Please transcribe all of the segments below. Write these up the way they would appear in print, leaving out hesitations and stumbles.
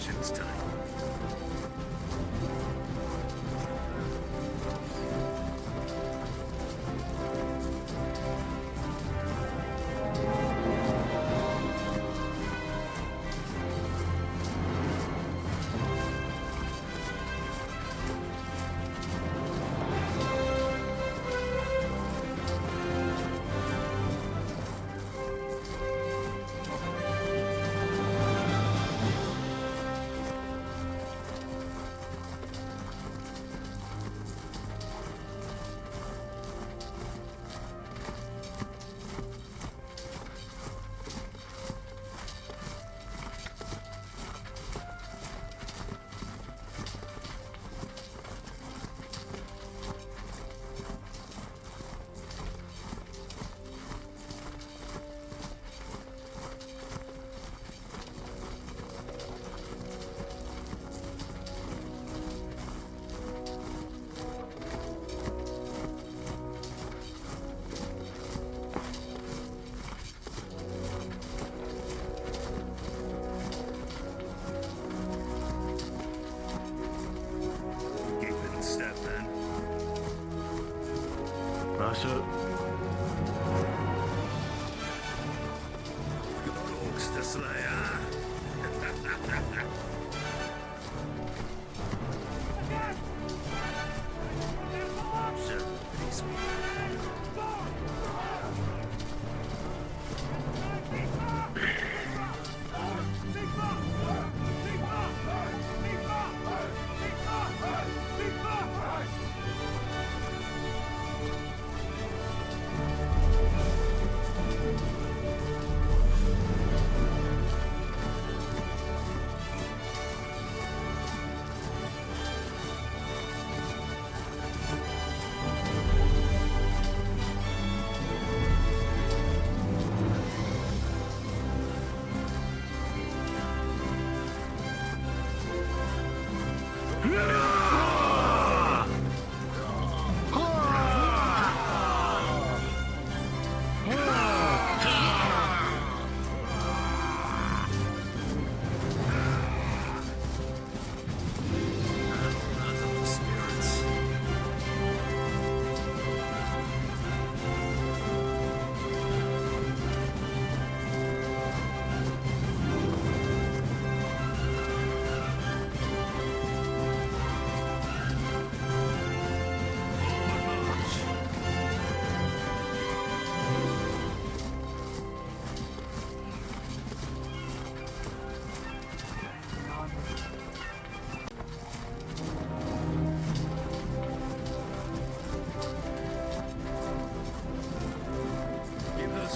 formations time. Master. Rogues the Slayer. Sure, pretty sweet.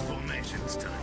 Formations time.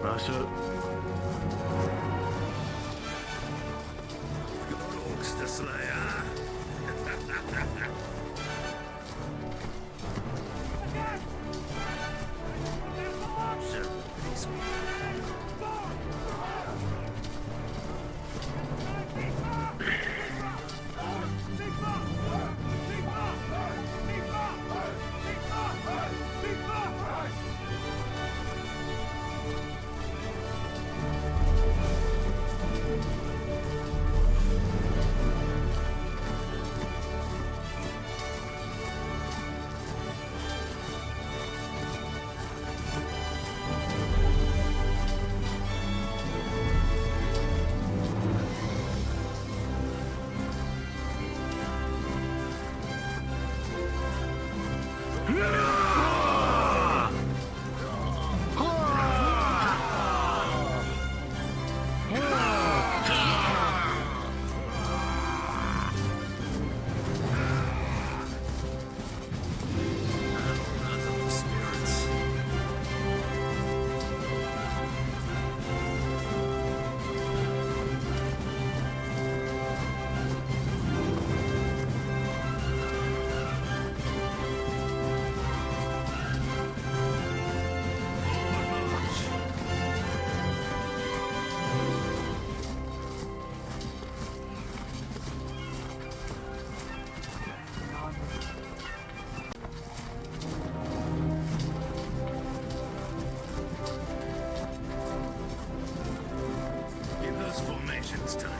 Master. Rogues the Slayer. Sure, pretty sweet. Wrath of the spirits. Forward march. Give those formations time.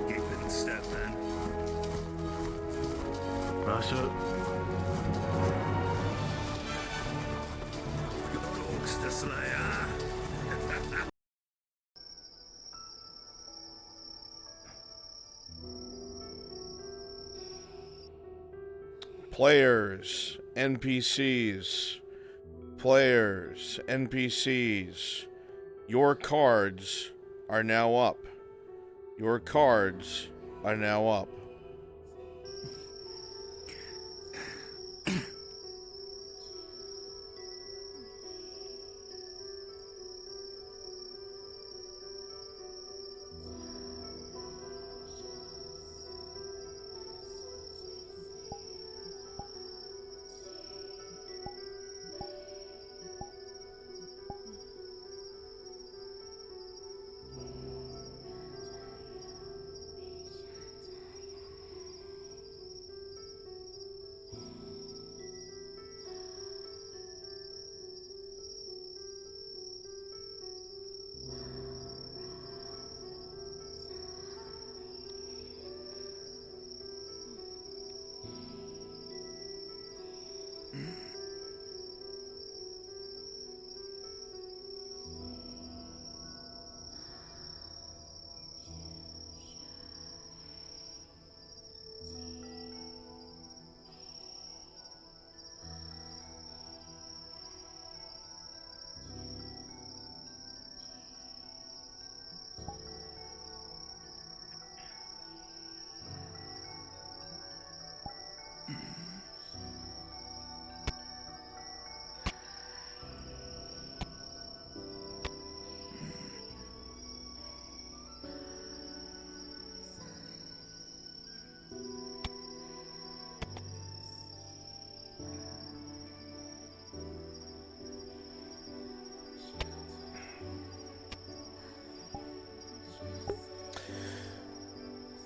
Keep it in step, man. Master. Rogues the Slayer. Players, NPCs, players, NPCs, your cards are now up. Your cards are now up.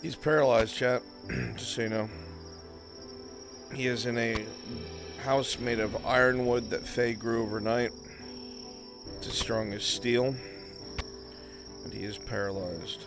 He's paralyzed, chat. Just so you know. He is in a house made of ironwood that Faye grew overnight. It's as strong as steel. And he is paralyzed.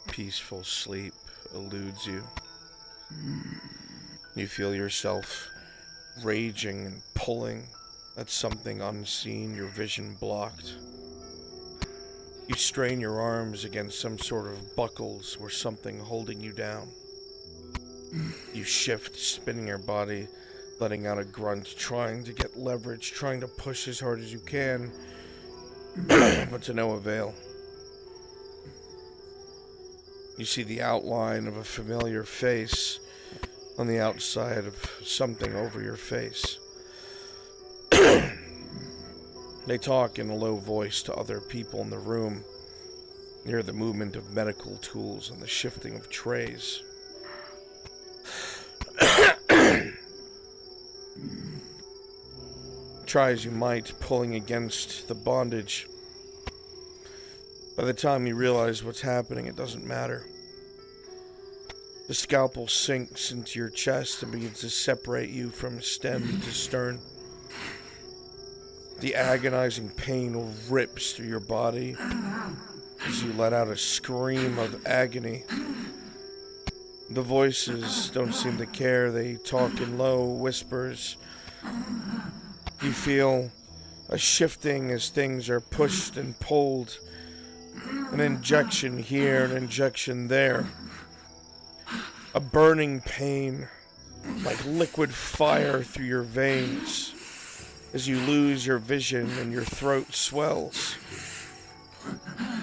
Peaceful sleep eludes you. You feel yourself raging and pulling at something unseen, your vision blocked. You strain your arms against some sort of buckles or something holding you down. You shift, spinning your body, letting out a grunt, trying to get leverage, trying to push as hard as you can, but to no avail. You see the outline of a familiar face on the outside of something over your face. They talk in a low voice to other people in the room. You hear the movement of medical tools and the shifting of trays. Try as you might, pulling against the bondage. By the time you realize what's happening, it doesn't matter. The scalpel sinks into your chest and begins to separate you from stem to stern. The agonizing pain rips through your body as you let out a scream of agony. The voices don't seem to care. They talk in low whispers. You feel a shifting as things are pushed and pulled. An injection here, an injection there. A burning pain, like liquid fire through your veins, as you lose your vision and your throat swells.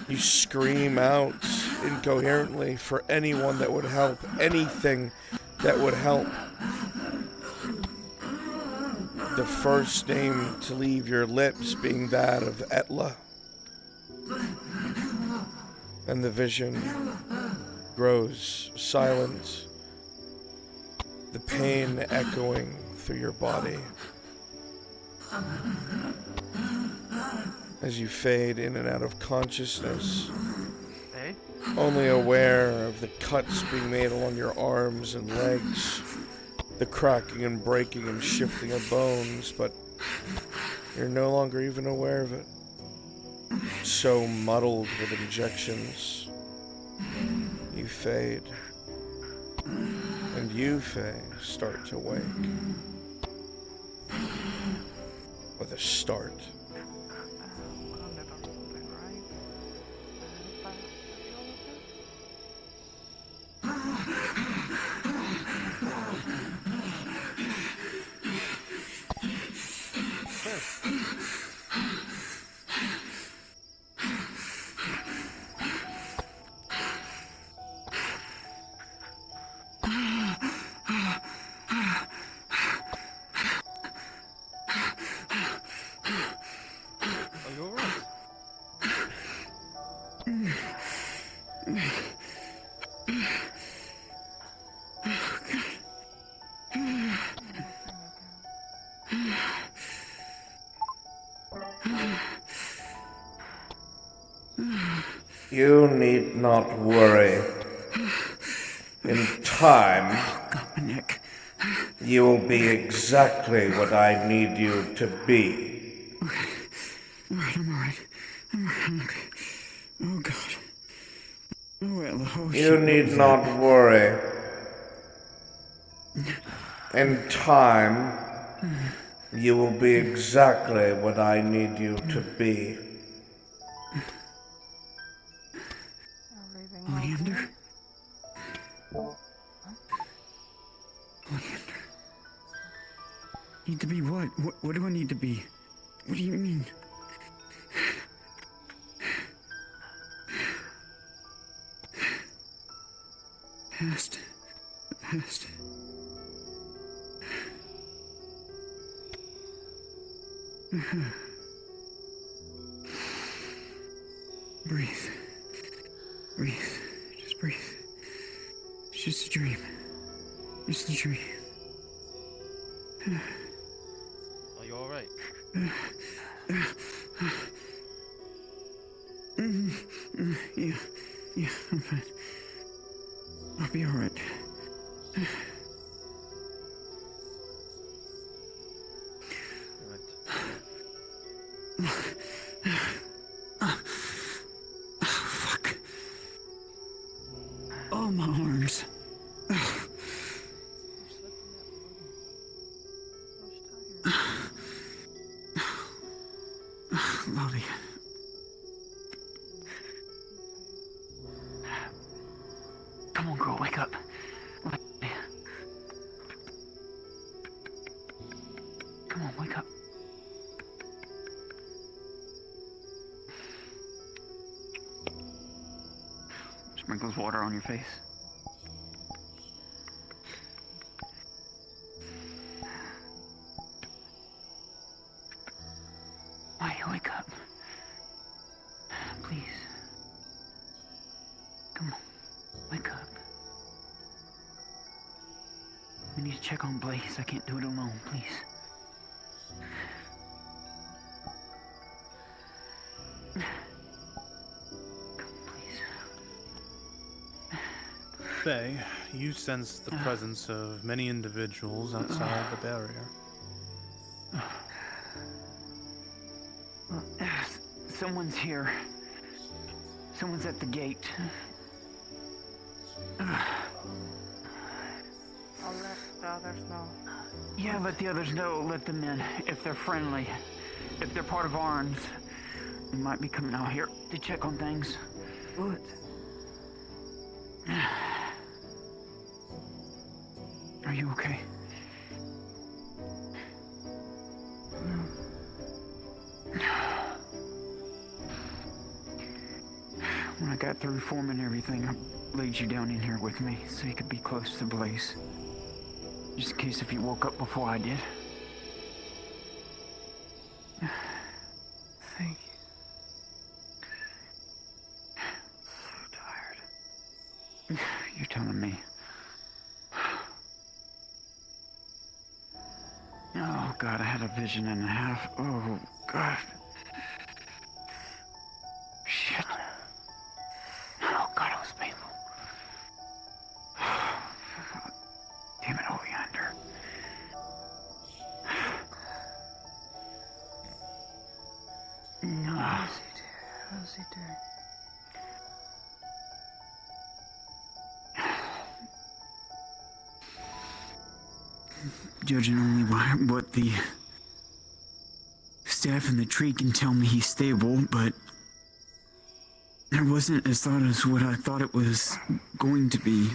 You scream out incoherently for anyone that would help, anything that would help. The first name to leave your lips being that of Etla. And the vision grows silent, the pain echoing through your body. As you fade in and out of consciousness, only aware of the cuts being made along your arms and legs, the cracking and breaking and shifting of bones, but you're no longer even aware of it. So muddled with injections, you fade, and you, Faye, start to wake. With a start. You need not worry. In time, you will be exactly what I need you to be. Alright, I'm alright. I'm okay. Oh god. Oh, Ella, oh shit. You need not worry. In time, you will be exactly what I need you to be. Oleander? Oleander. Need to be what? What do I need to be? What do you mean? Past. The past. Breathe. Breathe. Just breathe. It's just a dream. Just a dream. You alright? Yeah, I'm fine. I'll be alright. Fuck. Oh, my arms. Lolly. Come on, girl, wake up. Come on, wake up. Sprinkles water on your face. Why, wake up. Please. Come on, wake up. We need to check on Blaze. I can't do it alone, please. Faye, you sense the presence of many individuals outside the barrier. Someone's here. Someone's at the gate. I'll let the others know. Yeah, let the others know. Let them in. If they're friendly. If they're part of Arns. They might be coming out here to check on things. Good. Are you okay? When I got through forming everything, I laid you down in here with me so you could be close to Blaze. Just in case if you woke up before I did. Thank you. So tired. You're telling me. Oh, God, I had a vision and a half. Oh, God. Shit. Oh, God, it was painful. Damn it, Oleander. No. How's he doing? Judging only by what the staff in the tree can tell me, he's stable, but it wasn't as thought as what I thought it was going to be.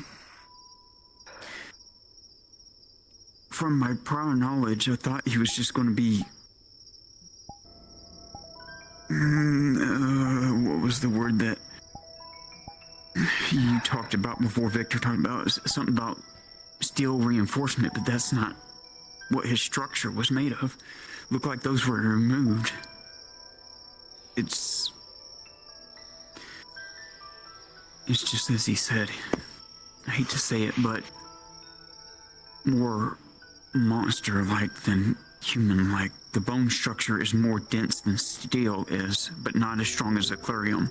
From my prior knowledge, I thought he was just going to be... what was the word that you talked about before? Victor talked about something about steel reinforcement, but that's not what his structure was made of. Looked like those were removed. It's just as he said. I hate to say it, but more monster-like than human-like. The bone structure is more dense than steel is, but not as strong as Aquarium.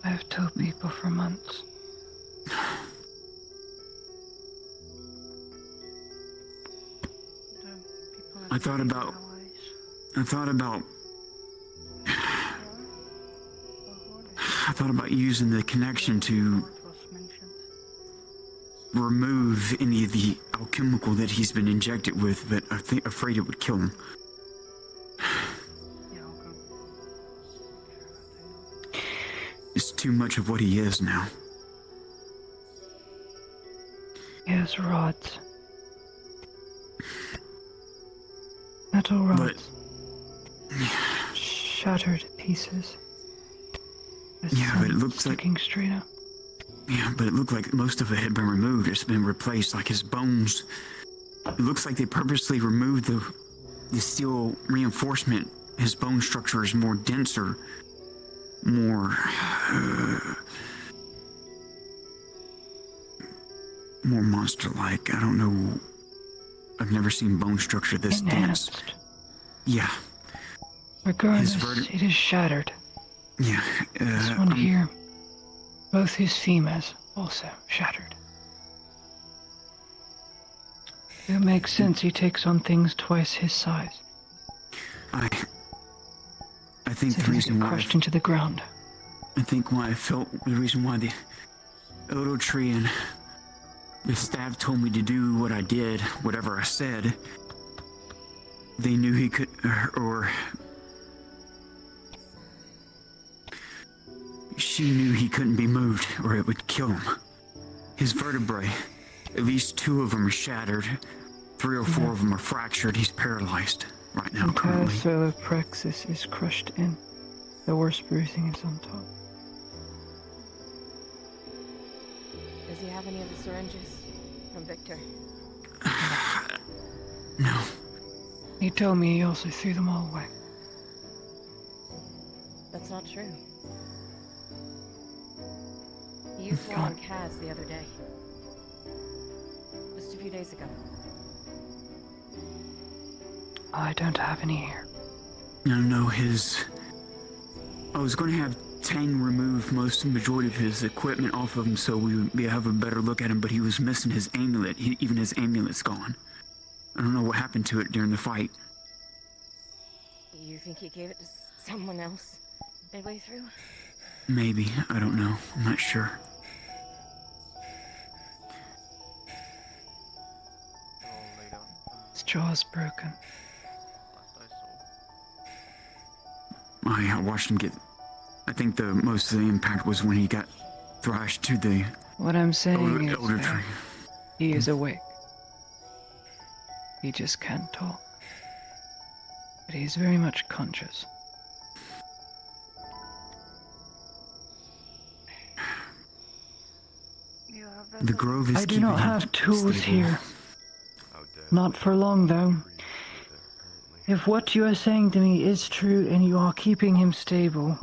I've told people for months. I thought about using the connection to remove any of the alchemical that he's been injected with, but afraid it would kill him. It's too much of what he is now. He has rods. Metal rods. Shattered to pieces. Yeah, but it looks like... sticking straight up. Yeah, but it looked like most of it had been removed. It's been replaced, like his bones. It looks like they purposely removed the steel reinforcement. His bone structure is more denser, more monster-like. I don't know. I've never seen bone structure this dense. Yeah, Regardless, verti- it is shattered. yeah. This one here, both his femurs also shattered. It makes sense he takes on things twice his size. I think So the he reason get why crushed into the ground. I think why I felt the reason why the Odo tree and the staff told me to do what I did, whatever I said. They knew he could, or she knew he couldn't be moved, or it would kill him. His vertebrae, at least 2 of them are shattered, 3 or 4 of them are fractured. He's paralyzed right now, Entire currently. solar plexus is crushed in. The worst bruising is on top. Does he have any of the syringes from Victor? No. He told me he also threw them all away. That's not true. He used one on Kaz the other day. Just a few days ago. I don't have any here. No, I was going to have Tang remove the majority of his equipment off of him so we would have a better look at him, but he was missing his amulet. Even his amulet's gone. I don't know what happened to it during the fight. You think he gave it to someone else midway through? Maybe. I don't know. I'm not sure. His jaw's broken. I watched him get... I think the most of the impact was when he got thrashed to the What I'm saying is elder that tree. he is awake. He just can't talk. But he's very much conscious. The grove is I do keeping not him have tools stable. here. Not for long, though. If what you are saying to me is true and you are keeping him stable,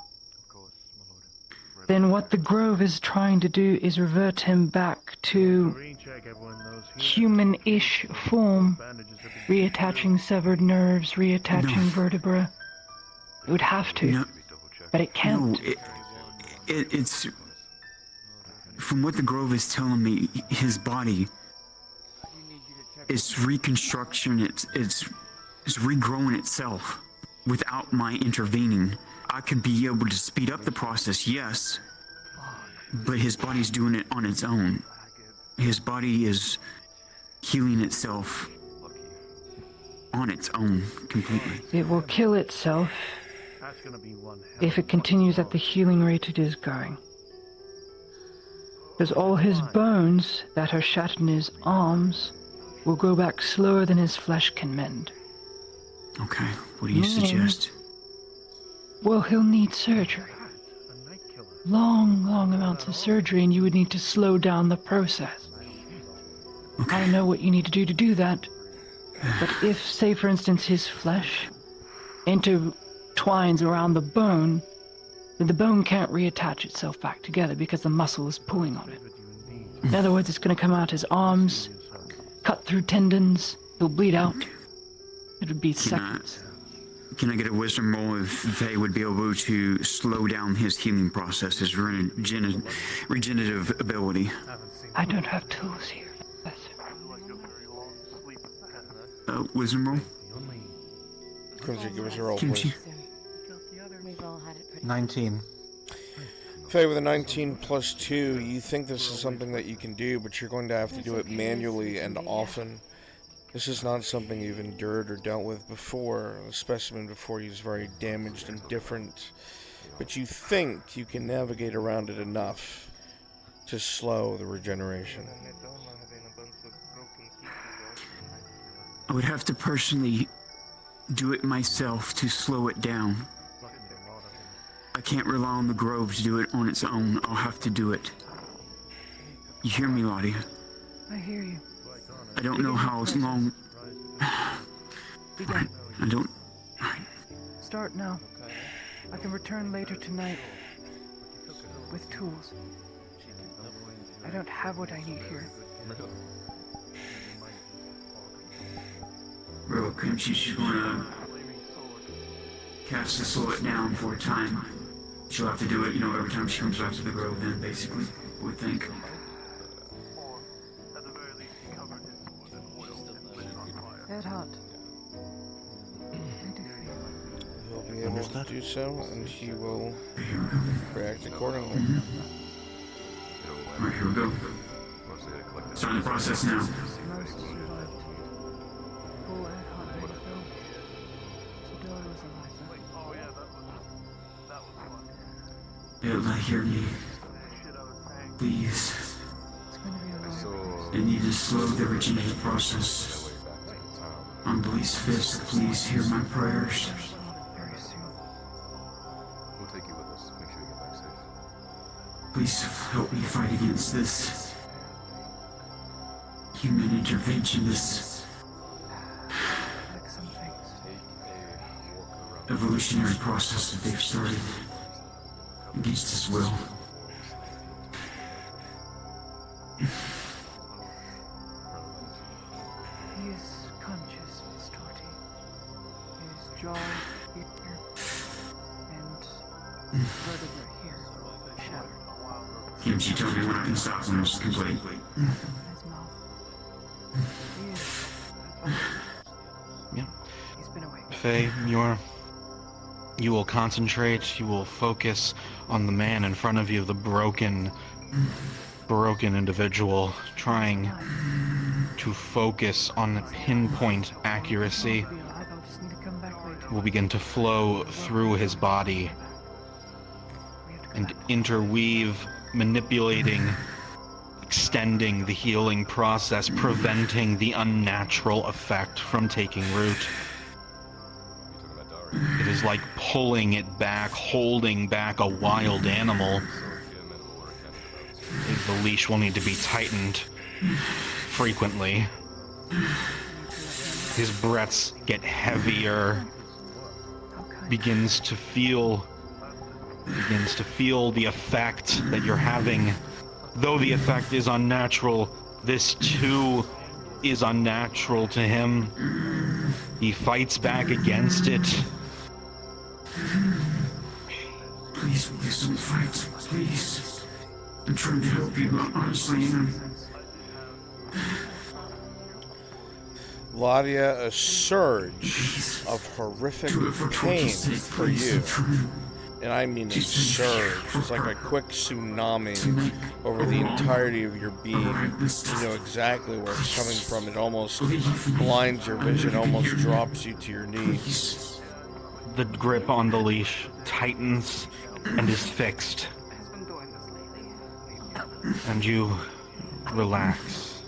then what the Grove is trying to do is revert him back to human-ish form, reattaching severed nerves, reattaching No. vertebra. It would have to, No, but it can't. no, it's... From what the Grove is telling me, his body is reconstruction, it's regrowing itself without my intervening. I could be able to speed up the process, yes, but his body's doing it on its own. His body is healing itself on its own completely. It will kill itself if it continues at the healing rate it is going. Because all his bones that are shattered in his arms will grow back slower than his flesh can mend. Okay, what do you Meaning- suggest? Well, he'll need surgery. Long amounts of surgery, and you would need to slow down the process. I don't know what you need to do that. But if, say for instance, his flesh intertwines around the bone, then the bone can't reattach itself back together because the muscle is pulling on it. In other words, it's going to come out his arms, cut through tendons, he'll bleed out. It would be seconds. Can I get a wisdom roll if they would be able to slow down his healing process, his regenerative ability? I don't have tools here. Wisdom roll? Quincy, give us a roll, Kimchi. please. We've all had it pretty 19. Faye, with a 19 plus 2, you think this is something that you can do, but you're going to have to do it manually and often. This is not something you've endured or dealt with before. The specimen before you is very damaged and different, but you think you can navigate around it enough to slow the regeneration. I would have to personally do it myself to slow it down. I can't rely on the Grove to do it on its own. I'll have to do it. You hear me, Lottie? I hear you. I don't know how long... Begin. I don't... Start now. I can return later tonight with tools. I don't have what I need here. Real Kimchi, she's gonna cast to slow it down for a time. She'll have to do it, every time she comes back to the grove then, basically, I would think. Head hot. He'll be able to do so, and he will react accordingly. Alright, here we go. Starting the process now. Most survived. Full Ed hot refill. Sadora was alive. It'll hear me. Please. It's going to be a long I need to slow the regenerative process. On Blaze Fist, please hear my prayers. very soon. We'll take you with us. Make sure you get back safe. Please help me fight against this human intervention, this Like some things. evolutionary process that they've started against his will. He is conscious, Miss Torty. His jaw here and vertebra here shattered. Kimchi told me when I can stop when it's complete. His mouth. He is. Yeah. He's been awake. Faye, you will concentrate, you will focus on the man in front of you, the broken individual, trying to focus on pinpoint accuracy. I'll be alive. I'll just need to come back later. Will begin to flow through his body We have to come and back. interweave, manipulating, extending the healing process, preventing the unnatural effect from taking root. It is like pulling it back, holding back a wild animal. The leash will need to be tightened frequently. His breaths get heavier, begins to feel the effect that you're having. Though the effect is unnatural, this too is unnatural to him. He fights back against it. Please don't fight. Please. I'm trying to help you, but honestly, Ladia, a surge of horrific do it for pain torture's sake, for please. you. I'm trying And I mean a Just surge. for It's like a her quick tsunami to make over the entirety of your being. right this You know time. exactly where it's coming from. It almost Believe me. blinds your vision, I know you can almost hear me. drops you to your knees. Please. The grip on the leash tightens and is fixed. And you relax.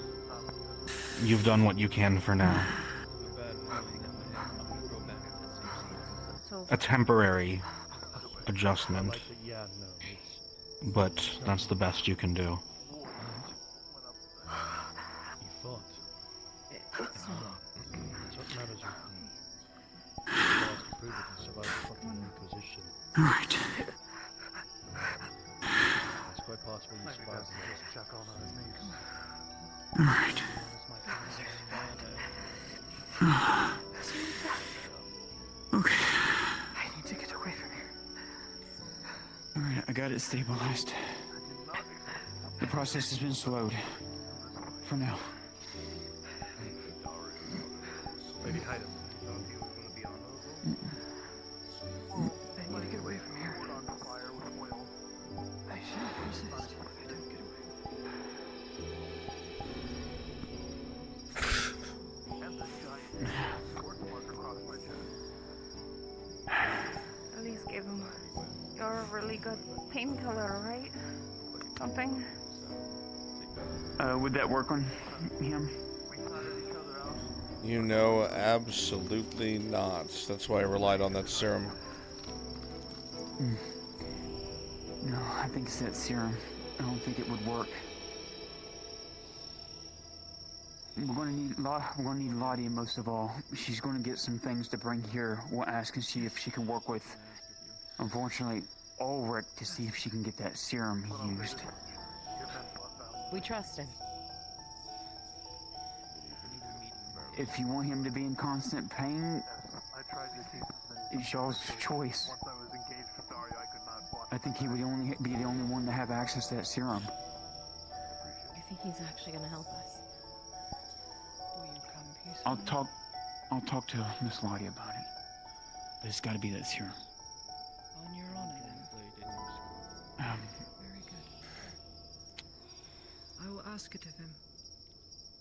You've done what you can for now. So, A temporary adjustment. But that's the best you can do. it's All right. All right. Okay. I need to get away from here. All right, I got it stabilized. The process has been slowed. For now. I need to get away from here. I shouldn't persist if I don't get away. at least give him your really good painkiller, right? Something? Would that work on him? You know, absolutely not. That's why I relied on that serum. No, I think it's that serum. I don't think it would work. We're gonna need Lottie most of all. She's gonna get some things to bring here. We'll ask and see if she can work with, unfortunately, Ulrich to see if she can get that serum he used. We trust him. If you want him to be in constant pain, It's y'all's choice. I think he would only be the only one to have access to that serum. I think he's actually gonna help us. Will you come peacefully? I'll talk to Miss Lottie about it. But it's gotta be that serum. On your honor, then. Very good. I will ask it of him.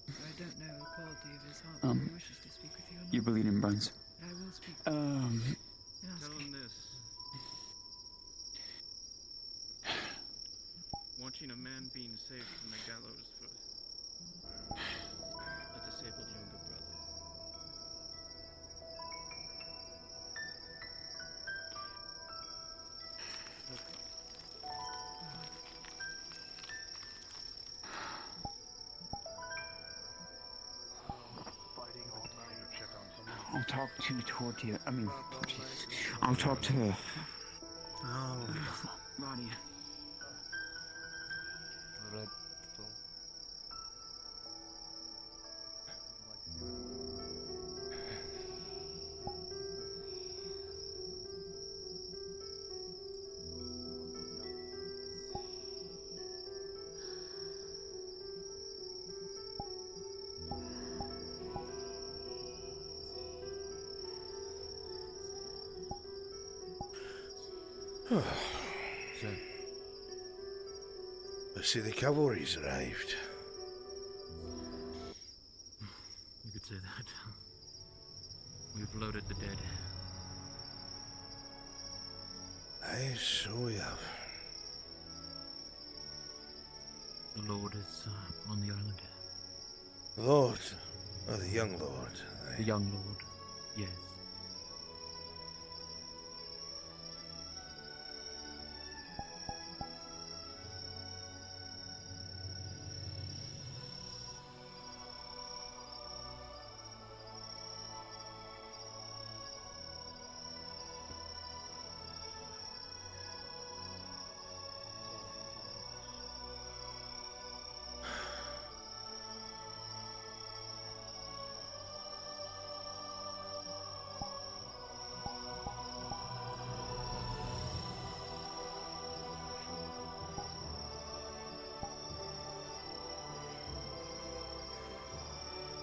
I don't know the quality of his heart, whether he wishes to speak with you or not. You believe in Bruns? But I will speak. Ask Tell him. him this. Watching a man being saved from the gallows for a disabled younger brother. I'll talk to Tortilla. I'll talk to Oh, Lottie. I see the cavalry's arrived. You could say that. We've loaded the dead. Aye, so we have. The Lord is on the island. Lord. Oh, the young Lord. Aye. The young Lord. Yes.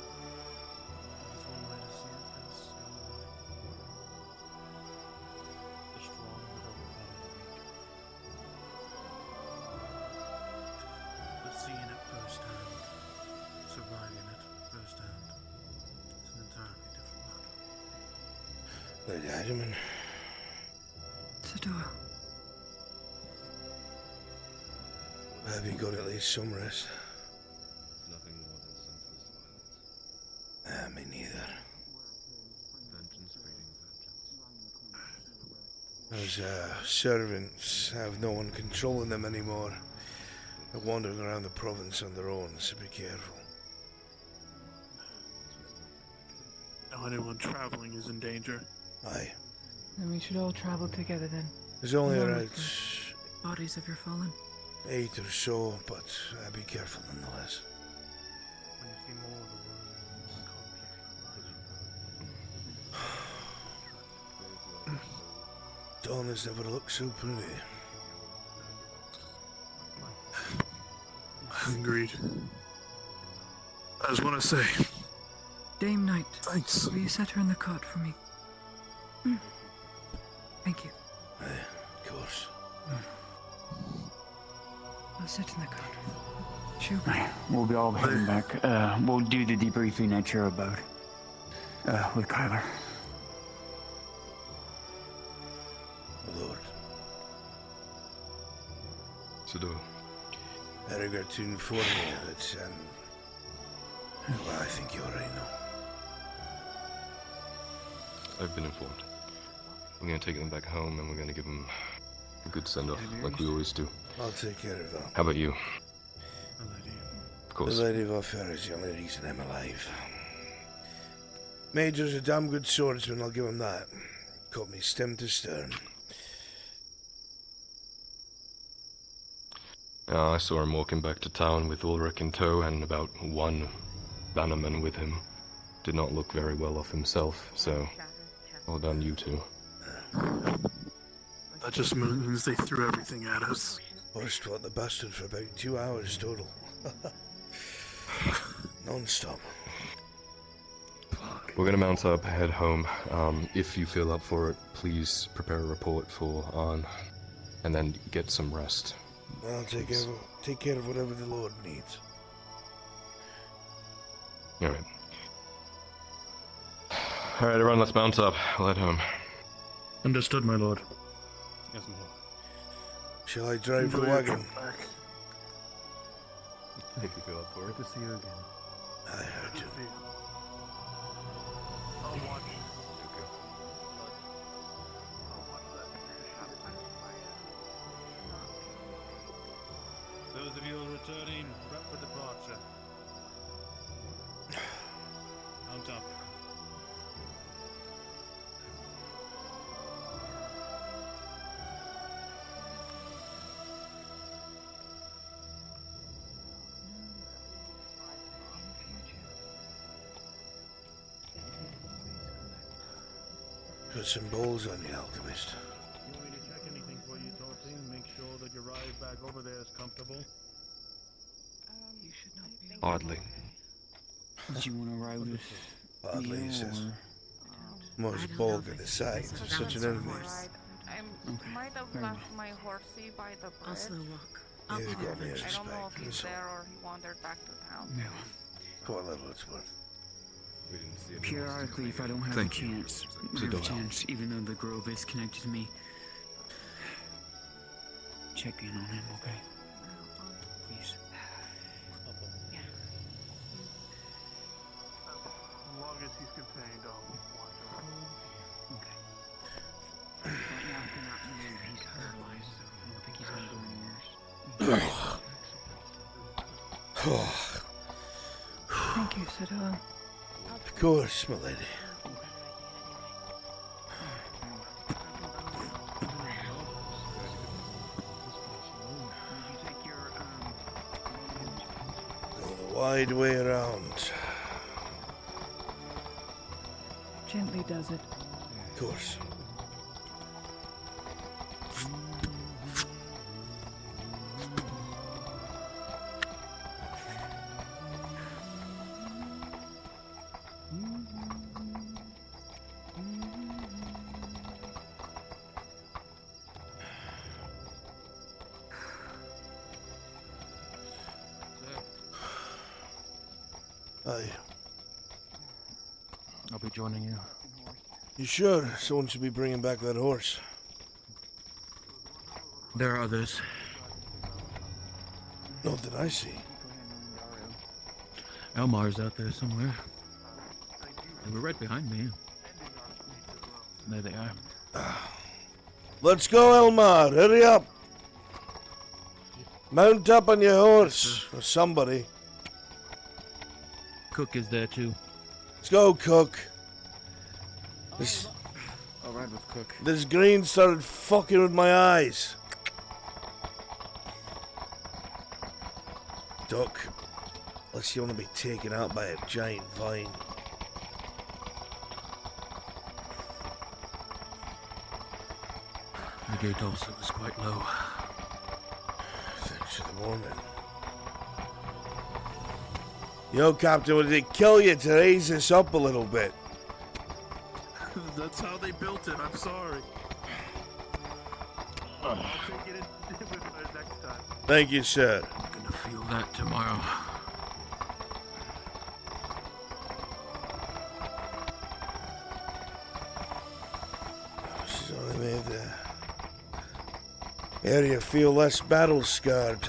there's one way to see it, there's the other way. The strong that overpower the weak. But seeing it firsthand, surviving it firsthand, it's an entirely different matter. Lady Agyeman, Sador. have you got at least some rest? Nothing more than senseless violence. Me neither. Vengeance breeding vengeance. Those servants have no one controlling them anymore. They're wandering around the province on their own, so be careful. Now anyone traveling is in danger. Aye. Then we should all travel together then. There's only Along around with Bodies of your fallen. 8 or so, but be careful nonetheless. When you see more of the world, more conflict arises. Dawn has never looked so pretty. Agreed. I just want to say, Dame Knight, thanks. will you set her in the cart for me? Thank you. Aye, of course. I'll sit in the cart. She'll be. Right, we'll be all heading back. We'll do the debriefing at your abode. With Kyler. Lord. Sador. I regret to inform you that, well, I think you're right now. I've been informed. We're gonna take them back home and we're gonna give them a good send-off, like we always do. I'll take care of that. How about you? A lady. Of course. The Lady of Affair is the only reason I'm alive. Major's a damn good swordsman, I'll give him that. Caught me stem to stern. I saw him walking back to town with Ulrich in tow and about one bannerman with him. Did not look very well off himself, so well done you two. That just means they threw everything at us. Worst fought the bastard for about 2 hours total. Non-stop. We're gonna mount up, head home. If you feel up for it, please prepare a report for on, and then get some rest. I'll take care of whatever the Lord needs. Alright. Alright, everyone, let's mount up. We'll head home. Understood, my lord. Yes, my lord. Shall I drive the wagon? If you feel up for it. Good to see you again. I heard you. I'll watch. Those of you returning, prep for departure. Mount up. Put some balls on you, alchemist. You want me to check anything for you, Dorothy, and make sure that your ride back over there is comfortable? You should not be. Oddly. Did you want to ride with Oddly, me he says. or... Most bulk at the sides of such an enemy. I might have left my horsey by the I'll bridge. slow walk. I'll You've be got me there. as a I don't know spec. if he's there or he wandered back to town. No. What little it's worth. We didn't see it. Periodically, if I don't have Thank a you. chance, So have a don't. chance, even though the grove is connected to me, check in on him, okay? Please. Yeah. As long as he's contained, I'll watch over him. Okay. Right now, if you're not moving, he's paralyzed, so I don't think he's gonna go any worse. Thank you, Citadel. Of course, my lady. Did you take your, Go the wide way around. Gently does it. Of course. Aye. I'll be joining you. You sure? Someone should be bringing back that horse. There are others. Not that I see. Elmar's out there somewhere. They were right behind me. There they are. Let's go, Elmar. Hurry up. Mount up on your horse. Or somebody. Cook is there too. Let's go, Cook. I'll ride with Cook. This green started fucking with my eyes. Duck. Unless you want to be taken out by a giant vine. The gate also was quite low. Thanks for the warning. Yo, Captain, did it kill you to raise this up a little bit? That's how they built it. I'm sorry. I'll take it with us next time. Thank you, sir. I'm gonna feel that tomorrow. She's only made the area feel less battle scarred.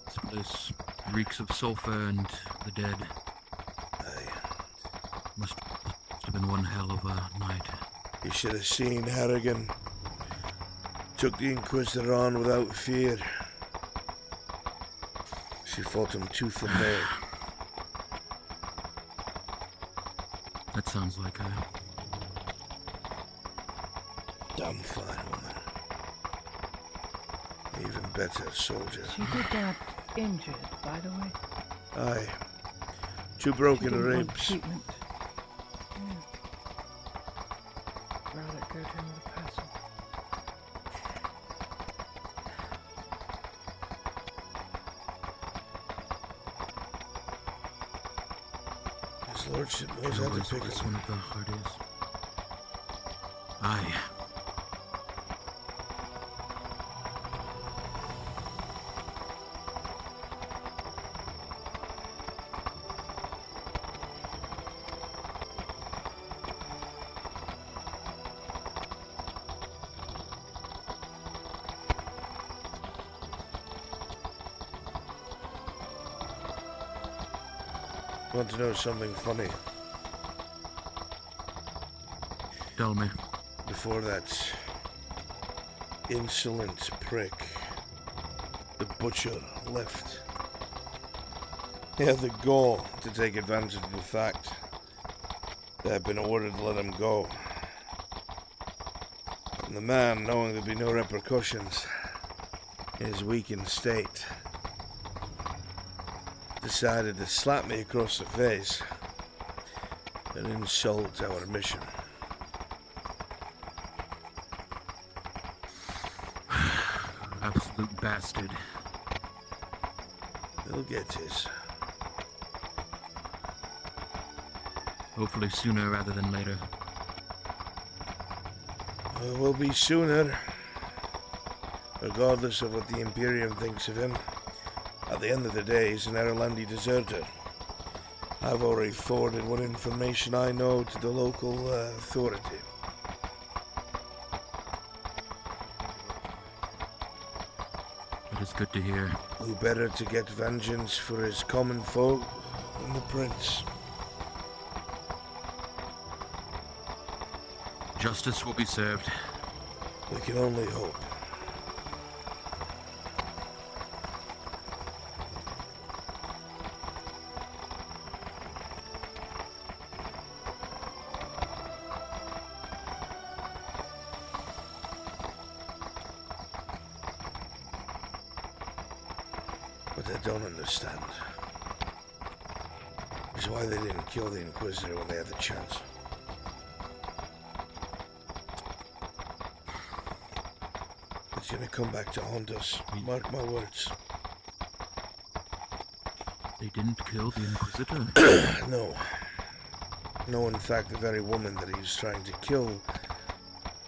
This place reeks of sulfur and the dead. Aye. Must have been one hell of a night. You should have seen Harrigan. Took the Inquisitor on without fear. She fought him tooth and nail. That sounds like her. Damn fine woman. Even better soldier. She did that injured, by the way? Aye. 2 She broken didn't want ribs. treatment. Yeah. Rather go to another person. His lordship knows It how to always pick was him. one of the hardest. Aye. Want to know something funny? Tell me. Before that insolent prick, the butcher, left, he had the gall to take advantage of the fact that I'd been ordered to let him go. And the man, knowing there'd be no repercussions in his weakened state, decided to slap me across the face and insult our mission. Absolute bastard. He'll get his. Hopefully sooner rather than later. It will be sooner, regardless of what the Imperium thinks of him. At the end of the day, he's an Erlandi deserter. I've already forwarded what information I know to the local authority. It is good to hear. Who better to get vengeance for his common folk than the prince? Justice will be served. We can only hope. What I don't understand is why they didn't kill the Inquisitor when they had the chance. It's gonna come back to haunt us. Mark my words. They didn't kill the Inquisitor. No. No, in fact, the very woman that he was trying to kill,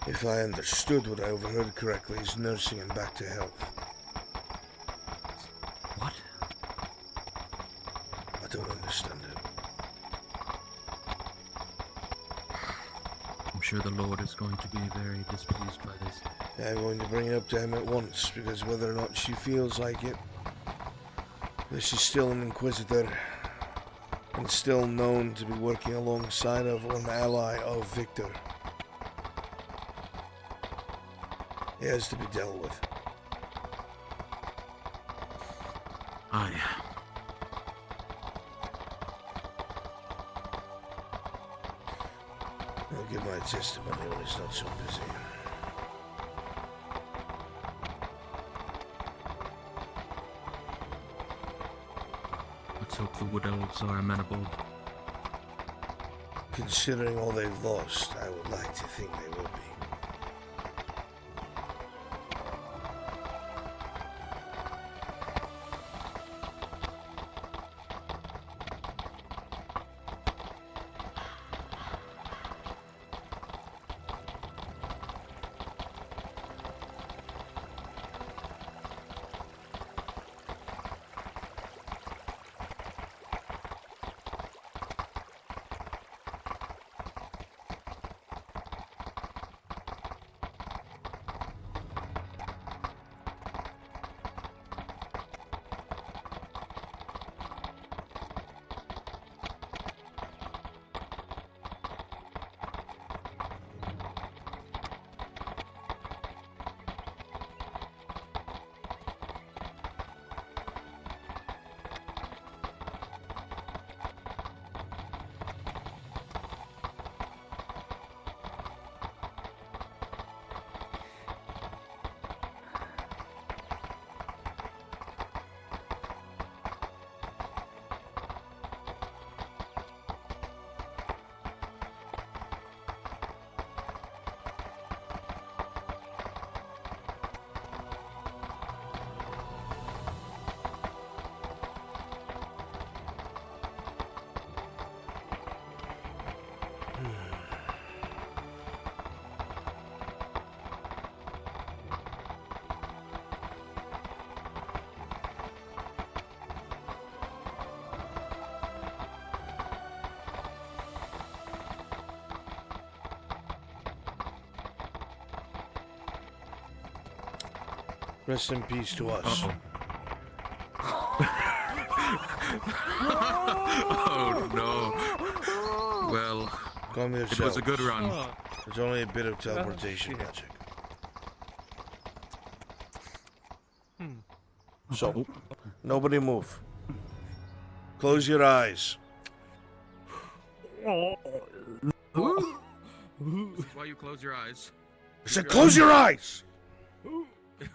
if I understood what I overheard correctly, is nursing him back to health. What? I don't understand it. I'm sure the Lord is going to be very displeased by this. I'm going to bring it up to him at once, because whether or not she feels like it, this is still an Inquisitor, and still known to be working alongside of or an ally of Victor. He has to be dealt with. Aye. I'll give my testimony when he's not so busy. Let's hope the Wood Elves are amenable. Considering all they've lost, I would like to think they will be. Rest in peace to us. Oh no. Well, Calm it yourselves. was a good run. There's only a bit of teleportation magic. So, nobody move. Close your eyes. This is why you close your eyes. I said close your eyes!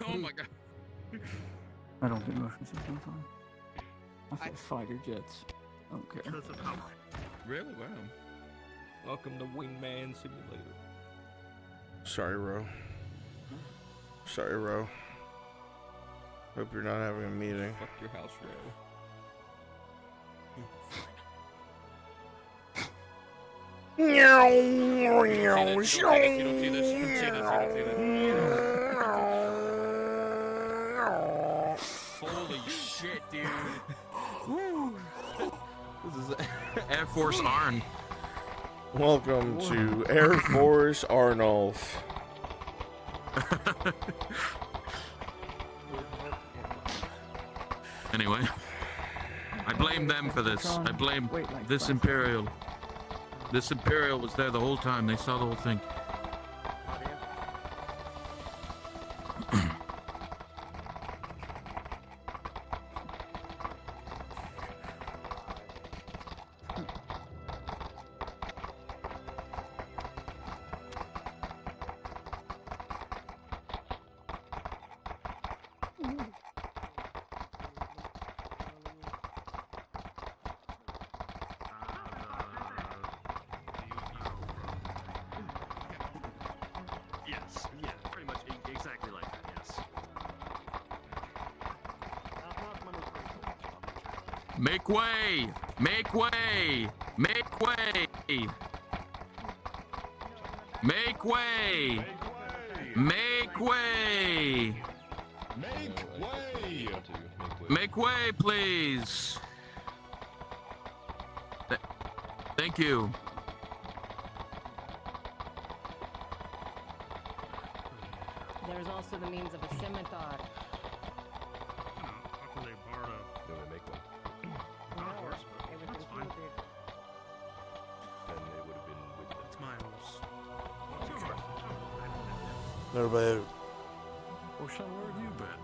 Oh my god. I don't get motion sickness on. I fly fighter jets. I don't care. Really? Wow. Welcome to Wingman Simulator. Sorry, Ro. Sorry, Ro. Hope you're not having a meeting. Fuck your house, Ro. Holy shit, dude. This is Air Force Arn. Welcome to Air Force Arnulf. Anyway, I blame them for this. I blame this Imperial. This Imperial was there the whole time. They saw the whole thing. Yes, yeah, pretty much exactly like that, yes. Make way! Make way! Make way! Make way! Make way! Make way! Make way, please! Thank you. There's also the means of a scimitar. It's my horse. Everybody out. Ocean, where have you been?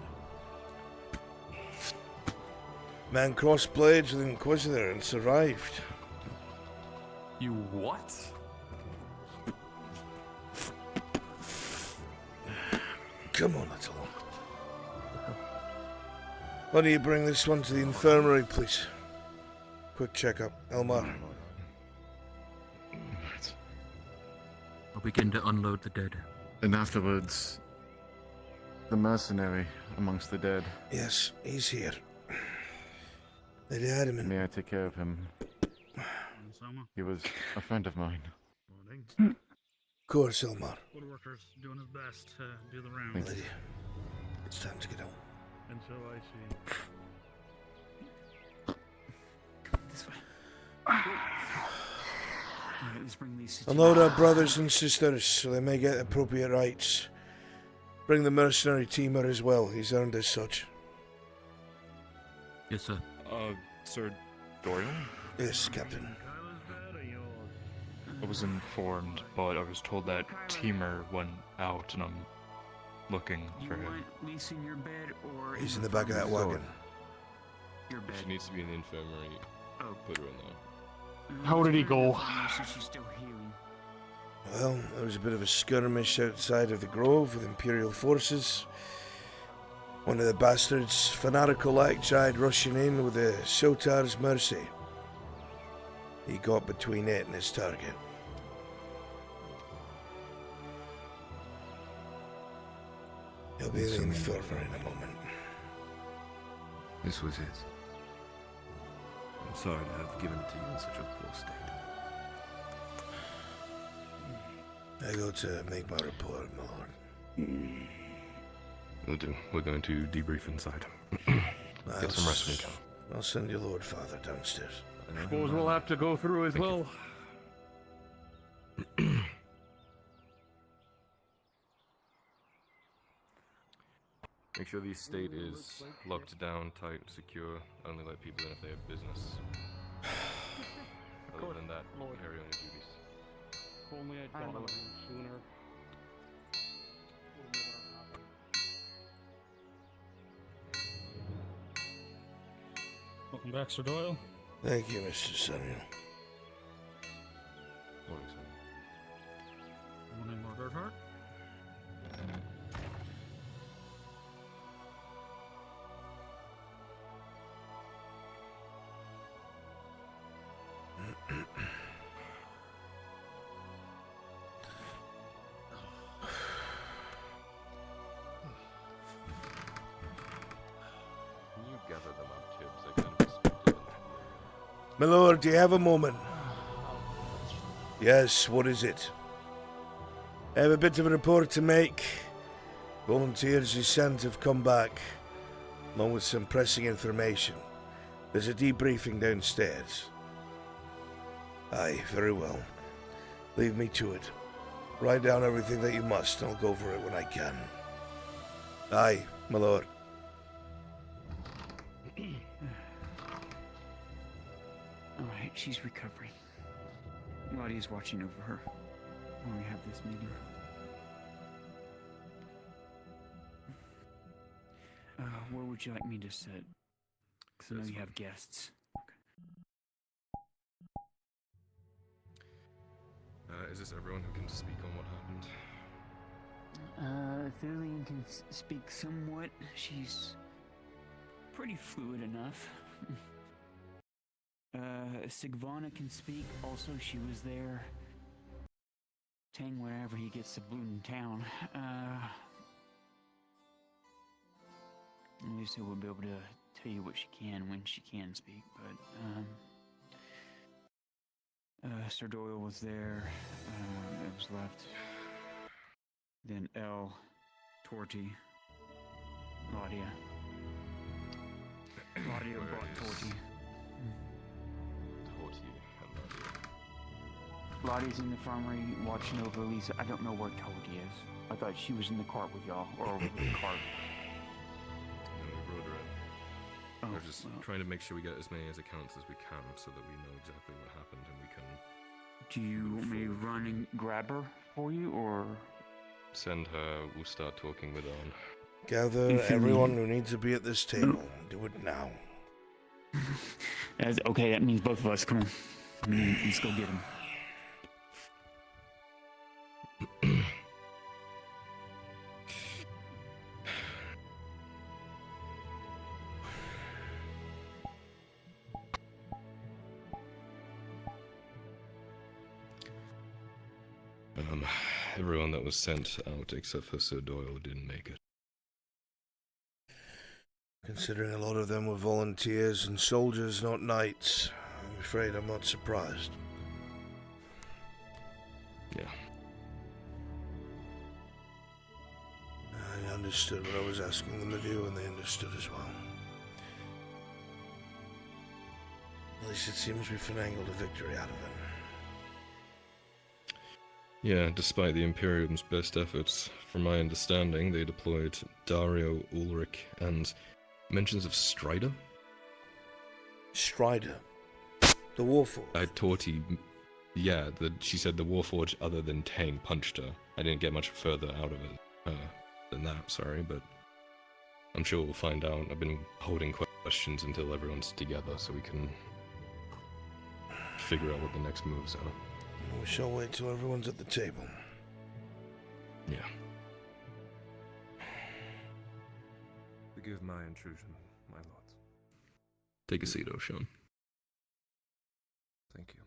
Man crossed blades with Inquisitor and survived. You what? Come on, little one. Why don't you bring this one to the infirmary, please? Quick checkup. Elmar. I'll begin to unload the dead. And afterwards, the mercenary amongst the dead. Yes, he's here. Lady Adamant. May I take care of him? He was a friend of mine. Of course, Elmar. Woodworker's doing his best to do the rounds. Lady, it's time to get home. And so I see. This way. Alright, let's bring these. Unload our brothers and sisters so they may get appropriate rights. Bring the mercenary teamer as well. He's earned as such. Yes, sir. Sir Dorian? Yes, Captain. I was informed, but I was told that Teamer went out and I'm looking for him. Want Lisa in your bed or He's in the back of that wagon. Your bed. She needs to be in the infirmary. Oh. Put her in there. How did he go? She's still healing. Well, there was a bit of a skirmish outside of the grove with Imperial forces. One of the bastards' fanatical act tried rushing in with the Sotar's mercy. He got between it and his target. He'll be in the infirmary in a moment. This was it. I'm sorry to have given it to you in such a poor state. I go to make my report, my lord. We'll do. We're going to debrief inside. Get some rest when you can. I'll send your Lord Father downstairs. I suppose we'll have to go through as well. Make sure the estate is locked down, tight, secure. Only let people in if they have business. Other than that, carry on your duties. If only I'd thought of it sooner. Welcome back, Sir Doyle. Thank you, Mr. Samuel. Morning, sir. Morning, Lord Earhart. Can you gather them up, Tibbs? They kind of restricted in that area. My lord, do you have a moment? Yes, what is it? I have a bit of a report to make. Volunteers you sent have come back, along with some pressing information. There's a debriefing downstairs. Aye, very well. Leave me to it. Write down everything that you must, and I'll go over it when I can. Aye, my lord. Alright, she's recovering. Claudia's watching over her when we have this meeting. Where would you like me to sit? Because I know you have guests. Is this everyone who can speak on what happened? Thurlian can speak somewhat. She's pretty fluid enough. Sigvana can speak. Also, she was there. Tang, wherever he gets to Blootin' Town. At least I will be able to tell you what she can when she can speak. But Sir Doyle was there. That was left. Then Elle, Torty, Claudia. Claudia brought Torty. Lottie's in the infirmary watching over Lisa. I don't know where Toadie is. I thought she was in the cart with y'all, or with the cart. No, we rode her in. We're just trying to make sure we get as many accounts as we can so that we know exactly what happened and we can... Do you want me to run and grab her for you, or...? Send her, we'll start talking with on. Gather everyone who needs to be at this table. Do it now. Okay, that means both of us. Come on. Let's go get him. Everyone that was sent out except for Sir Doyle didn't make it. Considering a lot of them were volunteers and soldiers, not knights, I'm afraid I'm not surprised. Yeah. I understood what I was asking them to do, and they understood as well. At least it seems we finagled a victory out of it. Yeah, despite the Imperium's best efforts, from my understanding, they deployed Dario, Ulrich, and mentions of Strider? Strider? The Warforged? Torty, yeah, she said the Warforged other than Tang punched her. I didn't get much further out of it than that, sorry, but I'm sure we'll find out. I've been holding questions until everyone's together so we can figure out what the next moves are. We shall wait till everyone's at the table. Yeah. Forgive my intrusion, my lords. Take a seat, O'Shawn. Thank you.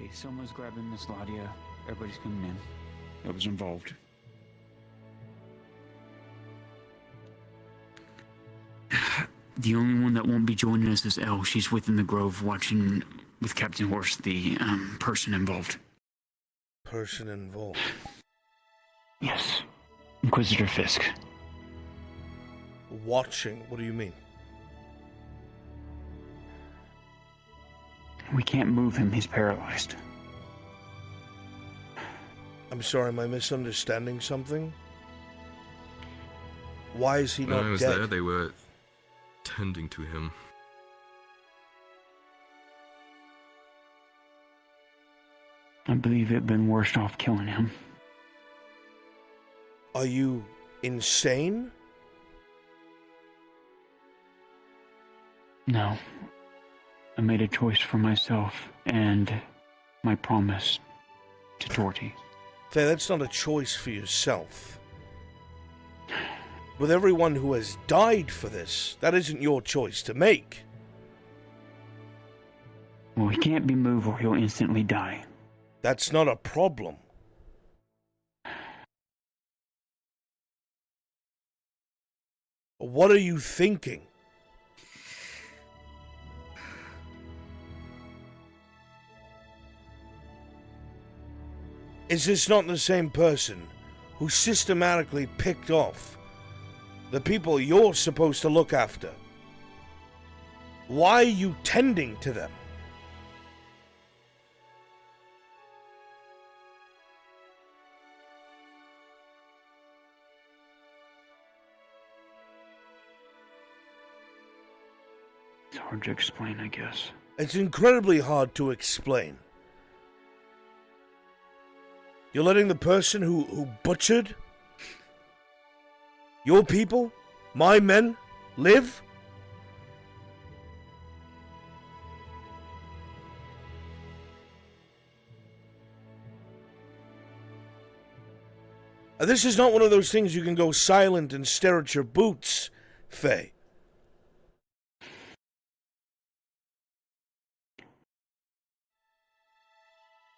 Okay, Selma's grabbing Miss Ladia. Everybody's coming in. That was involved. The only one that won't be joining us is Elle. She's within the grove watching with Captain Horse, the person involved. Person involved? Yes. Inquisitor Fisk. Watching? What do you mean? We can't move him. He's paralyzed. I'm sorry, am I misunderstanding something? Why is he When not I was dead? there, they were tending to him. I believe it'd been worse off killing him. Are you insane? No. I made a choice for myself and my promise to Torty. Faye, that's not a choice for yourself. With everyone who has died for this, that isn't your choice to make. Well, he can't be moved or he'll instantly die. That's not a problem. What are you thinking? Is this not the same person who systematically picked off the people you're supposed to look after? Why are you tending to them? It's hard to explain, I guess. It's incredibly hard to explain. You're letting the person who butchered your people, my men, live? This is not one of those things you can go silent and stare at your boots, Faye.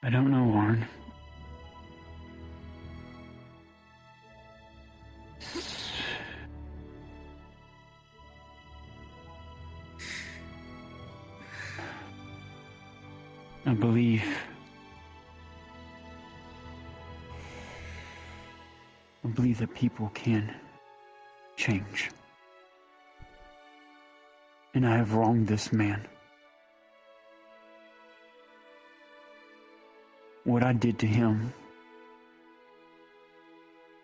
I don't know, Warren. I believe that people can change. And I have wronged this man. What I did to him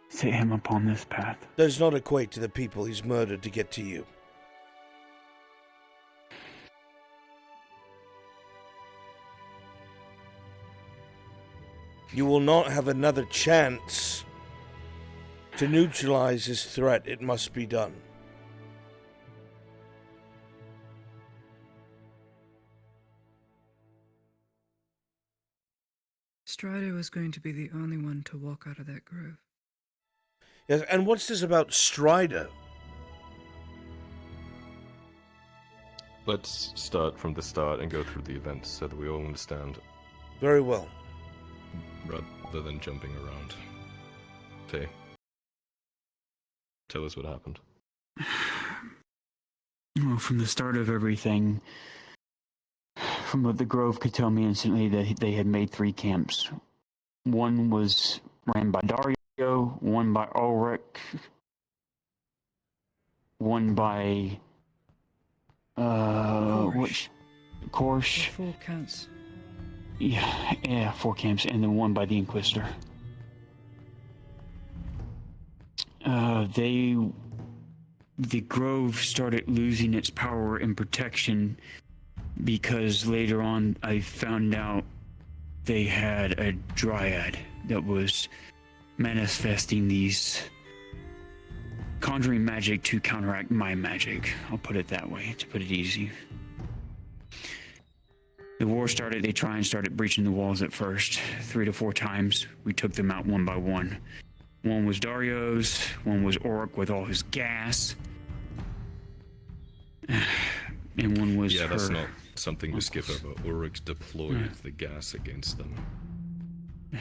set him upon this path. Does not equate to the people he's murdered to get to you. You will not have another chance to neutralize his threat. It must be done. Strider was going to be the only one to walk out of that grove. Yes, and what's this about Strider? Let's start from the start and go through the events so that we all understand. Very well. Rather than jumping around. Faye, tell us what happened. Well, from the start of everything, from what the Grove could tell me instantly, that they had made 3 camps. One was ran by Dario, one by Ulrich, one by Korsh. 4 camps. Yeah, 4 camps, and then one by the Inquisitor. The Grove started losing its power and protection because later on I found out they had a dryad that was manifesting these conjuring magic to counteract my magic. I'll put it that way, to put it easy. The war started, they started breaching the walls at first. 3 to 4 times, we took them out one by one. One was Dario's, one was Oric with all his gas, and one was her. something to skip over. Ulrich deployed the gas against them.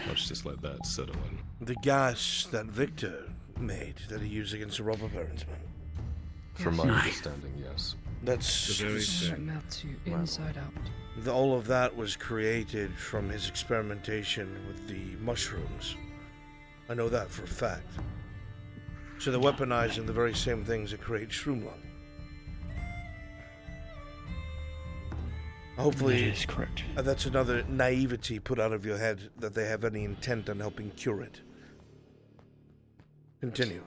Let's just let that settle in. The gas that Victor made that he used against the robber baron's men. From my understanding, yes. That's the very thing. Melts you inside out. All of that was created from his experimentation with the mushrooms. I know that for a fact. So they're weaponizing the very same things that create Shroomlung. Hopefully, that is correct. That's another naivety put out of your head that they have any intent on helping cure it. Continue.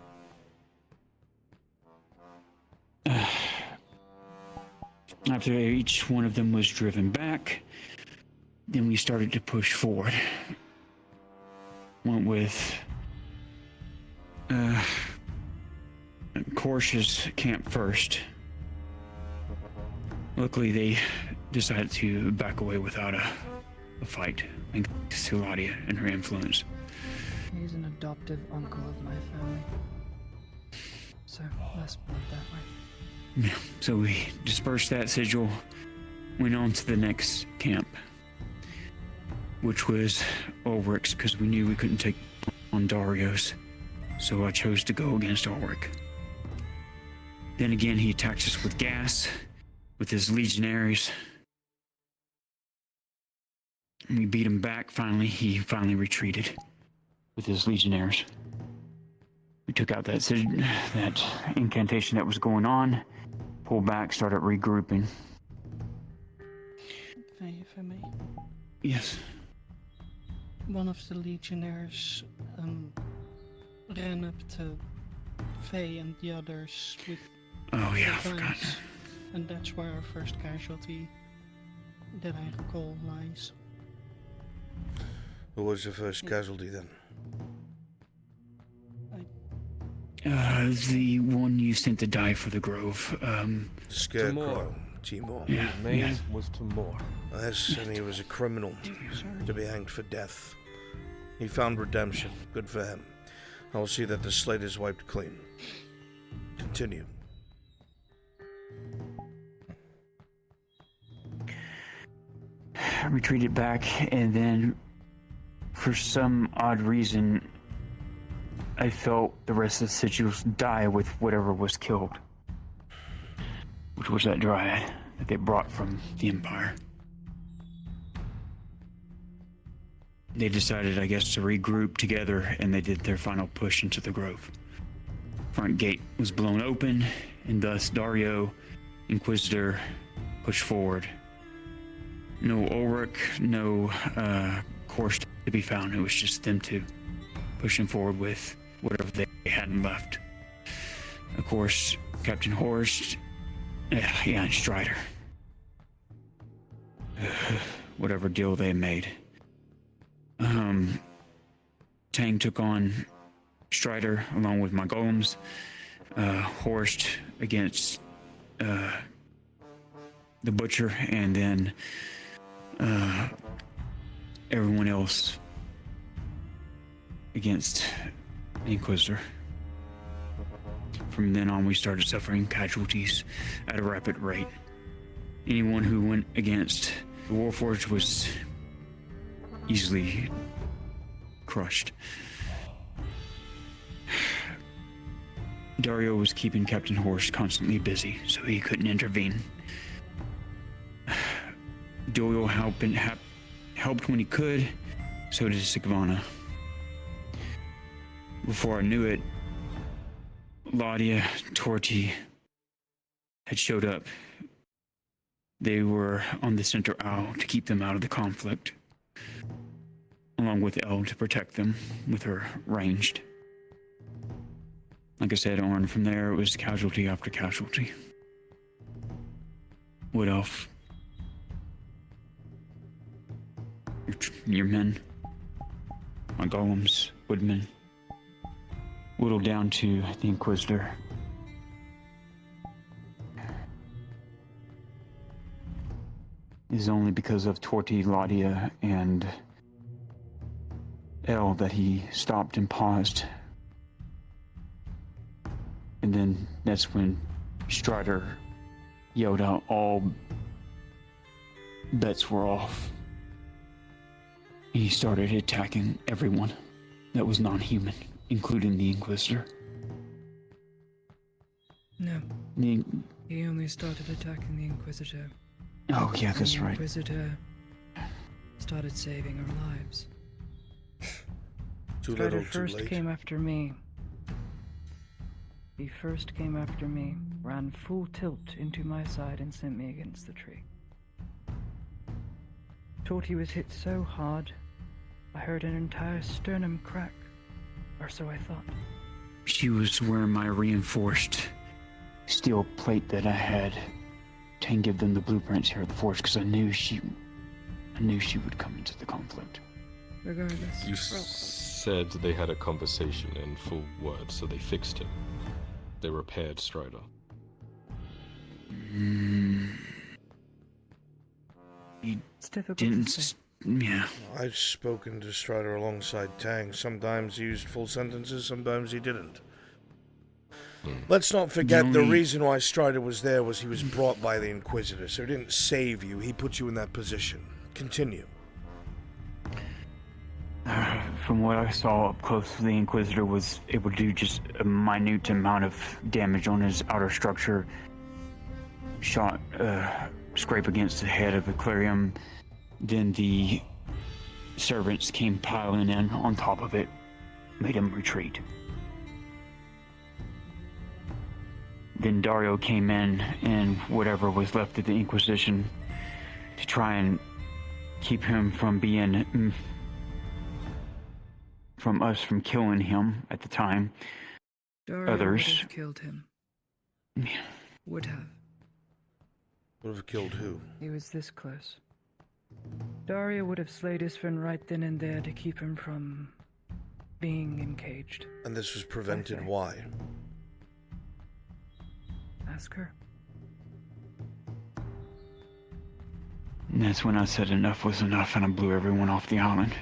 After each one of them was driven back, then we started to push forward. Went with Korsh's camp first. Luckily, they decided to back away without a fight, thanks to Ladia and her influence. He's an adoptive uncle of my family. So, let's put it that way. Yeah, so we dispersed that sigil, went on to the next camp, which was Ulrich's, because we knew we couldn't take on Dario's, so I chose to go against Ulrich. Then again, he attacked us with gas, with his legionaries. And we beat him back finally. He finally retreated with his legionaries. We took out that incantation that was going on, pulled back, started regrouping. If I may. Yes. One of the legionnaires ran up to Faye and the others with oh yeah, I forgot. And that's where our first casualty that I recall lies. Who was the first casualty then? The one you sent to die for the Grove. Scarecrow. Timor. Yeah, His name was Timor. Yes, and he was a criminal to be hanged for death. He found redemption. Good for him. I will see that the slate is wiped clean. Continue. Retreated back, and then for some odd reason I felt the rest of the sigils die with whatever was killed, which was that dryad that they brought from the Empire. They decided, I guess, to regroup together, and they did their final push into the Grove. Front gate was blown open, and thus Dario, Inquisitor, pushed forward. No Ulrich, no Korsh to be found. It was just them two pushing forward with whatever they hadn't left. Of course, Captain Horst, and Strider. Whatever deal they made. Tang took on Strider along with my golems. Horst against the Butcher, and then everyone else against the Inquisitor. From then on, we started suffering casualties at a rapid rate. Anyone who went against the Warforged was easily crushed. Dario was keeping Captain Horst constantly busy, so he couldn't intervene. Doyle helped when he could, so did Sigvana. Before I knew it, Ladia, Torti had showed up. They were on the center aisle to keep them out of the conflict, along with Elle to protect them with her ranged. Like I said, on from there, it was casualty after casualty. Wood Elf. Your men. My golems, woodmen. Whittled down to the Inquisitor. It is only because of Torti, Ladia, and Elle that he stopped and paused. And then that's when Strider yelled out all bets were off. He started attacking everyone that was non-human, including the Inquisitor. No. The... He only started attacking the Inquisitor. Oh, yeah, that's right. The Inquisitor started saving our lives. Too Strider little, too first late. came after me. He first came after me, ran full tilt into my side and sent me against the tree. Thought he was hit so hard, I heard an entire sternum crack, or so I thought. She was wearing my reinforced steel plate that I had to give them the blueprints here at the forge, because I knew she would come into the conflict. Regardless. You said they had a conversation in full words, so they fixed him. They repaired Strider. It's difficult Didn't. to say. Yeah. I've spoken to Strider alongside Tang. Sometimes he used full sentences, sometimes he didn't. Let's not forget the reason why Strider was there was he was brought by the Inquisitor, so he didn't save you, he put you in that position. Continue. From what I saw up close, the Inquisitor was able to do just a minute amount of damage on his outer structure. Shot, scrape against the head of Aquarium. Then the servants came piling in on top of it, made him retreat. Then Dario came in and whatever was left of the Inquisition to try and keep him from being, from us from killing him at the time. Dario Others. would have killed him. Would have. Would have killed who? He was this close. Daria would have slayed his friend right then and there to keep him from being encaged. And this was prevented why? Ask her. And that's when I said enough was enough and I blew everyone off the island.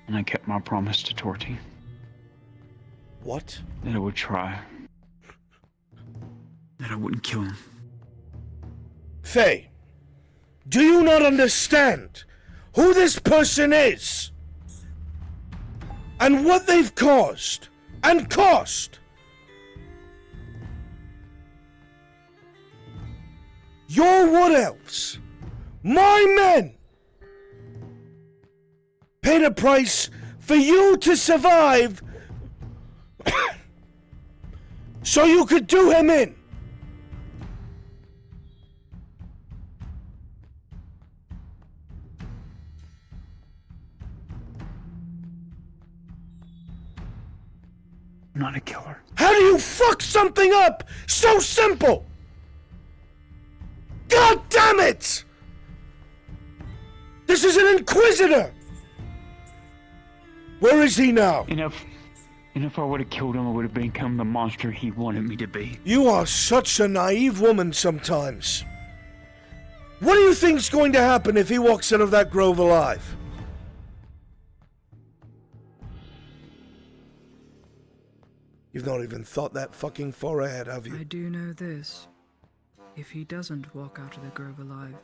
And I kept my promise to Torty. What? That I would try. That I wouldn't kill him. Faye, do you not understand who this person is? And what they've caused and cost? Your wood elves, my men, paid a price for you to survive so you could do him in. I'm not a killer. How do you fuck something up so simple? God damn it! This is an Inquisitor! Where is he now? And if I would have killed him, I would have become the monster he wanted me to be. You are such a naive woman sometimes. What do you think's going to happen if he walks out of that grove alive? You've not even thought that fucking far ahead, have you? I do know this. If he doesn't walk out of the grove alive,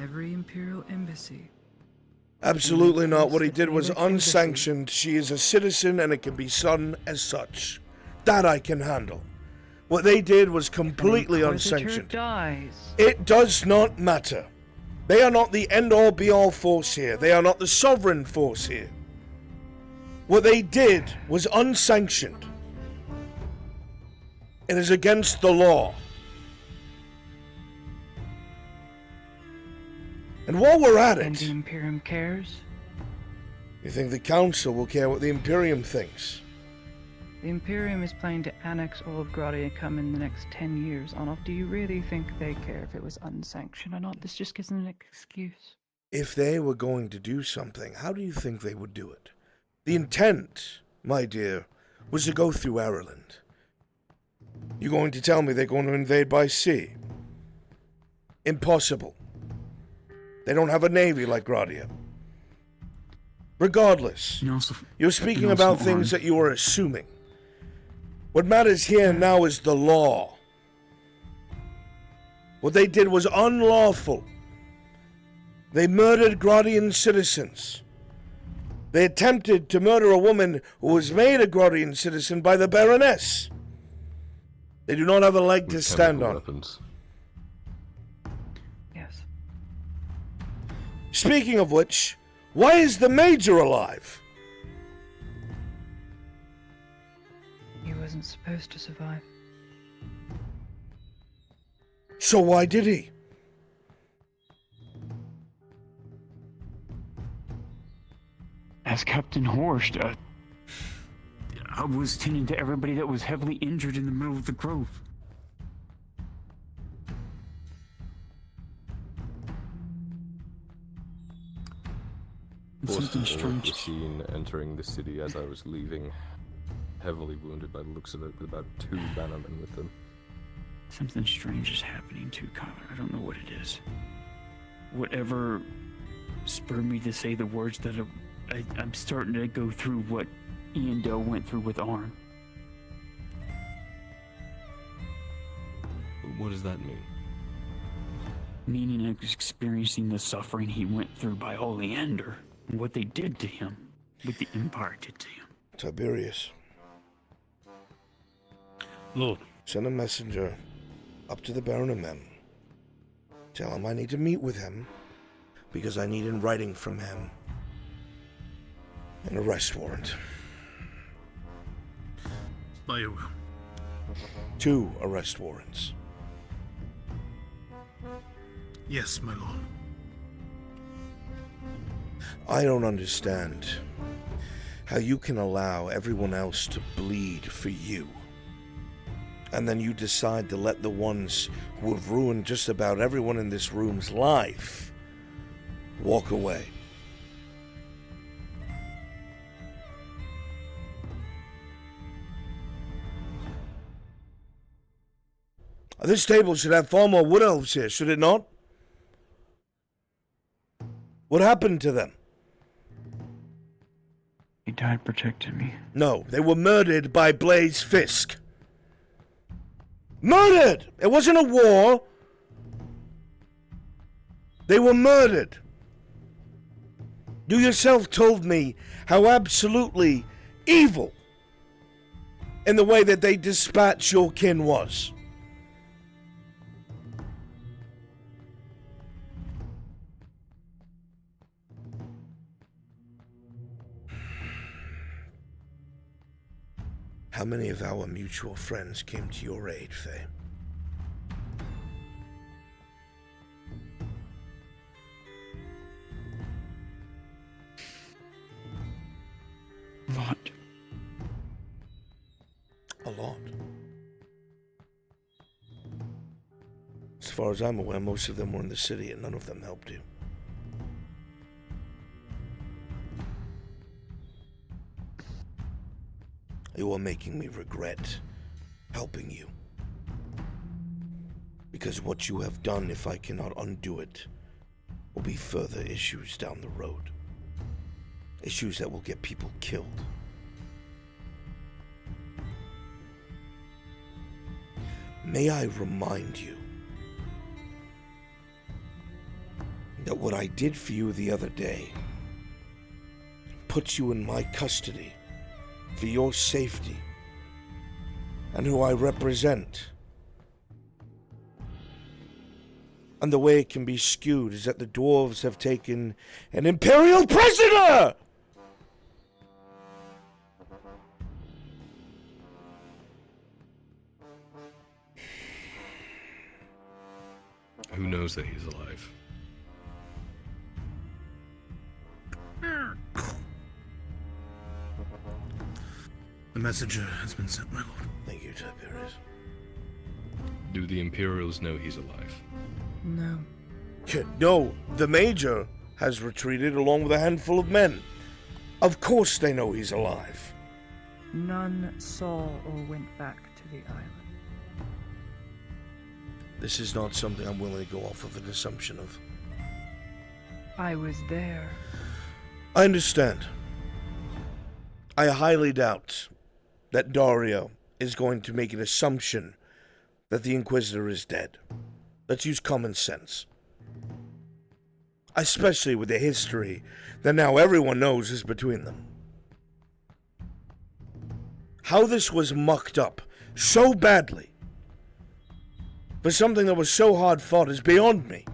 every Imperial embassy... Absolutely not. What he did was unsanctioned. She is a citizen and it can be done as such. That I can handle. What they did was completely unsanctioned. Dies. It does not matter. They are not the end-all be-all force here. They are not the sovereign force here. What they did was unsanctioned. It is against the law. And while we're at And it, the Imperium cares? you think the Council will care what the Imperium thinks? The Imperium is planning to annex all of Gradia come in the next 10 years. Arnold, do you really think they care if it was unsanctioned or not? This just gives them an excuse. If they were going to do something, how do you think they would do it? The intent, my dear, was to go through Ireland. You going to tell me they're going to invade by sea? Impossible. They don't have a navy like Gradia. Regardless, you're speaking about things that you are assuming. What matters here now is the law. What they did was unlawful. They murdered Grodian citizens. They attempted to murder a woman who was made a Grodian citizen by the Baroness. They do not have a leg to stand on. Weapons. Yes. Speaking of which, why is the Major alive? He wasn't supposed to survive. So why did he? As Captain Horst, I was tending to everybody that was heavily injured in the middle of the grove. Something strange. Was seen entering the city as I was leaving, heavily wounded by the looks of it, with about 2 bannermen with them. Something strange is happening too, Kyler. I don't know what it is. Whatever spurred me to say the words that I'm starting to go through what Ian Dell went through with Arn. What does that mean? Meaning experiencing the suffering he went through by Oleander, and what they did to him, what the Empire did to him. Tiberius. Lord. Send a messenger up to the Baron of Men. Tell him I need to meet with him, because I need in writing from him an arrest warrant. By your will. 2 arrest warrants. Yes, my lord. I don't understand how you can allow everyone else to bleed for you, and then you decide to let the ones who have ruined just about everyone in this room's life walk away. This table should have far more wood elves here, should it not? What happened to them? He died protecting me. No, they were murdered by Blaze Fisk. Murdered! It wasn't a war. They were murdered. You yourself told me how absolutely evil in the way that they dispatched your kin was. How many of our mutual friends came to your aid, Faye? A lot. A lot. As far as I'm aware, most of them were in the city and none of them helped you. You are making me regret helping you. Because what you have done, if I cannot undo it, will be further issues down the road. Issues that will get people killed. May I remind you that what I did for you the other day puts you in my custody for your safety and who I represent. And the way it can be skewed is that the dwarves have taken an imperial prisoner! Who knows that he's alive? The messenger has been sent, my lord. Thank you, Tiberius. Do the Imperials know he's alive? No. No, the Major has retreated along with a handful of men. Of course they know he's alive. None saw or went back to the island. This is not something I'm willing to go off of an assumption of. I was there. I understand. I highly doubt that Dario is going to make an assumption that the Inquisitor is dead. Let's use common sense. Especially with the history that now everyone knows is between them. How this was mucked up so badly for something that was so hard fought is beyond me.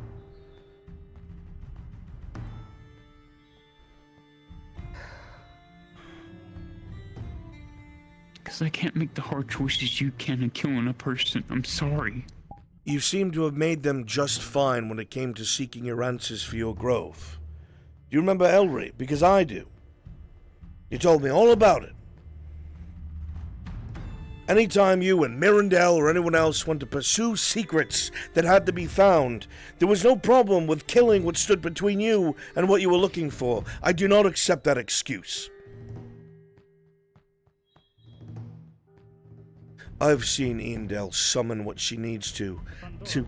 Because I can't make the hard choices you can in killing a person. I'm sorry. You seem to have made them just fine when it came to seeking your answers for your grove. Do you remember Elry? Because I do. You told me all about it. Anytime you and Mirandel or anyone else went to pursue secrets that had to be found, there was no problem with killing what stood between you and what you were looking for. I do not accept that excuse. I've seen Eandel summon what she needs to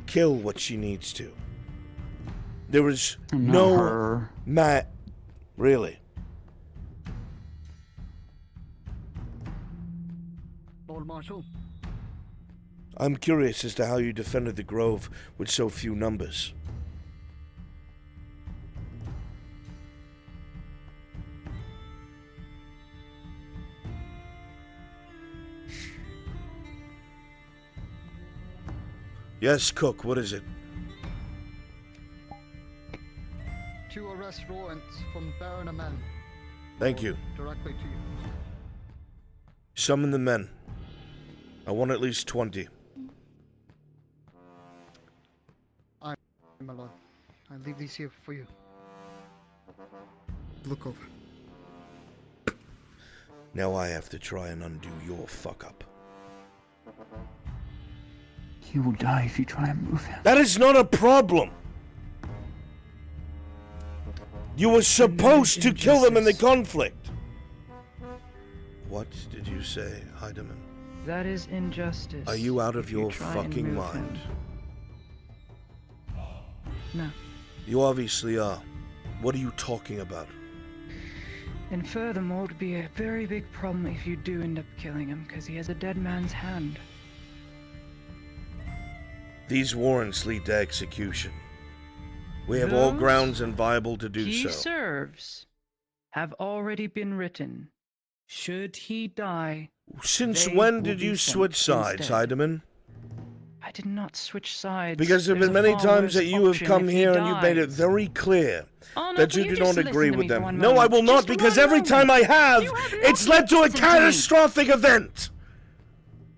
kill what she needs to. There is no really. Lord Marshal. I'm curious as to how you defended the Grove with so few numbers. Yes, Cook, what is it? 2 arrest warrants from Baron Amen. Thank you. Directly to you. Summon the men. I want at least 20. My lord. I leave these here for you. Look over. Now I have to try and undo your fuck-up. He will die if you try and move him. That is not a problem! You were supposed to kill them in the conflict! What did you say, Heidemann? That is injustice. Are you out of your try and fucking move mind? No. You obviously are. What are you talking about? And furthermore, it would be a very big problem if you do end up killing him, because he has a dead man's hand. These warrants lead to execution. We have all Those grounds and viable to do he so. serves have already been written. Should he die, Since they when will did be you sent switch sides, instead. Heidemann? I did not switch sides. Because there have There's been a many far times worse that you have option come if he here and you've made it dies. very clear Oh, no, that you will do just not listen agree to with me for them. one No, I moment? will not, Just because one every time I moment. have, You have it's not led to a listened to me. catastrophic event.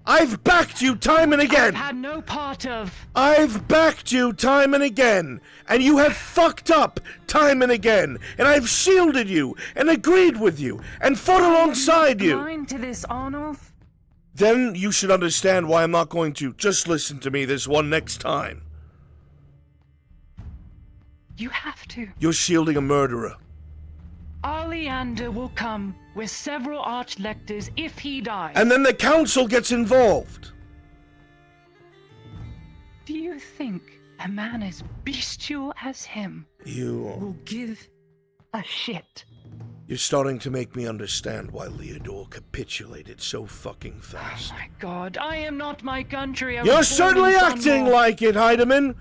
I've backed you time and again. I've had no part of. I've backed you time and again, and you have fucked up time and again, and I've shielded you and agreed with you and fought alongside you. Blind to this, Arnold. Then you should understand why I'm not going to. Just listen to me this one next time. You have to. You're shielding a murderer. Oleander will come with several archlectors if he dies. And then the council gets involved. Do you think a man as bestial as him will give a shit? You're starting to make me understand why Leodore capitulated so fucking fast. Oh my god, I am not my country. You're certainly acting like it, Heidemann.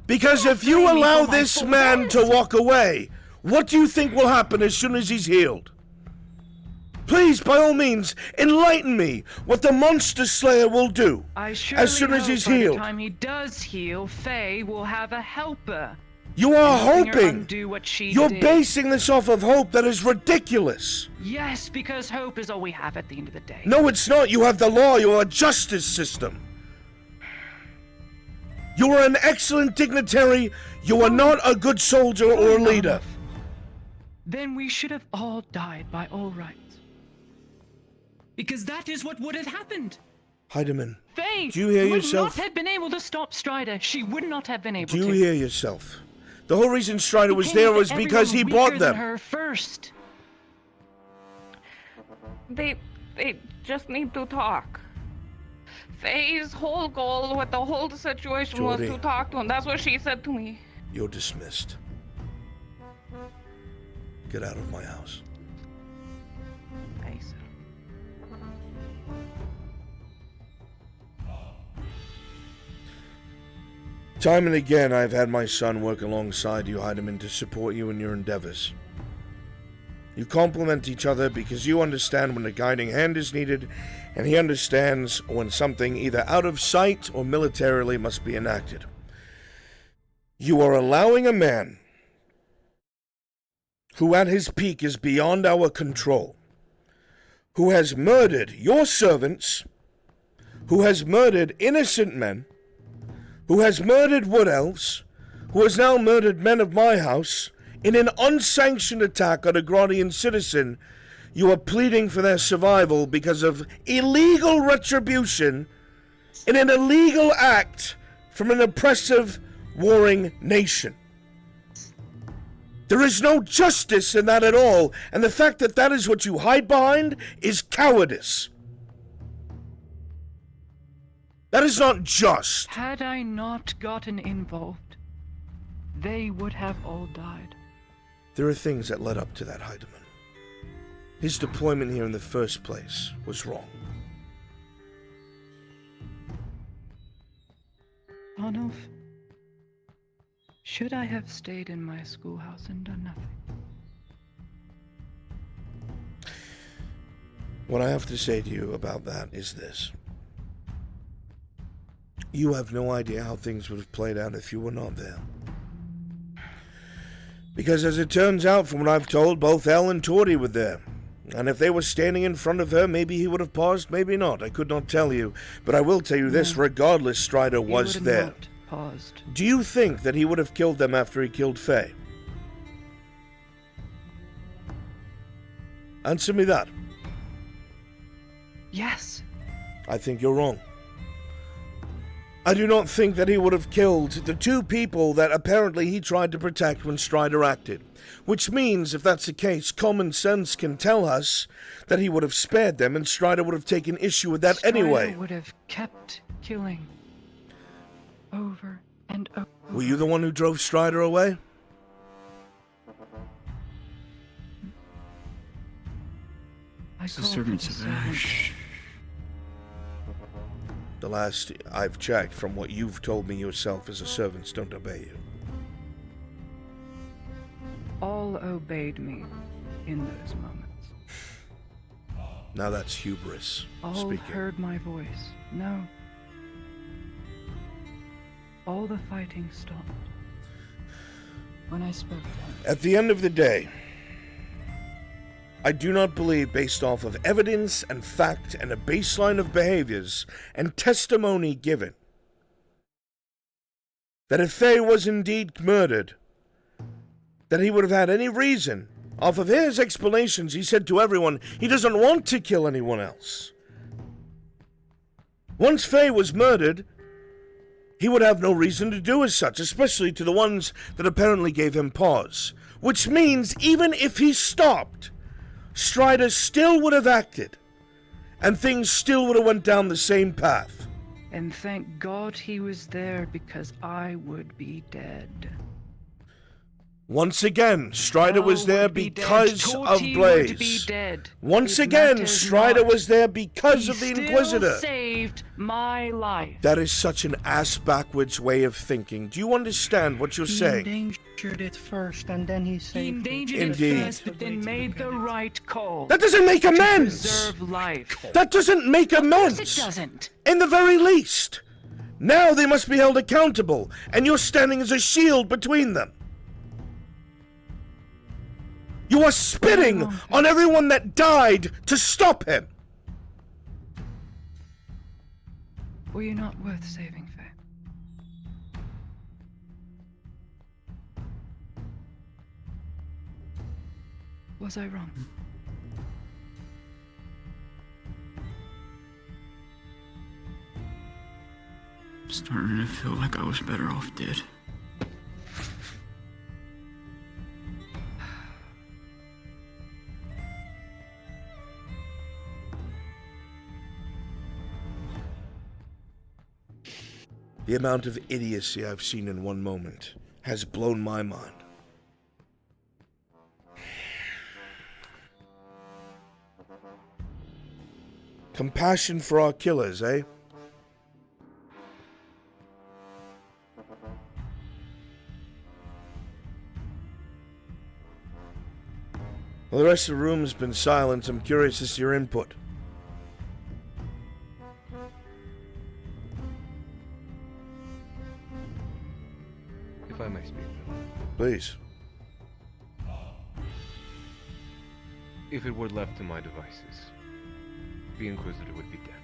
Because if you allow this man to walk away, what do you think will happen as soon as he's healed? Please, by all means, enlighten me what the Monster Slayer will do I surely as soon as hope he's by healed. the time he does heal, Faye will have a helper. You are in helping her hoping. undo what she You're did. basing this off of hope that is ridiculous. Yes, because hope is all we have at the end of the day. No, it's not. You have the law. You are a justice system. You are an excellent dignitary. You are not a good soldier or a leader. Then we should have all died by all rights. Because that is what would have happened. Heidemann, Faye do you hear would yourself? not have been able to stop Strider. She would not have been able Do you to. hear yourself? The whole reason Strider was Came there after was because he everyone bought weaker than them. her first. They just need to talk. Faye's whole goal with the whole situation was Jordy. to talk to him. That's what she said to me. You're dismissed. Get out of my house. I said. Time and again, I've had my son work alongside you, Heidemann, to support you in your endeavors. You complement each other because you understand when a guiding hand is needed, and he understands when something either out of sight or militarily must be enacted. You are allowing a man who at his peak is beyond our control, who has murdered your servants, who has murdered innocent men, who has murdered wood elves, who has now murdered men of my house, in an unsanctioned attack on a Grodian citizen. You are pleading for their survival because of illegal retribution in an illegal act from an oppressive, warring nation. There is no justice in that at all, and the fact that that is what you hide behind is cowardice. That is not just. Had I not gotten involved, they would have all died. There are things that led up to that, Heidemann. His deployment here in the first place was wrong. Arnulf, should I have stayed in my schoolhouse and done nothing? What I have to say to you about that is this. You have no idea how things would have played out if you were not there. Because as it turns out, from what I've told, both Elle and Tori were there. And if they were standing in front of her, maybe he would have paused, maybe not. I could not tell you. But I will tell you this, regardless, Strider was there. Not paused. Do you think that he would have killed them after he killed Faye? Answer me that. Yes. I think you're wrong. I do not think that he would have killed the two people that apparently he tried to protect when Strider acted. Which means, if that's the case, common sense can tell us that he would have spared them and Strider would have taken issue with that anyway. Strider would have kept killing. Over and over. Were you the one who drove Strider away? It's the servants of Ash. The last I've checked, from what you've told me yourself, is the servants don't obey you. All obeyed me in those moments. Now that's hubris All speaking. heard my voice. No. All the fighting stopped when I spoke to him. At the end of the day, I do not believe, based off of evidence and fact and a baseline of behaviors and testimony given, that if Faye was indeed murdered, that he would have had any reason. Off of his explanations, he said to everyone he doesn't want to kill anyone else. Once Faye was murdered, he would have no reason to do as such, especially to the ones that apparently gave him pause. Which means, even if he stopped, Strider still would have acted, and things still would have went down the same path. And thank God he was there, because I would be dead. Once again, Strider was there because of Blaze. Would be dead. Once It again, matters Strider not. was there because He of the still Inquisitor. Saved my life. That is such an ass-backwards way of thinking. Do you understand what you're He saying? endangered it first, and then he saved He endangered it. Indeed. it first, but then made the right call. That doesn't make amends! Preserve life. That doesn't make amends! Of course it doesn't. In the very least. Now they must be held accountable, and you're standing as a shield between them. You are spitting on everyone that died to stop him. Were you not worth saving, Faye? Was I wrong? Starting to feel like I was better off dead. The amount of idiocy I've seen in one moment has blown my mind. Compassion for our killers, eh? the rest of the room's been silent. I'm curious as to your input. If I may speak, then. Please. If it were left to my devices, the Inquisitor would be dead.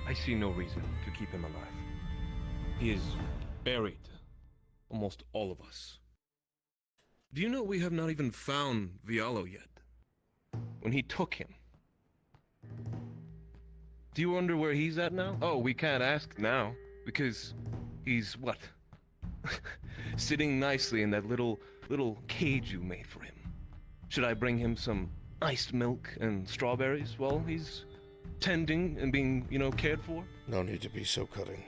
I see no reason to keep him alive. He is buried. Almost all of us. Do you know we have not even found Vialo yet? When he took him. Do you wonder where he's at now? Oh, we can't ask now, because he's, what? Sitting nicely in that little cage you made for him. Should I bring him some iced milk and strawberries while he's tending and being, cared for? No need to be so cutting.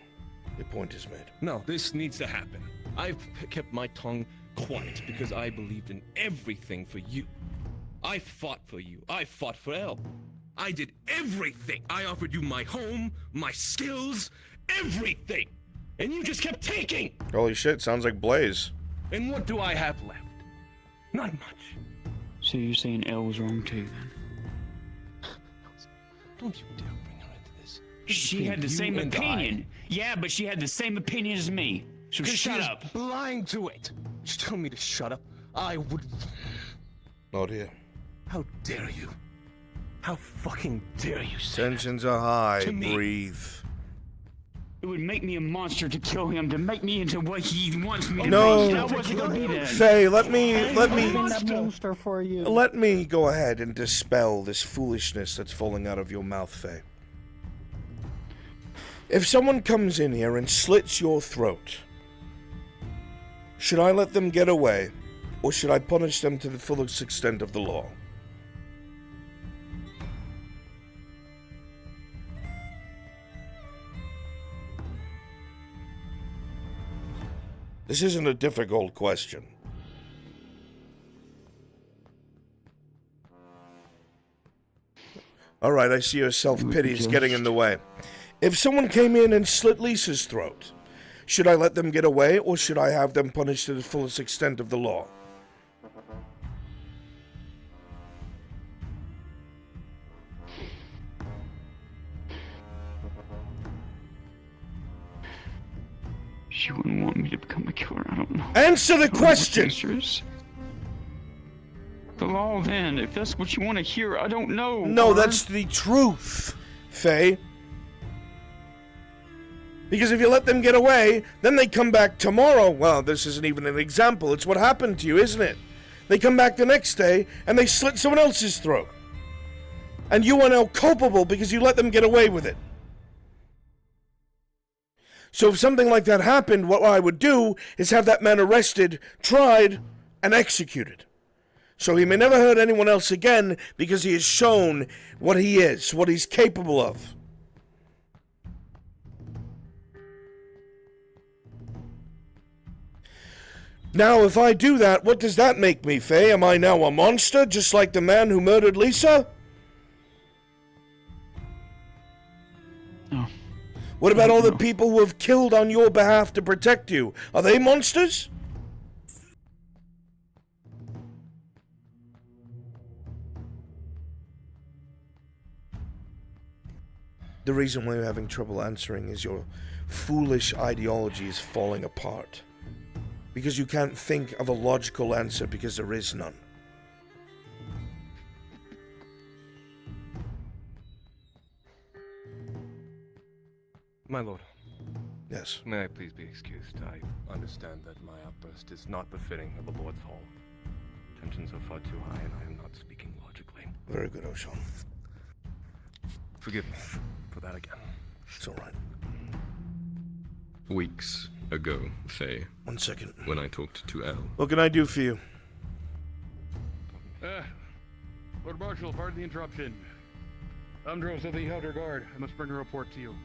Your point is made. No, this needs to happen. I've kept my tongue quiet because I believed in everything for you. I fought for you. I fought for El. I did everything. I offered you my home, my skills, everything. And you just kept taking. Holy shit, sounds like Blaze. And what do I have left? Not much. So you're saying Elle was wrong too, then? Don't you dare bring her into this. She had the same opinion. Yeah, but she had the same opinion as me. So shut up. She's blind to it. Just tell me to shut up. I would. Oh dear. How dare you? How fucking dare you say Tensions are high. To me. Breathe. It would make me a monster to kill him, to make me into what he wants me to No, be. That wasn't gonna be that. Faye, let me monster for you. let me go ahead and dispel this foolishness that's falling out of your mouth, Faye. If someone comes in here and slits your throat, should I let them get away, or should I punish them to the fullest extent of the law? This isn't a difficult question. Alright, I see your self-pity is getting in the way. If someone came in and slit Lisa's throat, should I let them get away, or should I have them punished to the fullest extent of the law? She wouldn't want me to become a killer, I don't know. Answer the question! The law then, if that's what you want to hear, I don't know. No, that's the truth, Faye. Because if you let them get away, then they come back tomorrow. Well, this isn't even an example. It's what happened to you, isn't it? They come back the next day, and they slit someone else's throat. And you are now culpable because you let them get away with it. So if something like that happened, what I would do is have that man arrested, tried, and executed. So he may never hurt anyone else again because he has shown what he is, what he's capable of. Now, if I do that, what does that make me, Faye? Am I now a monster, just like the man who murdered Lisa? No. What about all the people who have killed on your behalf to protect you? Are they monsters? The reason why you're having trouble answering is your foolish ideology is falling apart. Because you can't think of a logical answer because there is none. My lord. Yes. May I please be excused? I understand that my outburst is not befitting of a Lord's Hall. Tensions are far too high and I am not speaking logically. Very good, O'Shawn. Forgive me for that again. It's alright. Weeks ago, Faye. 1 second. When I talked to Elle. What can I do for you? Lord Marshal, pardon the interruption. Umdros of the Outer Guard. I must bring a report to you.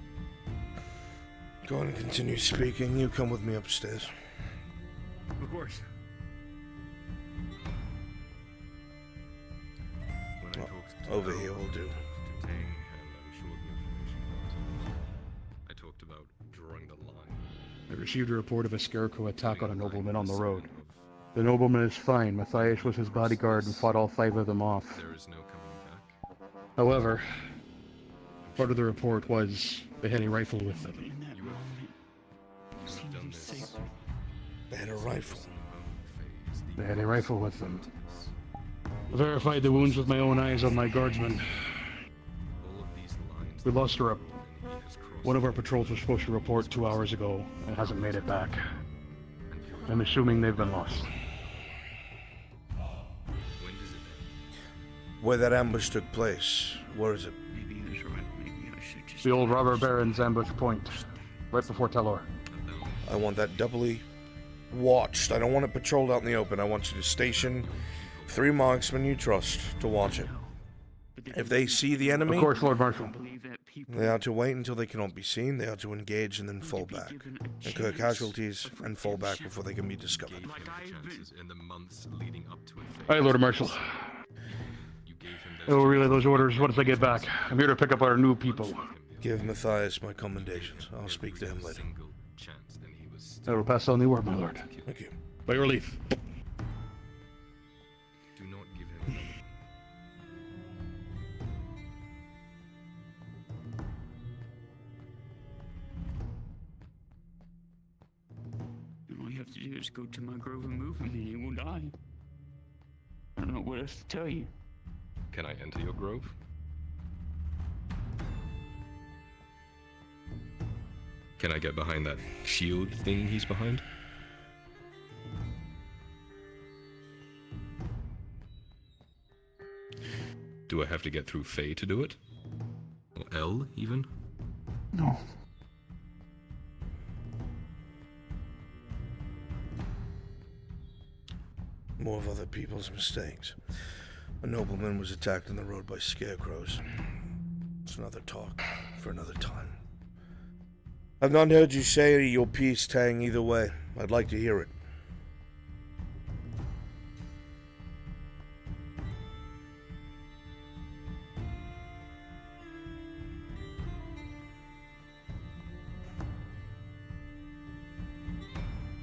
Go on and continue speaking. You come with me upstairs. Of course. Over here will do. I talked about drawing the line. received a report of a scarecrow attack on a nobleman on the road. The nobleman is fine. Matthias was his bodyguard and fought all 5 of them off. There is no coming back. However, part of the report was they had a rifle with them. They had a rifle. They had a rifle with them. I verified the wounds with my own eyes on my guardsman. We lost her up. One of our patrols was supposed to report 2 hours ago and hasn't made it back. I'm assuming they've been lost. Where that ambush took place, where is it? The old robber baron's ambush point, right before Telor. I want that doubly watched. I don't want it patrolled out in the open. I want you to station 3 marksmen you trust to watch it. If they see the enemy, of course, Lord Marshal, they are to wait until they cannot be seen. They are to engage and then fall back, incur casualties and fall back before they can be discovered. Aye, Lord Marshal. I will relay those orders once I get back. I'm here to pick up our new people. Give Matthias my commendations. I'll speak to him later. I will pass on the word, my lord. Thank you. By your leave. Do not give him. All you have to do is go to my grove and move him, and he will die. I don't know what else to tell you. Can I enter your grove? Can I get behind that shield thing he's behind? Do I have to get through Fae to do it? Or L, even? No. More of other people's mistakes. A nobleman was attacked on the road by scarecrows. It's another talk for another time. I've not heard you say your piece, Tang, either way. I'd like to hear it.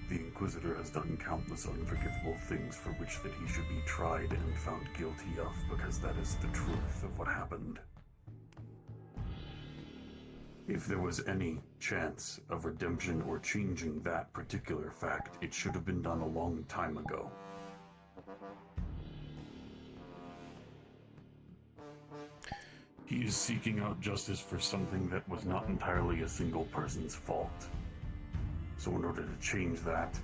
The Inquisitor has done countless unforgivable things for which that he should be tried and found guilty of, because that is the truth of what happened. If there was any chance of redemption or changing that particular fact, it should have been done a long time ago. He is seeking out justice for something that was not entirely a single person's fault. So in order to change that,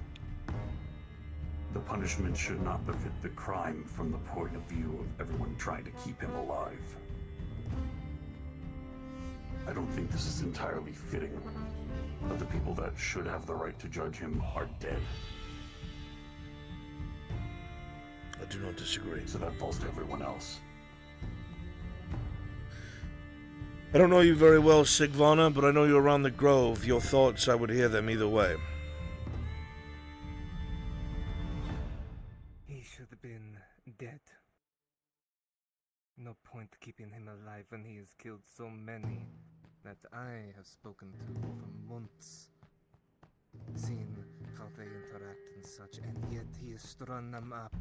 the punishment should not befit the crime from the point of view of everyone trying to keep him alive. I don't think this is entirely fitting, but the people that should have the right to judge him are dead. I do not disagree. So that falls to everyone else. I don't know you very well, Sigvana, but I know you're around the grove. Your thoughts, I would hear them either way. He should have been dead. No point keeping him alive when he has killed so many that I have spoken to for months. Seen how they interact and such, and yet he has strung them up.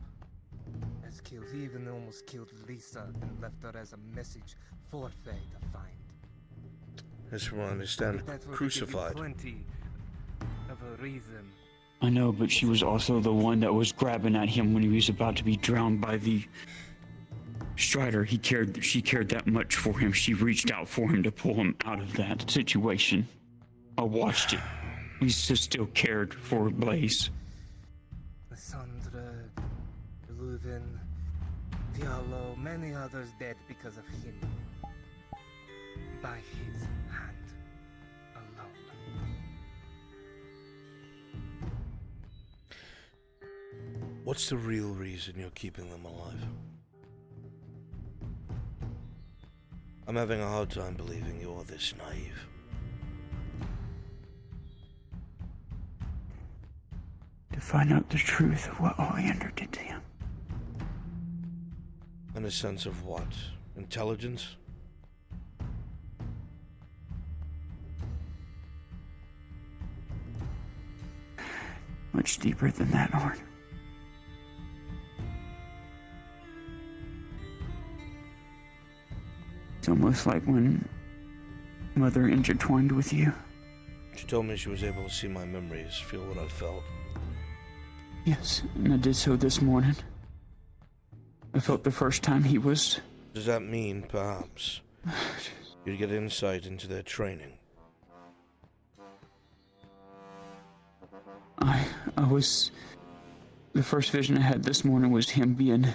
Has killed, he even almost killed Lisa and left her as a message for Faye to find. As from what I understand, crucified. Plenty of a reason. I know, but she was also the one that was grabbing at him when he was about to be drowned by the Strider. She cared that much for him. She reached out for him to pull him out of that situation. I watched it. He still cared for Blaze. Lysandra, Leuven, Diallo, many others dead because of him. By his hand alone. What's the real reason you're keeping them alive? I'm having a hard time believing you're this naive. To find out the truth of what Oleander did to him. And a sense of what? Intelligence? much deeper than that, Arn. It's almost like when Mother intertwined with you. She told me she was able to see my memories, feel what I felt. Yes, and I did so this morning. I felt the first time he was... Does that mean, perhaps, you'd get insight into their training? I was... The first vision I had this morning was him being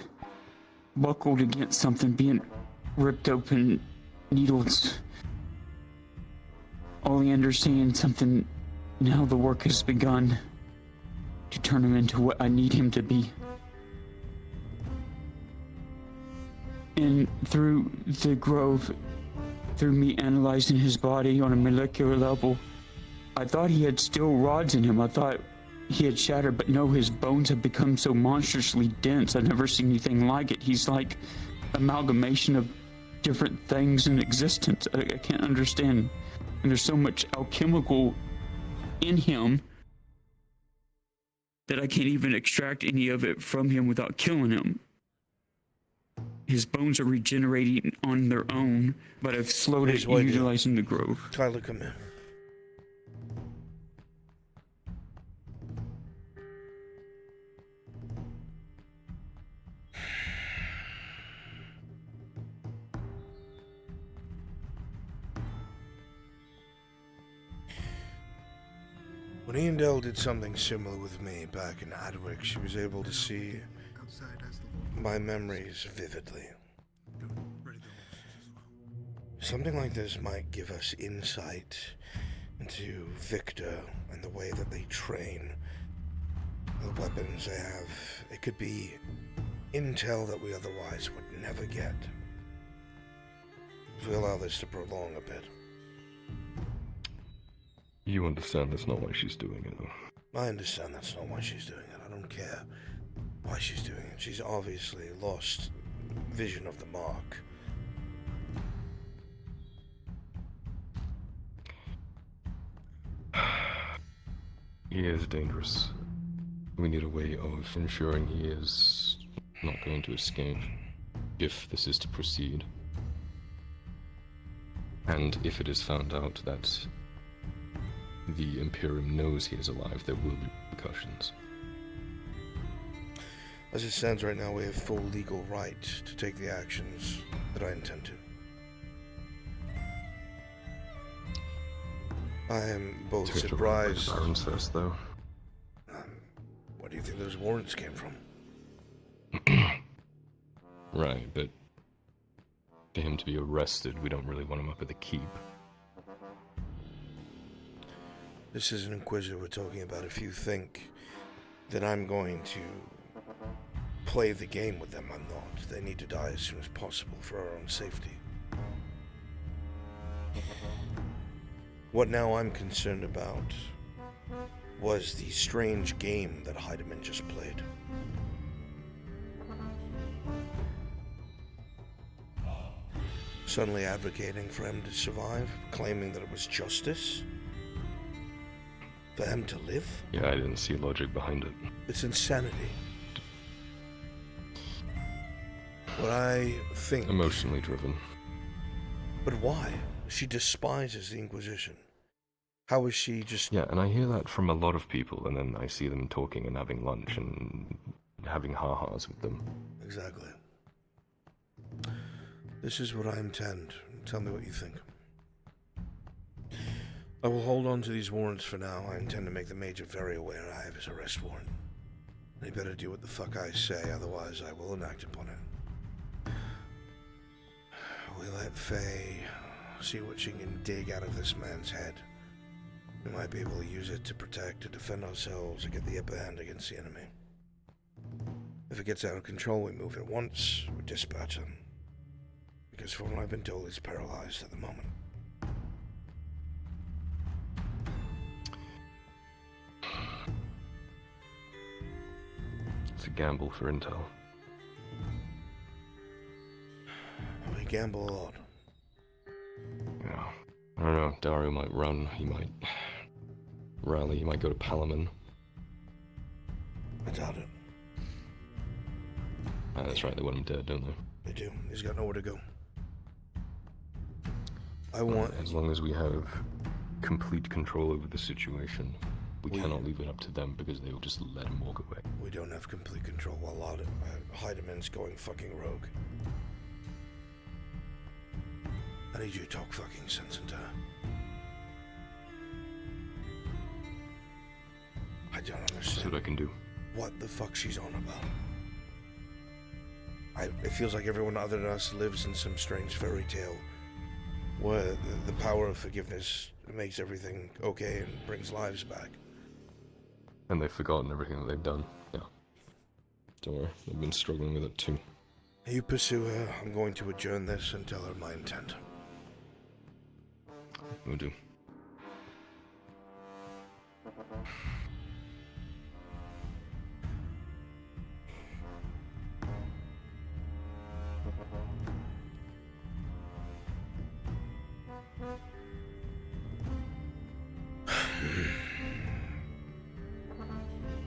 buckled against something, being ripped open, needles. Oleander saying something, now the work has begun to turn him into what I need him to be. And through the grove, through me analyzing his body on a molecular level, I thought he had still rods in him. I thought he had shattered, but no, his bones have become so monstrously dense. I've never seen anything like it. He's like amalgamation of different things in existence. I can't understand. And there's so much alchemical in him that I can't even extract any of it from him without killing him. His bones are regenerating on their own, but I've slowed it utilizing the grove. Tyler, come in. When Iandel did something similar with me back in Adwick, she was able to see my memories vividly. Something like this might give us insight into Victor and the way that they train, the weapons they have. It could be intel that we otherwise would never get. If we allow this to prolong a bit. You understand that's not why she's doing it, though. I understand that's not why she's doing it. I don't care why she's doing it. She's obviously lost vision of the mark. He is dangerous. We need a way of ensuring he is not going to escape, if this is to proceed. And if it is found out that the Imperium knows he is alive, there will be repercussions. As it stands right now, we have full legal right to take the actions that I intend to. I am both surprised... Barons first, though. Where do you think those warrants came from? Right, but for him to be arrested, we don't really want him up at the keep. This is an Inquisitor we're talking about. If you think that I'm going to play the game with them, I'm not. They need to die as soon as possible for our own safety. What now I'm concerned about was the strange game that Heidemann just played. Suddenly advocating for him to survive, claiming that it was justice for him to live? Yeah, I didn't see logic behind it. It's insanity. What I think... Emotionally driven. But why? She despises the Inquisition. How is she just... Yeah, and I hear that from a lot of people, and then I see them talking and having lunch and having ha-has with them. Exactly. This is what I intend. Tell me what you think. I will hold on to these warrants for now. I intend to make the Major very aware I have his arrest warrant. And he better do what the fuck I say, otherwise I will enact upon it. We let Faye see what she can dig out of this man's head. We might be able to use it to protect, to defend ourselves, to get the upper hand against the enemy. If it gets out of control, we move at once, we dispatch him. Because from what I've been told, he's paralyzed at the moment. It's a gamble for intel. We gamble a lot. Yeah. I don't know, Dario might run, he might rally, he might go to Palamon. That's right, they want him dead, don't they? They do. He's got nowhere to go. I want... As long as we have complete control over the situation, we cannot leave it up to them because they will just let him walk away. We don't have complete control while Heideman's going fucking rogue. I need you to talk fucking sense into her. I don't understand. See what I can do. What the fuck she's on about. It feels like everyone other than us lives in some strange fairy tale where the power of forgiveness makes everything okay and brings lives back. And they've forgotten everything that they've done. Yeah. Don't worry, they've been struggling with it too. You pursue her. I'm going to adjourn this and tell her my intent. Will do.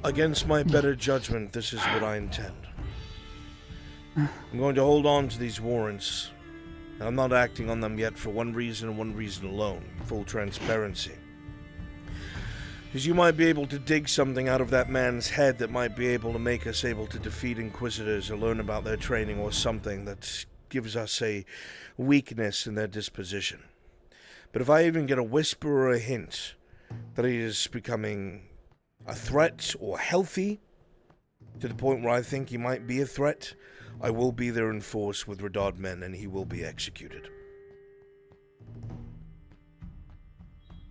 Against my better judgment, this is what I intend. I'm going to hold on to these warrants, and I'm not acting on them yet for one reason and one reason alone: full transparency. Because you might be able to dig something out of that man's head that might be able to make us able to defeat Inquisitors or learn about their training or something that gives us a weakness in their disposition. But if I even get a whisper or a hint that he is becoming a threat or healthy, to the point where I think he might be a threat, I will be there in force with Radard men and he will be executed.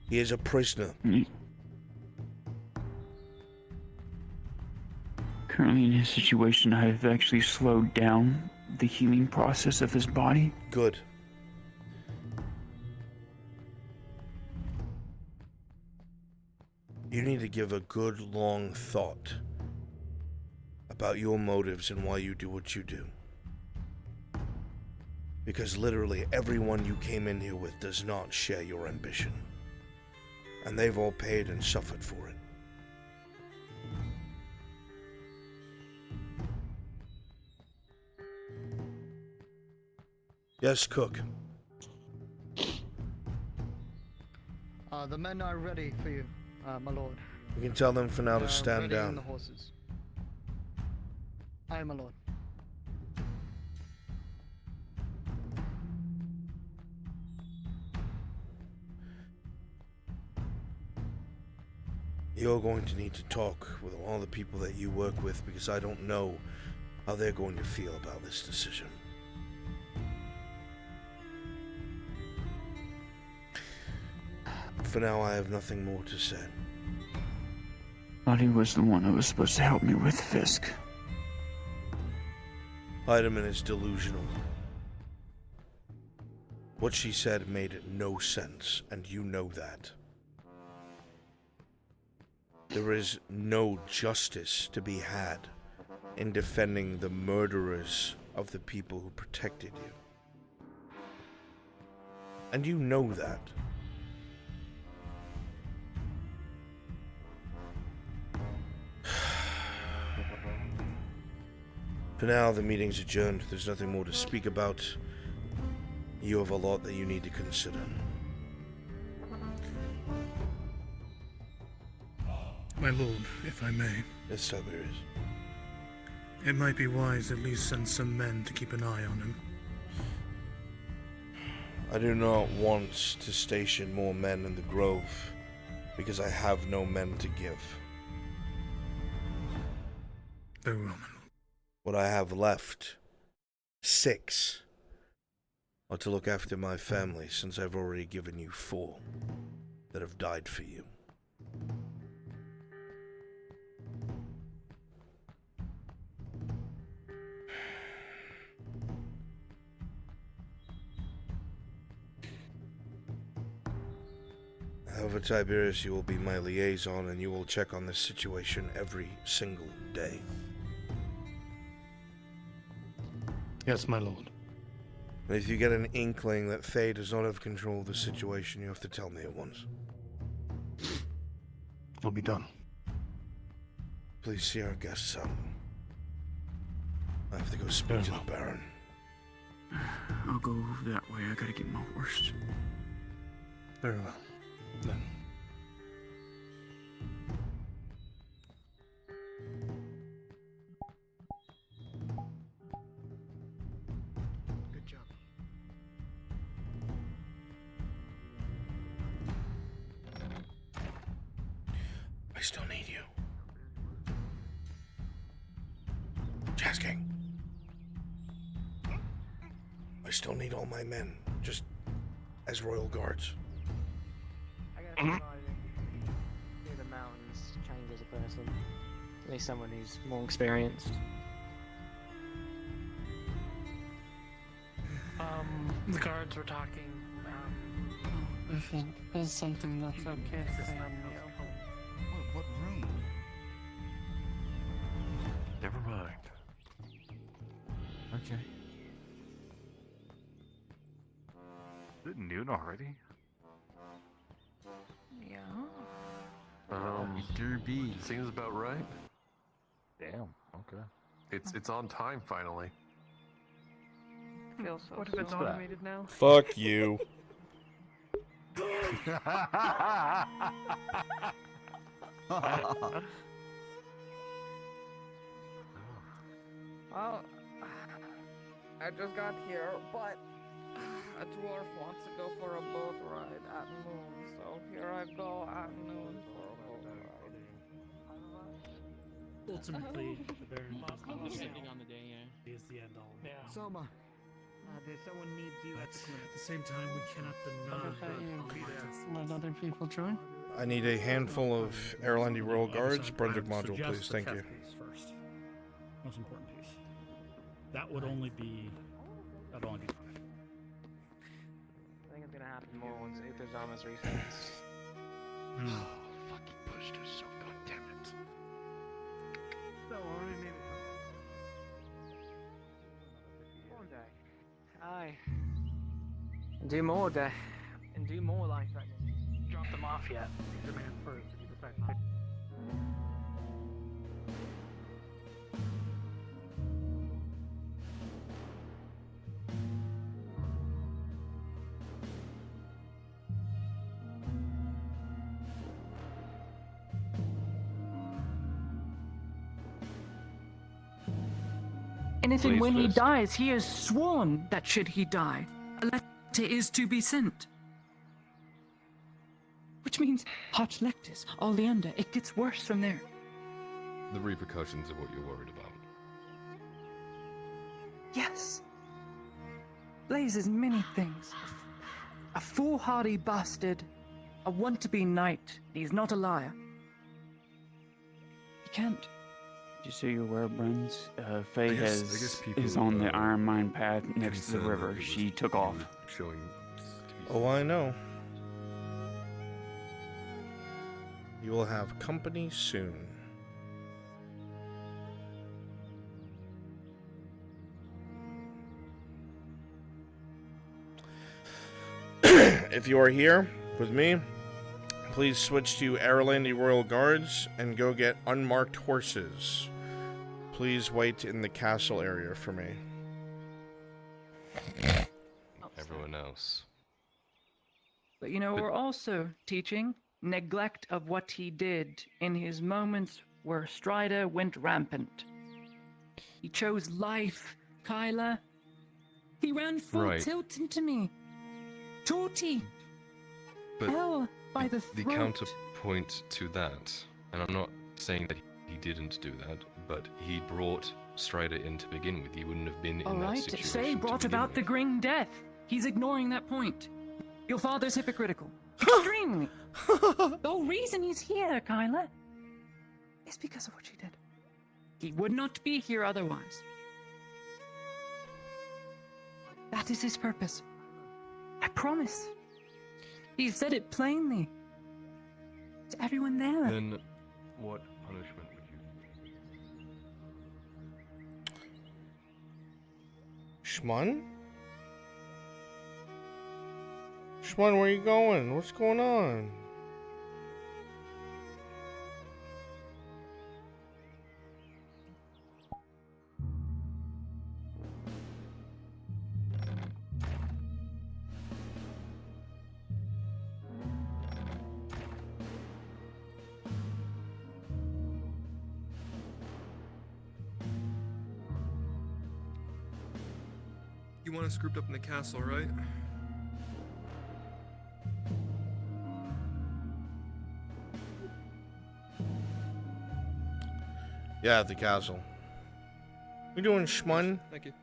He is a prisoner. Currently in his situation, I have actually slowed down the healing process of his body. Good. You need to give a good, long thought about your motives and why you do what you do. Because literally everyone you came in here with does not share your ambition. And they've all paid and suffered for it. Yes, Cook. The men are ready for you, my lord. You can tell them for now to stand ready on down. the horses. Aye, my lord. You're going to need to talk with all the people that you work with, because I don't know how they're going to feel about this decision. For now, I have nothing more to say. Thought he was the one who was supposed to help me with Fisk. Heidemann is delusional. What she said made no sense, and you know that. There is no justice to be had in defending the murderers of the people who protected you. And you know that. For now, the meeting's adjourned. There's nothing more to speak about. You have a lot that you need to consider. My lord, if I may. Yes, Tiberius. It might be wise at least send some men to keep an eye on him. I do not want to station more men in the Grove, because I have no men to give. Very well, my lord. What I have left, 6, are to look after my family, since I've already given you 4 that have died for you. However, Tiberius, you will be my liaison, and you will check on this situation every single day. Yes, my lord. And if you get an inkling that Faye does not have control of the situation, you have to tell me at once. It'll be done. Please see our guests out. I have to go speak to the Baron. I'll go that way. I gotta get my horse. Very well. Then. Good job. I still need you. Jazz King. I still need all my men, just as royal guards. I got a feeling near the mountains changes a person. At least someone who's more experienced. The guards were talking. If it is something that's okay to say on the What room? Never mind. Okay. Is it noon already? Yeah. Derby. Seems about right. Damn. Okay. It's on time finally. Feels so What if it's soon. automated now? Fuck you. Well, I just got here, but a dwarf wants to go for a boat ride at noon, so here I go at noon for a boat ride. Ultimately, the Baron is Depending on the day, yeah. is the end all. Yeah. Soma, there's someone needs you at But the clinic. at the same time, we cannot deny Let other people join. I need a handful of Airlandy Royal Guards, Brunswick module, Suggest please. the Thank test you. piece first. Most important piece. That would only be. That'd only be 5. I think it's gonna happen more once Uthazama's refits. Fucking pushed us so goddammit. So only maybe. One day. Aye. And do more day. And do more like that. Drop them off yet? Demand first to be protected. And if and Please when he first. dies, he has sworn that should he die, a letter is to be sent. Which means hot lectors, all the under. It gets worse from there. The repercussions of what you're worried about. Yes. Blaze is many things. A foolhardy bastard, a want-to-be knight. He's not a liar. He can't. Just so you're aware, Bruns, Faye I guess people, is on the Iron Mine path next to the concerned that river. it was She took off. Showing. Oh, I know. You will have company soon. If you are here with me, please switch to Airlandy Royal Guards and go get unmarked horses. Please wait in the castle area for me. Everyone else. But you know, we're also teaching neglect of what he did in his moments where Strider went rampant. He chose life, Kyla. He ran full Right. tilt into me. Torty. But Hell by the the throat. counterpoint to that, and I'm not saying that he didn't do that, but he brought Strider in to begin with. He wouldn't have been in All that right, situation. say to brought begin about with. the Green Death. He's ignoring that point. Your father's hypocritical. Extremely. The whole reason he's here, Kyla, is because of what she did. He would not be here otherwise. That is his purpose. I promise. He said it plainly. To everyone there. Then, what punishment would you? Shmun? Shmun, where you going? What's going on? You want us grouped up in the castle, right? Yeah, at the castle. What you doing, Schmun? Thank you.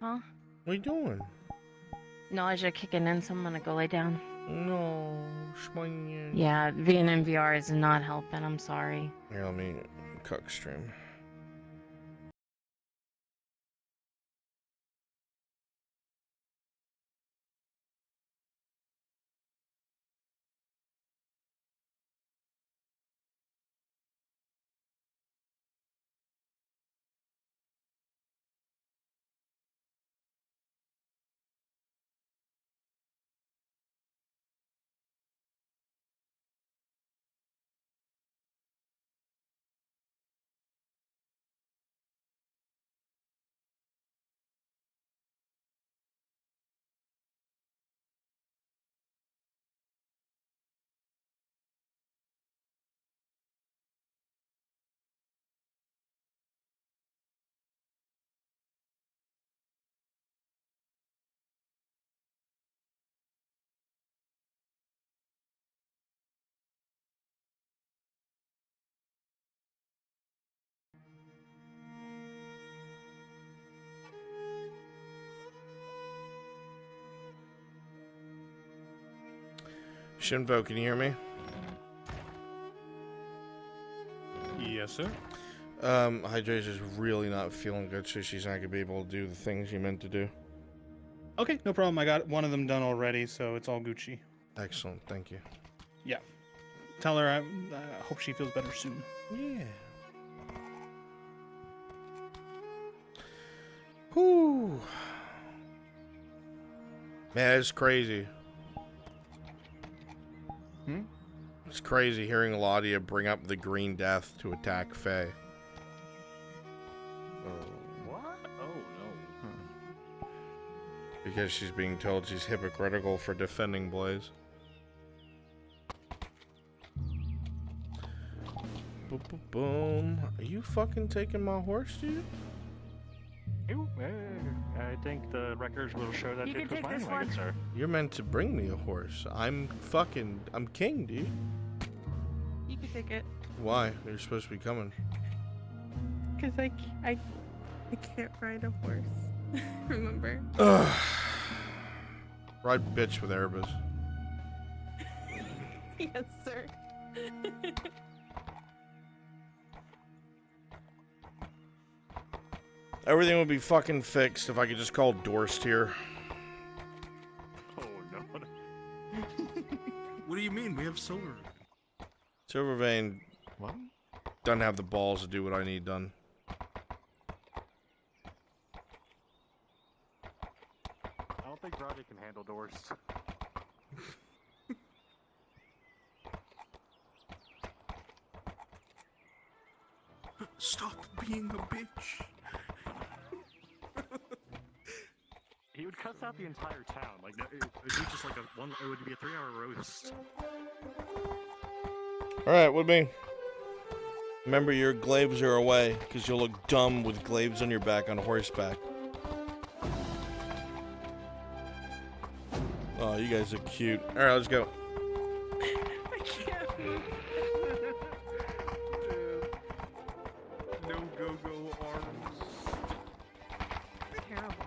Huh? What are you doing? Nausea kicking in, so I'm gonna go lay down. No, Schmun. Yeah, being in VR is not helping. I'm sorry. Here, let me cook stream. Shinvo, can you hear me? Yes, sir. Hydra's is really not feeling good, so she's not gonna be able to do the things she meant to do. Okay, no problem. I got one of them done already, so it's all Gucci. Excellent, thank you. Yeah. Tell her I hope she feels better soon. Yeah. Whew. Man, it's crazy. It's crazy hearing Ladia bring up the Green Death to attack Faye. What? Oh, no. Because she's being told she's hypocritical for defending Blaze. Boom, boom, boom. Are you fucking taking my horse, dude? I think the records will show that You it can was take mine, this my good one. sir. You're meant to bring me a horse. I'm king, dude. You can take it. Why? You're supposed to be coming. Because I can't ride a horse. Remember? Ugh. Ride bitch with Erebus. Yes, sir. Everything would be fucking fixed if I could just call Dorst here. Oh, no. What do you mean? We have silver. Silvervein What? doesn't have the balls to do what I need done. I don't think Roddy can handle doors. Stop being a bitch. He would cuss out the entire town. Like, it would be just like it would be a 3-hour roast. Alright, with me. Remember, your glaives are away, because you'll look dumb with glaives on your back on horseback. Oh, you guys are cute. Alright, let's go. I can't move. No go-go arms. Terrible.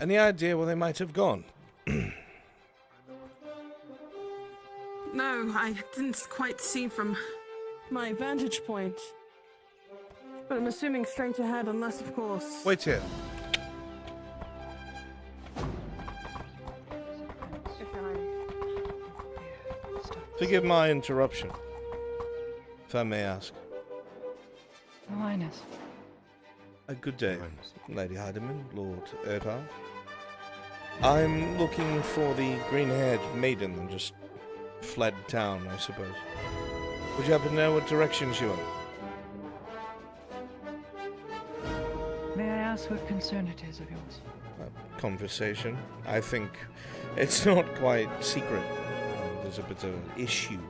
Any idea where they might have gone? No, I didn't quite see from my vantage point. But I'm assuming straight ahead, unless, of course. Wait here. Forgive my interruption, if I may ask. Linus, Good day, Lady Heidemann, Lord Erdhart. I'm looking for the green-haired maiden that just fled town, I suppose. Would you happen to know what direction she went? May I ask what concern it is of yours? Conversation. I think it's not quite secret. There's a bit of an issue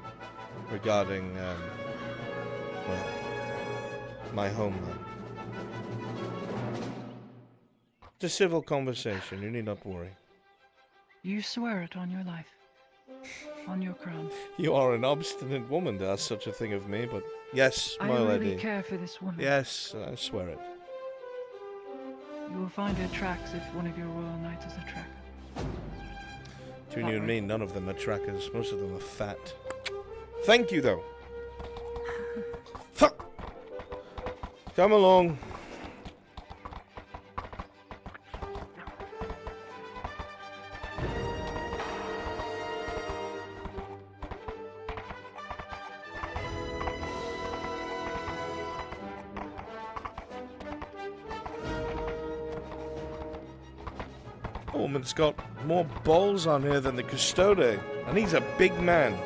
regarding, well, my homeland. It's a civil conversation, you need not worry. You swear it on your life. On your crown. You are an obstinate woman to ask such a thing of me, but yes, my I lady. really care for this woman. Yes, I swear it. You will find her tracks if one of your royal knights is a tracker. Between you and me, none of them are trackers. Most of them are fat. Thank you, though. Fuck! Come along. Woman's got more balls on her than the custode, and he's a big man.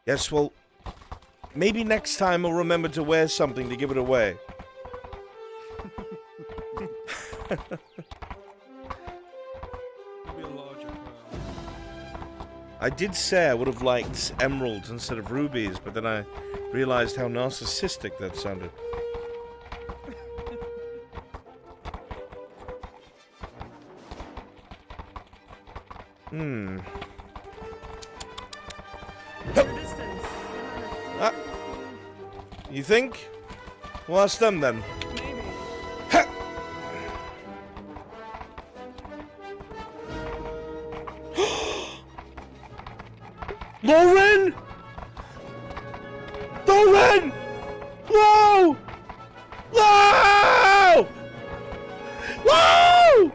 Yes, well, maybe next time I'll remember to wear something to give it away. I did say I would have liked emeralds instead of rubies, but then I realized how narcissistic that sounded. Ah, you think? Well, ask them then. Lauren! Lauren! Whoa! Whoa! Whoa!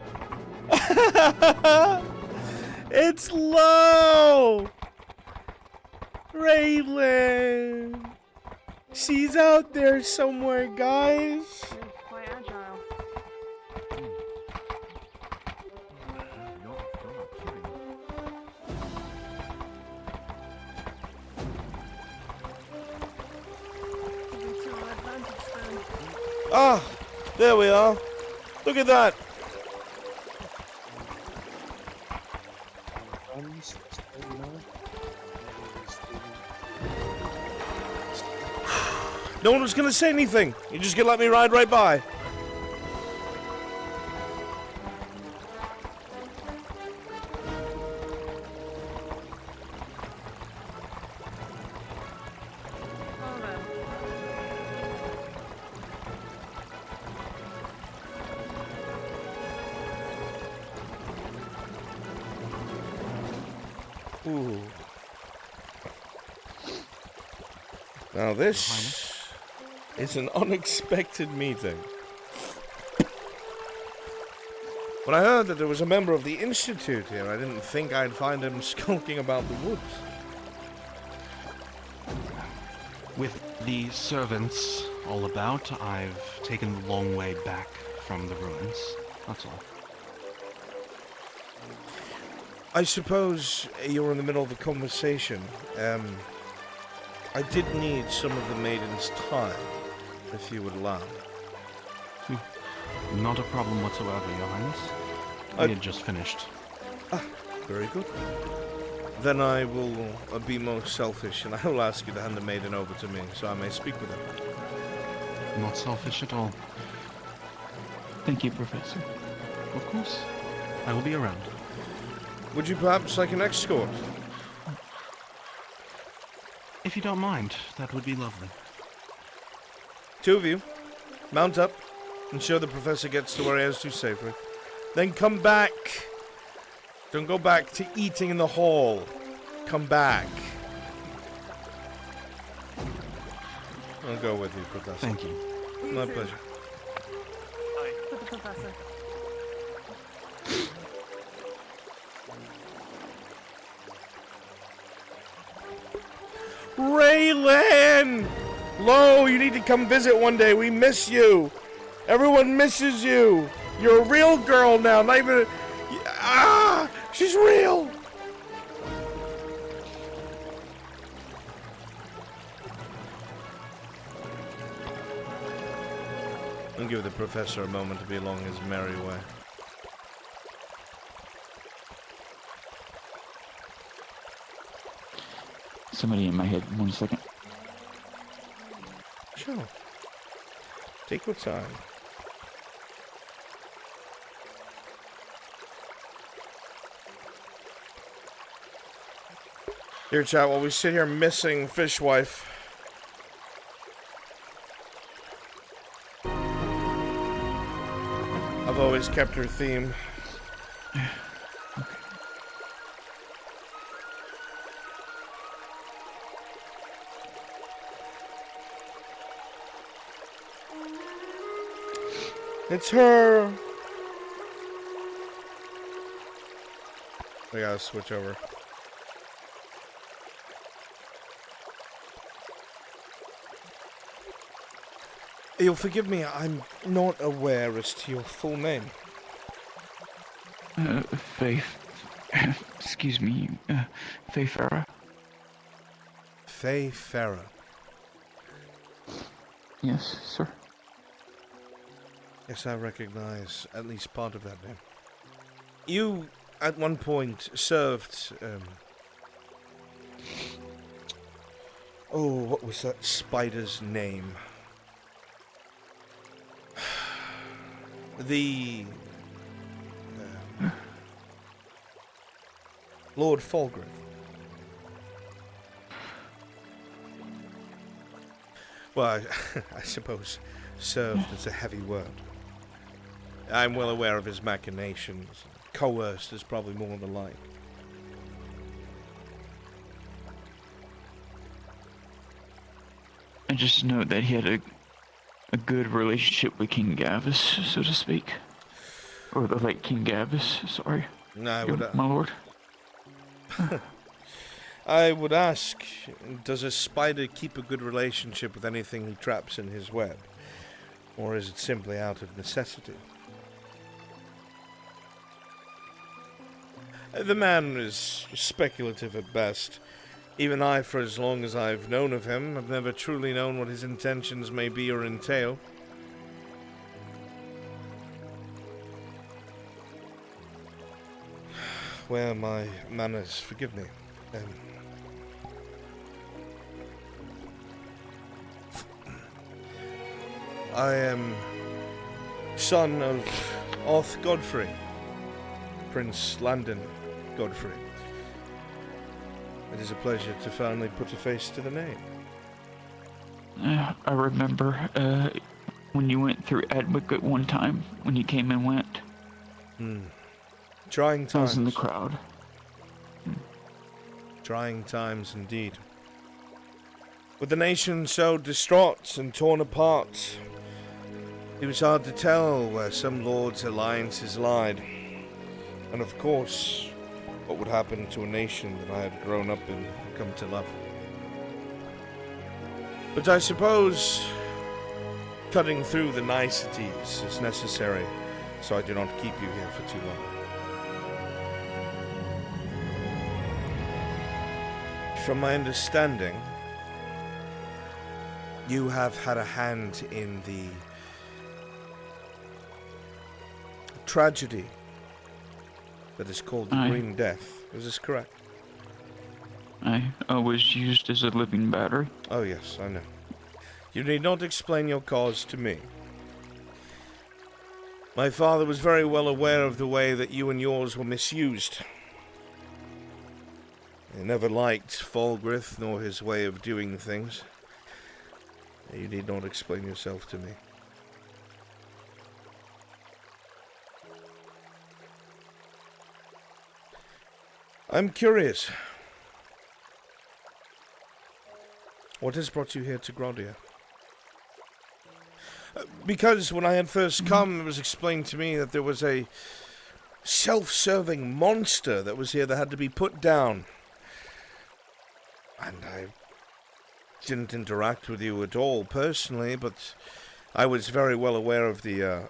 It's low! Raylan! She's out there somewhere, guys! Quite agile. Ah, there we are. Look at that. No one was going to say anything. You're just going to let me ride right by. Ooh. Now this is an unexpected meeting. When I heard that there was a member of the Institute here, I didn't think I'd find him skulking about the woods. With the servants all about, I've taken the long way back from the ruins. That's all. I suppose you're in the middle of a conversation. I did need some of the maiden's time, if you would allow. Not a problem whatsoever, Your Highness. We had just finished. Ah, very good. Then I will be most selfish, and I will ask you to hand the maiden over to me, so I may speak with her. Not selfish at all. Thank you, Professor. Of course. I will be around. Would you perhaps like an escort? If you don't mind, that would be lovely. Two of you. Mount up. Ensure the professor gets to where he has to safely. Then come back. Don't go back to eating in the hall. Come back. I'll go with you, Professor. Thank you. My pleasure. For the professor. Raylan! Lo, you need to come visit one day. We miss you. Everyone misses you. You're a real girl now. Not even... Ah! She's real! I'll give the professor a moment to be along his merry way. Somebody in my head. 1 second. Sure. Take your time. Here, chat, while we sit here missing Fishwife. I've always kept her theme. It's her! I gotta switch over. You'll forgive me, I'm not aware as to your full name. Faith. Excuse me, Faye Farah. Faye Farah. Yes, sir. Yes, I recognize at least part of that name. You, at one point, served, oh, what was that spider's name? The... Lord Falgrim. Well, I suppose served is a heavy word. I'm well aware of his machinations. Coerced is probably more the like. I just know that he had a good relationship with King Gavis, so to speak. Or the late King Gavis, sorry. No, I would... My lord. I would ask, does a spider keep a good relationship with anything he traps in his web? Or is it simply out of necessity? The man is speculative at best. Even I, for as long as I've known of him, have never truly known what his intentions may be or entail. Where my manners, forgive me. I am son of Oth Godfrey, Prince Landon Godfrey. It is a pleasure to finally put a face to the name. I remember when you went through Edwick at one time, when you came and went. Trying times. I was in the crowd. Trying times indeed. With the nation so distraught and torn apart, it was hard to tell where some lords' alliances lied. And of course, what would happen to a nation that I had grown up in and come to love. But I suppose cutting through the niceties is necessary, so I do not keep you here for too long. From my understanding, you have had a hand in the tragedy that is called the Green Death. Is this correct? I was used as a living battery. Oh yes, I know. You need not explain your cause to me. My father was very well aware of the way that you and yours were misused. He never liked Falgrith nor his way of doing things. You need not explain yourself to me. I'm curious. What has brought you here to Grodia? Because when I had first come, it was explained to me that there was a self-serving monster that was here that had to be put down. And I didn't interact with you at all personally, but I was very well aware of the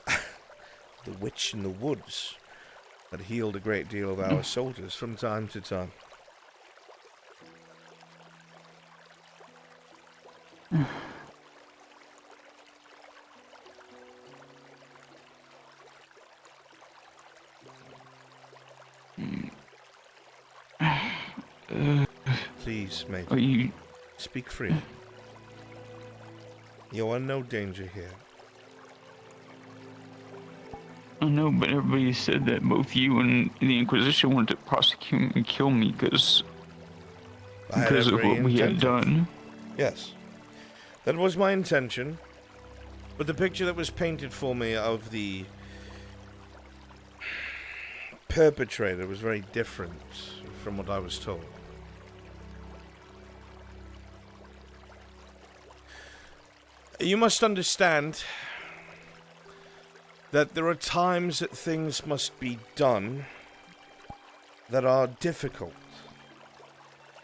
the witch in the woods that healed a great deal of our soldiers from time to time. Please, mate. Are you... Speak freely. You are in no danger here. I know, but everybody said that both you and the Inquisition wanted to prosecute and kill me because of what we had done. Yes. That was my intention. But the picture that was painted for me of the perpetrator was very different from what I was told. You must understand that there are times that things must be done that are difficult.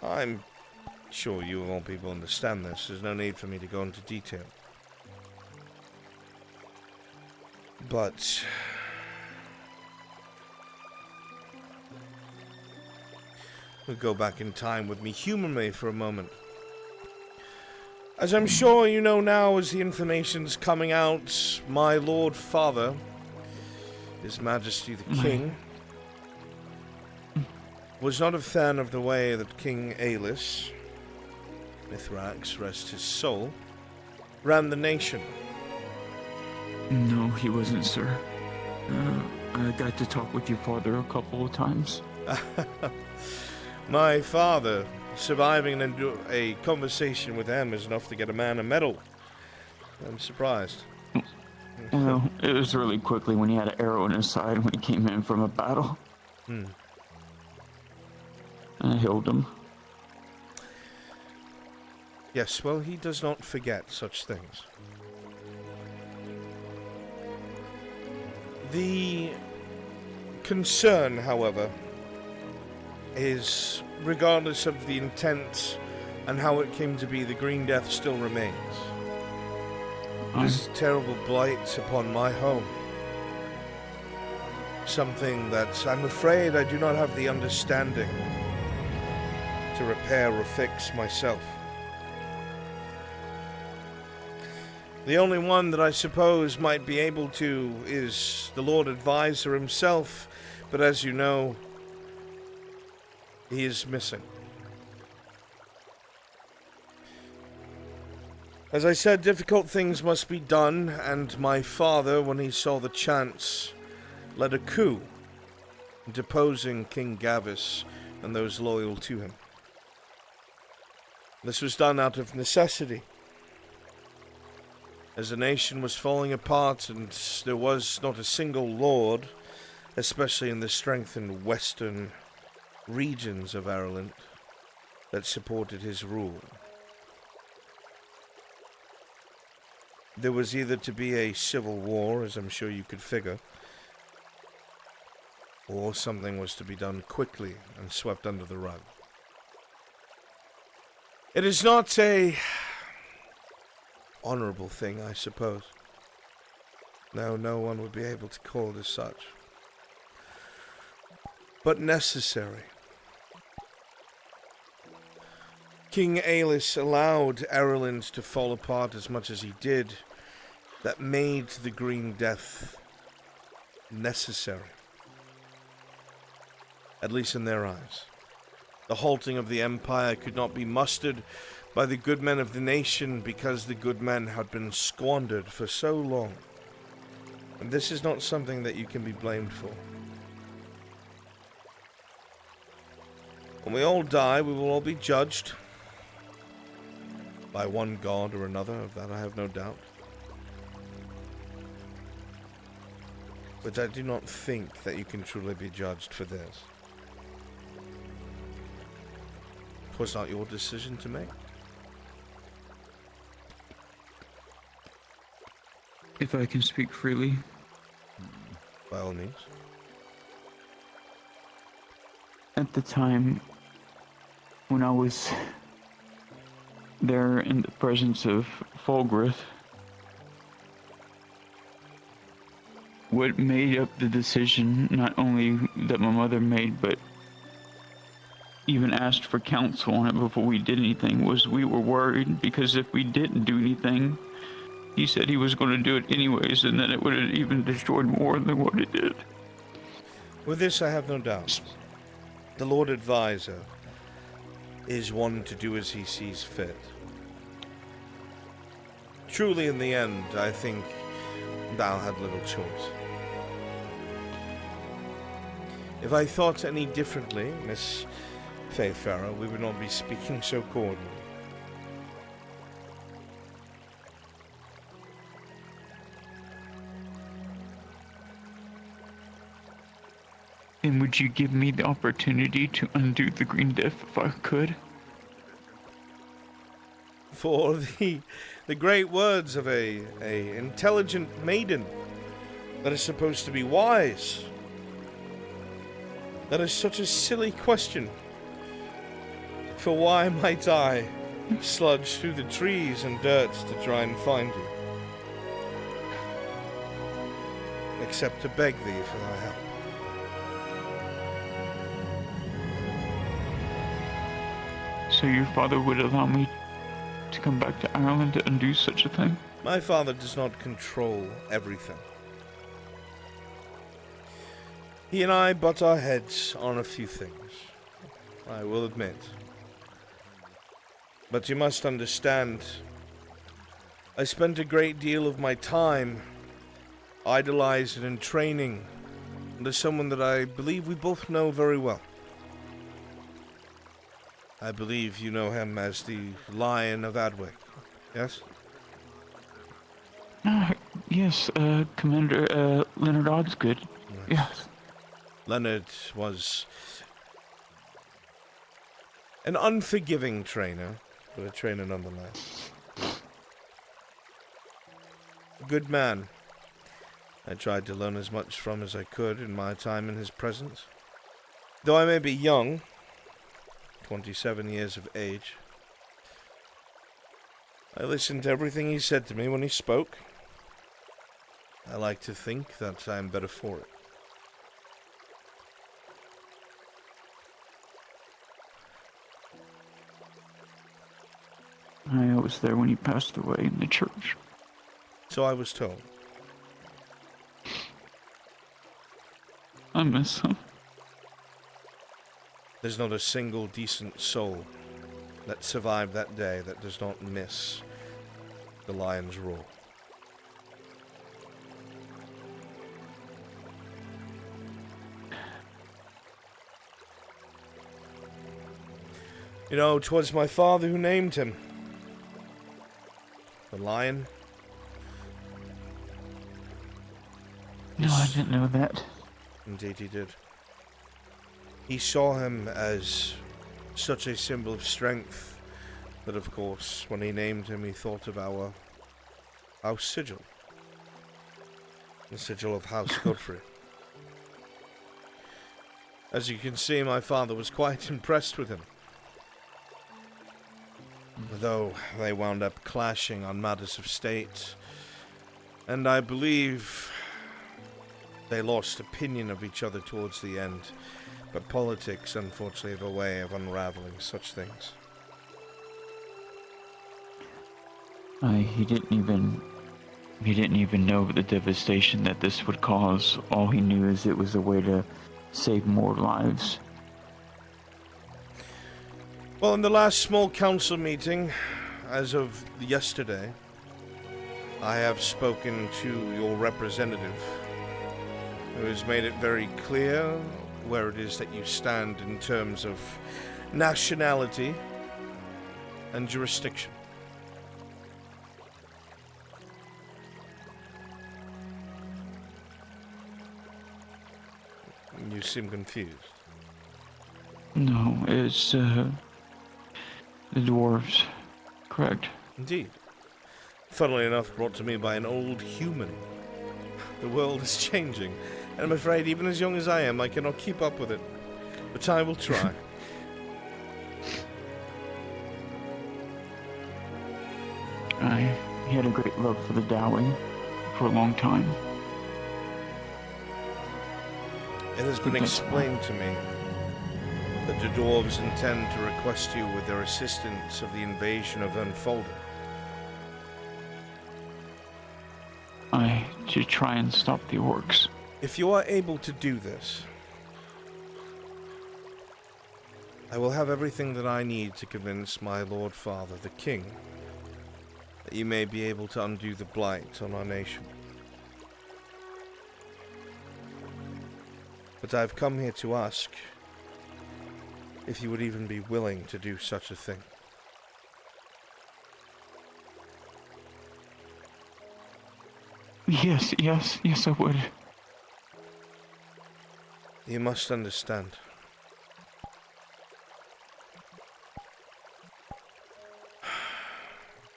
I'm sure you of all people understand this. There's no need for me to go into detail. But we'll go back in time with me. Humor me for a moment. As I'm sure you know now, as the information's coming out, my Lord Father, His Majesty the King, was not a fan of the way that King Aelis, Mithrax, rest his soul, ran the nation. No, he wasn't, sir. I got to talk with your father a couple of times. My father, surviving a conversation with him is enough to get a man a medal. I'm surprised. Well, it was really quickly when he had an arrow in his side when he came in from a battle. I healed him. Yes, well, he does not forget such things. The concern, however, is, regardless of the intent and how it came to be, the Green Death still remains. This terrible blight upon my home. Something that I'm afraid I do not have the understanding to repair or fix myself. The only one that I suppose might be able to is the Lord Advisor himself, but as you know, he is missing. As I said, difficult things must be done, and my father, when he saw the chance, led a coup, deposing King Gavis and those loyal to him. This was done out of necessity, as the nation was falling apart and there was not a single lord, especially in the strengthened western regions of Ireland, that supported his rule. There was either to be a civil war, as I'm sure you could figure, or something was to be done quickly and swept under the rug. It is not a honorable thing, I suppose. No, no one would be able to call it as such. But necessary. King Aelis allowed Ireland to fall apart as much as he did. That made the Green Death necessary. At least in their eyes. The halting of the Empire could not be mustered by the good men of the nation because the good men had been squandered for so long. And this is not something that you can be blamed for. When we all die, we will all be judged. By one god or another, of that I have no doubt. But I do not think that you can truly be judged for this. It was not your decision to make. If I can speak freely. By all means. At the time when I was there in the presence of Fulgrith, what made up the decision not only that my mother made, but even asked for counsel on it before we did anything, was we were worried because if we didn't do anything, he said he was going to do it anyways, and then it would have even destroyed more than what it did. With this, I have no doubt. The Lord Advisor is one to do as he sees fit. Truly, in the end, I think thou had little choice. If I thought any differently, Miss Faithfarrow, we would not be speaking so cordially. And would you give me the opportunity to undo the Green Death if I could? For the great words of a intelligent maiden that is supposed to be wise. That is such a silly question. For why might I sludge through the trees and dirt to try and find you? Except to beg thee for thy help. So your father would allow me to come back to Ireland to undo such a thing? My father does not control everything. He and I butt our heads on a few things, I will admit. But you must understand, I spent a great deal of my time idolizing and training under someone that I believe we both know very well. I believe you know him as the Lion of Adwick, yes? Yes, Commander Leonard Osgood. Yes. Leonard was an unforgiving trainer, but a trainer nonetheless. A good man. I tried to learn as much from as I could in my time in his presence. Though I may be young, 27 years of age, I listened to everything he said to me when he spoke. I like to think that I am better for it. I was there when he passed away in the church. So I was told. I miss him. There's not a single decent soul that survived that day that does not miss the lion's roar. You know, 'twas my father who named him. The lion. No, I didn't know that. Indeed he did. He saw him as such a symbol of strength that, of course, when he named him, he thought of our house sigil. The sigil of House Godfrey. As you can see, my father was quite impressed with him. Though they wound up clashing on matters of state, and I believe they lost opinion of each other towards the end. But politics, unfortunately, have a way of unraveling such things. He didn't even know the devastation that this would cause. All he knew is it was a way to save more lives. Well, in the last small council meeting, as of yesterday, I have spoken to your representative, who has made it very clear where it is that you stand in terms of nationality and jurisdiction. You seem confused. No, it's, the dwarves. Correct. Indeed. Funnily enough, brought to me by an old human. The world is changing, and I'm afraid even as young as I am, I cannot keep up with it. But I will try. He had a great love for the Dowie for a long time. It has been explained to me that the dwarves intend to request you with their assistance of the invasion of Unfolding. To try and stop the orcs. If you are able to do this, I will have everything that I need to convince my Lord Father, the King, that you may be able to undo the blight on our nation. But I've come here to ask if you would even be willing to do such a thing. Yes, I would. You must understand.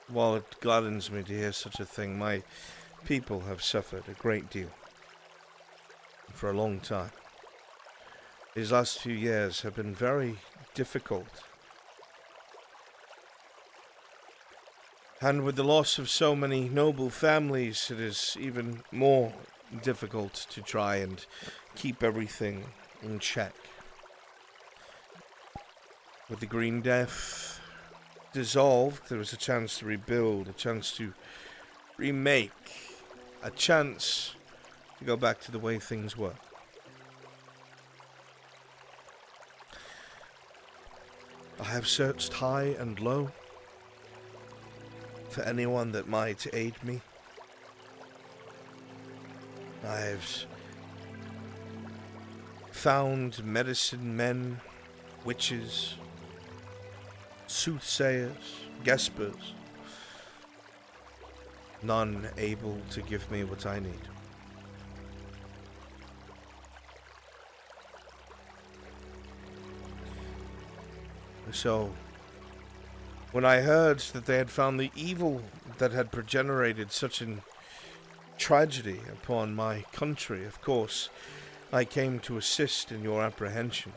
While it gladdens me to hear such a thing, my people have suffered a great deal. For a long time. These last few years have been very difficult. And with the loss of so many noble families, it is even more difficult to try and keep everything in check. With the Green Death dissolved, there was a chance to rebuild, a chance to remake, a chance to go back to the way things were. I have searched high and low for anyone that might aid me. I've found medicine men, witches, soothsayers, guespers, none able to give me what I need. So, when I heard that they had found the evil that had progenerated such a tragedy upon my country, of course, I came to assist in your apprehension.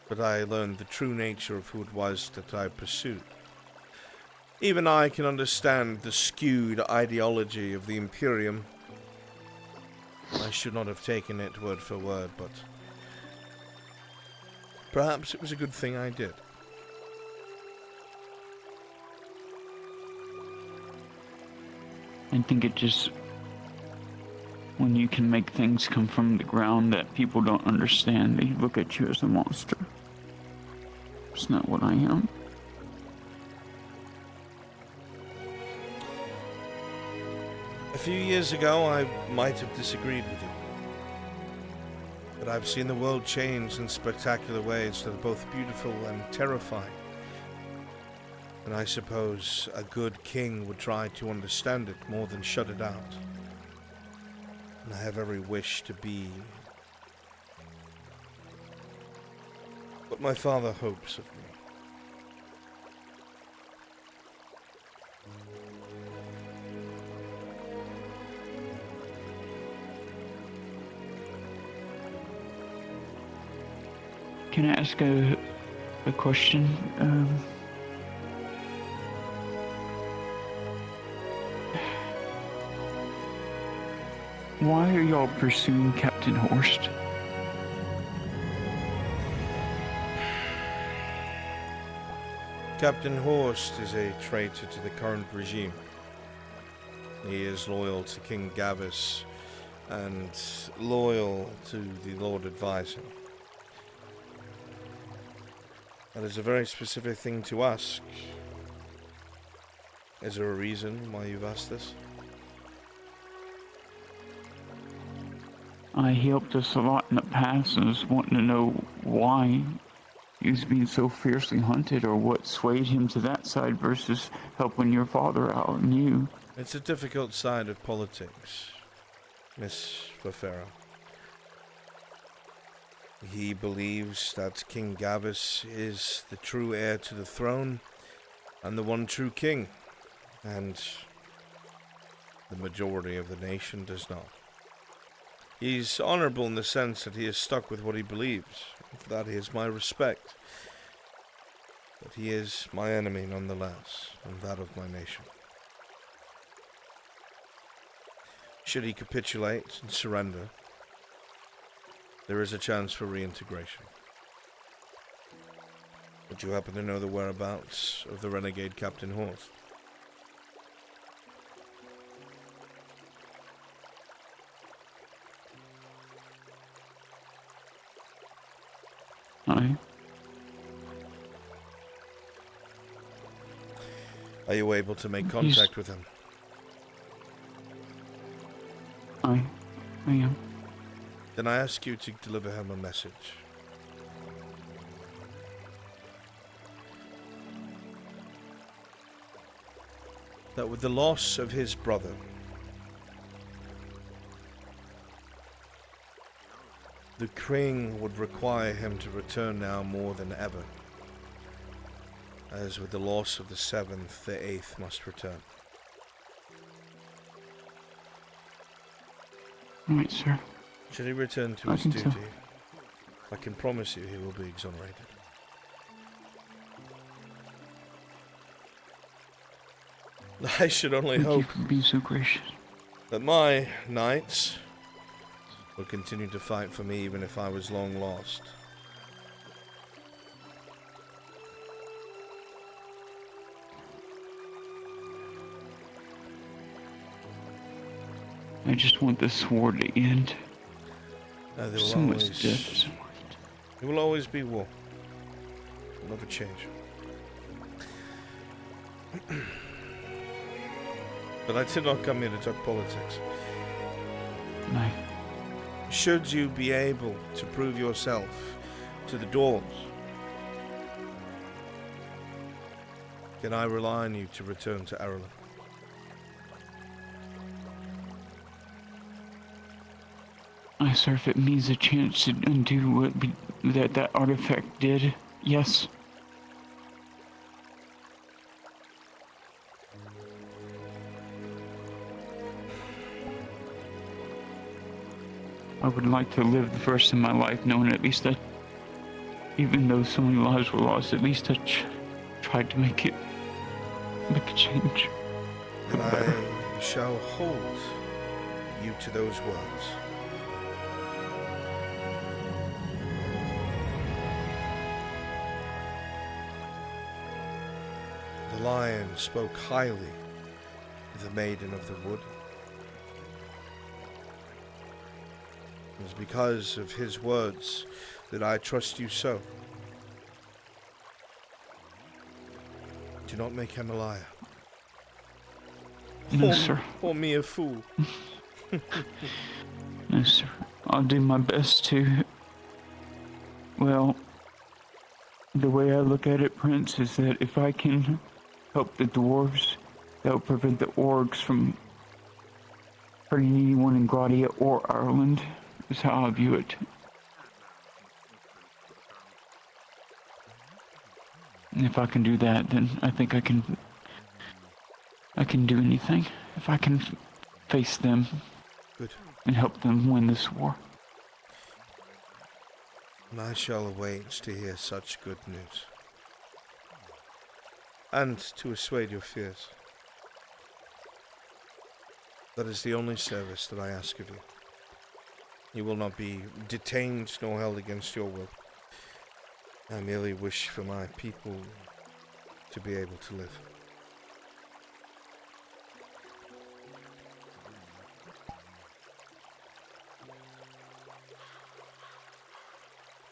But I learned the true nature of who it was that I pursued. Even I can understand the skewed ideology of the Imperium. I should not have taken it word for word, but perhaps it was a good thing I did. I think it just, when you can make things come from the ground that people don't understand, they look at you as a monster. It's not what I am. A few years ago, I might have disagreed with you. But I've seen the world change in spectacular ways that are both beautiful and terrifying. And I suppose a good king would try to understand it more than shut it out. And I have every wish to be what my father hopes of me. Can I ask a question? Why are y'all pursuing Captain Horst? Captain Horst is a traitor to the current regime. He is loyal to King Gavis and loyal to the Lord Advisor. That is a very specific thing to ask. Is there a reason why you've asked this? He helped us a lot in the past and was wanting to know why he was being so fiercely hunted, or what swayed him to that side versus helping your father out and you. It's a difficult side of politics, Miss Fafera. He believes that King Gavis is the true heir to the throne and the one true king, and the majority of the nation does not. He's honorable in the sense that he is stuck with what he believes. For that he has my respect. But he is my enemy nonetheless, and that of my nation. Should he capitulate and surrender, there is a chance for reintegration. Would you happen to know the whereabouts of the renegade Captain Horse? Aye. Are you able to make contact with him? I am. Then I ask you to deliver him a message. That with the loss of his brother, the king would require him to return now more than ever. As with the loss of the seventh, the eighth must return. Right, sir. Should he return to I his think duty, so. I can promise you he will be exonerated. I should only Thank hope you for being so gracious. that my knights will continue to fight for me even if I was long lost. I just want this war to end. There will So much always, death. there will always be war. It will never change. But I did not come here to talk politics. No. Should you be able to prove yourself to the dwarves, can I rely on you to return to Ireland? I sir, if it means a chance to undo what that artifact did, yes. I would like to live the rest of my life knowing at least that, even though so many lives were lost, at least I tried to make a change. And I shall hold you to those words. The lion spoke highly of the maiden of the wood. It was because of his words that I trust you so. Do not make him a liar. No, sir. Or me a fool. No, sir. I'll do my best to... Well, the way I look at it, Prince, is that if I can help the dwarves, that will prevent the orcs from hurting anyone in Gradia or Ireland, is how I view it. And if I can do that, then I think I can do anything. If I can face them. Good. And help them win this war. And I shall await to hear such good news. And to assuage your fears. That is the only service that I ask of you. You will not be detained nor held against your will. I merely wish for my people to be able to live.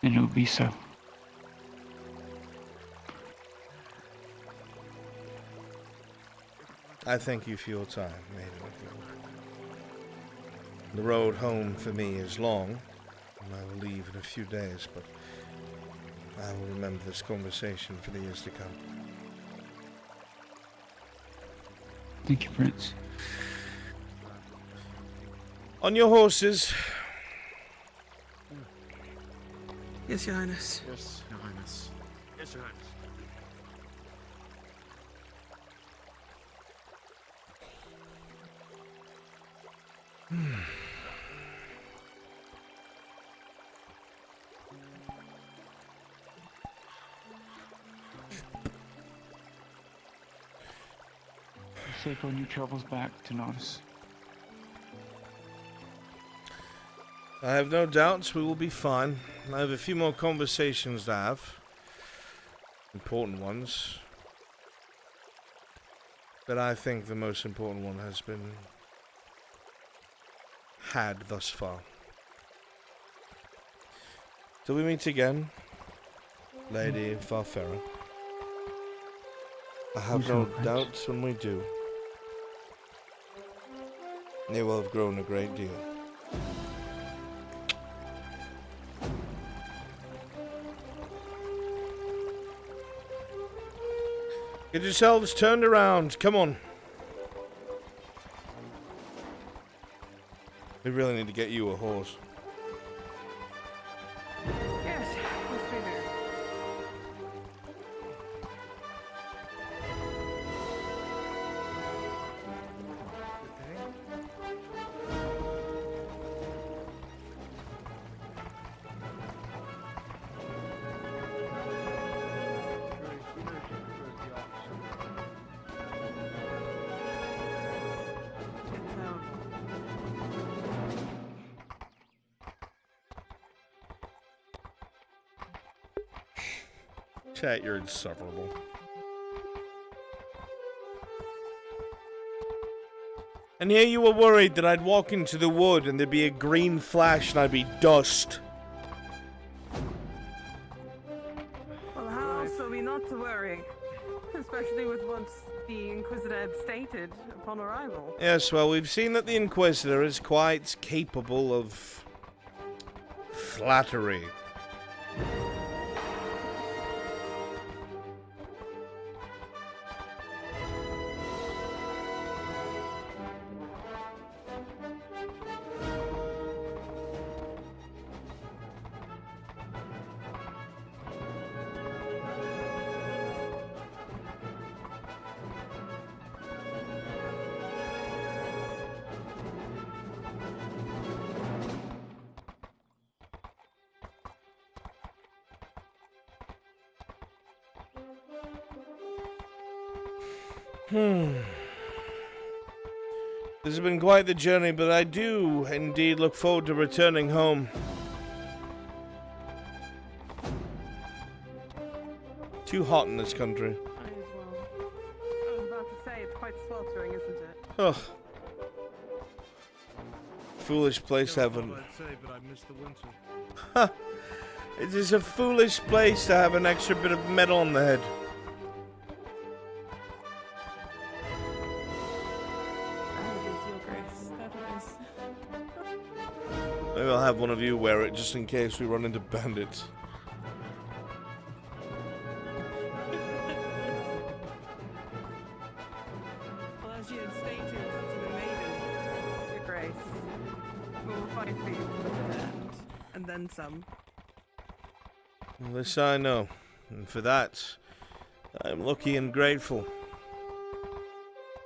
And it will be so. I thank you for your time, maiden of the wood. The road home for me is long, and I will leave in a few days, but I will remember this conversation for the years to come. Thank you, Prince. On your horses. Yes, Your Highness. Yes, Your Highness. Yes, Your Highness. safe on your travels back to Nodus. I have no doubts we will be fine. I have a few more conversations to have. Important ones. But I think the most important one has been had thus far. Till we meet again, Lady Farfera. I have no doubts when we do. They will have grown a great deal. Get yourselves turned around. Come on. We really need to get you a horse. Yes, yes we do. Chat, you're insufferable. And here you were worried that I'd walk into the wood and there'd be a green flash and I'd be dust. Well, how else are we not to worry? Especially with what the Inquisitor had stated upon arrival. Yes, well, we've seen that the Inquisitor is quite capable of flattery. This has been quite the journey, but I do indeed look forward to returning home. Too hot in this country. I as well. I was about to say, it's quite sweltering, isn't it? Ugh. Foolish place to have I'd an... say, but I miss the winter. Ha! It is a foolish place to have an extra bit of metal on the head. Maybe I'll have one of you wear it just in case we run into bandits. Well, as you had stated to the maiden, Your Grace, we will fight for you to the end, and then some. Well, this I know, and for that, I'm lucky and grateful.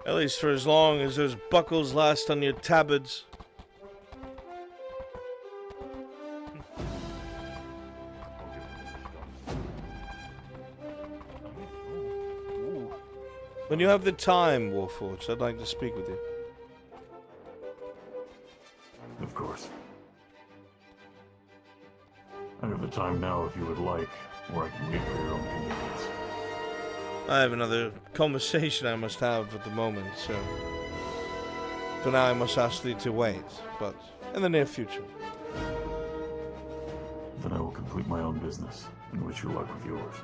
At least for as long as those buckles last on your tabards. When you have the time, Warforged, I'd like to speak with you. Of course. I have the time now if you would like, or I can wait for your own convenience. I have another conversation I must have at the moment, so... For now I must ask thee to wait, but in the near future. Then I will complete my own business, and wish you luck with yours.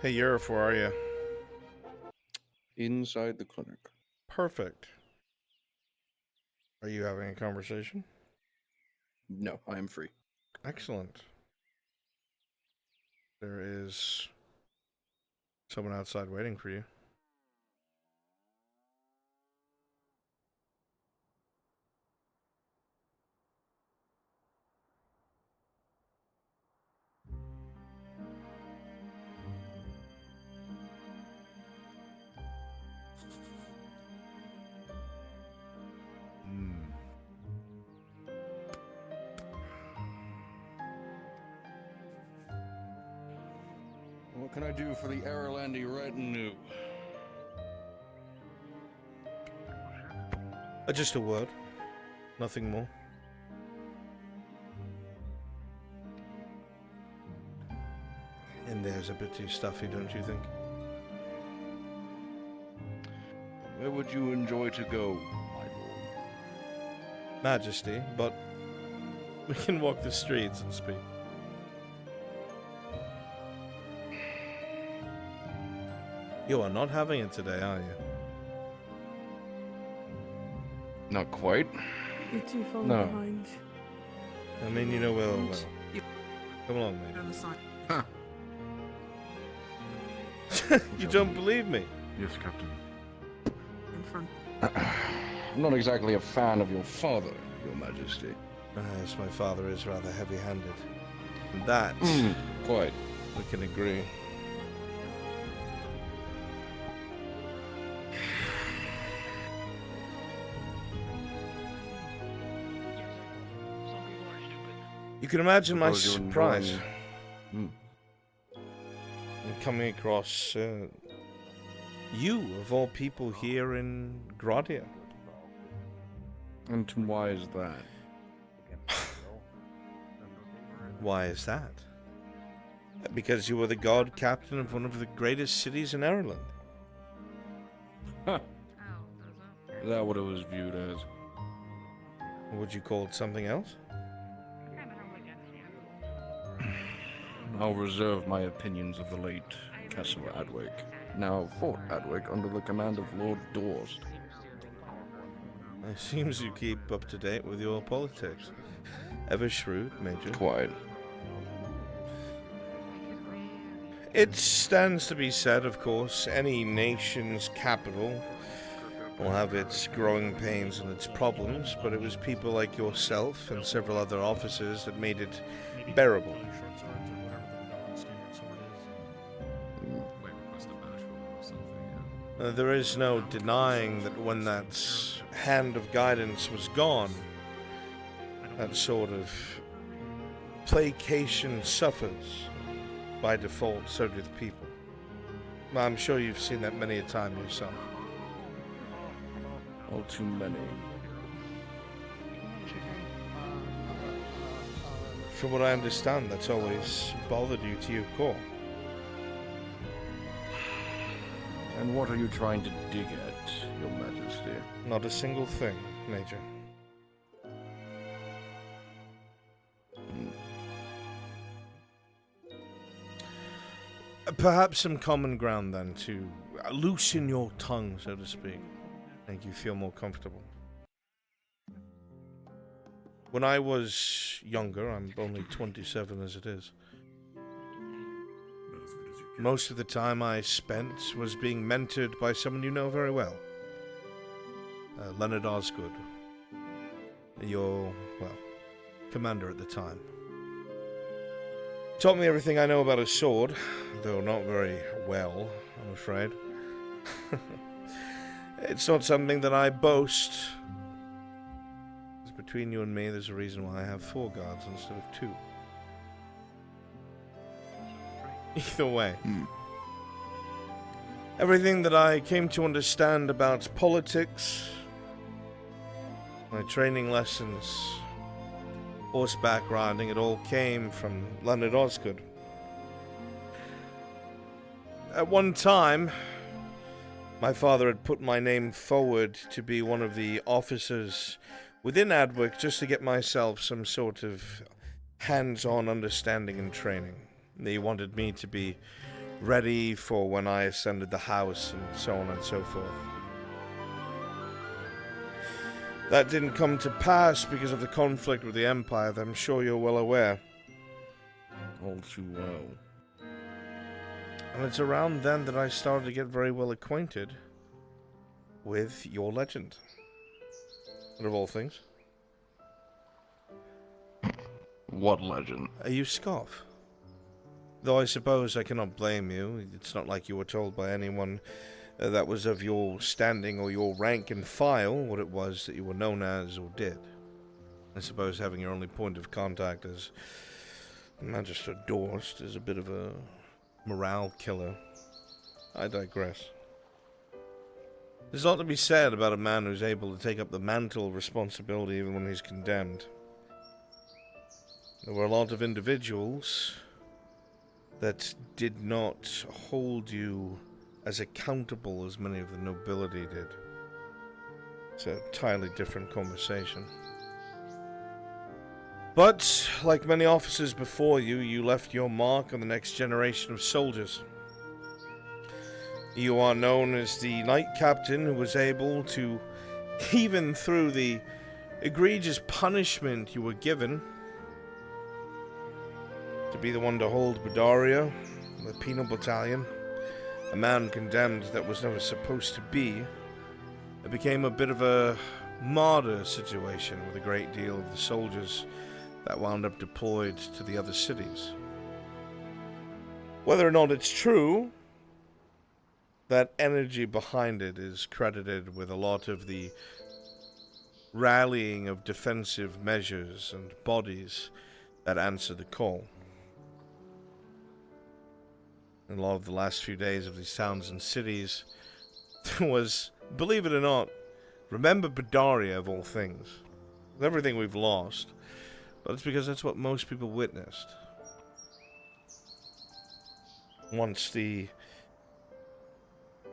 Hey, Yurif, where are you? Inside the clinic. Perfect. Are you having a conversation? No, I am free. Excellent. There is Someone outside waiting for you. What can I do for the Erlandi retinue? Just a word. Nothing more. And there's a bit too stuffy, don't you think? Where would you enjoy to go, my lord? Majesty, but we can walk the streets and speak. You are not having it today, are you? Not quite. You're too far No. behind. I mean, you know well. Come along, mate. You don't believe me? Yes, Captain. In front. I'm not exactly a fan of your father, Your Majesty. Yes, my father is rather heavy-handed. And that, quite. We can agree. You can imagine my Suppose you're surprise enjoying- in coming across you, of all people, here in Gradia. And why is that? Why is that? Because you were the god captain of one of the greatest cities in Ireland. Huh. Is that what it was viewed as? Would you call it something else? I'll reserve my opinions of the late Castle Adwick, now Fort Adwick, under the command of Lord Dorst. It seems you keep up to date with your politics. Ever shrewd, Major. Quite. It stands to be said, of course, any nation's capital will have its growing pains and its problems, but it was people like yourself and several other officers that made it bearable. There is no denying that when that hand of guidance was gone, that sort of placation suffers by default, so do the people. I'm sure you've seen that many a time yourself. All too many. From what I understand, that's always bothered you to your core. And what are you trying to dig at, Your Majesty? Not a single thing, Major. Perhaps some common ground, then, to loosen your tongue, so to speak. Make you feel more comfortable. When I was younger, I'm only 27 as it is, most of the time I spent was being mentored by someone you know very well. Leonard Osgood. Your, well, commander at the time. Taught me everything I know about a sword, though not very well, I'm afraid. It's not something that I boast. Between you and me, there's a reason why I have 4 guards instead of 2. Either way. Everything that I came to understand about politics, my training lessons, horseback riding, it all came from Leonard Osgood. At one time, my father had put my name forward to be one of the officers within Adwick just to get myself some sort of hands-on understanding and training. He wanted me to be ready for when I ascended the house and so on and so forth. That didn't come to pass because of the conflict with the Empire that I'm sure you're well aware. All too well. And it's around then that I started to get very well acquainted with your legend. And of all things. What legend? You scoff. Though I suppose I cannot blame you. It's not like you were told by anyone that was of your standing or your rank and file what it was that you were known as or did. I suppose having your only point of contact as Magister Dorst is a bit of a morale killer. I digress. There's a lot to be said about a man who's able to take up the mantle of responsibility even when he's condemned. There were a lot of individuals that did not hold you as accountable as many of the nobility did. It's an entirely different conversation. But, like many officers before you, you left your mark on the next generation of soldiers. You are known as the knight captain who was able to, even through the egregious punishment you were given, to be the one to hold Bedaria, the penal battalion, a man condemned that was never supposed to be. It became a bit of a martyr situation with a great deal of the soldiers that wound up deployed to the other cities. Whether or not it's true, that energy behind it is credited with a lot of the rallying of defensive measures and bodies that answer the call. In a lot of the last few days of these towns and cities was, believe it or not, remember Bedaria of all things. With everything we've lost, but it's because that's what most people witnessed. Once the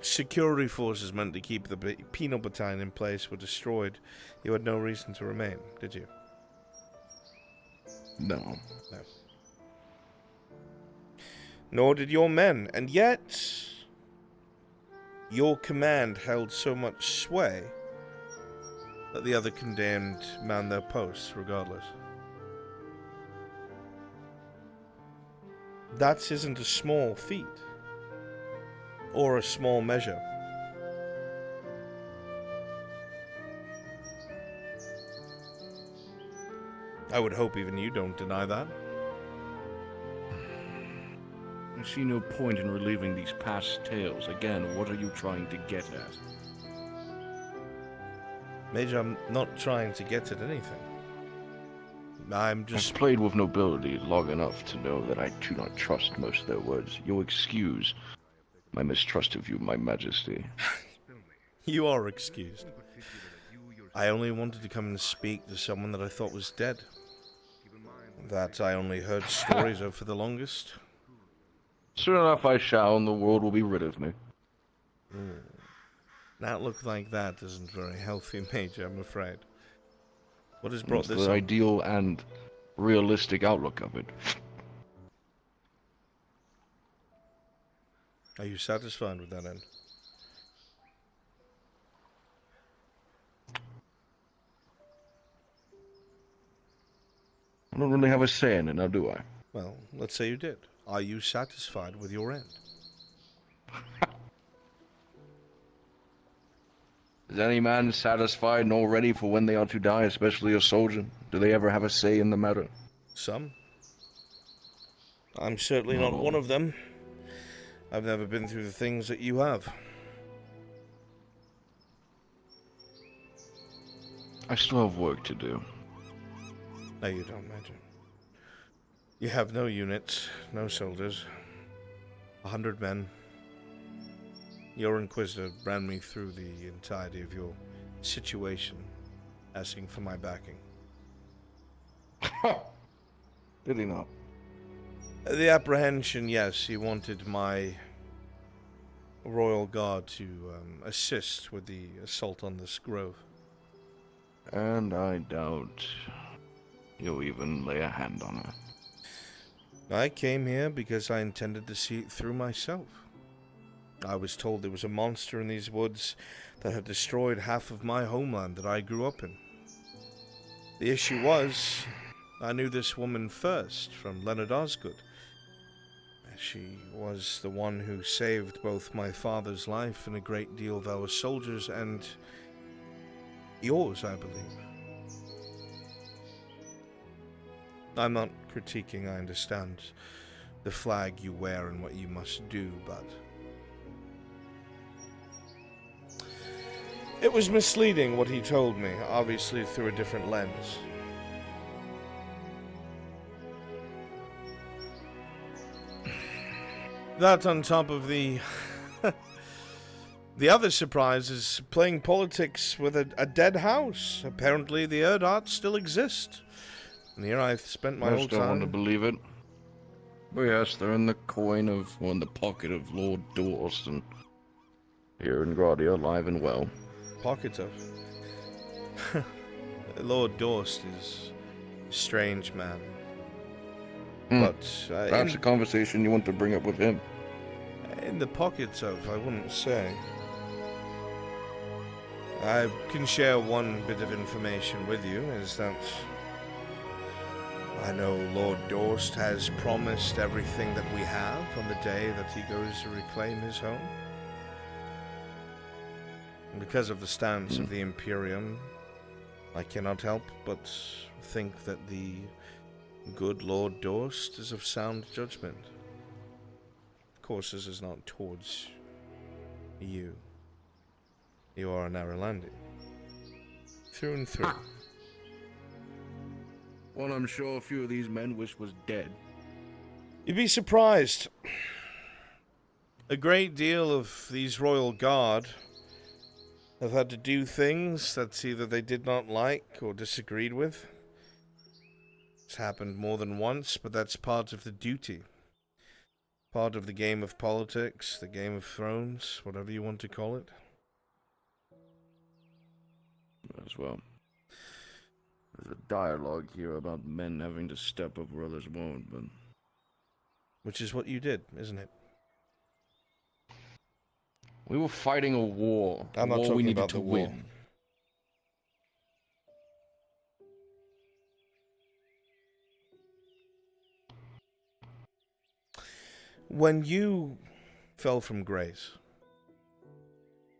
security forces meant to keep the penal battalion in place were destroyed, you had no reason to remain, did you? No. No. Nor did your men, and yet your command held so much sway that the other condemned manned their posts regardless. That isn't a small feat, or a small measure. I would hope even you don't deny that. I see no point in reliving these past tales. Again, what are you trying to get at? Major, I'm not trying to get at anything. I'm just... I've played with nobility long enough to know that I do not trust most of their words. You'll excuse my mistrust of you, my majesty. You are excused. I only wanted to come and speak to someone that I thought was dead. That I only heard stories of for the longest. Soon enough I shall, and the world will be rid of me. An outlook like that isn't very healthy, Major, I'm afraid. What has brought It's this the on? ideal and realistic outlook of it. Are you satisfied with that end? I don't really have a say in it now, do I? Well, let's say you did. Are you satisfied with your end? Is any man satisfied nor ready for when they are to die, especially a soldier? Do they ever have a say in the matter? Some. I'm certainly not one of them. I've never been through the things that you have. I still have work to do. No, you don't, Major. You have no units, no soldiers. 100 men. Your Inquisitor ran me through the entirety of your situation, asking for my backing. Did he not? The apprehension, yes, he wanted my royal guard to assist with the assault on this grove. And I doubt you'll even lay a hand on her. I came here because I intended to see it through myself. I was told there was a monster in these woods that had destroyed half of my homeland that I grew up in. The issue was, I knew this woman first from Leonard Osgood. She was the one who saved both my father's life and a great deal of our soldiers, and yours, I believe. I'm not critiquing, I understand the flag you wear and what you must do, but it was misleading what he told me, obviously through a different lens. That on top of the the other surprise is playing politics with a dead house. Apparently the Erdart still exist. And here I've spent my whole I don't want to time. believe it. But yes, they're in the coin of, or in the pocket of Lord Dawson. Here in Gradia, alive and well. Pocket of? Lord Dorst is a strange man. But perhaps a conversation you want to bring up with him. In the pockets of, I wouldn't say. I can share one bit of information with you, is that I know Lord Dorst has promised everything that we have on the day that he goes to reclaim his home. And because of the stance of the Imperium, I cannot help but think that the good Lord Dorst is of sound judgment. Of course, this is not towards you. You are an Aralandi. Through and through. One I'm sure a few of these men wish was dead. You'd be surprised. A great deal of these royal guard have had to do things that either they did not like or disagreed with. It's happened more than once, but that's part of the duty. Part of the game of politics, the game of thrones, whatever you want to call it. As well. There's a dialogue here about men having to step up where others won't, but... Which is what you did, isn't it? We were fighting a war. I'm not war talking we needed about to the war. win. When you fell from grace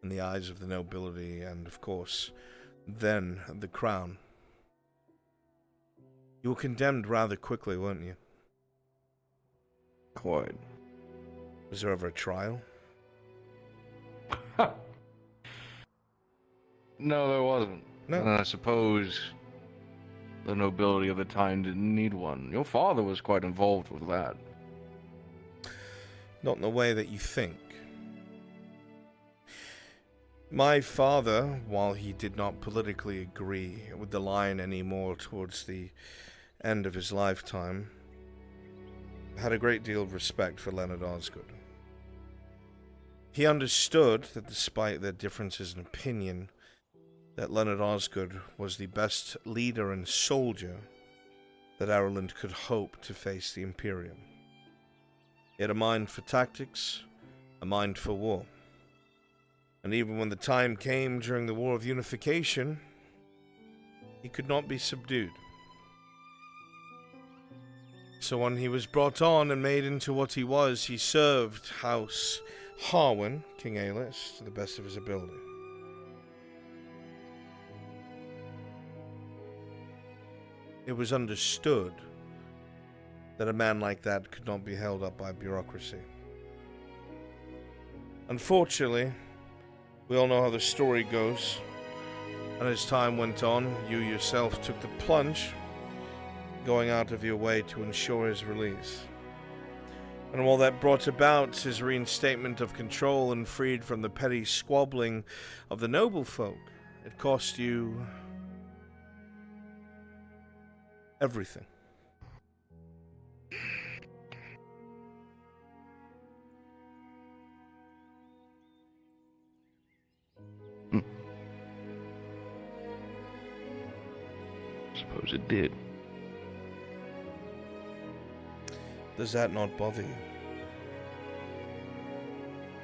in the eyes of the nobility and, of course, then the crown, you were condemned rather quickly, weren't you? Quite. Was there ever a trial? No, there wasn't. No. And I suppose the nobility of the time didn't need one. Your father was quite involved with that. Not in the way that you think. My father, while he did not politically agree with the line anymore towards the end of his lifetime, had a great deal of respect for Leonard Osgood. He understood that despite their differences in opinion, that Leonard Osgood was the best leader and soldier that Ireland could hope to face the Imperium. He had a mind for tactics, a mind for war. And even when the time came during the War of Unification, he could not be subdued. So when he was brought on and made into what he was, he served House Harwin, King Aelys, to the best of his ability. It was understood that a man like that could not be held up by bureaucracy. Unfortunately, we all know how the story goes, and as time went on, you yourself took the plunge, going out of your way to ensure his release. And while that brought about his reinstatement of control and freed from the petty squabbling of the noble folk, it cost you everything. Suppose it did. Does that not bother you?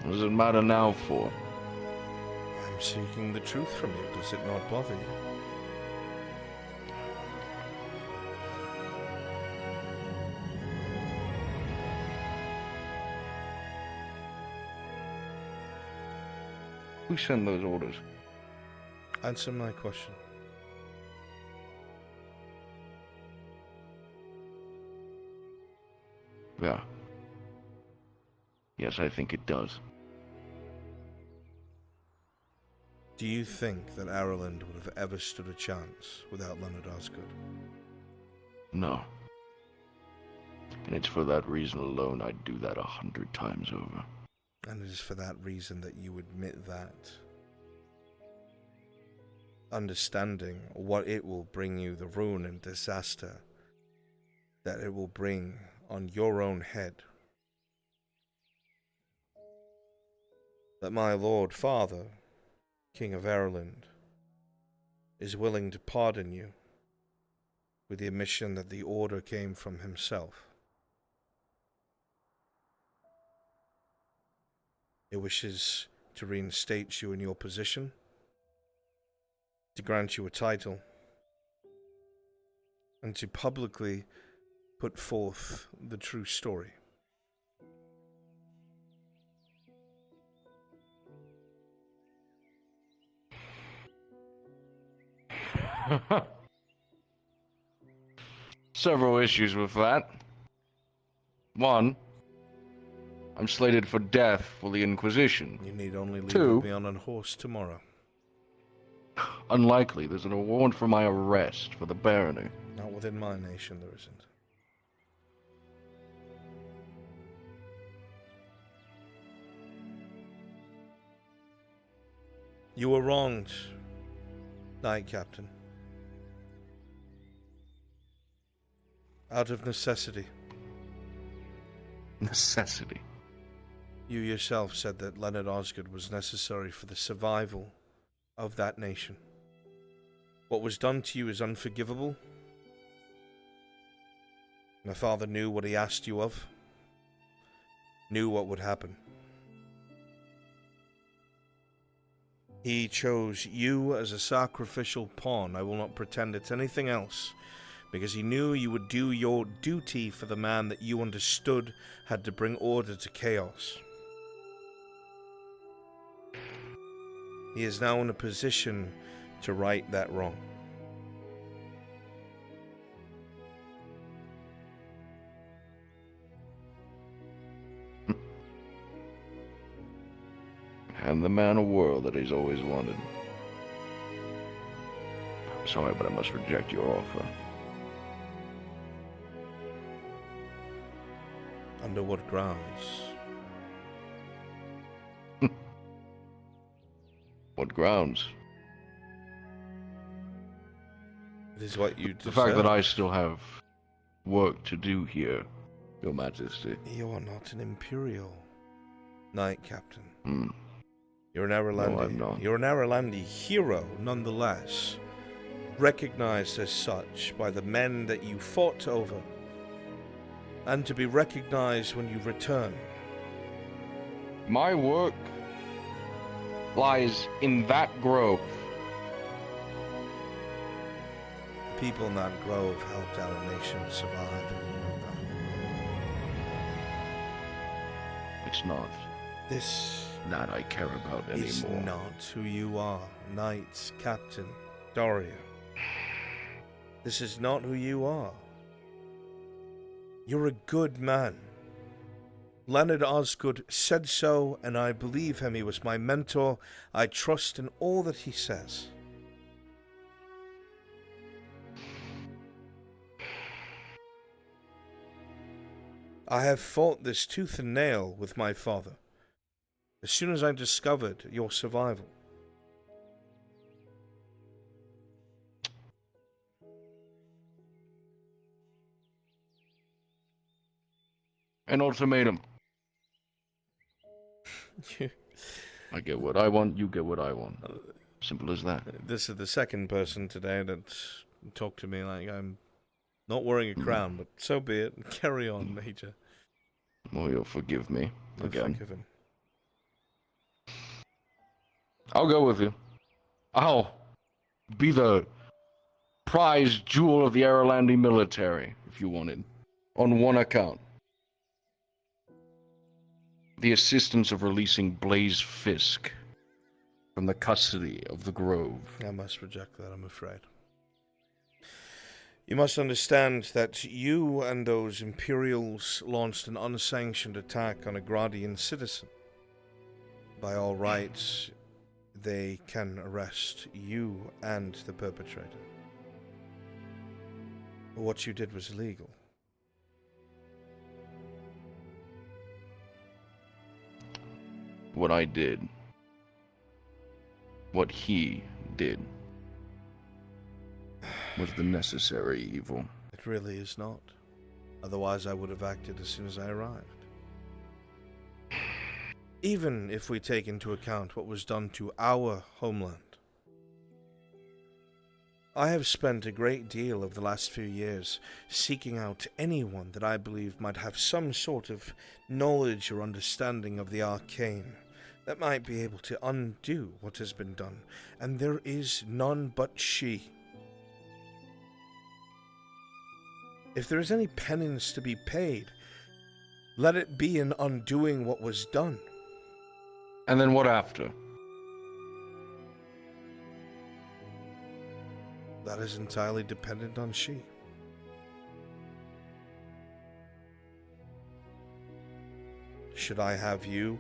What does it matter now for? I'm seeking the truth from you. Does it not bother you? Who sent those orders? Answer my question. Yeah. Yes, I think it does. Do you think that Ireland would have ever stood a chance without Leonard Osgood? No. And it's for that reason alone I'd do that 100 times over. And it is for that reason that you admit that. Understanding what it will bring you, the ruin and disaster that it will bring on your own head. That my Lord Father, King of Ireland, is willing to pardon you with the admission that the order came from himself. He wishes to reinstate you in your position, to grant you a title, and to publicly put forth the true story. Several issues with that. One, I'm slated for death for the Inquisition. You need only leave Two, with me on a horse tomorrow. Unlikely. There's an award for my arrest for the barony. Not within my nation, there isn't. You were wronged, Knight Captain. Out of necessity. Necessity? You yourself said that Leonard Osgood was necessary for the survival of that nation. What was done to you is unforgivable. My father knew what he asked you of, knew what would happen. He chose you as a sacrificial pawn. I will not pretend it's anything else, because he knew you would do your duty for the man that you understood had to bring order to chaos. He is now in a position to right that wrong. And the man of world that he's always wanted. I'm sorry, but I must reject your offer. Under what grounds? What grounds? It is what you deserve. The fact that I still have work to do here, Your Majesty. You are not an Imperial Knight Captain. Hmm. You're an Aralandi. No, I'm not. You're an Aralandi hero, nonetheless. Recognized as such by the men that you fought over. And to be recognized when you return. My work lies in that grove. The people in that grove helped our nation survive, and you know that. It's not. This that I care about anymore. Is not who you are, Knight Captain Doria. This is not who you are. You're a good man. Leonard Osgood said so, and I believe him. He was my mentor. I trust in all that he says. I have fought this tooth and nail with my father. As soon as I discovered your survival. An ultimatum. I get what I want, you get what I want. Simple as that. This is the second person today that talked to me like I'm not wearing a crown, but so be it. Carry on, Major. Well, you'll forgive me again. Forgiven. I'll go with you. I'll be the prize jewel of the Aralandi military, if you wanted. On one account. The assistance of releasing Blaze Fisk from the custody of the Grove. I must reject that, I'm afraid. You must understand that you and those Imperials launched an unsanctioned attack on a Gradian citizen. By all rights, they can arrest you and the perpetrator. But what you did was illegal. What I did. What he did. Was the necessary evil. It really is not. Otherwise, I would have acted as soon as I arrived. Even if we take into account what was done to our homeland. I have spent a great deal of the last few years seeking out anyone that I believe might have some sort of knowledge or understanding of the arcane that might be able to undo what has been done, and there is none but she. If there is any penance to be paid, let it be in undoing what was done. And then what after? That is entirely dependent on she. Should I have you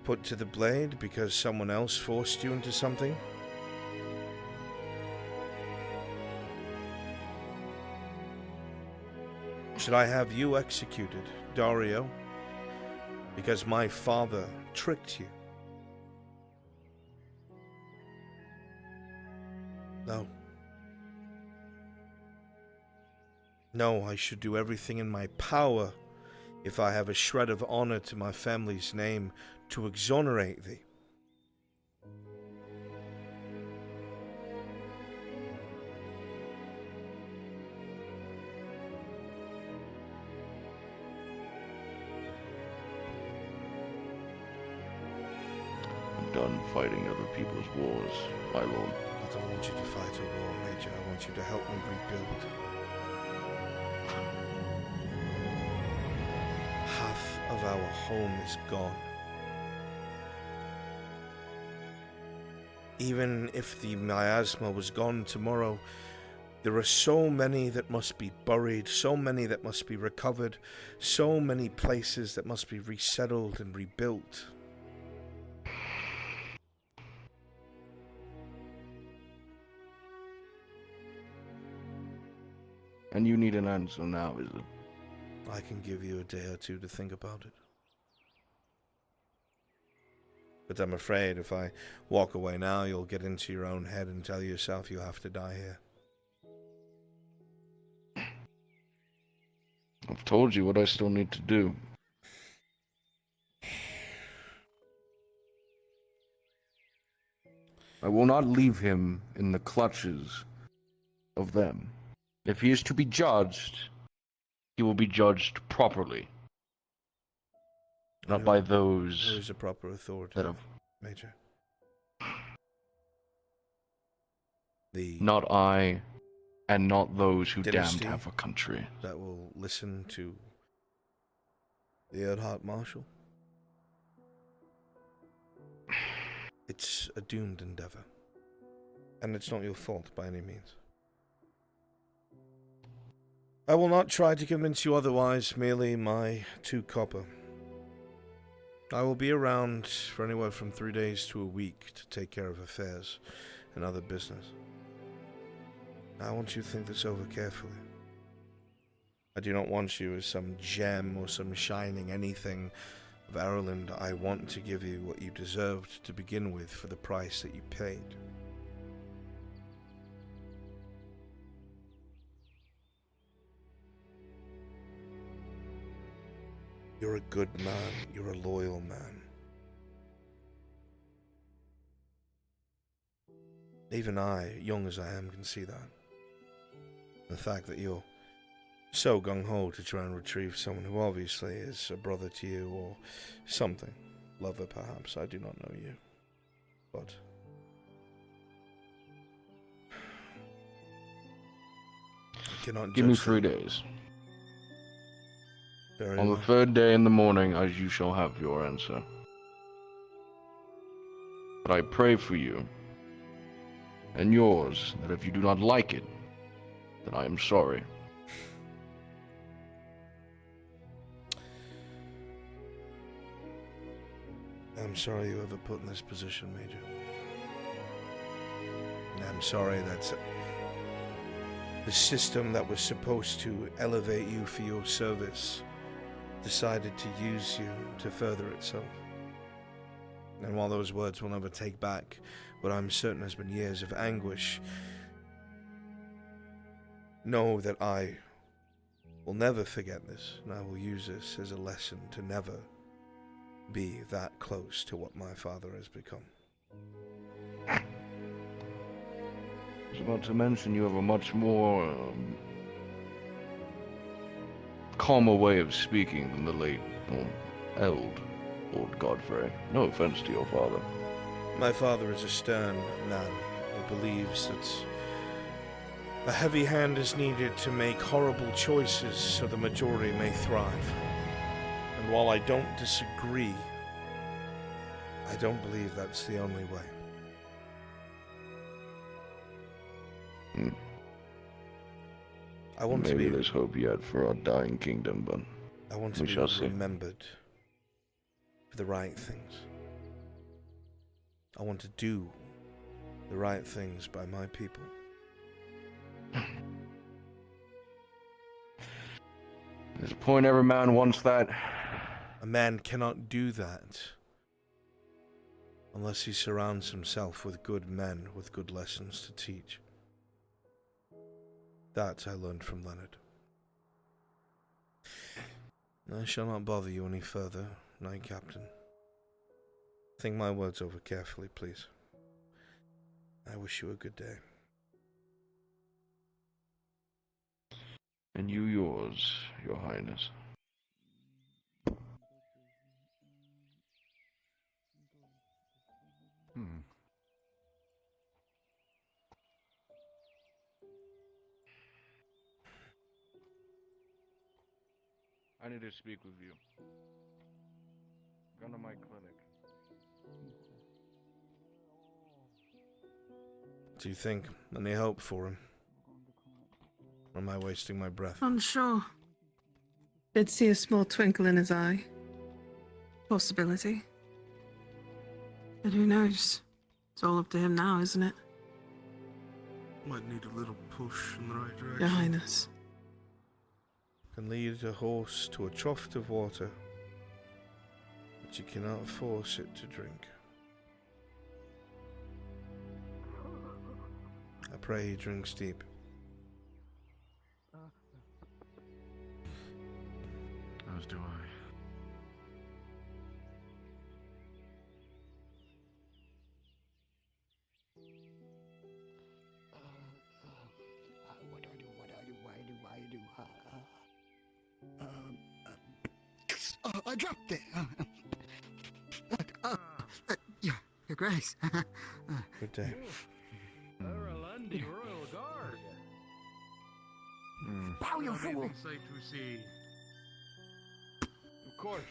put to the blade because someone else forced you into something? Should I have you executed, Dario, because my father tricked you? No. No, I should do everything in my power, if I have a shred of honor to my family's name, to exonerate thee. I'm done fighting other people's wars, my lord. I don't want you to fight a war, Major. I want you to help me rebuild. Half of our home is gone. Even if the miasma was gone tomorrow, there are so many that must be buried, so many that must be recovered, so many places that must be resettled and rebuilt. And you need an answer now, is it? I can give you a day or two to think about it. But I'm afraid if I walk away now, you'll get into your own head and tell yourself you have to die here. I've told you what I still need to do. I will not leave him in the clutches of them. If he is to be judged, he will be judged properly. Not by those Who is a proper authority, that have... Major? Not I, and not those who Dynasty damned half a country. that will listen to the Earhart Marshal? It's a doomed endeavor. And it's not your fault by any means. I will not try to convince you otherwise, merely my 2 copper. I will be around for anywhere from 3 days to a week to take care of affairs and other business. I want you to think this over carefully. I do not want you as some gem or some shining anything of Ireland. I want to give you what you deserved to begin with for the price that you paid. You're a good man. You're a loyal man. Even I, young as I am, can see that. The fact that you're so gung-ho to try and retrieve someone who obviously is a brother to you or something. Lover, perhaps. I do not know you. But I cannot Give me judge 3 them. days. Very On the well. 3rd day in the morning, as you shall have your answer. But I pray for you and yours that if you do not like it, then I am sorry. I'm sorry you ever put in this position, Major. And I'm sorry that the system that was supposed to elevate you for your service decided to use you to further itself. And while those words will never take back what I'm certain has been years of anguish, know that I will never forget this, and I will use this as a lesson to never be that close to what my father has become. I was about to mention you have a much more calmer way of speaking than the late Lord Godfrey. No offense to your father. My father is a stern man who believes that a heavy hand is needed to make horrible choices so the majority may thrive. And while I don't disagree, I don't believe that's the only way. I want Maybe to be there's hope yet for our dying kingdom, but I want to we be shall see. remembered for the right things. I want to do the right things by my people. There's a point every man wants that. A man cannot do that unless he surrounds himself with good men with good lessons to teach. That I learned from Leonard. I shall not bother you any further, Knight Captain. Think my words over carefully, please. I wish you a good day. And you yours, Your Highness. I need to speak with you. Come to my clinic. Do you think any hope for him? Or am I wasting my breath? Unsure. Did see a small twinkle in his eye. Possibility. But who knows? It's all up to him now, isn't it? Might need a little push in the right direction. Your Highness. Can lead a horse to a trough of water, but you cannot force it to drink. I pray he drinks deep. As do I. I dropped it. Your Grace. Good day. Erlandi Royal Guard. Bow, you fool! Anything safe to see? Of course.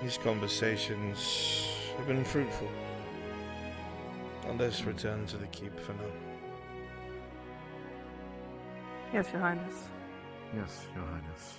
These conversations have been fruitful. Let us return to the keep for now. Yes, Your Highness. Yes, Your Highness.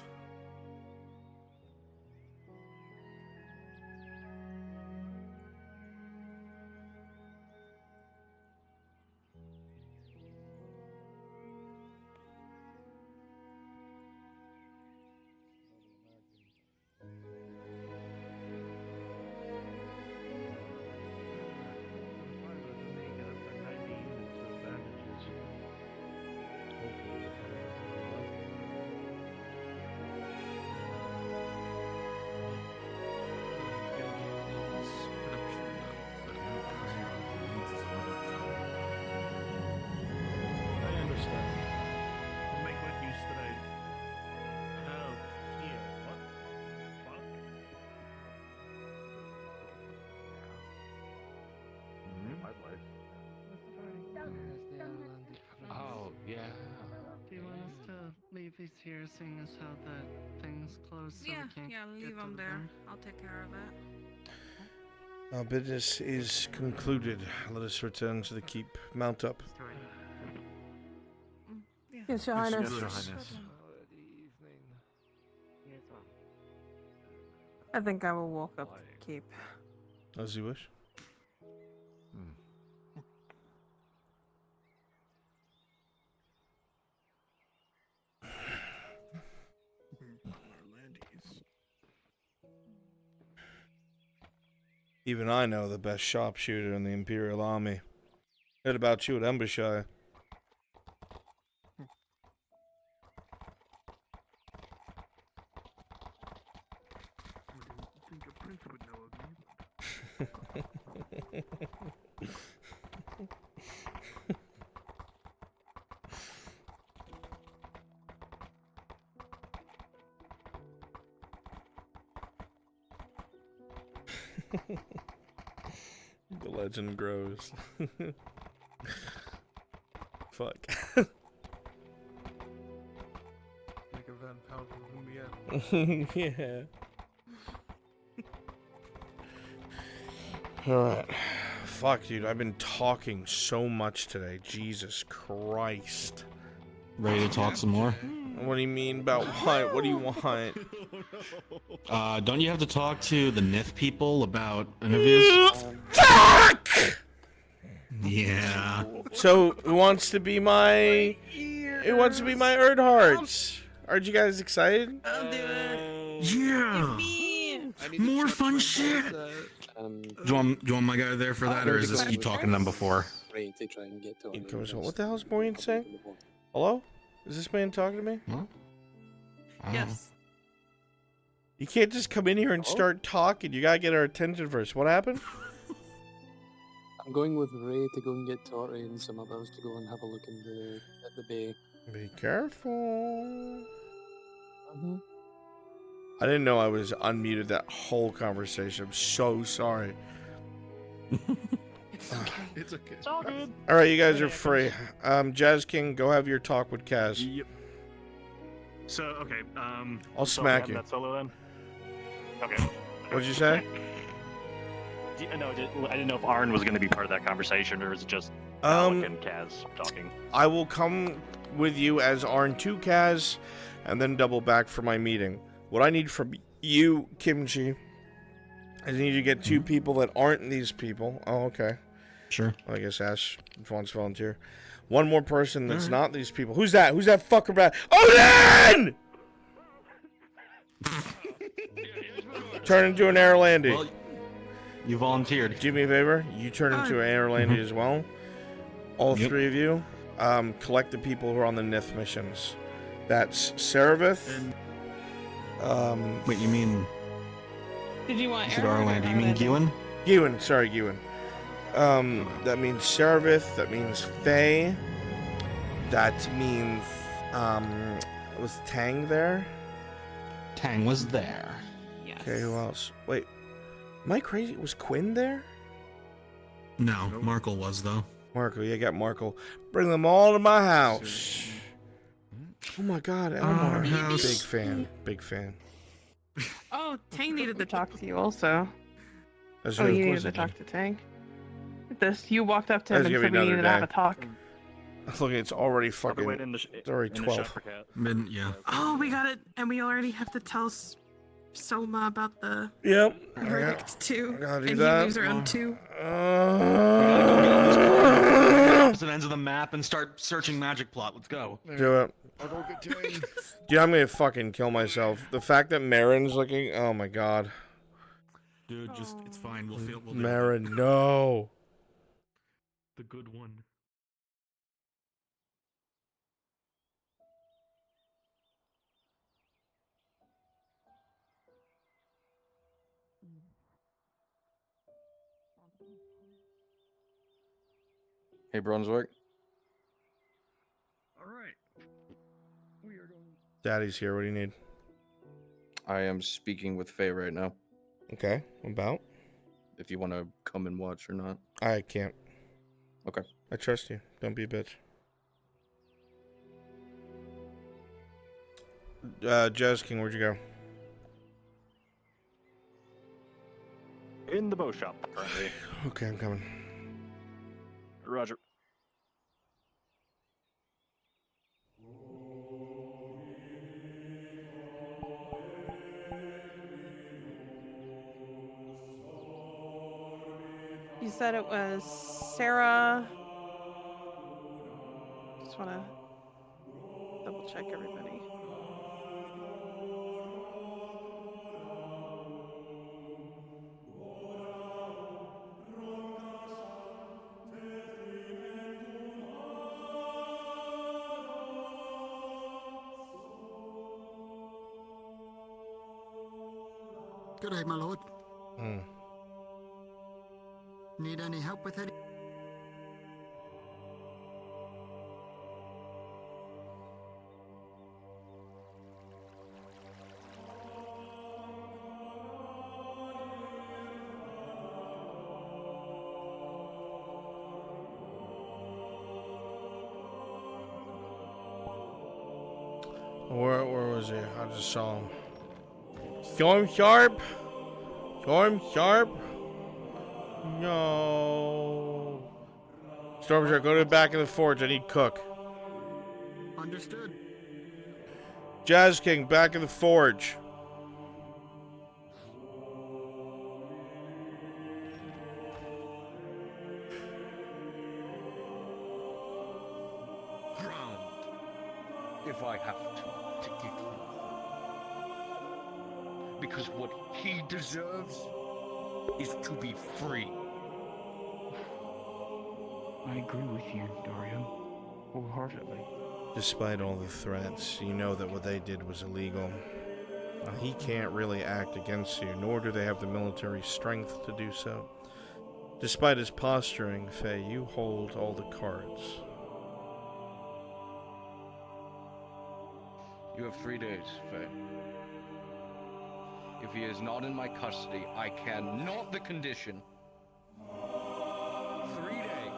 he's here, seeing as how the thing's closed, so Yeah, we can't yeah, get leave to him the there. room? I'll take care of that. Our business is concluded. Let us return to the keep. Mount up. Yes, Your Highness. Yes, Your Highness. I think I will walk up the keep. As you wish. Even I know the best sharpshooter in the Imperial Army. Heard about you at Embershire. I think a prince would know of me. The legend grows. Fuck. Make a Van Power from the end. Yeah. Alright. Fuck, dude. I've been talking so much today. Jesus Christ. Ready to talk some more? What do you mean about what? What do you want? Don't you have to talk to the NIF people about interviews? Fuck! Yeah. So, who wants to be my... Who wants to be my Erdhards? Aren't you guys excited? I'll do it. Yeah. More fun shit. Do you want my guy there for that, or is this you talking to them before? What the hell is Maureen saying? Hello? Is this man talking to me? Yes. You can't just come in here and start talking. You gotta get our attention first. What happened? I'm going with Ray to go and get Torty and some others to go and have a look in at the bay. Be careful. I didn't know I was unmuted that whole conversation. I'm so sorry. It's okay. It's okay. It's all good. All right, you guys are free. Jazz King, go have your talk with Kaz. Yep. So, okay, I'll so smack have you. that solo then? Okay. What'd you say? No, I didn't know if Arn was going to be part of that conversation, or is it just Um, Alec and Kaz talking? I will come with you as Arn2 Kaz, and then double back for my meeting. What I need from you, Kimchi, is I need to get two people that aren't these people. Oh, okay. Sure. Well, I guess Ash wants to volunteer. One more person that's not these people. Who's that? Who's that fucker back? Odin! Turn into an Airlandy. Well, you volunteered. Do me a favor. You turn into an Airlandy as well. All three of you. Collect the people who are on the Nith missions. That's Seraph. Wait, you mean... Did you want You said Arland, you mean Gewin? Gewin, sorry, Gewin. That means Seraph. That means Faye. That means, was Tang there? Tang was there. Yes. Okay, who else? Wait, am I crazy? Was Quinn there? No, Markle was, though. Markle, yeah, got Markle. Bring them all to my house. Oh my god, Elmar. Big fan. Big fan. Oh, Tang needed to talk to you also. That's Oh, who- you needed to talk to Tang. This, you walked up to him That's and gonna said be we another needed to have day. a talk. Look, it's already I'll be fucking. waiting It's already in the 12. shop for Cat. Yeah. Oh, we got it, and we already have to tell Soma about the Yep. verdict too, Gotta do and that. he moves around too. Opposite ends of the map and start searching magic plot. Let's go. Do it. I'll go get Tang. Dude, I'm gonna fucking kill myself. The fact that Marin's looking. Oh my god. Dude, just it's fine. We'll feel. We'll do it. Marin, no. The good one. Hey, Brunswick. All right. We are going. Daddy's here. What do you need? I am speaking with Faye right now. Okay. About? If you want to come and watch or not. I can't. Okay. I trust you. Don't be a bitch. Jazz King, where'd you go? In the bow shop, currently. Okay, I'm coming. Roger. You said it was Sarah. Just want to double check everybody. Good day, my lord. Hmm. Need any help with it? Where was he? I just saw him. Storm Sharp? Storm Sharp? No. Storm Sharp, go to the back of the forge. I need cook. Understood. Jazz King, back of the forge. Drowned. If I have to get him. Because what he deserves is to be free. I agree with you, Dario. Wholeheartedly. Despite all the threats, you know that what they did was illegal. He can't really act against you, nor do they have the military strength to do so. Despite his posturing, Faye, you hold all the cards. You have 3 days, Faye. If he is not in my custody, I cannot the condition. 3 days.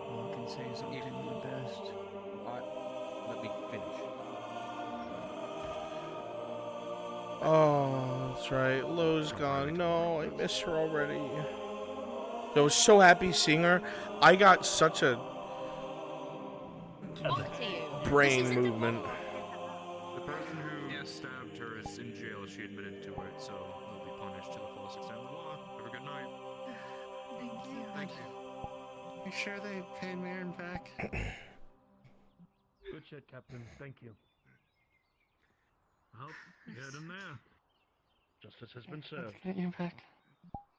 All I can say is I'll do my best. Let me finish. Oh, that's right. Lo's gone. No, I miss her already. I was so happy seeing her. I got such a brain movement. The person who stabbed her is in jail. She admitted to it, so they'll be punished to the fullest extent of the law. Have a good night. Thank you. You sure they paid Marin back? Good shit, Captain. Thank you. Well, get in there. Justice has been served. Get you back.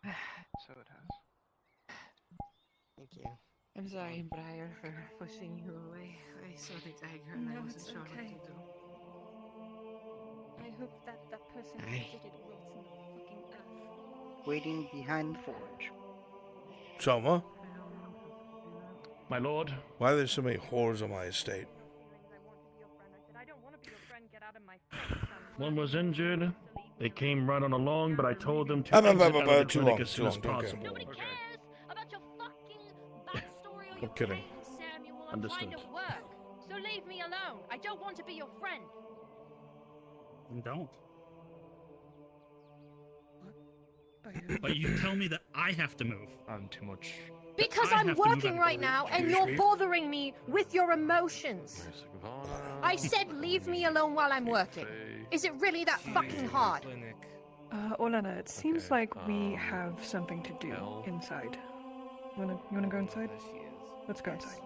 So it has. Thank you. I'm sorry, Briar, for pushing you away. I saw the dagger and I wasn't sure what to do. I hope that person who did it rots in the fucking earth. Waiting behind the forge. Soma? My lord? Why are there so many whores on my estate? One was injured. They came right on along, but I told them to Too exit out of the too clinic long, as too soon as long, don't care. possible. I'm kidding. Understood. So leave me alone. I don't want to be your friend. Then don't. But you tell me that I have to move. I'm too much. Because I I'm have to move working out of right the now room. and you're bothering me with your emotions. I said leave me alone while I'm working. Is it really that fucking hard? Olana, it seems like we have something to do inside. You wanna go inside? Let's go inside.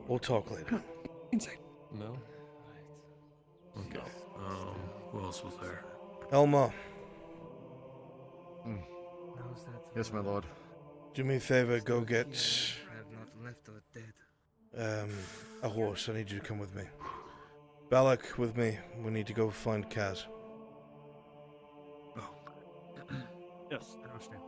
We'll talk later. Inside. No? Okay. Who else was there? Elma. Yes, my lord. Do me a favor, go get I have not left or dead. a horse. I need you to come with me. Balak, with me. We need to go find Kaz. Yes, I understand.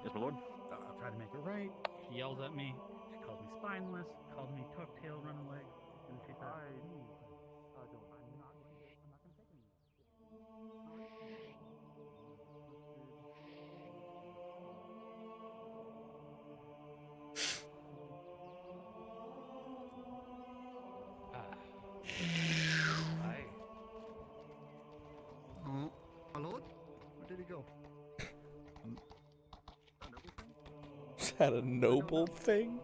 Yes, my lord. I tried to make it right. She yells at me. She calls me spineless. Called me tuck-tail runaway. And she said, that a noble thing?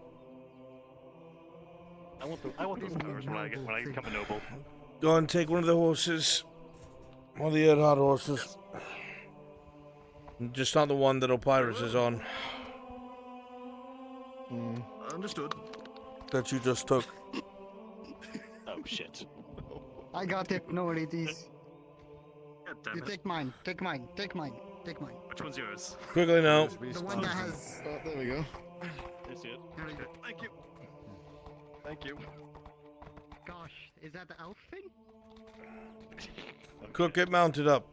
I want those powers when I become a noble. Go and take one of the horses. One of the hot horses. Just not the one that Opyrus is on. Understood. That you just took. Oh shit. I got it. No worries. God damn You it. take mine. Take mine. Take mine. Take mine. Which one's yours? Quickly now. The one that has. Oh, there we go. You see it? Okay. Thank you. Thank you. Gosh, is that the elf thing? Cook, get mounted up.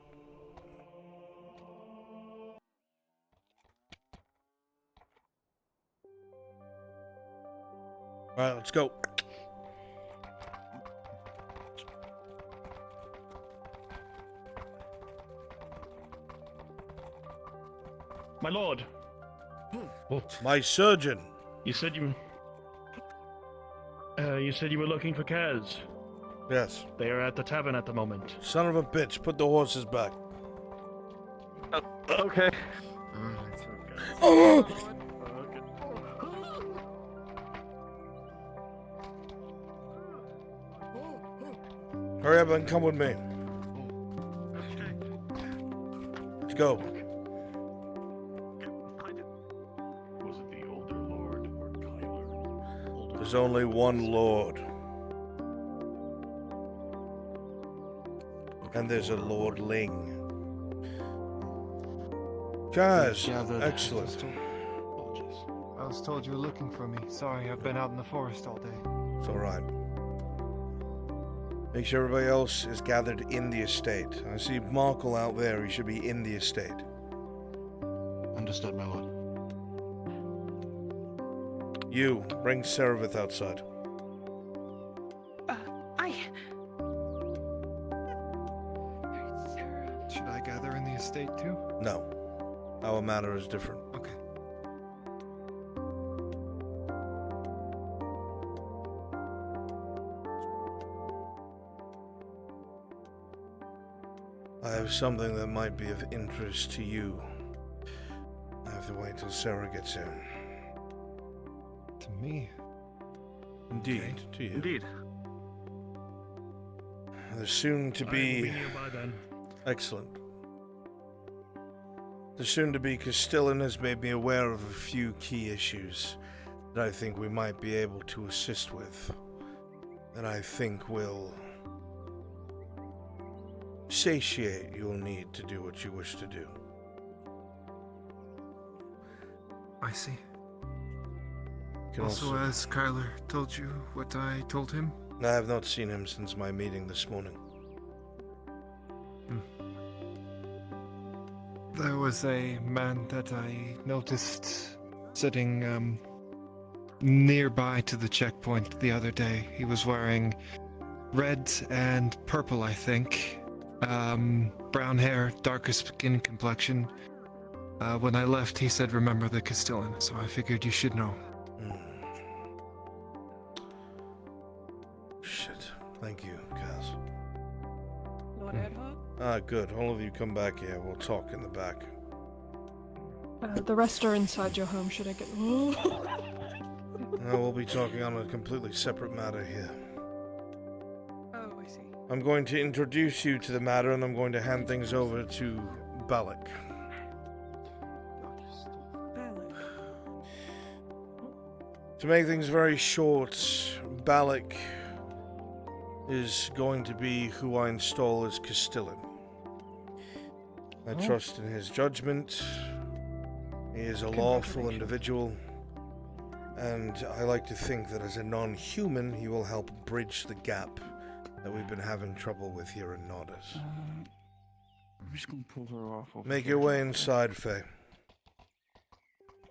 Alright, let's go. My lord. My surgeon. You said you were looking for Kaz. Yes. They are at the tavern at the moment. Son of a bitch, put the horses back. Okay. Oh! Hurry up and come with me. Let's go. Was it the older lord or Kyler? There's only one lord. And there's a lordling. Guys, excellent. I was told you were looking for me. Sorry, I've been out in the forest all day. It's alright. Make sure everybody else is gathered in the estate. I see Markle out there. He should be in the estate. Understood, my lord. You, bring Serevith outside. Should I gather in the estate too? No. Our matter is different. Okay. I have something that might be of interest to you. I have to wait till Sarah gets in. To me? Indeed, to you. Indeed. The soon to I will be. be nearby then. Excellent. The soon to be Castellan has made me aware of a few key issues that I think we might be able to assist with. That I think will satiate your need to do what you wish to do. I see. Can Also, has Kyler told you what I told him? I have not seen him since my meeting this morning. There was a man that I noticed sitting nearby to the checkpoint the other day. He was wearing red and purple, I think. Brown hair, darker skin complexion. When I left, he said, "Remember the Castellan," so I figured you should know. Shit. Thank you, Kaz. Lord Edhart? Ah, good. All of you come back here. We'll talk in the back. The rest are inside your home. Should I get? We'll be talking on a completely separate matter here. Oh, I see. I'm going to introduce you to the matter, and I'm going to hand things over to Balak. To make things very short, Balak is going to be who I install as Castellan. I trust in his judgment. He is a lawful individual, and I like to think that as a non-human, he will help bridge the gap that we've been having trouble with here in Nordis. I'm just gonna pull her off. Make your way inside, Faye.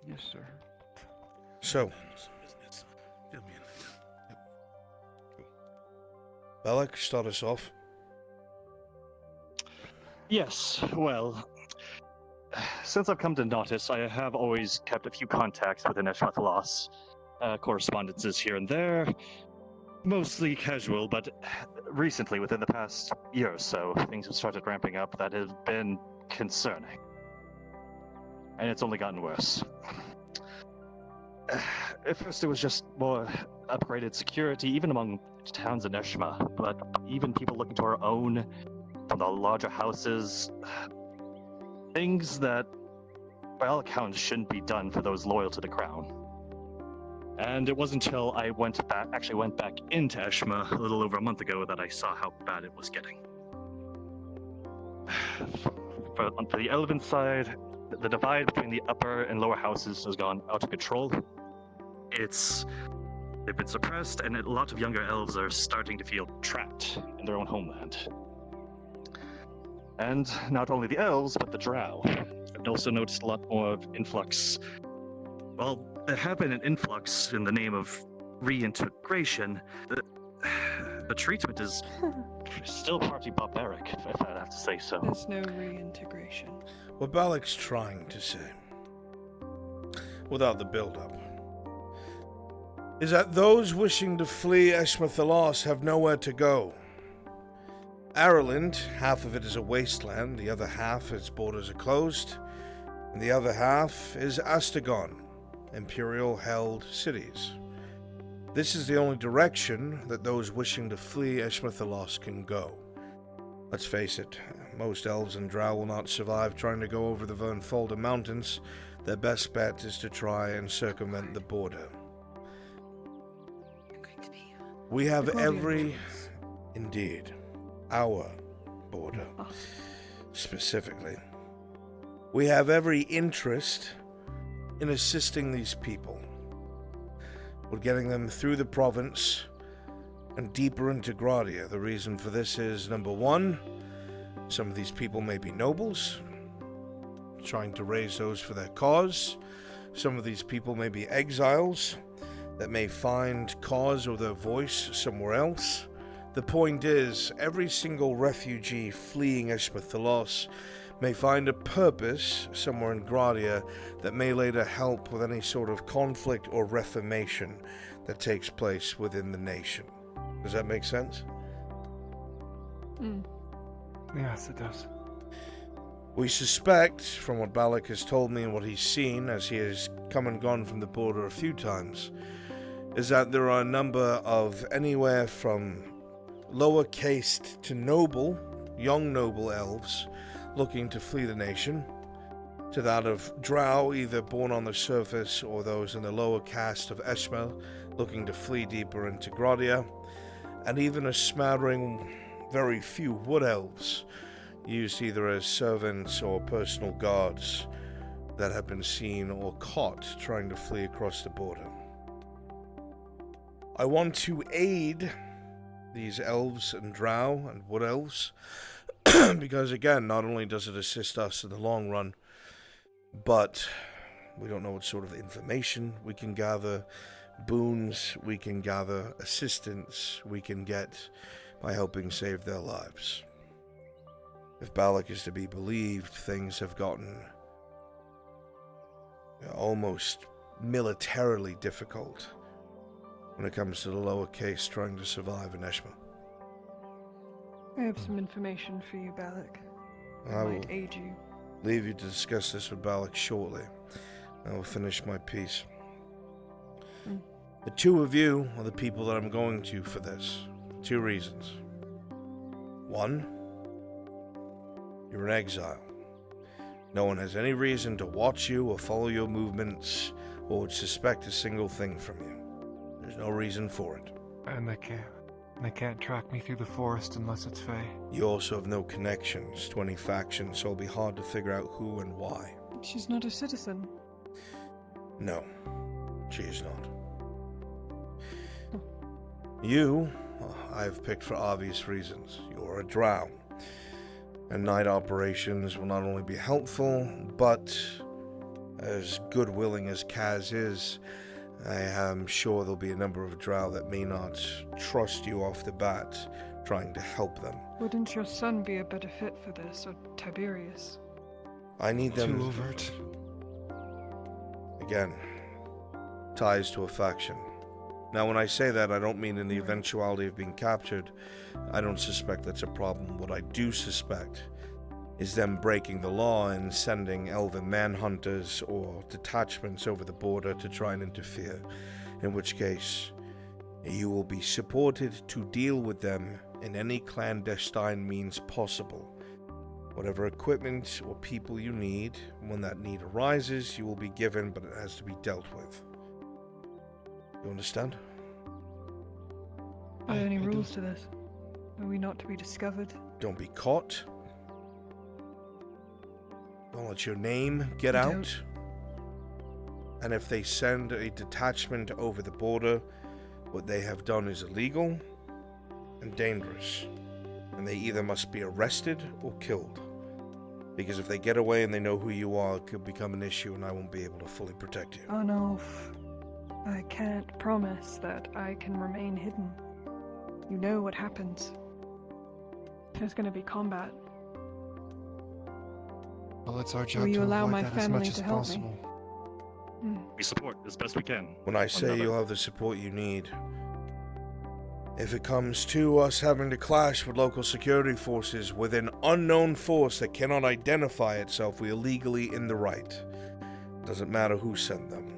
Yes, sir. So, Balak, start us off. Yes, well, since I've come to Nautis, I have always kept a few contacts with the Neshmathalas. Correspondences here and there, mostly casual, but recently, within the past year or so, things have started ramping up that have been concerning. And it's only gotten worse. at first it was just more upgraded security, even among towns in Eshma, but even people looking to our own from the larger houses, things that, by all accounts, shouldn't be done for those loyal to the crown. And it wasn't until I went back into Eshma a little over a month ago that I saw how bad it was getting. For the Elven side, the divide between the upper and lower houses has gone out of control. They've been suppressed, and a lot of younger elves are starting to feel trapped in their own homeland. And not only the elves, but the drow. I've also noticed a lot more of influx. Well, there have been an influx in the name of reintegration. The treatment is still partly barbaric, if I have to say so. There's no reintegration. What Balak's trying to say, without the build-up, is that those wishing to flee Eshma-Thalos have nowhere to go. Ireland, half of it is a wasteland, the other half, its borders are closed, and the other half is Astagon, Imperial-held cities. This is the only direction that those wishing to flee Eshma-Thalos can go. Let's face it, most elves and drow will not survive trying to go over the Vernfolder Mountains. Their best bet is to try and circumvent the border. We have indeed, our border, specifically. We have every interest in assisting these people. We're getting them through the province and deeper into Gradia. The reason for this is, number one, some of these people may be nobles, trying to raise those for their cause. Some of these people may be exiles that may find cause or their voice somewhere else. The point is, every single refugee fleeing Eshma-Thalos may find a purpose somewhere in Gradia that may later help with any sort of conflict or reformation that takes place within the nation. Does that make sense? Yes, it does. We suspect, from what Balak has told me and what he's seen, as he has come and gone from the border a few times, is that there are a number of anywhere from lower-caste to noble, young noble elves looking to flee the nation, to that of drow, either born on the surface or those in the lower caste of Eshma looking to flee deeper into Gradia, and even a smattering, very few wood elves used either as servants or personal guards that have been seen or caught trying to flee across the border. I want to aid these elves and drow and wood elves because, again, not only does it assist us in the long run, but we don't know what sort of information we can gather, boons we can gather, assistance we can get by helping save their lives. If Balak is to be believed, things have gotten almost militarily difficult when it comes to the lower case trying to survive in Eshma. I have some information for you, Balak. I will might aid you. leave you to discuss this with Balak shortly. I will finish my piece. The two of you are the people that I'm going to for this. 2 reasons. 1, you're in exile. No one has any reason to watch you or follow your movements or would suspect a single thing from you. There's no reason for it. And they can't track me through the forest unless it's Fae. You also have no connections to any factions, so it'll be hard to figure out who and why. She's not a citizen. No, she is not. You, I've picked for obvious reasons. You're a drow. And night operations will not only be helpful, but as good-willing as Kaz is, I am sure there'll be a number of drow that may not trust you off the bat, trying to help them. Wouldn't your son be a better fit for this, or Tiberius? I need them... Too overt. Again, ties to a faction. Now, when I say that, I don't mean in the eventuality of being captured. I don't suspect that's a problem. What I do suspect is them breaking the law and sending elven manhunters or detachments over the border to try and interfere, in which case you will be supported to deal with them in any clandestine means possible. Whatever equipment or people you need, when that need arises, you will be given, but it has to be dealt with. You understand? Are there any rules to this? Are we not to be discovered? Don't be caught. Don't let your name get out. And if they send a detachment over the border, what they have done is illegal and dangerous. And they either must be arrested or killed. Because if they get away and they know who you are, it could become an issue and I won't be able to fully protect you. Arnulf, I can't promise that I can remain hidden. You know what happens. There's gonna be combat. Well, it's our job Will you to allow avoid my that as family much to as help possible. me? We support as best we can. When I say you'll have the support you need, if it comes to us having to clash with local security forces with an unknown force that cannot identify itself, we are legally in the right. Doesn't matter who sent them.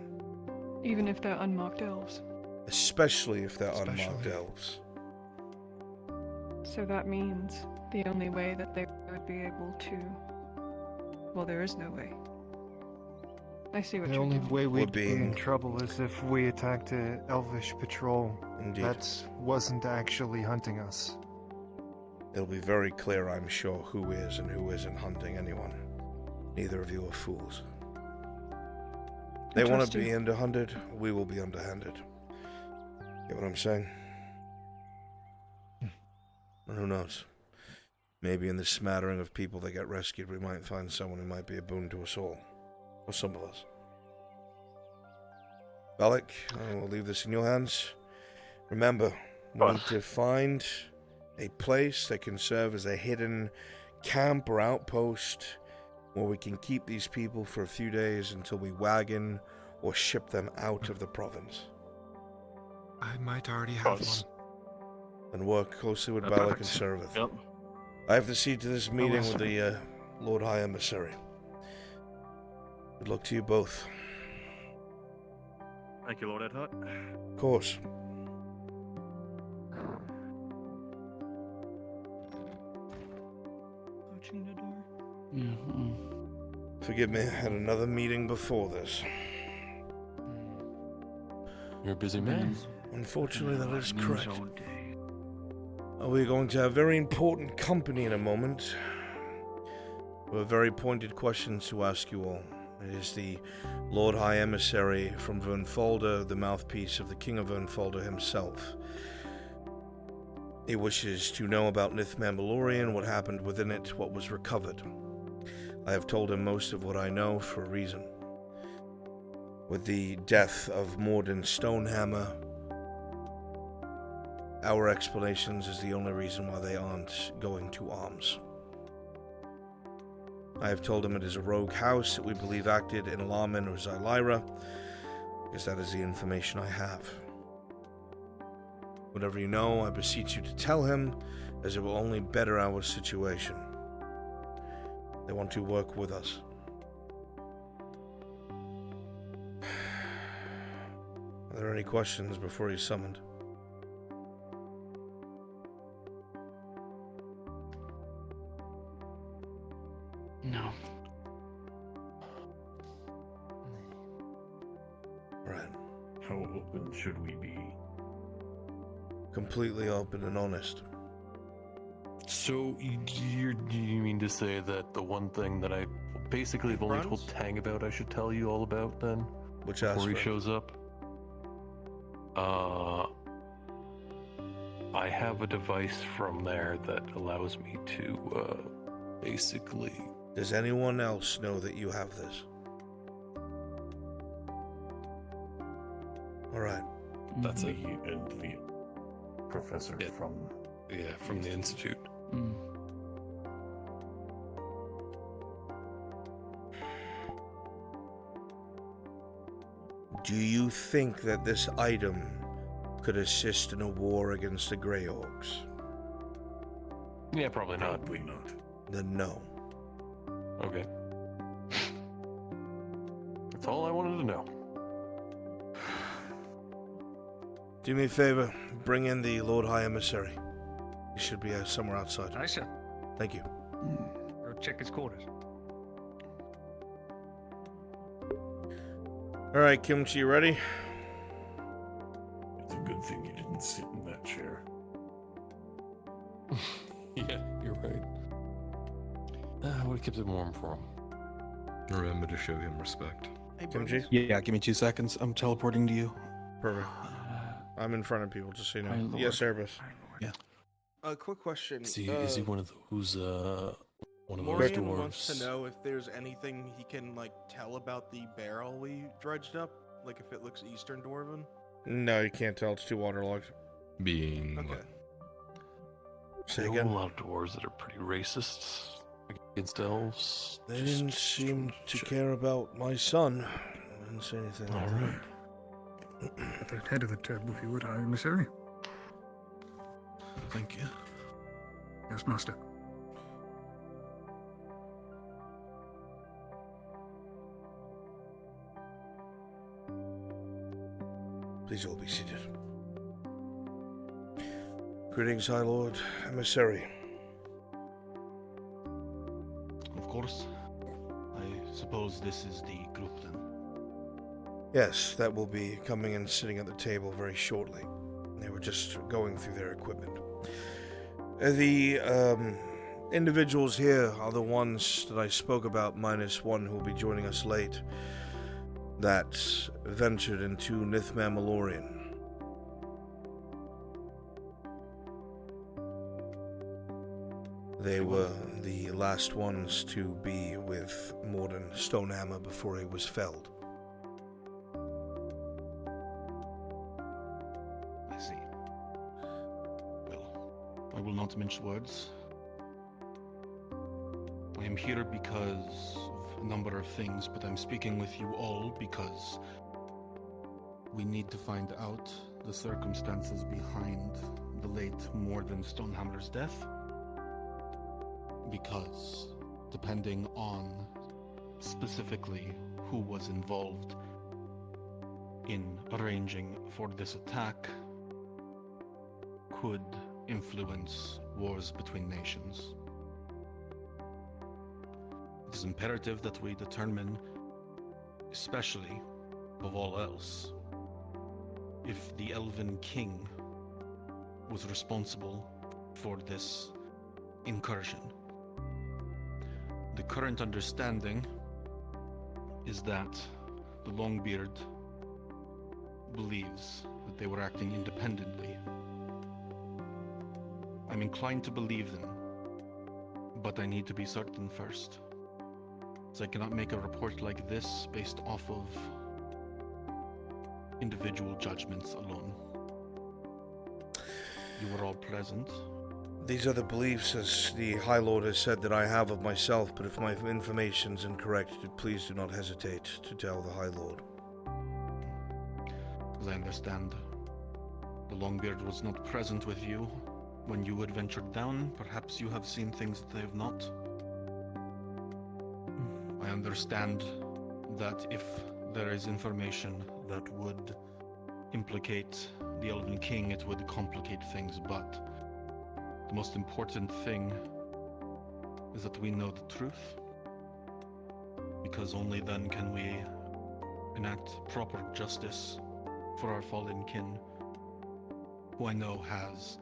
Even if they're unmarked elves. Especially if they're unmarked elves. So that means the only way that they would be able to... Well, there is no way. I see what The you're only doing. way we'd be in trouble is if we attacked an elvish patrol that wasn't actually hunting us. It'll be very clear, I'm sure, who is and who isn't hunting anyone. Neither of you are fools. They want trust to be you. underhunted, we will be underhanded. Get what I'm saying? And who knows? Maybe in this smattering of people that get rescued, we might find someone who might be a boon to us all. Or some of us. Balak, I will leave this in your hands. Remember, we need to find a place that can serve as a hidden camp or outpost where we can keep these people for a few days until we wagon or ship them out of the province. I might already have one. And work closely with Balak and Perfect. Serveth. Yep. I have to see to this meeting with the Lord High Emissary. Good luck to you both. Thank you, Lord Edhart. Of course. Approaching the door. Forgive me, I had another meeting before this. You're a busy man. Unfortunately, that is correct. We're going to have very important company in a moment. We have very pointed questions to ask you all. It is the Lord High Emissary from Vernfolder, the mouthpiece of the King of Vernfolder himself. He wishes to know about Nith Mandalorian, what happened within it, what was recovered. I have told him most of what I know for a reason. With the death of Morden Stonehammer, our explanations is the only reason why they aren't going to arms. I have told him it is a rogue house that we believe acted in Alarmin or Xylira, because that is the information I have. Whatever you know, I beseech you to tell him, as it will only better our situation. They want to work with us. Are there any questions before he's summoned? No. Right. How open should we be? Completely open and honest. So, you mean to say that the one thing that I basically have only told Tang about I should tell you all about then? Which before aspect? he shows up? I have a device from there that allows me to, basically... Does anyone else know that you have this? Alright. That's it. And the professor from... Yeah, from the Institute. Do you think that this item could assist in a war against the Grey Orcs? Yeah, probably not. Probably not. Then no. Okay. That's all I wanted to know. Do me a favor, bring in the Lord High Emissary. He should be somewhere outside. Aye, sir. Thank you. Go check his quarters. Alright, Kimchi, you ready? It's a good thing you didn't sit in that chair. Yeah, you're right. I would have kept it warm for him. Remember to show him respect. Kimchi? Yeah, give me 2 seconds. I'm teleporting to you. Perfect. I'm in front of people, just so you My know. lord. Yes, Erebus. Yeah. A quick question. Is he one of those one of those Morian dwarves? wants to know if there's anything he can like tell about the barrel we dredged up, like if it looks Eastern Dwarven. No, you can't tell. It's too waterlogged. Being Okay. Say There are again? a lot of dwarves that are pretty racist against elves. They didn't seem to care about my son. I didn't say anything like that. At the head of the table, if you would, High Emissary. Thank you. Yes, Master. Please all be seated. Greetings, High Lord Emissary. Of course. I suppose this is the group then. Yes, that will be coming and sitting at the table very shortly. They were just going through their equipment. The individuals here are the ones that I spoke about, minus one who will be joining us late, that ventured into Nithma Malorian. They were the last ones to be with Morden Stonehammer before he was felled. I see. Well, I will not mince words. I am here because of a number of things, but I'm speaking with you all because we need to find out the circumstances behind the late Morden Stonehammer's death. Because depending on specifically who was involved in arranging for this attack could influence wars between nations. It is imperative that we determine, especially above all else, if the Elven King was responsible for this incursion. The current understanding is that the Longbeard believes that they were acting independently. I'm inclined to believe them, but I need to be certain first, as I cannot make a report like this based off of individual judgments alone. You were all present. These are the beliefs, as the High Lord has said, that I have of myself, but if my information's incorrect, please do not hesitate to tell the High Lord. As I understand, the Longbeard was not present with you when you had ventured down. Perhaps you have seen things that they have not. I understand that if there is information that would implicate the Elven King, it would complicate things, but the most important thing is that we know the truth, because only then can we enact proper justice for our fallen kin, who I know has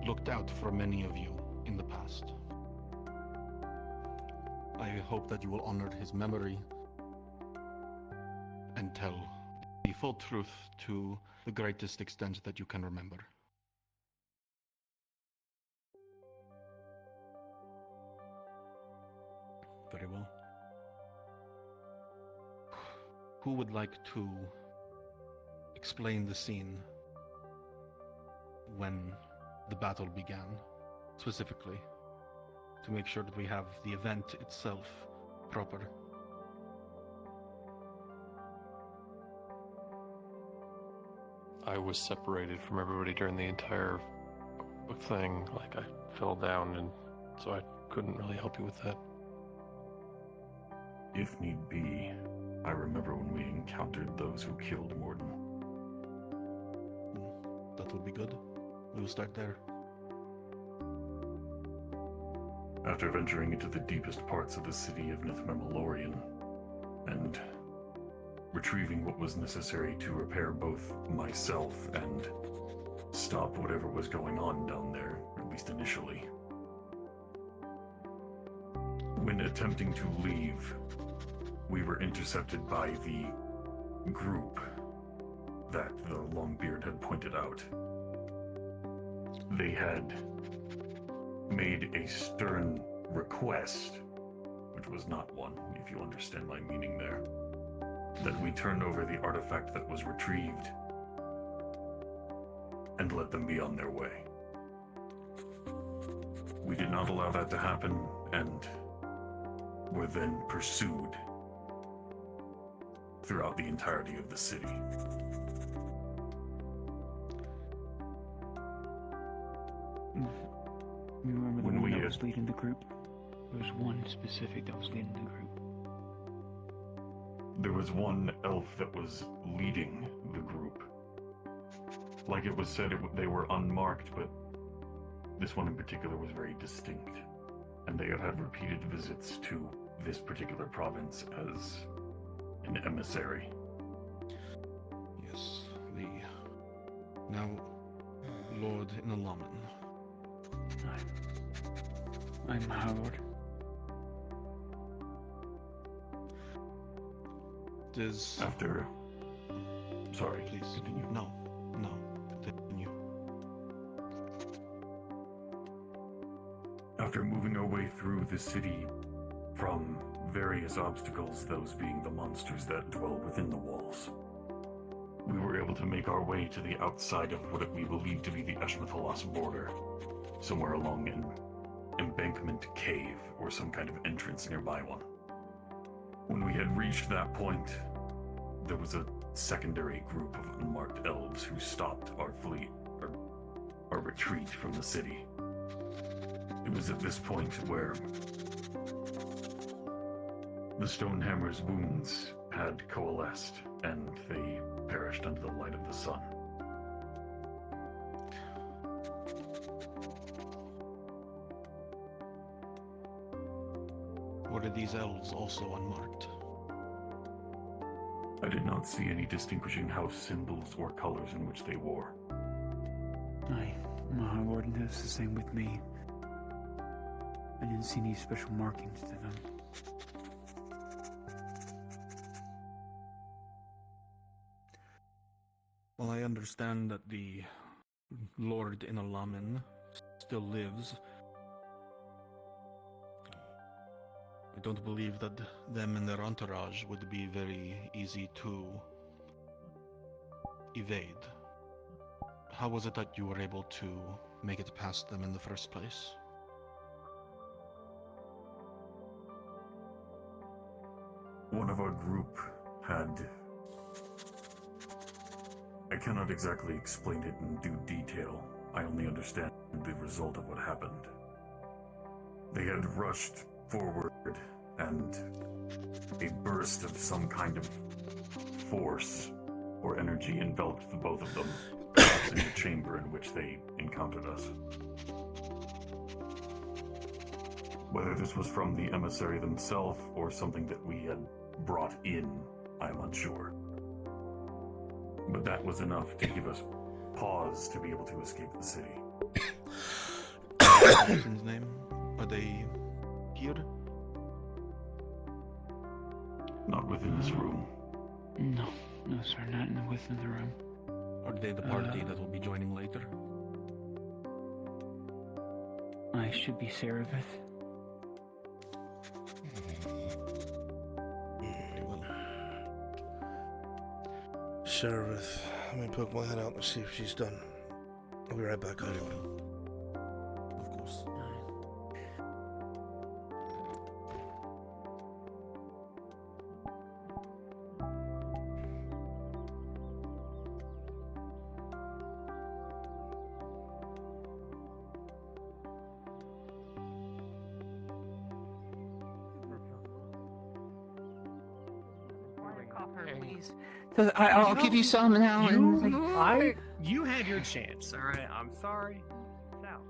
looked out for many of you in the past. I hope that you will honor his memory and tell the full truth to the greatest extent that you can remember. Very well. Who would like to explain the scene when the battle began, specifically, to make sure that we have the event itself proper? I was separated from everybody during the entire thing. Like, I fell down, and so I couldn't really help you with that. if need be, I remember when we encountered those who killed Morden. That would be good. We will start there. After venturing into the deepest parts of the city of Nithmemalorian and retrieving what was necessary to repair both myself and stop whatever was going on down there, at least initially. When attempting to leave, we were intercepted by the group that the Longbeard had pointed out. They had made a stern request, which was not one, if you understand my meaning there, that we turn over the artifact that was retrieved and let them be on their way. We did not allow that to happen, and were then pursued throughout the entirety of the city. You remember the When one we that had- was leading the group? There was one specific that was leading the group. There was one elf that was leading the group. Like it was said, they were unmarked, but this one in particular was very distinct. And they had had repeated visits to this particular province as an emissary. Yes, the now Lord Inalaman. I'm Howard. Does after? Sorry, please continue. No, continue. After moving our way through the city from various obstacles, those being the monsters that dwell within the walls, we were able to make our way to the outside of what we believe to be the Eshmathalas border, somewhere along an embankment cave or some kind of entrance nearby one. When we had reached that point, there was a secondary group of unmarked elves who stopped our fleet, or our retreat from the city. It was at this point where the Stonehammer's wounds had coalesced, and they perished under the light of the sun. Were these elves also unmarked? I did not see any distinguishing house symbols or colors in which they wore. My warden does the same with me. I didn't see any special markings to them. Well, I understand that the Lord Inalaman still lives. I don't believe that them and their entourage would be very easy to evade. How was it that you were able to make it past them in the first place? One of our group had... I cannot exactly explain it in due detail. I only understand the result of what happened. They had rushed forward, and a burst of some kind of force or energy enveloped the both of them in the chamber in which they encountered us. Whether this was from the emissary themselves or something that we had brought in, I am unsure. But that was enough to give us pause to be able to escape the city. Person's name? Are they here? Not within this room. No, sir, not within the room. Are they the party that will be joining later? I should be Seraph. Seraph, let me poke my head out and see if she's done. I'll be right back, honey. Of course. stop her, please. So I'll give you some now. You had your chance, alright? I'm sorry. Now.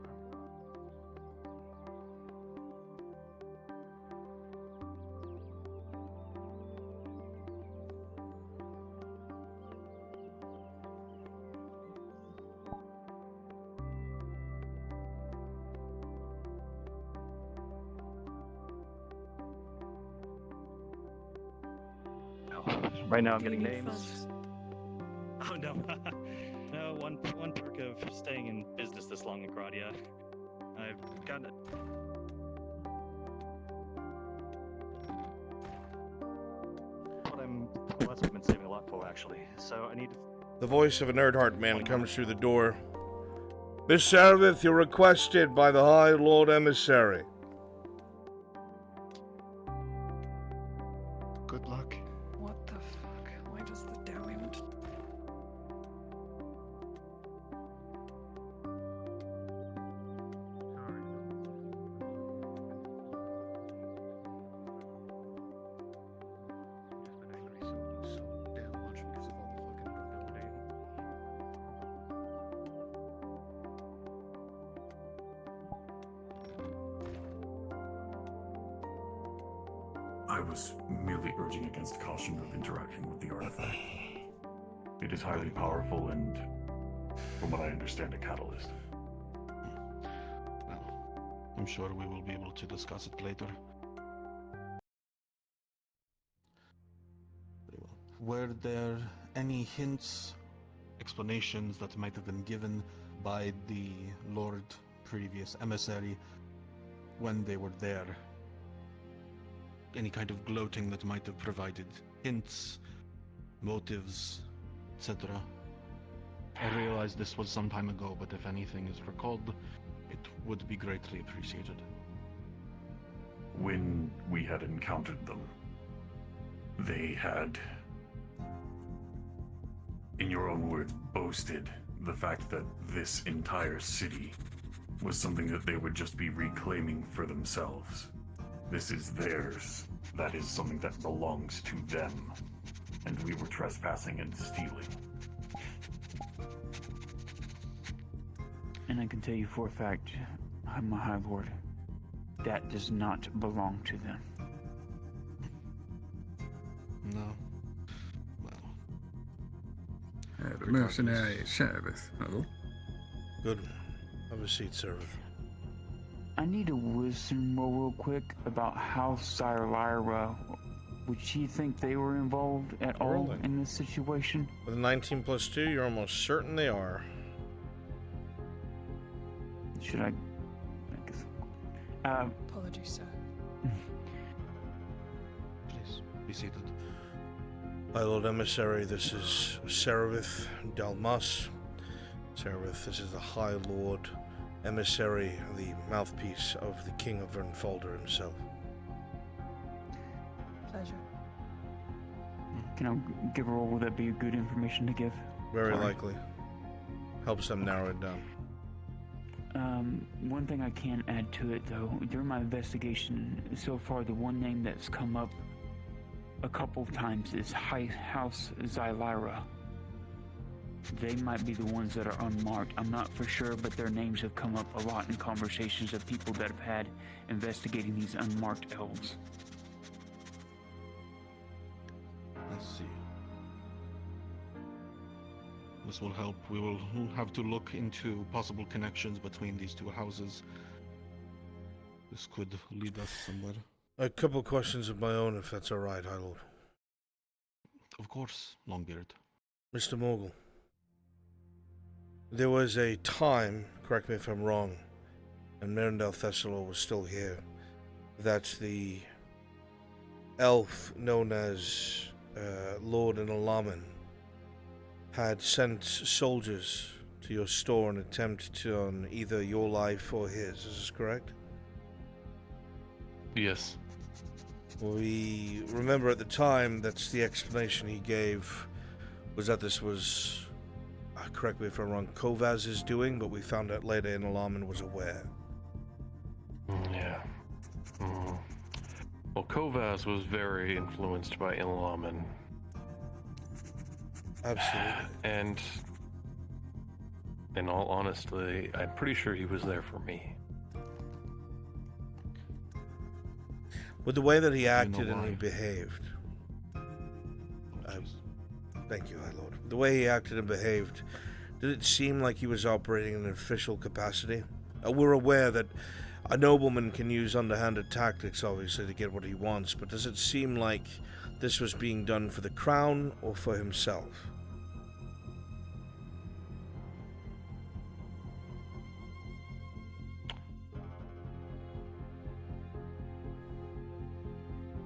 Right now I'm Do you getting need names. Oh no. No, one perk of staying in business this long in Gradia. I've gotten it. That's what I've been saving a lot for actually. So I need to... The voice of a Nerdheart man comes through the door. Miss Saravith, you're requested by the High Lord Emissary. Good luck. What the fuck? Why does the damn event? I was merely urging against caution of interacting with the artifact. It is highly powerful and, from what I understand, a catalyst. Well, I'm sure we will be able to discuss it later. Very well. Were there any hints, explanations that might have been given by the Lord previous emissary when they were there? Any kind of gloating that might have provided hints, motives, etc. I realize this was some time ago, but if anything is recalled, it would be greatly appreciated. When we had encountered them, they had, in your own words, boasted the fact that this entire city was something that they would just be reclaiming for themselves. This is theirs. That is something that belongs to them. And we were trespassing and stealing. And I can tell you for a fact, my High Lord, that does not belong to them. No. The mercenary service. Hello? Good. Have a seat, Servant. I need a wisdom roll real quick about House Lyra. Would she think they were involved at all in this situation? With a 19 plus 2, you're almost certain they are. Should I guess. Apologies, sir. Please, be seated. My Lord Emissary, this is Saravith Dalmas. Saravith, this is the High Lord Emissary, the mouthpiece of the King of Vernfolder himself. Pleasure. Can I give a roll? Would that be good information to give? Very likely. Helps them narrow it down. One thing I can add to it, though, during my investigation so far, the one name that's come up a couple of times is House Xylyra. They might be the ones that are unmarked. I'm not for sure, but their names have come up a lot in conversations of people that have had investigating these unmarked elves. Let's see. This will help. We will have to look into possible connections between these two houses. This could lead us somewhere. A couple questions of my own, if that's all right, High Lord. Of course, Longbeard. Mr. Morgul, there was a time, correct me if I'm wrong, and Merindel Thessalor was still here, that the elf known as Lord Inalaman had sent soldiers to your store in an attempt to on either your life or his. Is this correct? Yes. We remember at the time, that's the explanation he gave, was that this was, correct me if I'm wrong, Kovaz's doing, but we found out later Inalaman was aware. Yeah. Well, Kovaz was very influenced by Inalaman. Absolutely. And in all honesty, I'm pretty sure he was there for me. With the way that he know acted and why? he behaved. Thank you, High Lord. The way he acted and behaved, did it seem like he was operating in an official capacity? We're aware that a nobleman can use underhanded tactics, obviously, to get what he wants, but does it seem like this was being done for the crown or for himself?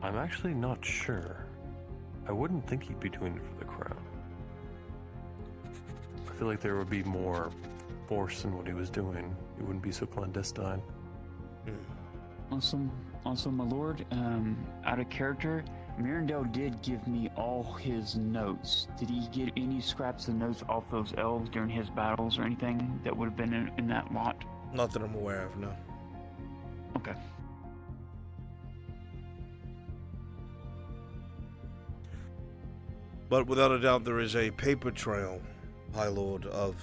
I'm actually not sure. I wouldn't think he'd be doing it for the crown. I feel like there would be more force in what he was doing. He wouldn't be so clandestine. Also, my lord, out of character, Mirandel did give me all his notes. Did he get any scraps of notes off those elves during his battles or anything that would have been in that lot? Not that I'm aware of, no. Okay. But without a doubt, there is a paper trail, High Lord, of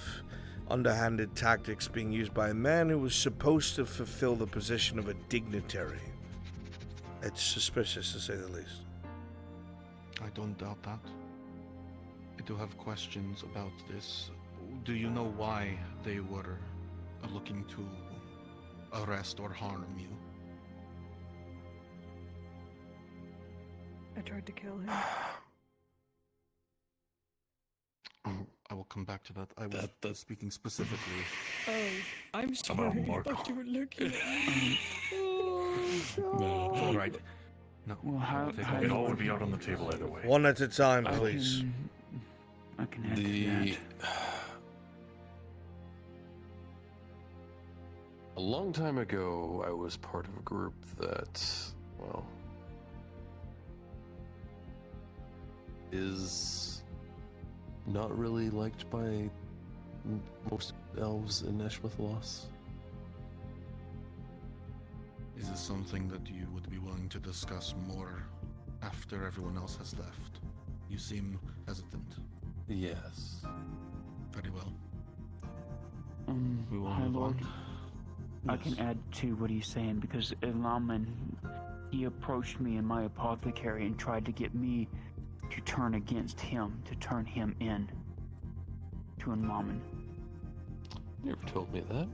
underhanded tactics being used by a man who was supposed to fulfill the position of a dignitary. It's suspicious, to say the least. I don't doubt that. I do have questions about this. Do you know why they were looking to arrest or harm you? I tried to kill him. I will come back to that. I was speaking specifically. Oh, I'm sorry. I thought you were looking at me. No, it's all right. No, well, it all would be out on the table either way. One at a time, please. I can add to that. A long time ago, I was part of a group that, well, is not really liked by most elves in Neshmithlos. Is this something that you would be willing to discuss more after everyone else has left? You seem hesitant. Yes. Very well. We will High move Lord, on. I can add to what he's saying because Ilaman, he approached me in my apothecary and tried to get me to turn against him, to turn him in to Ilaman. You never told me that.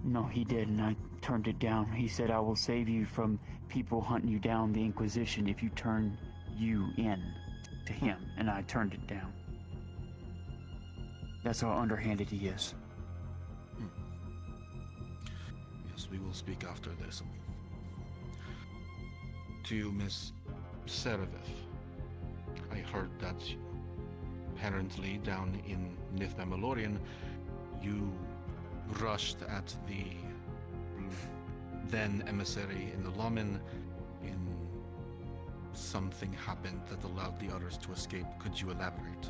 No, he did, and I turned it down. He said, I will save you from people hunting you down, the Inquisition, if you turn you in to him, and I turned it down. That's how underhanded he is. Yes, we will speak after this. To you, Miss Serevith, I heard that apparently down in Nithmamelorian, you rushed at the then emissary in the Lamin, and something happened that allowed the others to escape. Could you elaborate?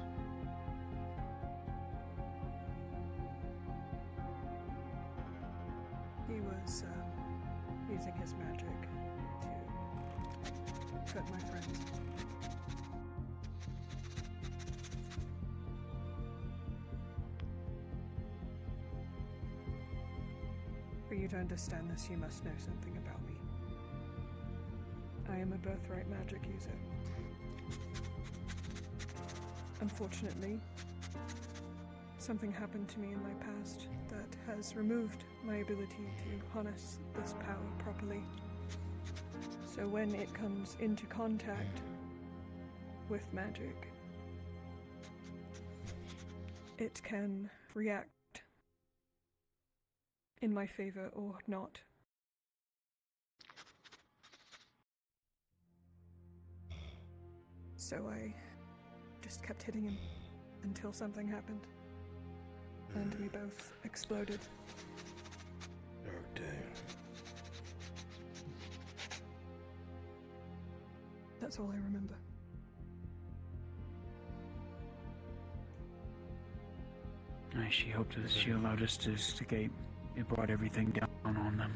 He was using his magic to cut my friends. For you to understand this, you must know something about me. I am a birthright magic user. Unfortunately, something happened to me in my past that has removed my ability to harness this power properly. So when it comes into contact with magic, it can react in my favor or not. So I just kept hitting him until something happened. And we both exploded. Dark day. That's all I remember. She hoped that she allowed us to escape. It brought everything down on them.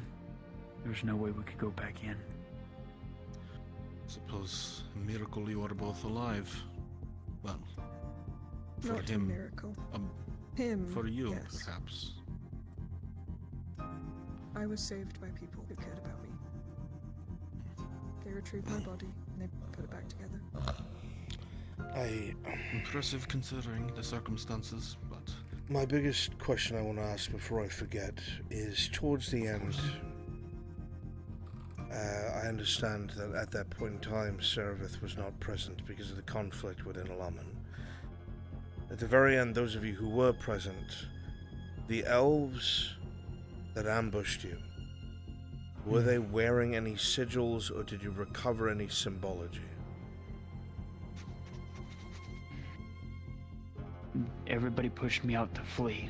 There was no way we could go back in. Suppose a miracle you are both alive. Well, For Not a him. miracle. Him. For you, yes. perhaps. I was saved by people who cared about me. They retrieved my body and they put it back together. Impressive considering the circumstances, but... My biggest question I want to ask before I forget is, towards the end, I understand that at that point in time, Serveth was not present because of the conflict within Alaman. At the very end, those of you who were present, the elves that ambushed you, were they wearing any sigils, or did you recover any symbology? Everybody pushed me out to flee,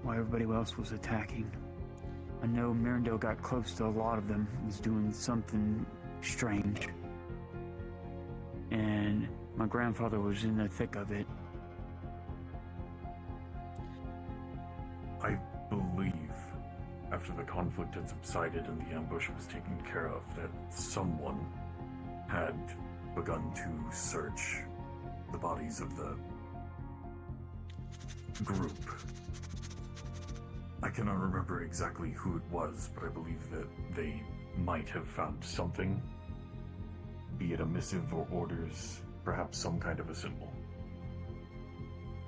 while everybody else was attacking. I know Mirandel got close to a lot of them, was doing something strange. And my grandfather was in the thick of it. I believe, after the conflict had subsided and the ambush was taken care of, that someone had begun to search the bodies of the group. I cannot remember exactly who it was, but I believe that they might have found something, be it a missive or orders, perhaps some kind of a symbol.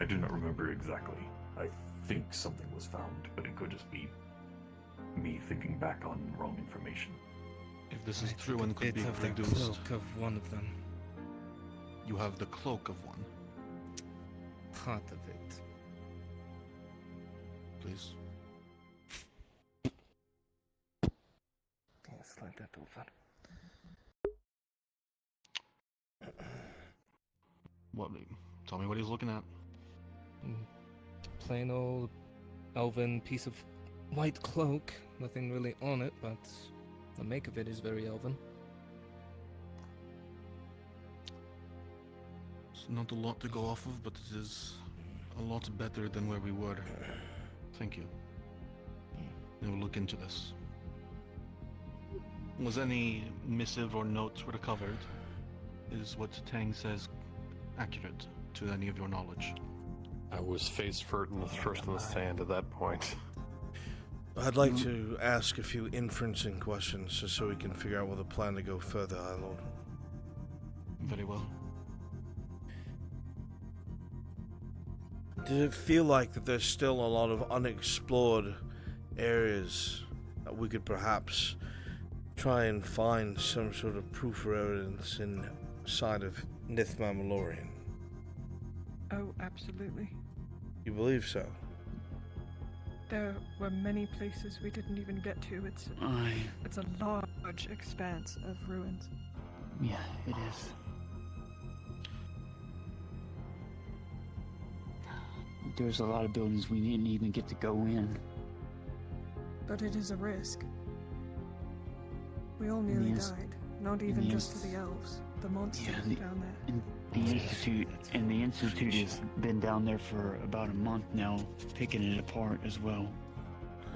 I do not remember exactly. I think something was found, but it could just be me thinking back on wrong information. If this is true and could be of the reduced... cloak of one of them. You have the cloak of one. Part of it. Please. Yes, like that over. What? Tell me what he's looking at. Plain old elven piece of white cloak. Nothing really on it, but the make of it is very elven. It's not a lot to go off of, but it is a lot better than where we were. Thank you. I will look into this. Was any missive or notes recovered? Is what Tang says accurate to any of your knowledge? I was first in the sand at that point. I'd like to ask a few inferencing questions just so we can figure out what the plan to go further, High Lord. Very well. Does it feel like that there's still a lot of unexplored areas that we could perhaps try and find some sort of proof or evidence inside of Nithma Malorian? Oh, absolutely. You believe so? There were many places we didn't even get to. It's a large expanse of ruins. Yeah, it is. There's a lot of buildings we didn't even get to go in. But it is a risk. We all nearly died. Not even just for the elves. The monsters down there. And the Institute has been down there for about a month now, picking it apart as well.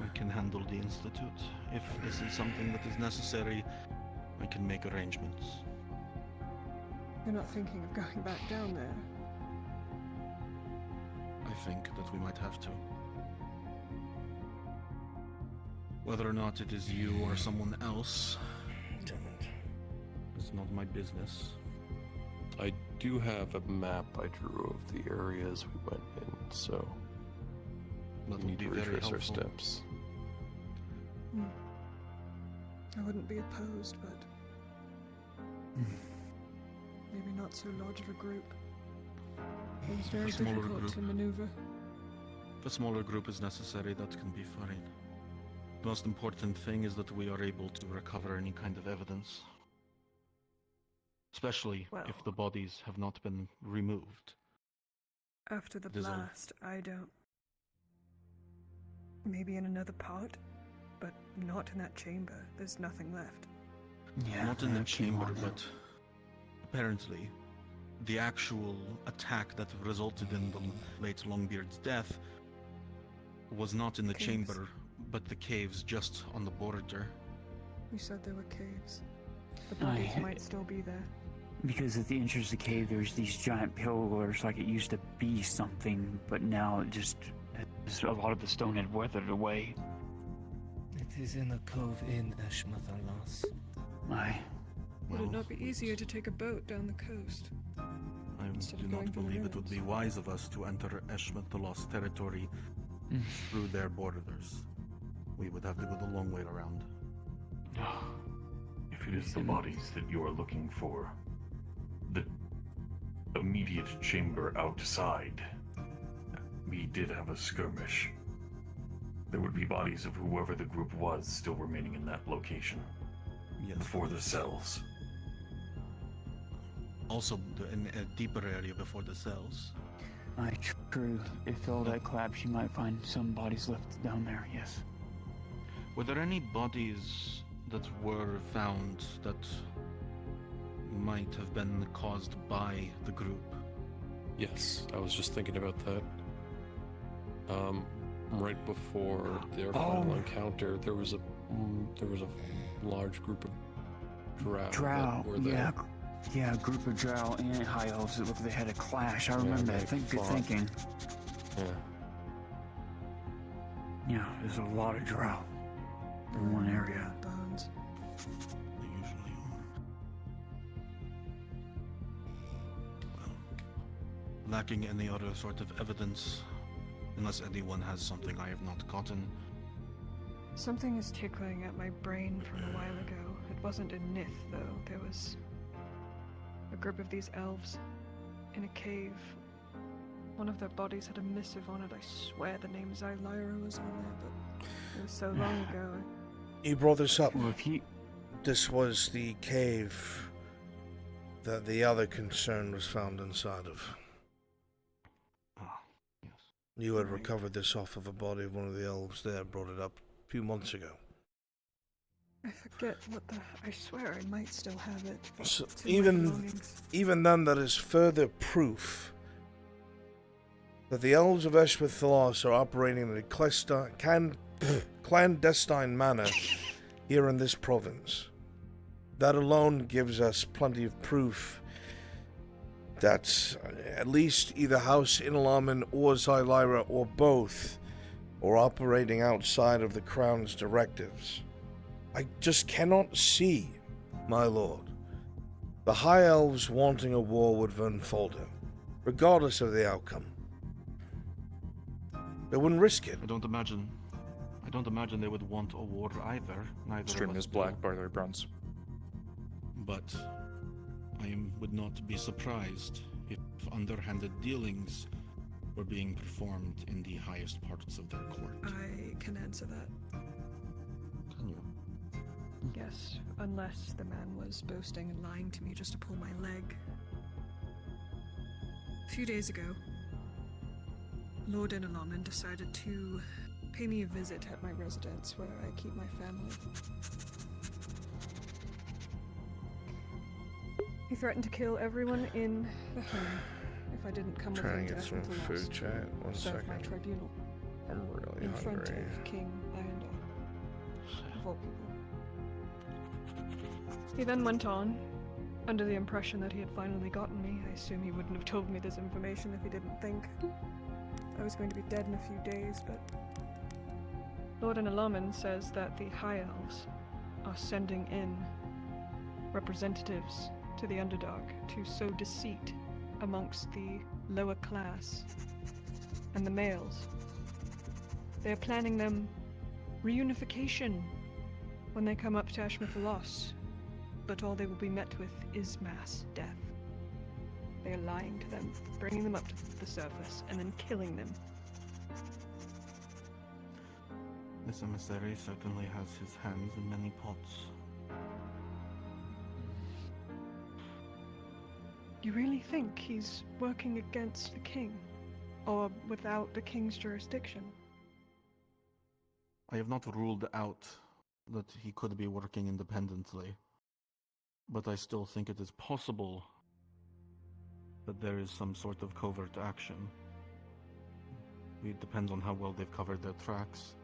We can handle the Institute. If this is something that is necessary, I can make arrangements. You're not thinking of going back down there? I think that we might have to. Whether or not it is you or someone else, it's not my business. I do have a map I drew of the areas we went in, so that we need to retrace our steps. I wouldn't be opposed, but maybe not so large of a group. It's very difficult to maneuver. If a smaller group is necessary, that can be fine. The most important thing is that we are able to recover any kind of evidence. Especially if the bodies have not been removed. After the blast, I don't... Maybe in another part, but not in that chamber. There's nothing left. Yeah, not in the chamber, but apparently the actual attack that resulted in the late Longbeard's death was not in the chamber, but the caves just on the border. You said there were caves. The bodies might still be there. Because at the entrance of the cave, there's these giant pillars, like it used to be something, but now it just a lot of the stone had weathered away. It is in a cove in Eshmathalas. Aye. Would it not be easier to take a boat down the coast? I Instead do of not going through the believe it would ruins? be wise of us to enter Eshmathalas territory through their borders. We would have to go the long way around. If it is the bodies that you are looking for, the immediate chamber outside, we did have a skirmish. There would be bodies of whoever the group was still remaining in that location. Yes. Before the cells. Also, in a deeper area before the cells. Aye, true. If all that collapsed, you might find some bodies left down there, yes. Were there any bodies that were found that might have been caused by the group? Yes, I was just thinking about that. Right before their final encounter, there was a large group of drow. Yeah, a group of drow and high elves that looked like they had a clash. I remember that. Good thinking. Yeah. Yeah, there's a lot of drow in one area. Bones. They usually are. Well, lacking any other sort of evidence, unless anyone has something I have not gotten. Something is tickling at my brain from a while ago. It wasn't a Nith, though. There was a group of these elves in a cave. One of their bodies had a missive on it. I swear the name Xylyra was on there, but it was so long ago. You brought this up. Well, This was the cave that the other concern was found inside of. You had recovered this off of a body of one of the elves there, brought it up a few months ago. I forget what the... I swear I might still have it. So It's in my belongings. even then, that is further proof that the elves of Eshmathalas are operating in a clandestine manner here in this province. That alone gives us plenty of proof that at least either House Inalaman or Xylyra or both are operating outside of the Crown's directives. I just cannot see, my lord, the High Elves wanting a war with Vernfolder, regardless of the outcome. They wouldn't risk it. I don't imagine they would want a war either. Neither Stream of us is do. black, by the way, bronze. But would not be surprised if underhanded dealings were being performed in the highest parts of their court. I can answer that. Can you? Yes, unless the man was boasting and lying to me just to pull my leg. A few days ago, Lord Inalaman decided to pay me a visit at my residence where I keep my family. He threatened to kill everyone in the home if I didn't come with Trying him to to get some Eshmathalas food, chat. One to serve my second. tribunal I'm really in front hungry. of King Iondar, of all people. He then went on, under the impression that he had finally gotten me. I assume he wouldn't have told me this information if he didn't think I was going to be dead in a few days, but Lord Inalaman says that the High Elves are sending in representatives to the Underdark to sow deceit amongst the lower class and the males. They are planning them reunification when they come up to Eshmathalas, but all they will be met with is mass death. They are lying to them, bringing them up to the surface, and then killing them. This emissary certainly has his hands in many pots. You really think he's working against the king? Or without the king's jurisdiction? I have not ruled out that he could be working independently, but I still think it is possible that there is some sort of covert action. It depends on how well they've covered their tracks.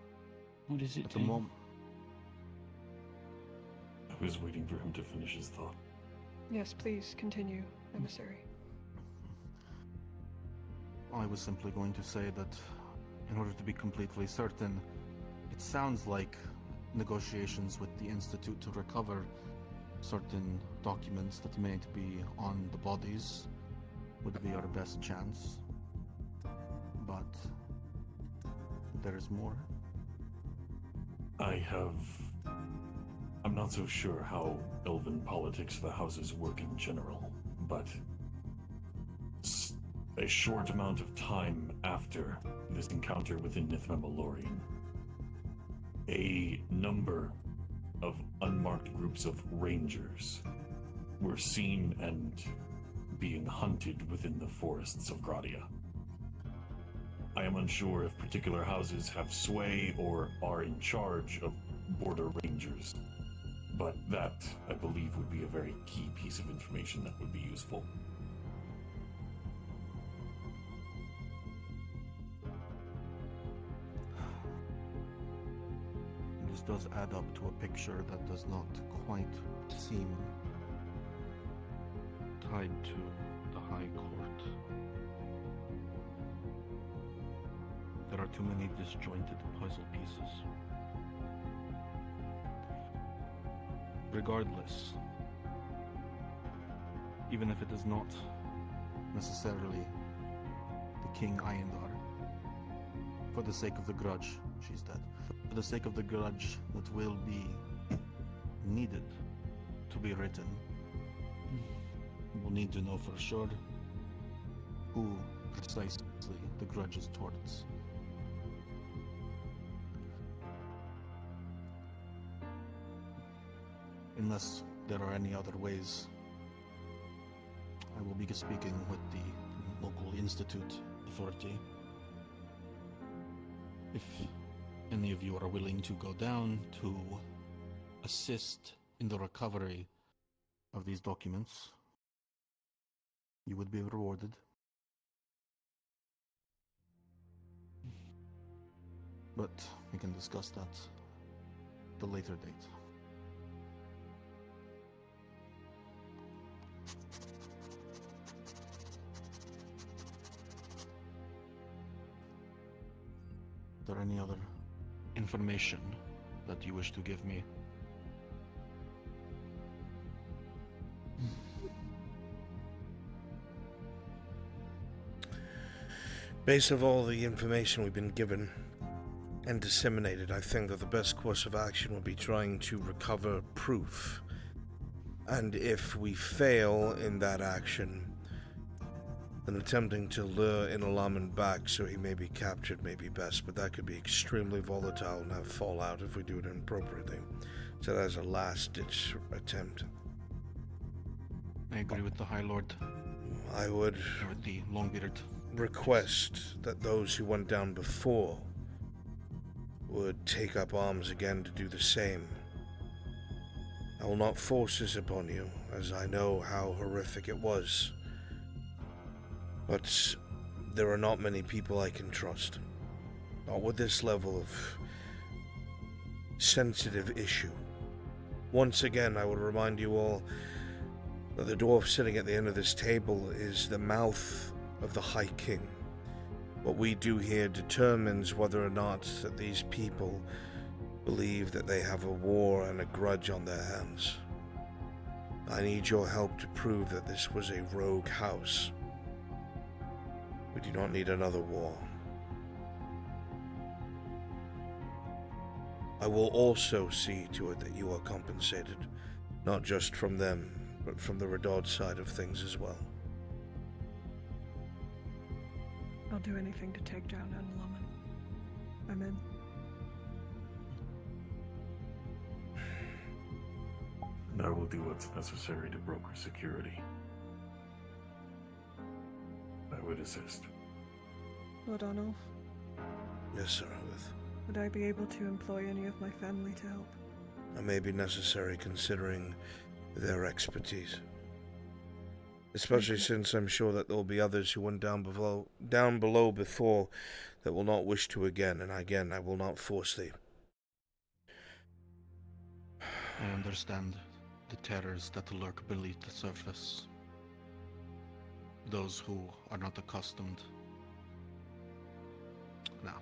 What is it, At the moment, I was waiting for him to finish his thought. Yes, please continue, emissary. I was simply going to say that in order to be completely certain, it sounds like negotiations with the Institute to recover certain documents that may be on the bodies would be our best chance. But there is more. I'm not so sure how elven politics of the houses work in general, but a short amount of time after this encounter within Nithmamalorian, a number of unmarked groups of rangers were seen and being hunted within the forests of Gradia. I am unsure if particular houses have sway or are in charge of border rangers, but that, I believe, would be a very key piece of information that would be useful. This does add up to a picture that does not quite seem tied to the High Court. There are too many disjointed puzzle pieces. Regardless, even if it is not necessarily the King Ayendar, for the sake of the grudge, she's dead. For the sake of the grudge that will be needed to be written, we'll need to know for sure who precisely the grudge is towards. Unless there are any other ways, I will be speaking with the local institute authority. If any of you are willing to go down to assist in the recovery of these documents, you would be rewarded. But we can discuss that at a later date. Is there any other information that you wish to give me? Based on all the information we've been given and disseminated, I think that the best course of action would be trying to recover proof. And if we fail in that action, then attempting to lure Inalaman back so he may be captured may be best, but that could be extremely volatile and have fallout if we do it inappropriately. So that is a last-ditch attempt. I agree with the High Lord. I would with the Longbeard request that those who went down before would take up arms again to do the same. I will not force this upon you, as I know how horrific it was. But there are not many people I can trust. Not with this level of sensitive issue. Once again, I would remind you all that the dwarf sitting at the end of this table is the mouth of the High King. What we do here determines whether or not that these people believe that they have a war and a grudge on their hands. I need your help to prove that this was a rogue house. We do not need another war. I will also see to it that you are compensated, not just from them, but from the Redod side of things as well. I'll do anything to take down Analaman. I'm in. And I will do what's necessary to broker security. I would assist. Lord Arnulf, Yes, Sir Oath. would I be able to employ any of my family to help? That may be necessary considering their expertise. Especially since I'm sure that there will be others who went down below before that will not wish to again, and again, I will not force thee. I understand the terrors that lurk beneath the surface. Those who are not accustomed. Now,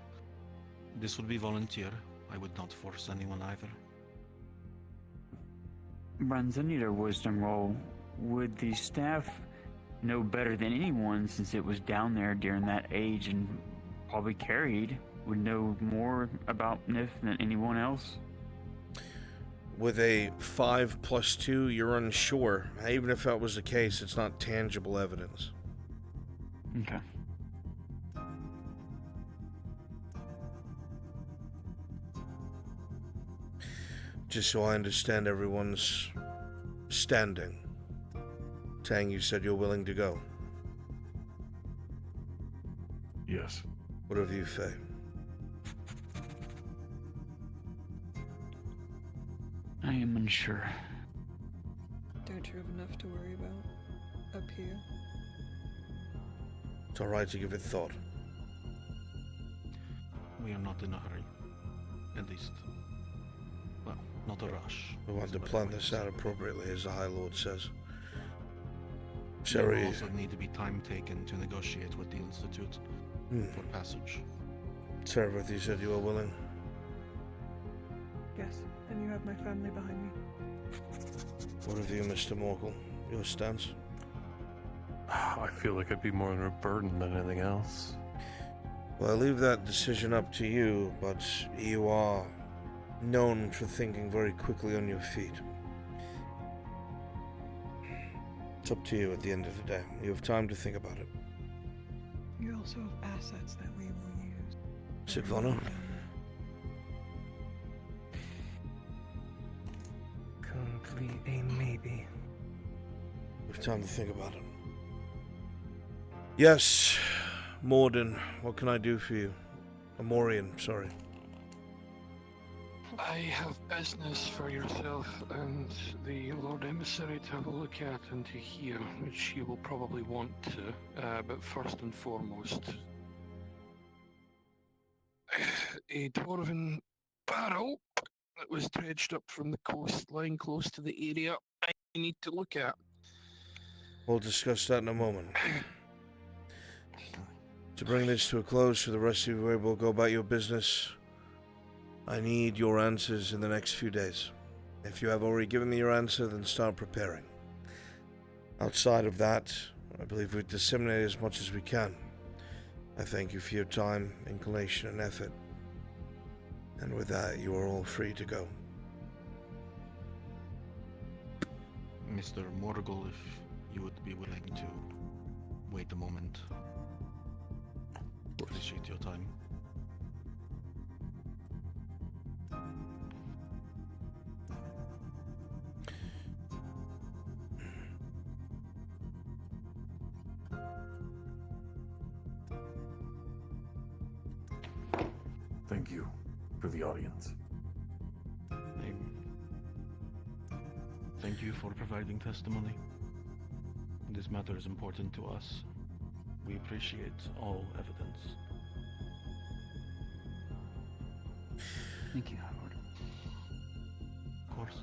this would be volunteer. I would not force anyone either. Bruns, I need a wisdom roll. Would the staff know better than anyone, since it was down there during that age and probably carried, would know more about Nif than anyone else? With a 5 + 2, you're unsure. Even if that was the case, it's not tangible evidence. Okay. Just so I understand everyone's standing. Tang, you said you're willing to go. Yes. What of you, Faye? I am unsure. Don't you have enough to worry about up here? It's alright to give it thought. We are not in a hurry. At least, well, not a rush. We want to plan this out appropriately, as the High Lord says. There will Sorry. also need to be time taken to negotiate with the Institute for passage. Serveth, you said you were willing. Yes, and you have my family behind me. What of you, Mr. Morkel? Your stance? I feel like I'd be more of a burden than anything else. Well, I leave that decision up to you, but you are known for thinking very quickly on your feet. It's up to you at the end of the day. You have time to think about it. You also have assets that we will use. Sidvana? Complete a maybe. You have time to think about it. Yes, Morden, what can I do for you? Amorian, sorry. I have business for yourself and the Lord Emissary to have a look at and to hear, which you will probably want to. But first and foremost, a dwarven barrel that was dredged up from the coastline close to the area I need to look at. We'll discuss that in a moment. To bring this to a close, for the rest of you able to go about your business, I need your answers in the next few days. If you have already given me your answer, then start preparing. Outside of that, I believe we've disseminated as much as we can. I thank you for your time, inclination, and effort. And with that, you are all free to go. Mr. Morgul, if you would be willing to wait a moment. Appreciate your time. Thank you for the audience. Thank you for providing testimony. This matter is important to us. We appreciate all evidence. Thank you, Howard. Of course.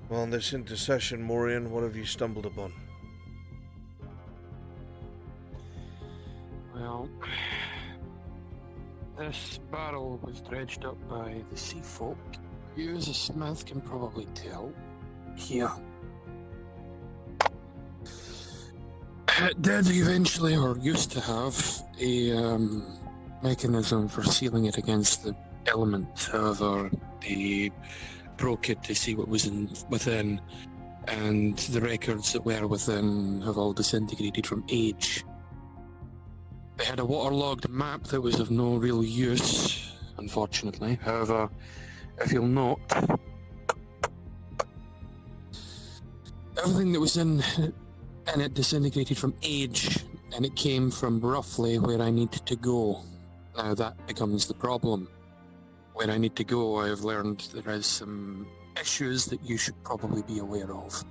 Well, in this intercession, Morian, what have you stumbled upon? Well, this barrel was dredged up by the sea folk. You as a smith can probably tell. Here. It did eventually, or used to have, a mechanism for sealing it against the element. However, they broke it to see what was within, and the records that were within have all disintegrated from age. They had a waterlogged map that was of no real use, unfortunately. However, if you'll note, everything that was in it disintegrated from age, and it came from roughly where I need to go. Now that becomes the problem. Where I need to go, I have learned there is some issues that you should probably be aware of.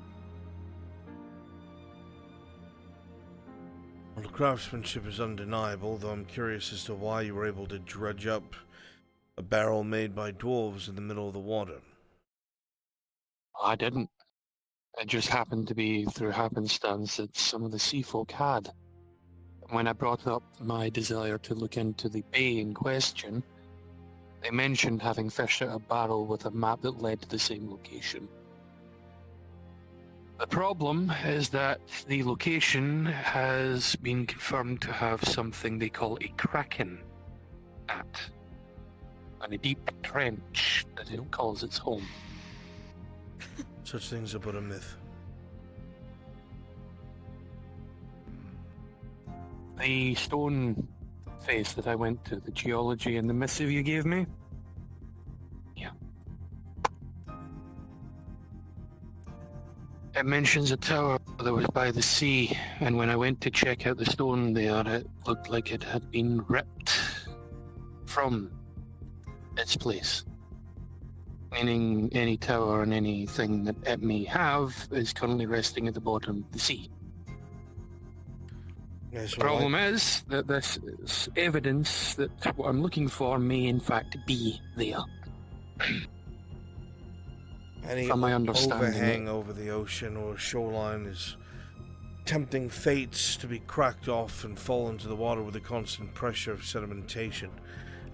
Well, the craftsmanship is undeniable, though I'm curious as to why you were able to dredge up A barrel made by dwarves in the middle of the water. I didn't. It just happened to be through happenstance that some of the sea folk had. When I brought up my desire to look into the bay in question, they mentioned having fished out a barrel with a map that led to the same location. The problem is that the location has been confirmed to have something they call a kraken at, and a deep trench that it calls its home. Such things are but a myth. The stone face that I went to, the geology and the missive you gave me? Yeah. It mentions a tower that was by the sea, and when I went to check out the stone there, it looked like it had been ripped from its place. Meaning any tower and anything that it may have is currently resting at the bottom of the sea. Yes, The problem is that this is evidence that what I'm looking for may in fact be there. Any From my understanding, overhang over the ocean or shoreline is tempting fates to be cracked off and fall into the water with the constant pressure of sedimentation.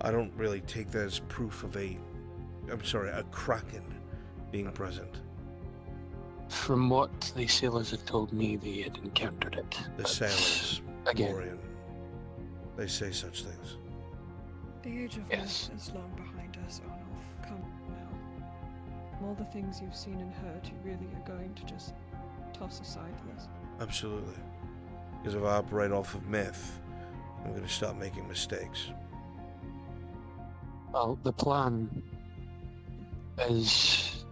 I don't really take that as proof of a kraken being present. From what the sailors had told me, they had encountered it. The sailors, again, Morian, they say such things. The age of myth is long behind us, Arnulf. Come now. All the things you've seen and heard, you really are going to just toss aside this? Absolutely. Because if I operate off of myth, I'm going to start making mistakes. Well, the plan is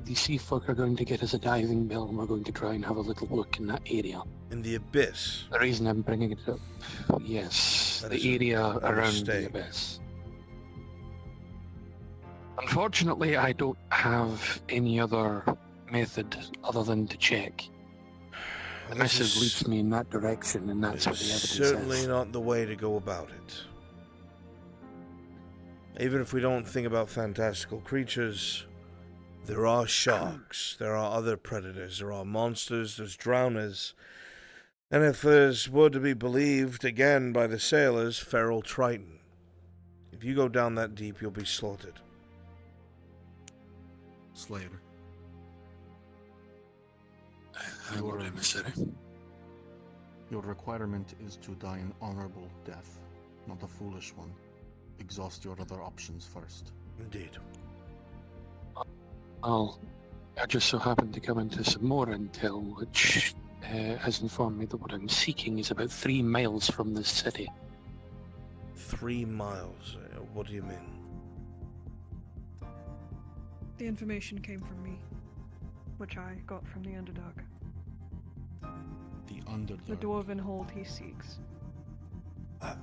the sea folk are going to get us a diving bell, and we're going to try and have a little look in that area. In the abyss? The reason I'm bringing it up, yes, the area around the abyss. Unfortunately, I don't have any other method other than to check. The missive leads me in that direction, and that's what the evidence Certainly says. not the way to go about it. Even if we don't think about fantastical creatures, there are sharks, there are other predators, there are monsters, there's drowners, and if there's were to be believed, again, by the sailors, feral triton. If you go down that deep, you'll be slaughtered. Slayer. Your requirement is to die an honorable death, not a foolish one. Exhaust your other options first. Indeed. Well, I just so happened to come into some more intel, which has informed me that what I'm seeking is about 3 miles from this city. 3 miles? What do you mean? The information came from me, which I got from the Underdark. The Underdark? The dwarven hold he seeks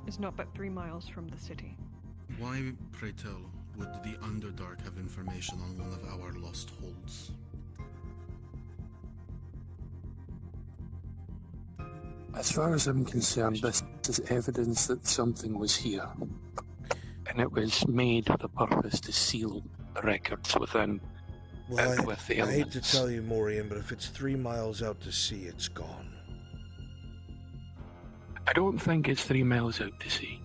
is not but 3 miles from the city. Why, pray tell, would the Underdark have information on one of our lost holds? As far as I'm concerned, this is evidence that something was here. And it was made with a purpose to seal the records within. Well, with the I hate elements. to tell you, Morian, but if it's 3 miles out to sea, it's gone. I don't think it's 3 miles out to sea.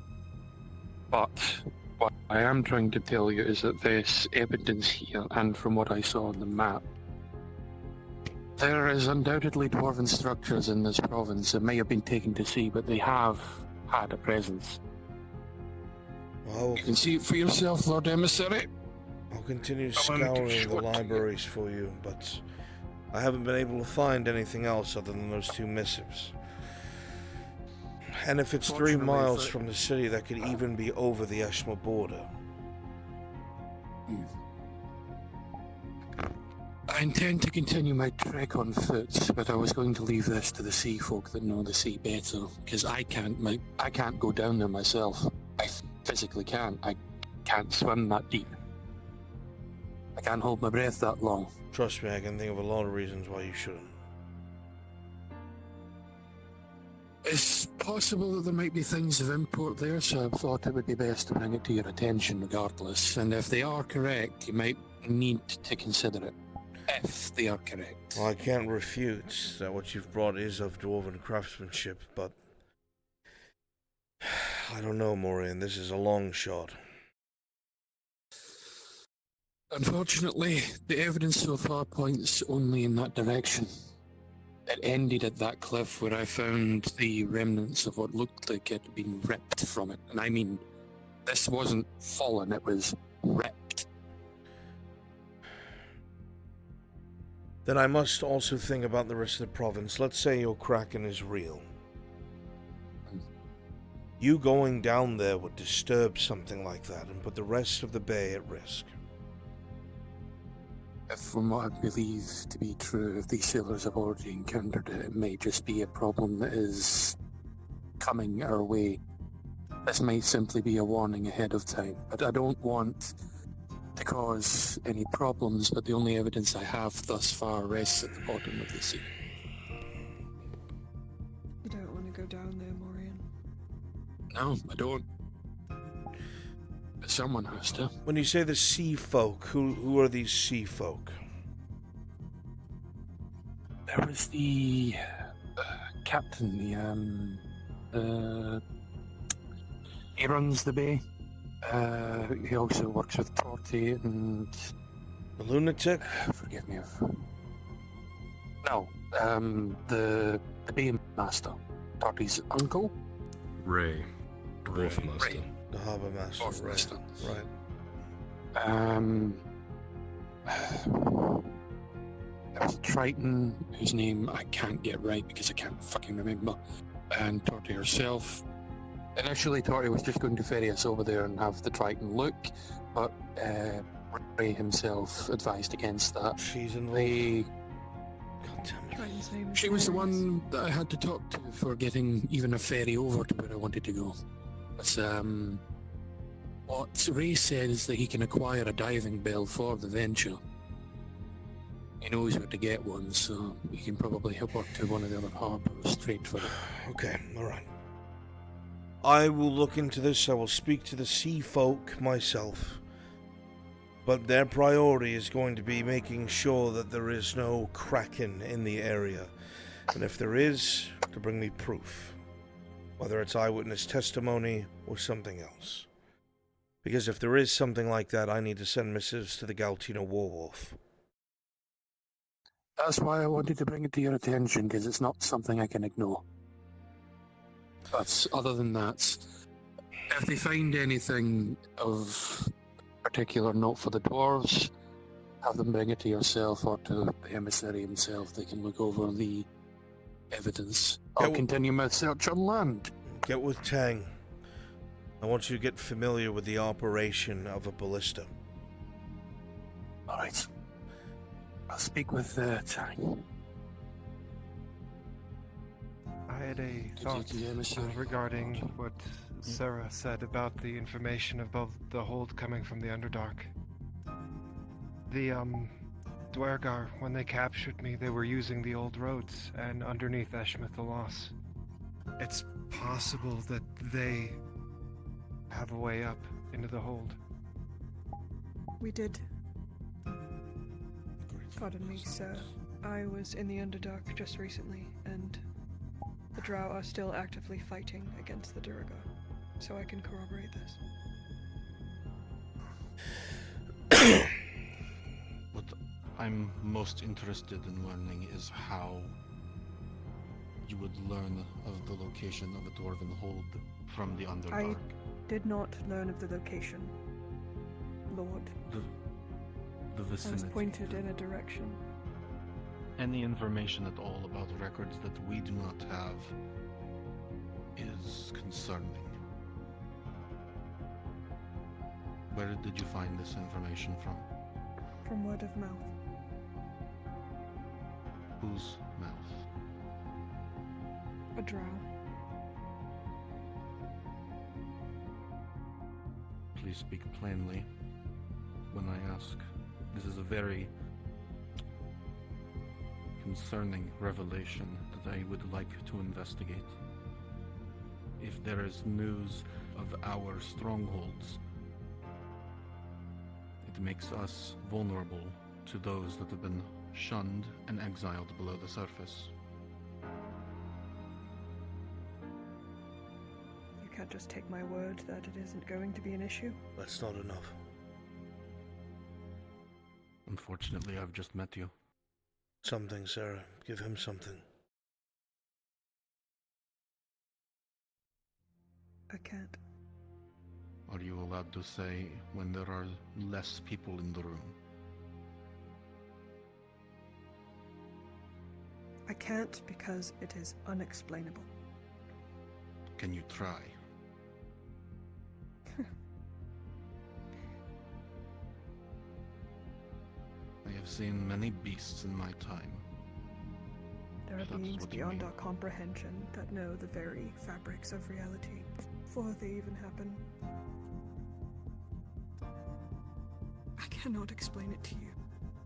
But what I am trying to tell you is that there's evidence here, and from what I saw on the map, there is undoubtedly dwarven structures in this province that may have been taken to sea, but they have had a presence. Well, you can see it for yourself, Lord Emissary. I'll continue scouring the libraries for you, but I haven't been able to find anything else other than those 2 missives. And if it's 3 miles from the city, that could even be over the Eshma border. I intend to continue my trek on foot, but I was going to leave this to the sea folk that know the sea better, because I can't go down there myself. I physically can't. I can't swim that deep. I can't hold my breath that long. Trust me, I can think of a lot of reasons why you shouldn't. It's possible that there might be things of import there, so I thought it would be best to bring it to your attention regardless. And if they are correct, you might need to consider it. If they are correct. Well, I can't refute that what you've brought is of dwarven craftsmanship, but I don't know, Maureen. This is a long shot. Unfortunately, the evidence so far points only in that direction. It ended at that cliff where I found the remnants of what looked like it had been ripped from it. And I mean, this wasn't fallen, it was ripped. Then I must also think about the rest of the province. Let's say your Kraken is real. You going down there would disturb something like that and put the rest of the bay at risk. If from what I believe to be true, if these sailors have already encountered it, it may just be a problem that is coming our way. This might simply be a warning ahead of time, but I don't want to cause any problems, but the only evidence I have thus far rests at the bottom of the sea. You don't want to go down there, Maureen. No, I don't. But someone has to. When you say the sea folk, who are these sea folk? There was the captain, he runs the bay. He also works with Torty and... The lunatic? Forgive me if... No, the bay master. Torty's uncle? Ray. Dwarf master. Ray. The harbour master. Dwarf master. Right. There was a Triton, whose name I can't get right because I can't fucking remember, and Torty herself. Initially, Torty was just going to ferry us over there and have the Triton look, but Ray himself advised against that. She's involved. Triton's name is She was the Embers. one that I had to talk to for getting even a ferry over to where I wanted to go. But what Ray said is that he can acquire a diving bell for the venture. He knows where to get one, so he can probably help her to one of the other harbours straight for it. Okay, alright. I will look into this. I will speak to the sea folk myself. But their priority is going to be making sure that there is no Kraken in the area. And if there is, to bring me proof. Whether it's eyewitness testimony or something else. Because if there is something like that, I need to send missives to the Galtino Warwolf. That's why I wanted to bring it to your attention, because it's not something I can ignore. But other than that, if they find anything of particular note for the dwarves, have them bring it to yourself or to the emissary himself. They can look over the evidence. I'll continue my search on land. Get with Tang. I want you to get familiar with the operation of a ballista. Alright. I'll speak with Tang. I had a thought regarding what Sarah said about the information about the hold coming from the Underdark. The, Dwergar, when they captured me, they were using the old roads, and underneath Eshmith the Loss. It's possible that they have a way up into the hold. We did. Pardon me, sir. I was in the Underdark just recently, and the Drow are still actively fighting against the Durga, so I can corroborate this. What I'm most interested in learning is how you would learn of the location of a dwarven hold from the Underdark. I did not learn of the location, Lord. The I was vicinity. pointed in a direction. Any information at all about records that we do not have is concerning. Where did you find this information from? From word of mouth. Whose mouth? A drow. Please speak plainly when I ask. This is a very concerning revelation that I would like to investigate. if there is news of our strongholds, it makes us vulnerable to those that have been shunned and exiled below the surface. You can't just take my word that it isn't going to be an issue. That's not enough. Unfortunately, I've just met you. Something, Sarah. Give him something. I can't. Are you allowed to say when there are less people in the room? I can't because it is unexplainable. Can you try? I have seen many beasts in my time. There are If that's beings what you beyond mean. our comprehension that know the very fabrics of reality before they even happen. I cannot explain it to you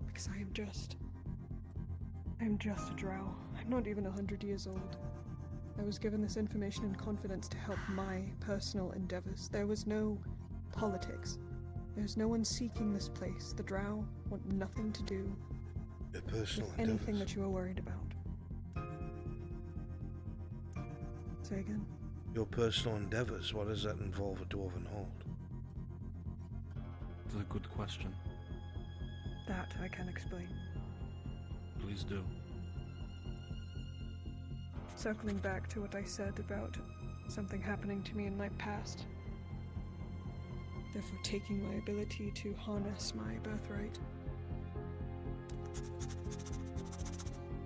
because I am just a drow. I'm not even 100 years old. I was given this information in confidence to help my personal endeavors. There was no politics. There's no one seeking this place. The drow want nothing to do Your personal with anything endeavors. that you are worried about. Say again? Your personal endeavors, what does that involve a dwarven hold? It's a good question. That I can explain. Please do. Circling back to what I said about something happening to me in my past, therefore taking my ability to harness my birthright.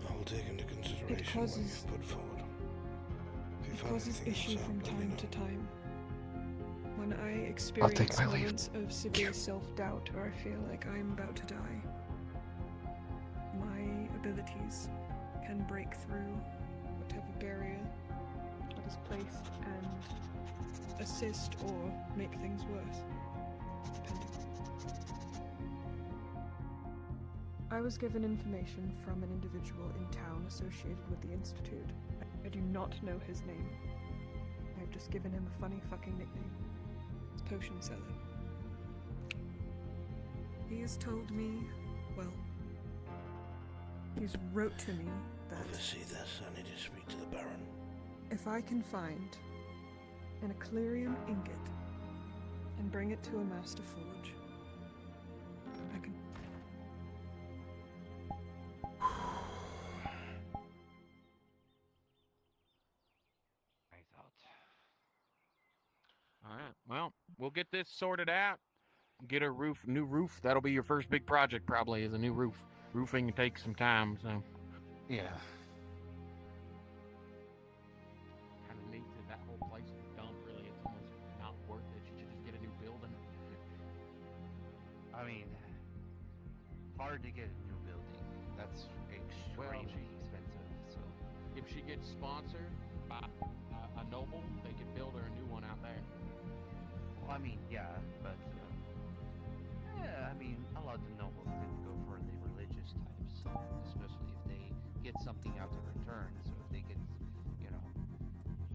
I will take into consideration It causes, what you've put forward. If you it find causes anything else issue out, from let me time know. to time. When I take experience my leave. moments of severe self-doubt or I feel like I'm about to die, my abilities can break through whatever barrier that is placed and assist or make things worse, depending. I was given information from an individual in town associated with the Institute. I do not know his name. I've just given him a funny fucking nickname. It's Potion Seller. He has told me, well, he's wrote to me that Oversee this. I need to speak to the Baron. if I can find an Eclirium ingot and bring it to a Master Forge, I can... All right. Well, we'll get this sorted out. Get a new roof. That'll be your first big project, probably, is a new roof. Roofing takes some time, so. Yeah. Kind of needs it. That whole place is a dump, really. It's almost not worth it. You should just get a new building. I mean, hard to get a new building. That's extremely expensive. So if she gets sponsored by a noble, they could build her a new one out there. well, I mean, yeah, but yeah, I mean, a lot of nobles tend to go for the religious types, especially if they get something out in return. So if they get, you know,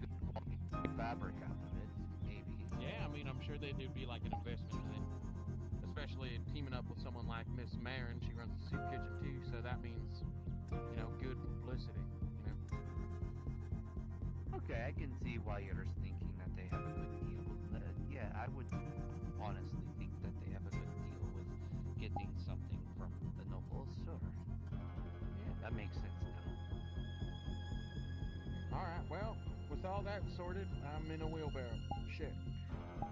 good quality fabric out of it, maybe. Yeah, I mean, I'm sure there'd be like an investment in it. Especially teaming up with someone like Miss Marin. She runs the soup kitchen too, so that means, you know, good publicity, you know. Okay, I can see why you're thinking that they have a good deal. Yeah, I would honestly think that they have a good deal with getting something from the nobles. Sure. Yeah, that makes sense now. All right, well, with all that sorted, I'm in a wheelbarrow. Shit. I'm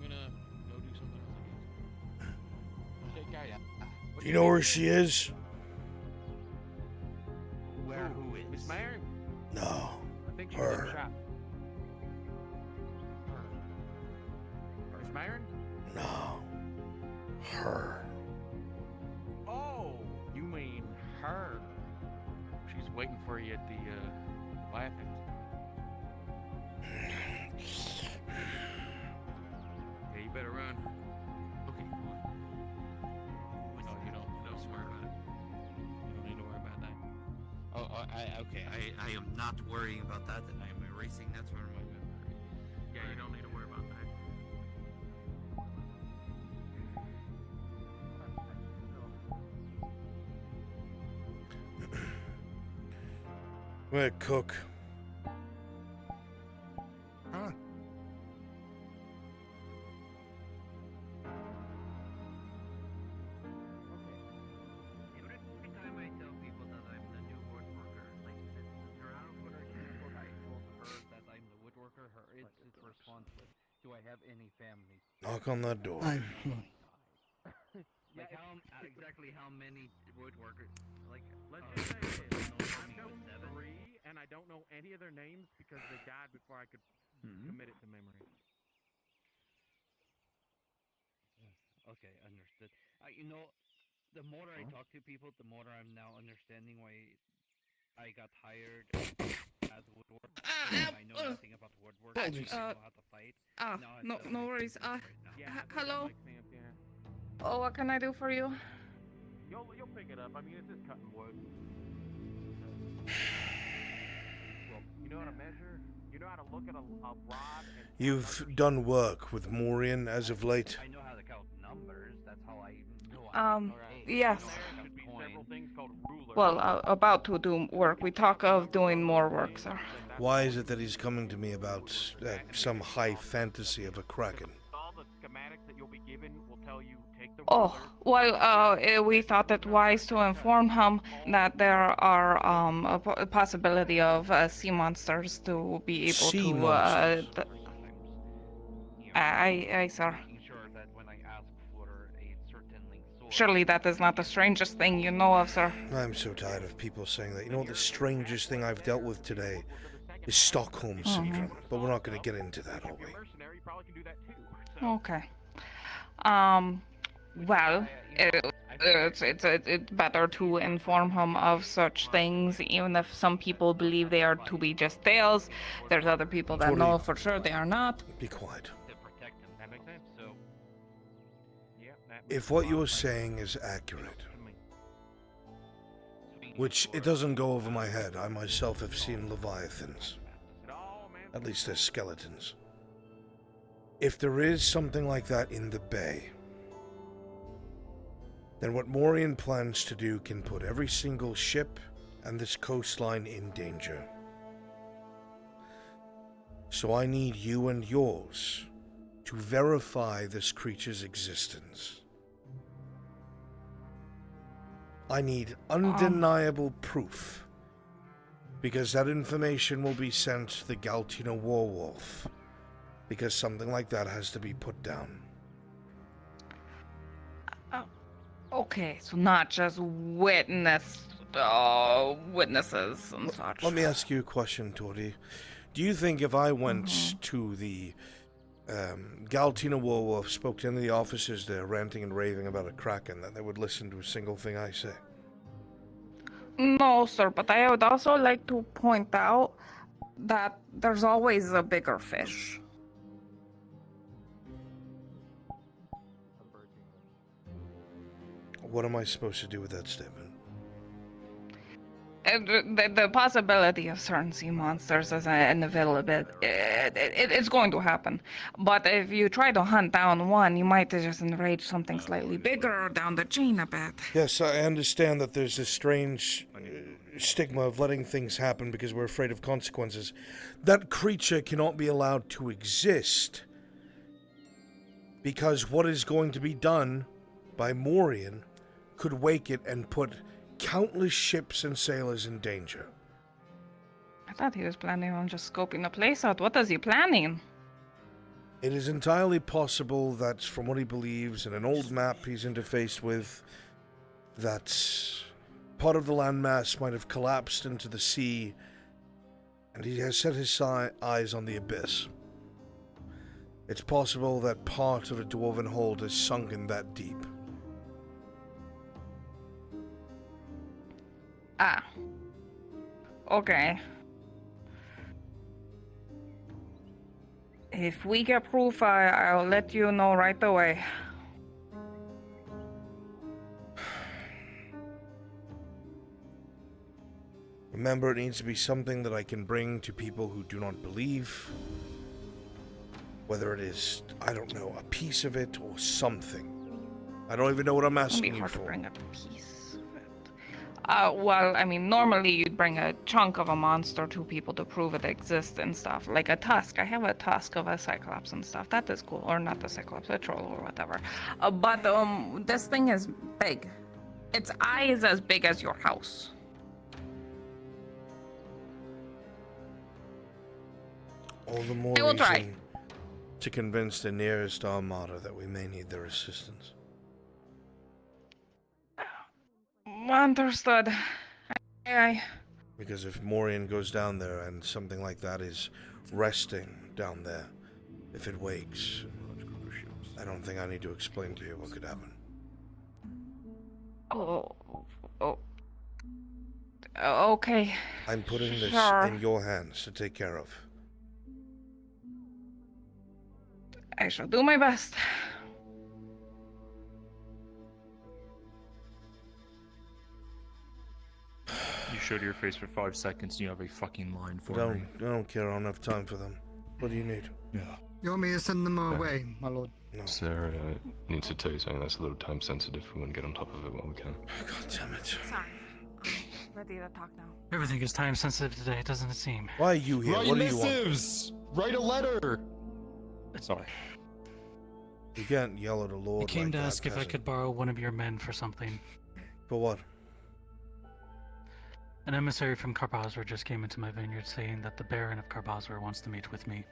gonna go do something else, I guess. Take care, yeah. Do you know where she is? Who is? Miss Marin? No. I think she's in the Her. shop. Miss Marin? No. Her. Oh, you mean her. She's waiting for you at the bathhouse. Yeah, you better run. Okay. No, you don't swear about it. You don't need to worry about that. Oh, I am not worrying about that, and I am erasing that from my memory. Yeah, you don't need to worry about that. Where Cook? Huh? Every time I tell people that I'm the new woodworker, like the Toronto Footer, I told her that I'm the woodworker, its response was, "Do I have any family?" Knock on that door. Like exactly how many woodworkers? Like Let's just say this. I've known 3, and I don't know any of their names because they died before I could commit it to memory. Okay, understood. You know, the more I talk to people, the more I'm now understanding why I got hired as woodworker. I know nothing about woodworking. I don't know how to fight. No worries. Yeah, Hello. makes sense, yeah. Oh, what can I do for you? You'll pick it up. I mean, it's just cutting wood. Well, you know how to measure? You know how to look at a rod and... You've done work with Morian as of late. I know how to count numbers. That's how I know. Yes. There should be several things called rulers. Well, about to do work. We talk of doing more work, sir. Why is it that he's coming to me about some high fantasy of a kraken? All the schematics that you'll be given will tell you take the Oh, well, we thought it wise to inform him that there are a possibility of sea monsters to be able Sea to. monsters? Aye, sir. Sure that when I ask for a certain length sword. Surely that is not the strangest thing you know of, sir. I'm so tired of people saying that. You know, the strangest thing I've dealt with today is Stockholm Syndrome. But we're not going to get into that, are we? Okay. Well, it's better to inform him of such things, even if some people believe they are to be just tales. There's other people that know for sure they are not. Be quiet. That makes sense. So, yeah. If what you're saying is accurate, which it doesn't go over my head, I myself have seen leviathans. At least they're skeletons. If there is something like that in the bay, then what Morian plans to do can put every single ship and this coastline in danger. So I need you and yours to verify this creature's existence. I need undeniable proof, because that information will be sent to the Galtina Warwolf, because something like that has to be put down. Okay, so not just witnesses and such. Let me ask you a question, Tori. Do you think if I went to the Galtina Warwolf, spoke to any of the officers there ranting and raving about a kraken, that they would listen to a single thing I say? No, sir, but I would also like to point out that there's always a bigger fish. What am I supposed to do with that statement? The possibility of certain sea monsters is inevitable. It's going to happen. But if you try to hunt down one, you might just enrage something slightly bigger down the chain a bit. Yes, I understand that there's this strange stigma of letting things happen because we're afraid of consequences. That creature cannot be allowed to exist because what is going to be done by Morian could wake it and put countless ships and sailors in danger. I thought he was planning on just scoping the place out. What is he planning? It is entirely possible that, from what he believes in an old map he's interfaced with, that part of the landmass might have collapsed into the sea, and he has set his eyes on the abyss. It's possible that part of a dwarven hold is sunken that deep. Ah. Okay. If we get proof, I'll let you know right away. Remember, it needs to be something that I can bring to people who do not believe. Whether it is, I don't know, a piece of it or something. I don't even know what I'm asking you hard to for. bring a piece of it. Well, I mean, normally you'd bring a chunk of a monster to people to prove it exists and stuff. Like a tusk. I have a tusk of a cyclops and stuff. That is cool. Or not the cyclops, a troll or whatever. But this thing is big. Its eye is as big as your house. All the more I will try. reason to convince the nearest armada that we may need their assistance. Understood. Because if Morian goes down there and something like that is resting down there, if it wakes, I don't think I need to explain to you what could happen. Okay. I'm putting this Sure. in your hands to take care of. I shall do my best. You showed your face for 5 seconds and you have a fucking line for me. I don't care. I don't have time for them. What do you need? Yeah. You want me to send them away, my lord? No. Sarah, I need to tell you something that's a little time sensitive. We want to get on top of it while we can. God damn it. Sorry. Ready to talk now. Everything is time sensitive today, doesn't it seem? Why are you here? Write What do you want? missives! Write a letter! Sorry. You can't yell at a lord I came like to that, ask if I peasant. could borrow one of your men for something. For what? An emissary from Carbazra just came into my vineyard saying that the Baron of Carbazra wants to meet with me.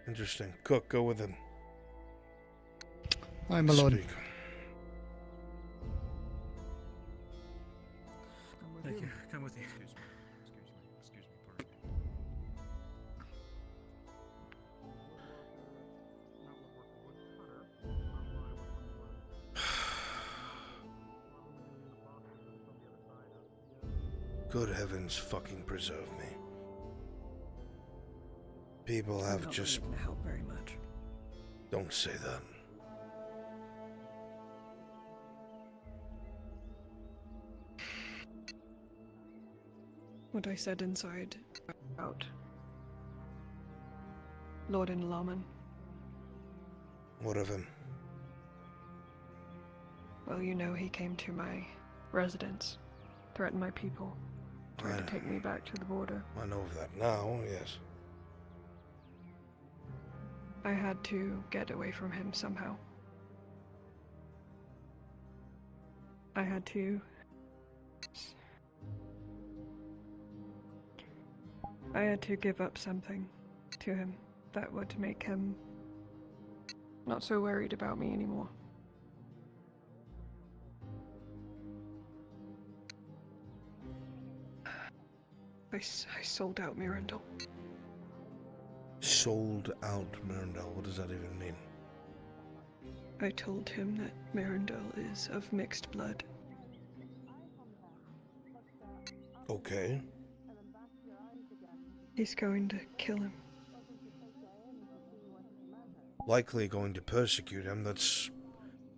Interesting. Cook, go with him. Aye, my lord. Speak. Thank you. Come with you. Excuse me, pardon me. Good heavens fucking preserve me. People have Not just... really gonna help very much. Don't say that. What I said inside about Lord Inlaman. What of him? Well, you know, he came to my residence, threatened my people, tried to take me back to the border. I know of that now, yes. I had to get away from him somehow. I had to give up something to him that would make him not so worried about me anymore. I sold out Mirandel. Sold out Mirandel? What does that even mean? I told him that Mirandel is of mixed blood. Okay. He's going to kill him. Likely going to persecute him. That's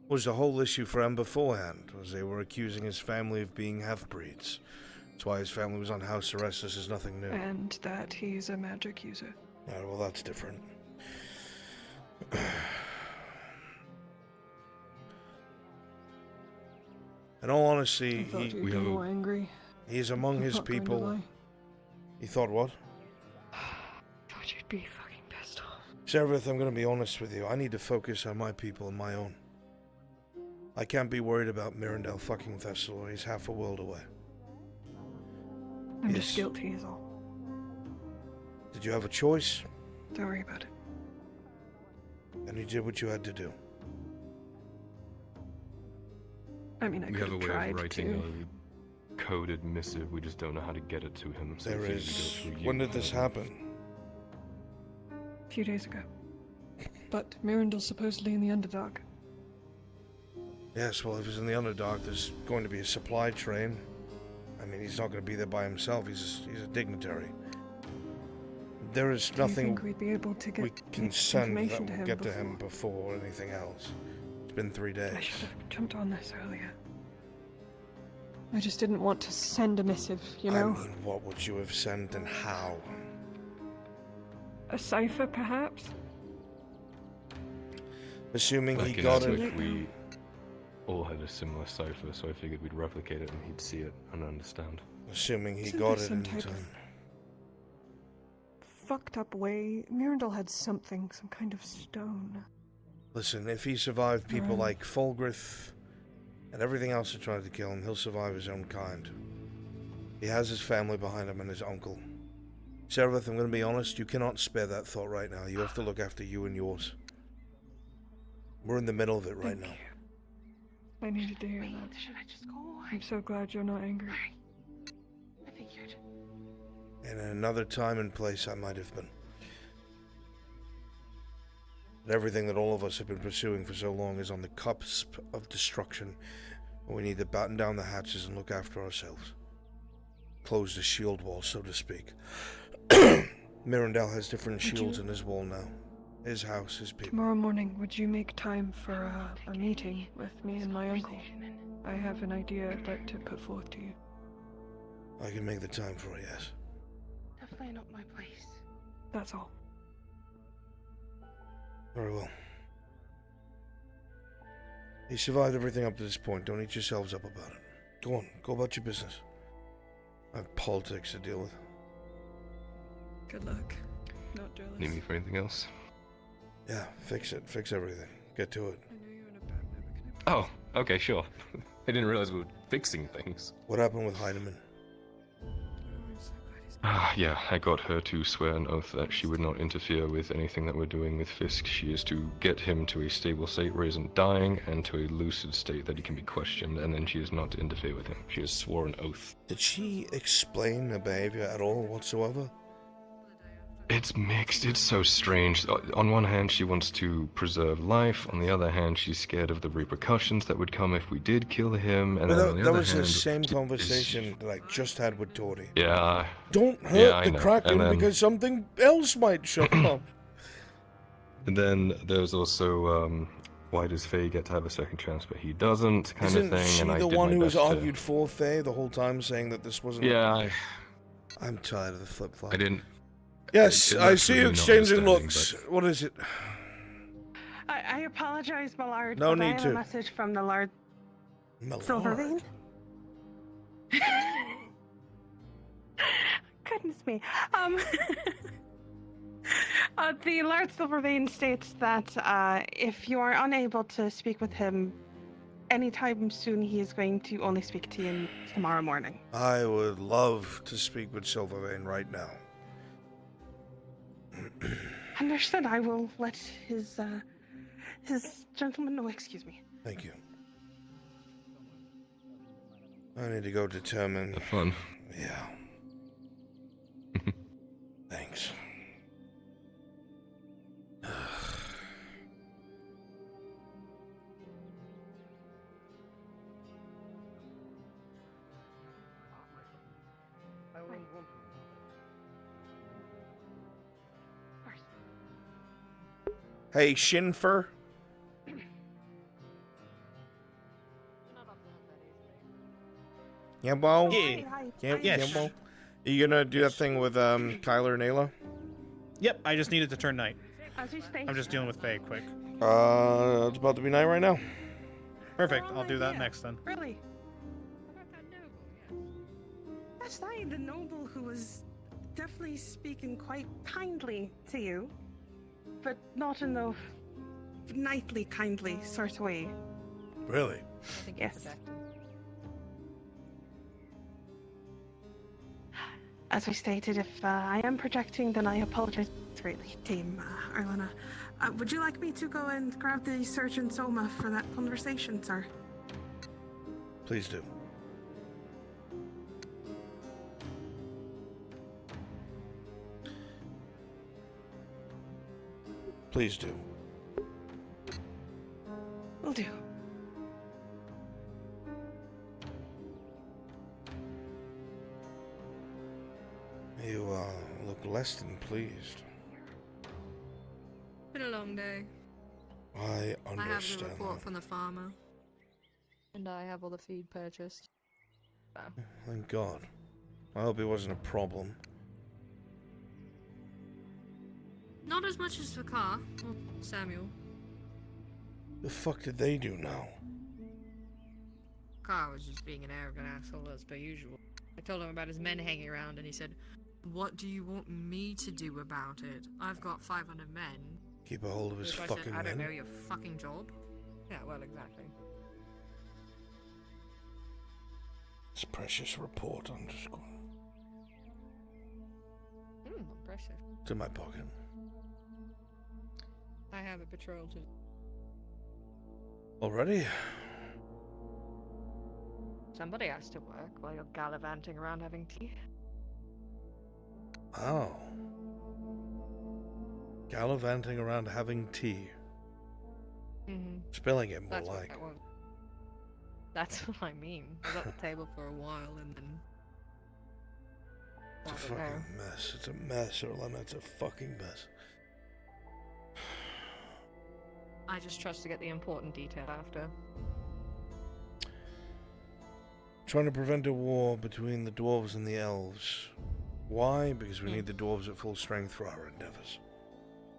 was the whole issue for him beforehand, was they were accusing his family of being half-breeds. That's why his family was on house arrest. This is nothing new. And that he's a magic user. Alright, well that's different. In all honesty, I thought you'd be more angry. He's among I'm his not going to people. lie. You thought what? Thought you'd be fucking pissed off. Seraph, I'm gonna be honest with you. I need to focus on my people and my own. I can't be worried about Mirandel fucking Thessal. He's half a world away. I'm just guilty is all. Did you have a choice? Don't worry about it. And you did what you had to do. I mean, I We could have a have way tried of writing to. a coded missive. We just don't know how to get it to him. So There it's is. easy to go through you. When did this happen? A few days ago. But Mirandel's supposedly in the Underdark. Yes, well, if he's in the Underdark, there's going to be a supply train. I mean, he's not going to be there by himself. He's a dignitary. There is Do you nothing think we'd be able to get we can send that information to will him get to before? him before anything else. It's been 3 days. I should have jumped on this earlier. I just didn't want to send a missive, you know? I mean, what would you have sent and how? A cipher, perhaps? Assuming Back he in got Brunswick, it. we all had a similar cipher, so I figured we'd replicate it and he'd see it and understand. Assuming he Isn't got there it some in type time. of fucked up way? Mirandel had something, some kind of stone. Listen, if he survived people Right. like Fulgrith and everything else that tried to kill him, he'll survive his own kind. He has his family behind him and his uncle. Seraph, I'm going to be honest, you cannot spare that thought right now. You have to look after you and yours. We're in the middle of it right now. I needed to hear that. Should I just go? I'm so glad you're not angry. I figured. In another time and place, I might have been. But everything that all of us have been pursuing for so long is on the cusp of destruction. We need to batten down the hatches and look after ourselves. Close the shield wall, so to speak. Mirandel has different shields in his wall now. His house, his people. Tomorrow morning, would you make time for a meeting with me and my uncle? I have an idea I'd like to put forth to you. I can make the time for it, yes. Definitely not my place. That's all. Very well. He survived everything up to this point. Don't eat yourselves up about it. Go on, go about your business. I have politics to deal with. Good luck. Not jealous. Need me for anything else? Yeah, fix it. Fix everything. Get to it. Oh, okay, sure. I didn't realize we were fixing things. What happened with Heinemann? Yeah, I got her to swear an oath that she would not interfere with anything that we're doing with Fisk. She is to get him to a stable state where he isn't dying, and to a lucid state that he can be questioned, and then she is not to interfere with him. She has sworn an oath. Did she explain her behavior at all whatsoever? It's mixed. It's so strange. On one hand, she wants to preserve life. On the other hand, she's scared of the repercussions that would come if we did kill him. And But then on the that other was hand, the same conversation that I just had with Tori. Yeah. Don't hurt Yeah, I the know. Kraken And then- because something else might show up. And then there's also, why does Faye get to have a second chance, but he doesn't, kind Isn't of thing. she And I the did one my who has best to- argued for Faye the whole time, saying that this wasn't... Yeah, I'm tired of the flip-flop. I didn't. Yes, I see you really not exchanging understanding, looks. What is it? I apologize, Millard. No but need I have to. a message from the Lord Silvervein. Goodness me. The Lord Silvervein states that if you are unable to speak with him anytime soon, he is going to only speak to you tomorrow morning. I would love to speak with Silvervein right now. Understood. I will let his gentleman know. Excuse me. Thank you. I need to go determine... Have fun. Yeah. Thanks. Hey, Shinfer. Yambo? Yeah. Yes. Yambo? Are you gonna do that thing with Kyler and Ayla? Yep, I just needed to turn night. As you state, I'm just dealing with Faye quick. It's about to be night right now. Perfect, I'll do that next then. Really? That's I, the noble who was definitely speaking quite kindly to you, but not in the knightly kindly sort of way. Really? Yes. As we stated, if I am projecting, then I apologize greatly, Dame Arlena. Would you like me to go and grab the Surgeon Soma for that conversation, sir? Please do. Please do. Will do. You look less than pleased. Been a long day. I I have the understand. report from the farmer. And I have all the feed purchased. Thank God. I hope it wasn't a problem. Not as much as the car or Samuel. The fuck did they do now? Car was just being an arrogant asshole as per usual. I told him about his men hanging around and he said, "What do you want me to do about it? I've got 500 men." Keep a hold of his So I fucking said, I don't men. know your fucking job. Yeah, well, exactly. This precious report, I'm just going. Impressive. It's in my pocket. I have a patrol to... Already? Somebody has to work while you're gallivanting around having tea. Oh. Gallivanting around having tea. Spilling it more That's what like. that was. That's what I mean. I was at the table for a while and then... It's a I don't fucking know. mess. It's a mess, Orlando. It's a fucking mess. I just trust to get the important detail after. Trying to prevent a war between the dwarves and the elves. Why? Because we need the dwarves at full strength for our endeavors.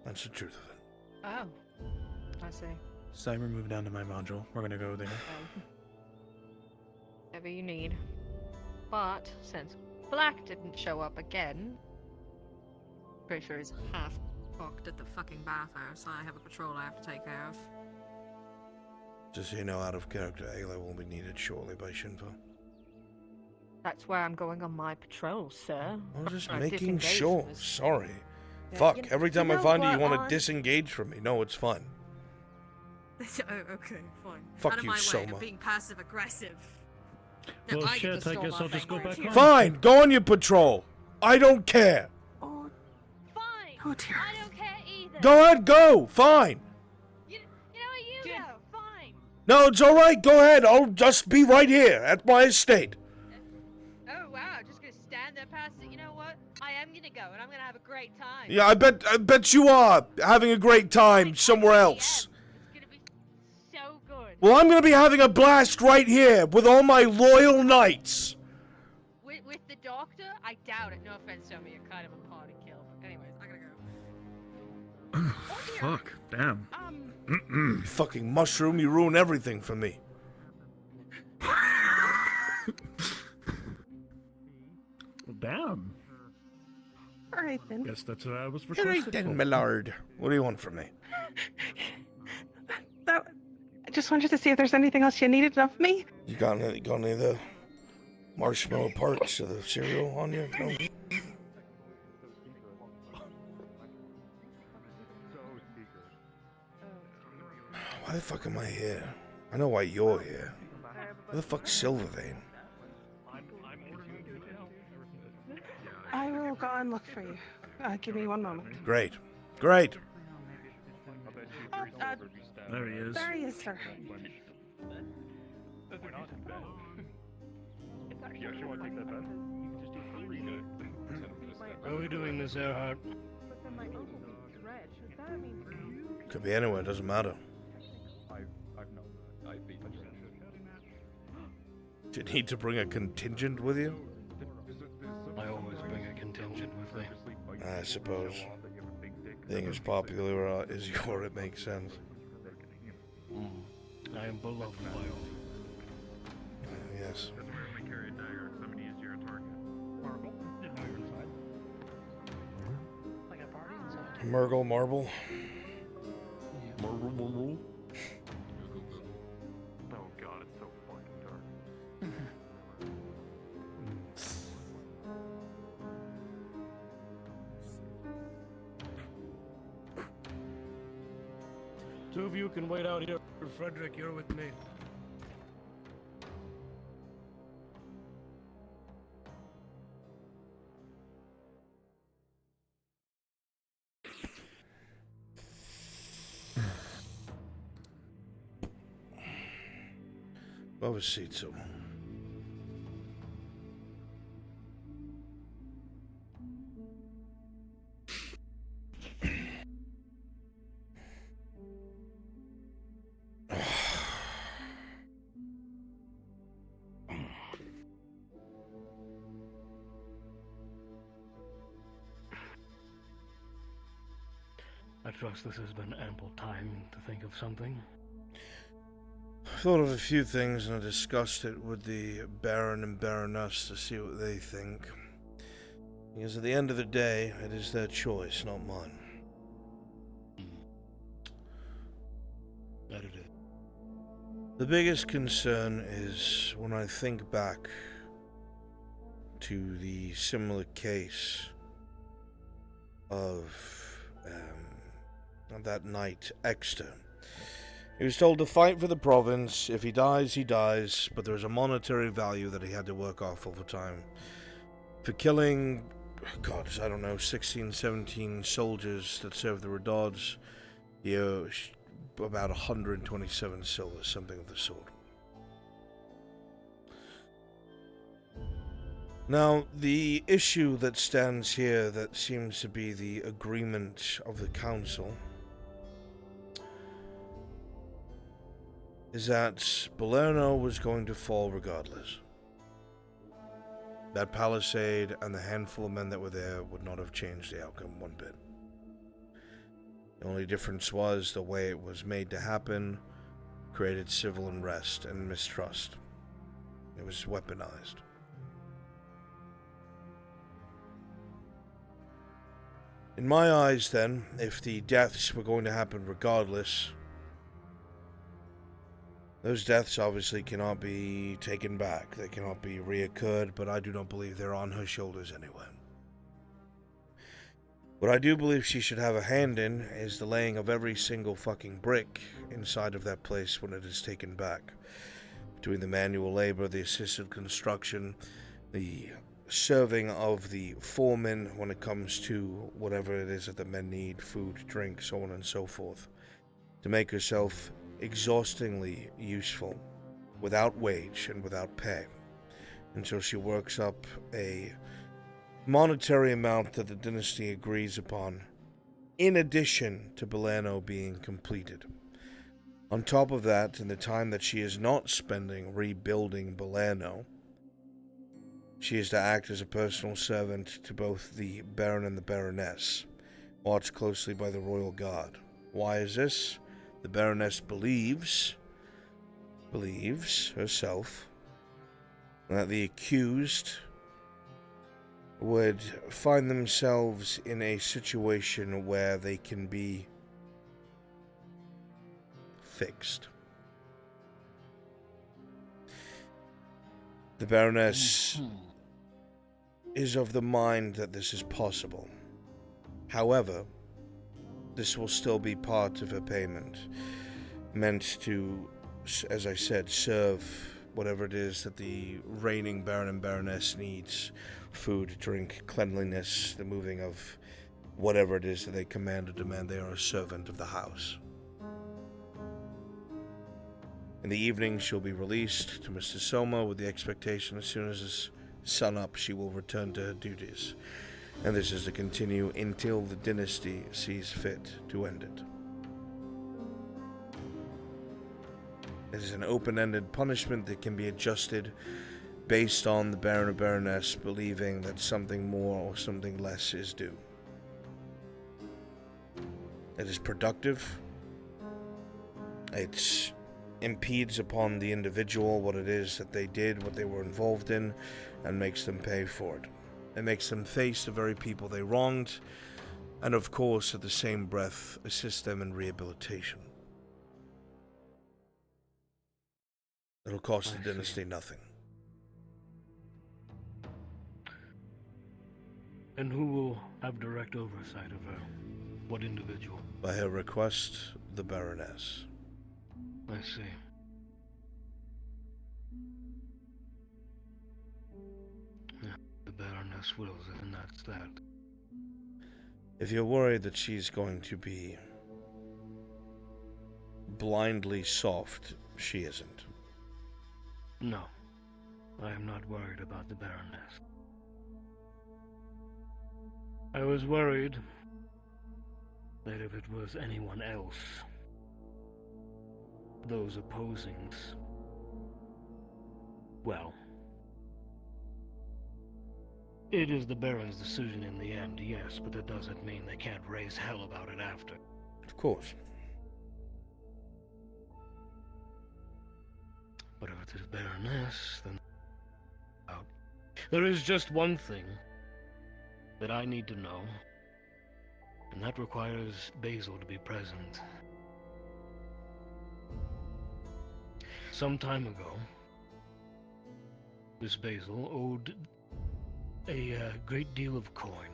That's the truth of it. Oh. I see. Cyber, move down to my module. We're gonna go there. Whatever you need. But, since Black didn't show up again, pretty sure he's half cocked at the fucking bathhouse. I have a patrol I have to take care of. Just so you know, out of character, Ayla will be needed shortly by Shinvo. That's where I'm going on my patrol, sir. I was just I making disengaged sure. from this- Sorry. Yeah, Fuck, you know- every time you I know find you, you what, want to disengage from me. No, it's fun. Oh, okay, fine. Fuck Out of you, my way, Soma. I'm being passive aggressive. Well, shit, I guess I'll just go back home. Fine, go on your patrol. I don't care. Oh, Fine. oh dear. I don't care either. Go ahead, go. Fine. You know what? You go. Fine. No, it's all right. Go ahead. I'll just be right here at my estate. Oh wow! Just gonna stand there past it. You know what? I am gonna go, and I'm gonna have a great time. Yeah, I bet you are having a great time somewhere else. So good. Well, I'm gonna be having a blast right here with all my loyal knights. With the doctor, I doubt it. No offense, Tommy. You're kind of a party kill. But anyways, I gotta go. Fuck. Damn. Fucking mushroom, you ruin everything for me. Well, damn. All right then. Guess that's what I was All right requested then, for. Millard. What do you want from me? I just wanted to see if there's anything else you needed of me. You got any of the marshmallow parts of the cereal on you? No? Why the fuck am I here? I know why you're here. Why the fuck's Silvervein? I will go and look for you. Give me one moment. Great. Great. There he is. There he is, sir. What are we doing, Miss Earhart? Could be anywhere, doesn't matter. Do you need to bring a contingent with you? I always bring a contingent with me. I suppose. Being as popular as you are, it makes sense. I am beloved by all. Yes. Murgle Marble. Marble. Oh god, it's so fucking dark. Two of you can wait out here. Frederick, you're with me. Have a seat, someone. trust this has been ample time to think of something. I thought of a few things and I discussed it with the Baron and Baroness to see what they think. Because at the end of the day, it is their choice, not mine. That it is. The biggest concern is when I think back to the similar case of that knight, Exeter. He was told to fight for the province. If he dies, he dies, but there's a monetary value that he had to work off over time. For killing, God, I don't know, 16, 17 soldiers that served the Redouds, he owed about 127 silver, something of the sort. Now, the issue that stands here that seems to be the agreement of the council is that Balerno was going to fall regardless. That palisade and the handful of men that were there would not have changed the outcome one bit. The only difference was the way it was made to happen created civil unrest and mistrust. It was weaponized. In my eyes, then, if the deaths were going to happen regardless, those deaths obviously cannot be taken back. They cannot be reoccurred, but I do not believe they're on her shoulders anyway. What I do believe she should have a hand in is the laying of every single fucking brick inside of that place when it is taken back. Between the manual labor, the assisted construction, the serving of the foremen when it comes to whatever it is that the men need, food, drink, so on and so forth, to make herself exhaustingly useful, without wage and without pay, until she works up a monetary amount that the dynasty agrees upon, in addition to Balerno being completed. On top of that, in the time that she is not spending rebuilding Balerno, she is to act as a personal servant to both the Baron and the Baroness, watched closely by the Royal Guard. Why is this? The Baroness believes herself that the accused would find themselves in a situation where they can be fixed. The Baroness is of the mind that this is possible. However, this will still be part of her payment, meant to, as I said, serve whatever it is that the reigning Baron and Baroness needs: food, drink, cleanliness, the moving of whatever it is that they command or demand. They are a servant of the house. In the evening, she'll be released to Mr. Soma with the expectation as soon as it's sun up, she will return to her duties. And this is to continue until the dynasty sees fit to end it. It is an open-ended punishment that can be adjusted based on the Baron or Baroness believing that something more or something less is due. It is productive. It impedes upon the individual what it is that they did, what they were involved in, and makes them pay for it. It makes them face the very people they wronged, and of course, at the same breath, assist them in rehabilitation. It'll cost the dynasty nothing. And who will have direct oversight of her? What individual? By her request, the Baroness. I see. Yeah, the Baroness wills it, and that's that. If you're worried that she's going to be blindly soft, she isn't. No, I am not worried about the Baroness. I was worried that if it was anyone else, those opposings, well, it is the Baron's decision in the end, yes, but that doesn't mean they can't raise hell about it after. Of course. But if it is Baroness, then... out. There is just one thing that I need to know, and that requires Basil to be present. Some time ago, Miss Basil owed a great deal of coin.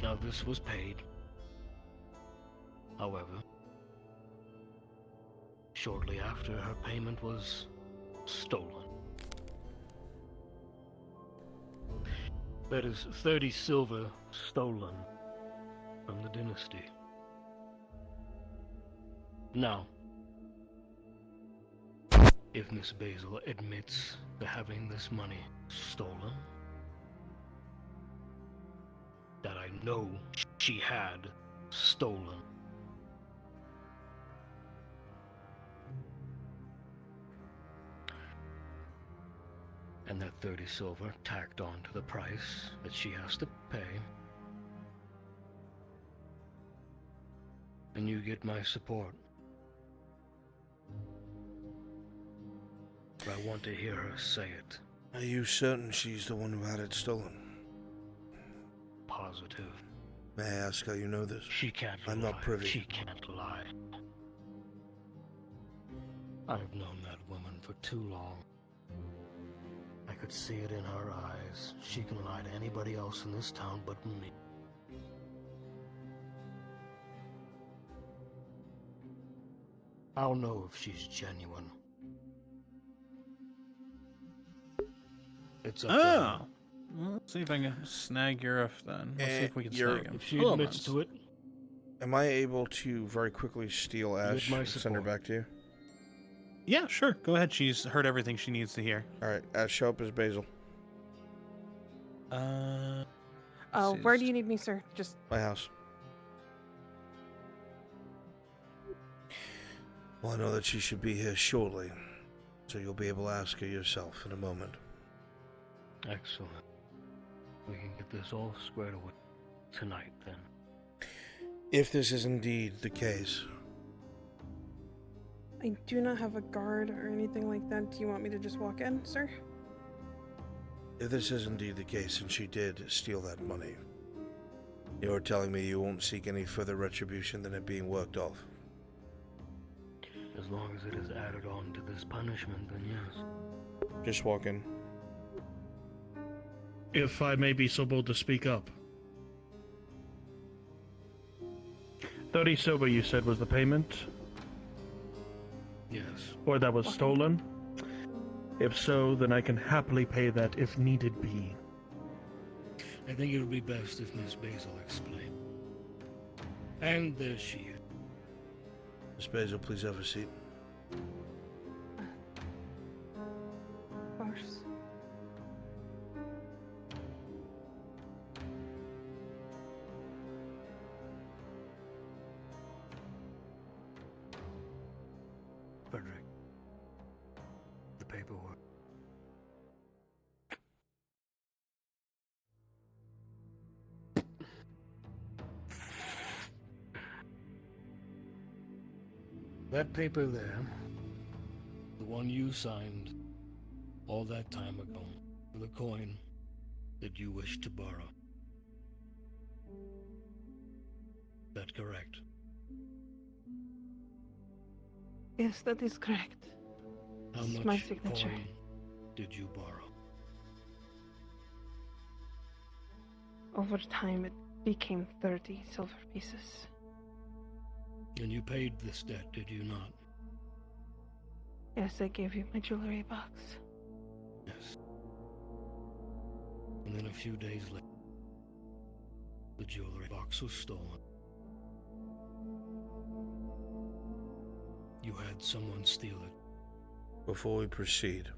Now this was paid. However, shortly after, her payment was stolen. That is 30 silver stolen from the dynasty. Now, if Miss Basil admits to having this money stolen, that I know she had stolen, and that 30 silver tacked on to the price that she has to pay, and you get my support. But I want to hear her say it. Are you certain she's the one who had it stolen? Positive. May I ask how you know this? She can't lie. I'm not privy. She can't lie. I've known that woman for too long. I could see it in her eyes. She can lie to anybody else in this town but me. I'll know if she's genuine. It's up to her. Well, let's see if I can snag Yurif then. Let's see if we can snag him. If she admits to it, am I able to very quickly steal Ash my and send her support. back to you? Yeah, sure. Go ahead. She's heard everything she needs to hear. Alright, Ash, show up as Basil. Where do you need me, sir? Just My house. Well, I know that she should be here shortly, so you'll be able to ask her yourself in a moment. excellent. We can get this all squared away tonight, then. If this is indeed the case, I do not have a guard or anything like that. Do you want me to just walk in, sir? if this is indeed the case and she did steal that money, you're telling me you won't seek any further retribution than it being worked off? As long as it is added on to this punishment, then yes. Just walk in. If I may be so bold to speak up. 30 silver, you said, was the payment? Yes. Or that was stolen? If so, then I can happily pay that if needed be. I think it would be best if Miss Basil explained. And there she is. Miss Basil, please have a seat. Of course. Frederick. The paperwork. That paper there, the one you signed all that time ago, for the coin that you wish to borrow. That correct? Yes, that is correct. How It's much my signature. coin did you borrow? Over time, it became 30 silver pieces. And you paid this debt, did you not? Yes, I gave you my jewelry box. Yes. And then a few days later, the jewelry box was stolen. You had someone steal it. Before we proceed,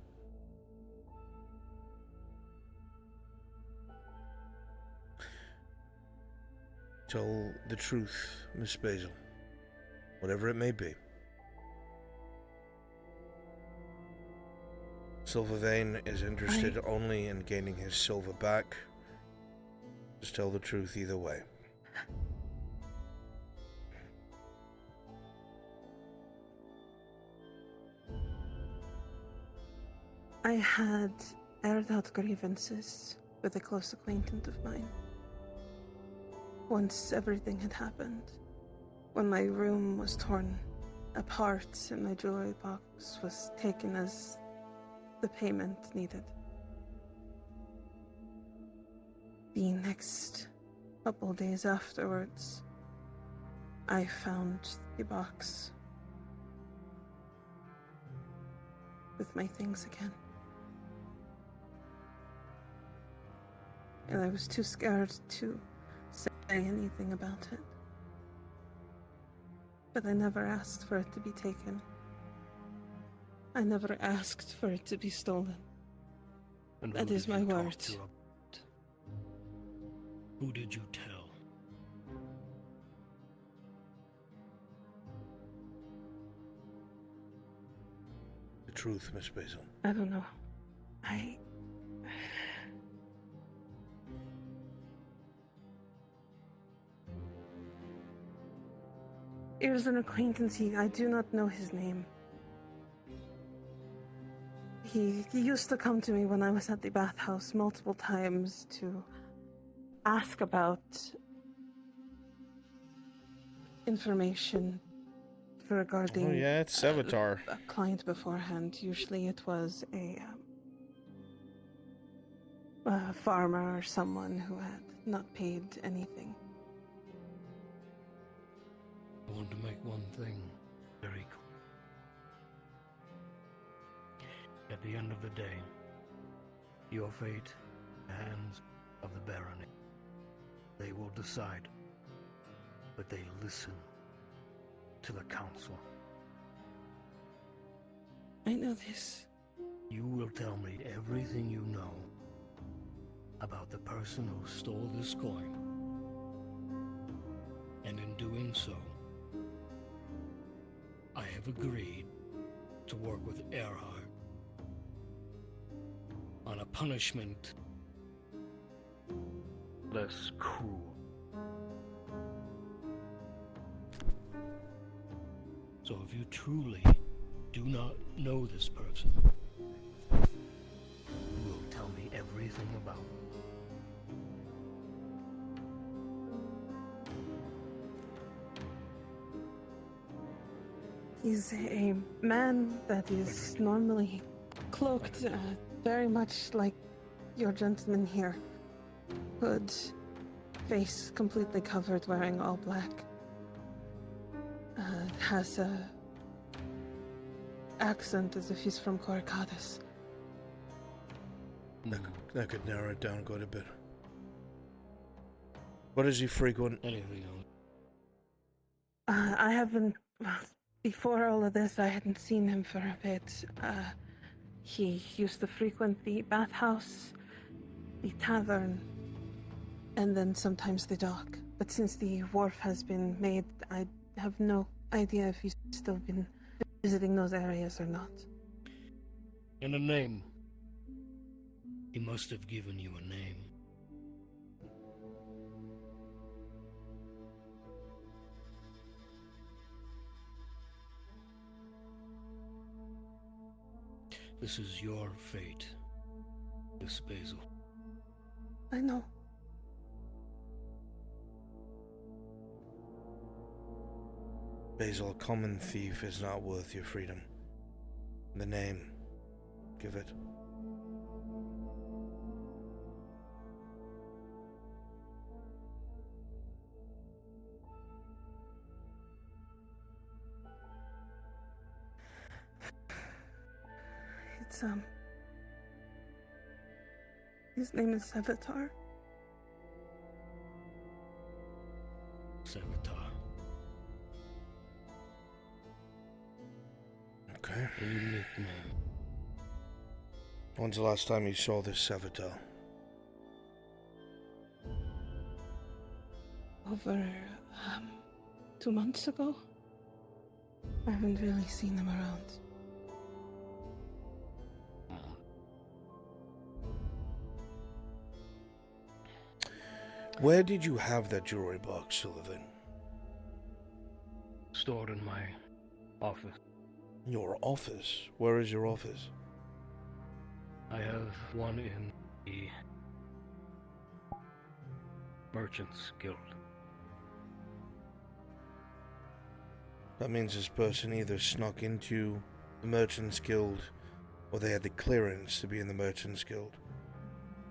tell the truth, Miss Basil, whatever it may be. Silvervein is interested only in gaining his silver back. Just tell the truth either way. I had aired out grievances with a close acquaintance of mine. Once everything had happened, when my room was torn apart and my jewelry box was taken as the payment needed. The next couple days afterwards, I found the box with my things again. And I was too scared to say anything about it. But I never asked for it to be taken. I never asked for it to be stolen. And That who is did my you talk word. to about it? Who did you tell? The truth, Miss Basil. I don't know. It was an acquaintance. I do not know his name. He used to come to me when I was at the bathhouse multiple times to ask about information regarding Oh yeah, it's Sevatar. a client beforehand. Usually it was a farmer or someone who had not paid anything. I want to make one thing very clear. At the end of the day, your fate in the hands of the barony. They will decide, but they listen to the council. I know this. You will tell me everything you know about the person who stole this coin. And in doing so, I have agreed to work with Erhard on a punishment less cruel. So if you truly do not know this person, you will tell me everything about him. He's a man that is normally cloaked, very much like your gentleman here. Hood, face completely covered, wearing all black. Has a accent as if he's from Corcadis. That could narrow it down quite a bit. What does he frequent? Anything else? I haven't. Before all of this, I hadn't seen him for a bit. He used to frequent the bathhouse, the tavern, and then sometimes the dock. But since the wharf has been made, I have no idea if he's still been visiting those areas or not. And a name. He must have given you a name. This is your fate, Miss Basil. I know. Basil, a common thief is not worth your freedom. The name. Give it. It's, his name is Sevatar. Sevatar. Okay. A unique name. When's the last time you saw this Sevatar? Over, 2 months ago? I haven't really seen him around. Where did you have that jewelry box, Sullivan? Stored in my office. Your office? Where is your office? I have one in the Merchants Guild. That means this person either snuck into the Merchants Guild or they had the clearance to be in the Merchants Guild.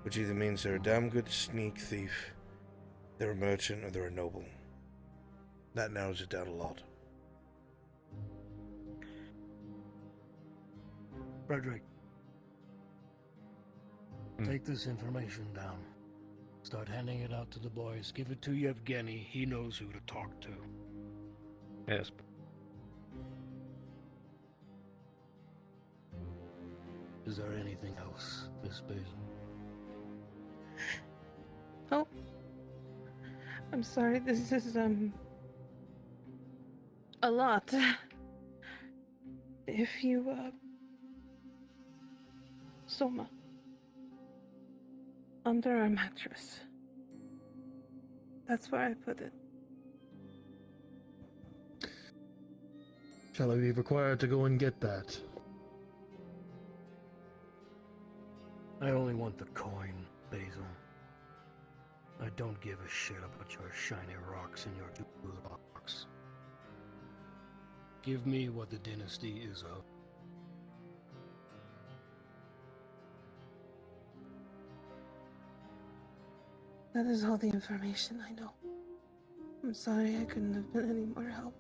Which either means they're a damn good sneak thief, they're a merchant, or they're a noble. That narrows it down a lot. Frederick, take this information down. Start handing it out to the boys. Give it to Yevgeny. He knows who to talk to. Yes. Is there anything else, Miss Basil? Oh, I'm sorry. This is a lot. If you Soma, under our mattress. That's where I put it. Shall I be required to go and get that? I only want the coin, Basil. I don't give a shit about your shiny rocks in your jewel box. Give me what the dynasty is of. That is all the information I know. I'm sorry I couldn't have been any more help.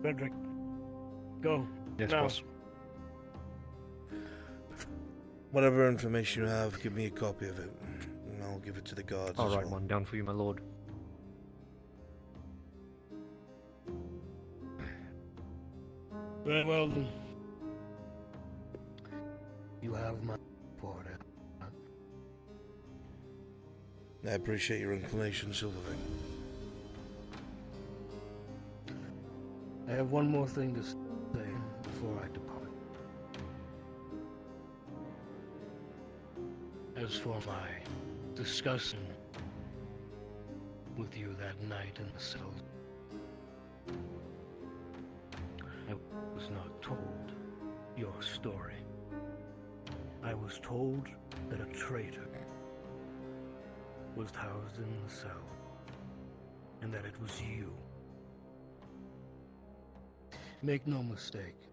Frederick, go. Yes, now. boss. Whatever information you have, give me a copy of it, and I'll give it to the guards. I'll as write well. one down for you, my lord. Very well then. You have my support. I appreciate your inclination, Silverwing. I have one more thing to say before I depart. As for my discussion with you that night in the cells, I was not told your story. I was told that a traitor was housed in the cell, and that it was you. Make no mistake,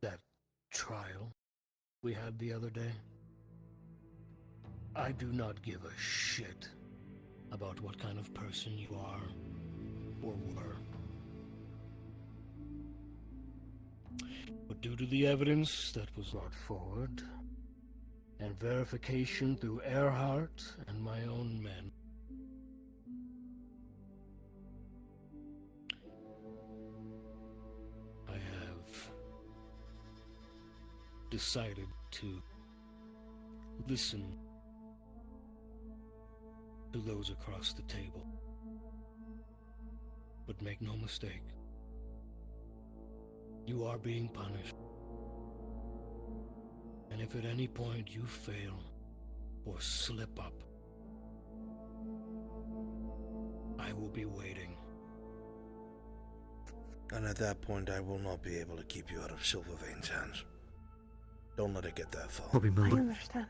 that trial we had the other day, I do not give a shit about what kind of person you are or were. But due to the evidence that was brought forward, and verification through Earhart and my own men, I have decided to listen to those across the table. But make no mistake, you are being punished. And if at any point you fail or slip up, I will be waiting. And at that point, I will not be able to keep you out of Silvervein's hands. Don't let it get that far. I understand.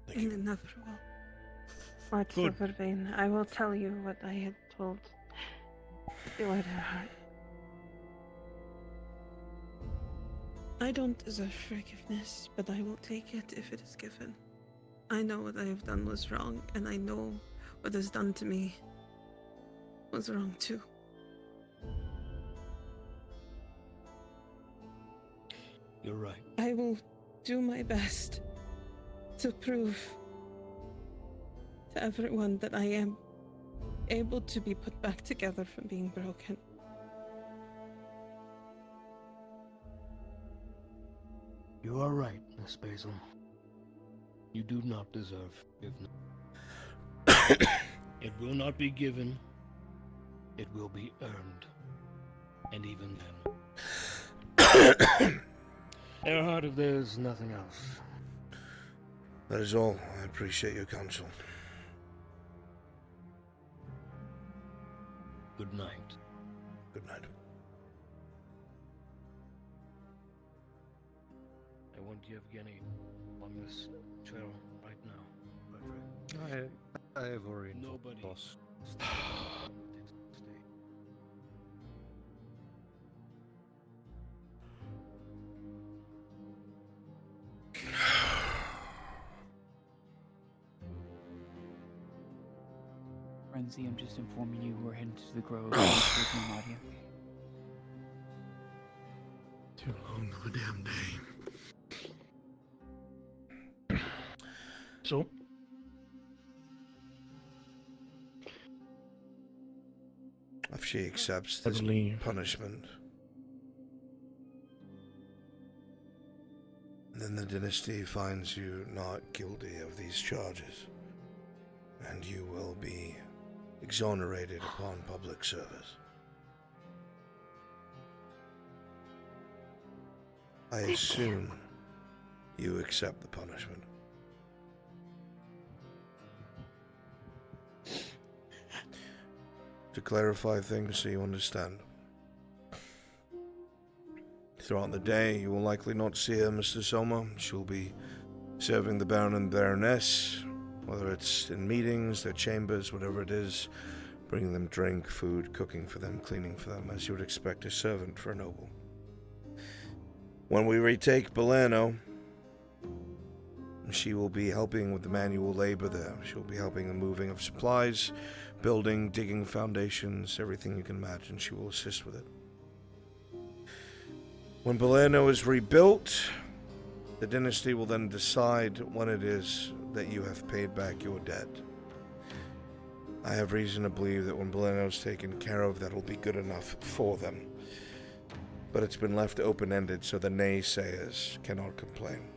Thank you. And never will. Lord Silvervein, I will tell you what I had told Lord Earhart. I don't deserve forgiveness, but I will take it if it is given. I know what I have done was wrong, and I know what is done to me was wrong too. You're right. I will do my best to prove to everyone that I am able to be put back together from being broken. You are right, Miss Basil. You do not deserve forgiveness. It will not be given. It will be earned. And even then. Earhart, if there's nothing else, That is all. I appreciate your counsel. Good night. Good night. I want you to get any on this trail right now. I have already Nobody. boss. Frenzy, I'm just informing you we're heading to the grove. There's no audio. Too long of a damn day. So? If she accepts this punishment, then the dynasty finds you not guilty of these charges, and you will be exonerated upon public service. I assume you accept the punishment. To clarify things so you understand. Throughout the day, you will likely not see her, Mr. Soma. She'll be serving the Baron and Baroness, whether it's in meetings, their chambers, whatever it is, bringing them drink, food, cooking for them, cleaning for them, as you would expect a servant for a noble. When we retake Balerno, she will be helping with the manual labor there. She'll be helping the moving of supplies, building, digging foundations, everything you can imagine. She will assist with it. When Balerno is rebuilt, the dynasty will then decide when it is that you have paid back your debt. I have reason to believe that when Balerno is taken care of, that'll be good enough for them. But it's been left open-ended, so the naysayers cannot complain.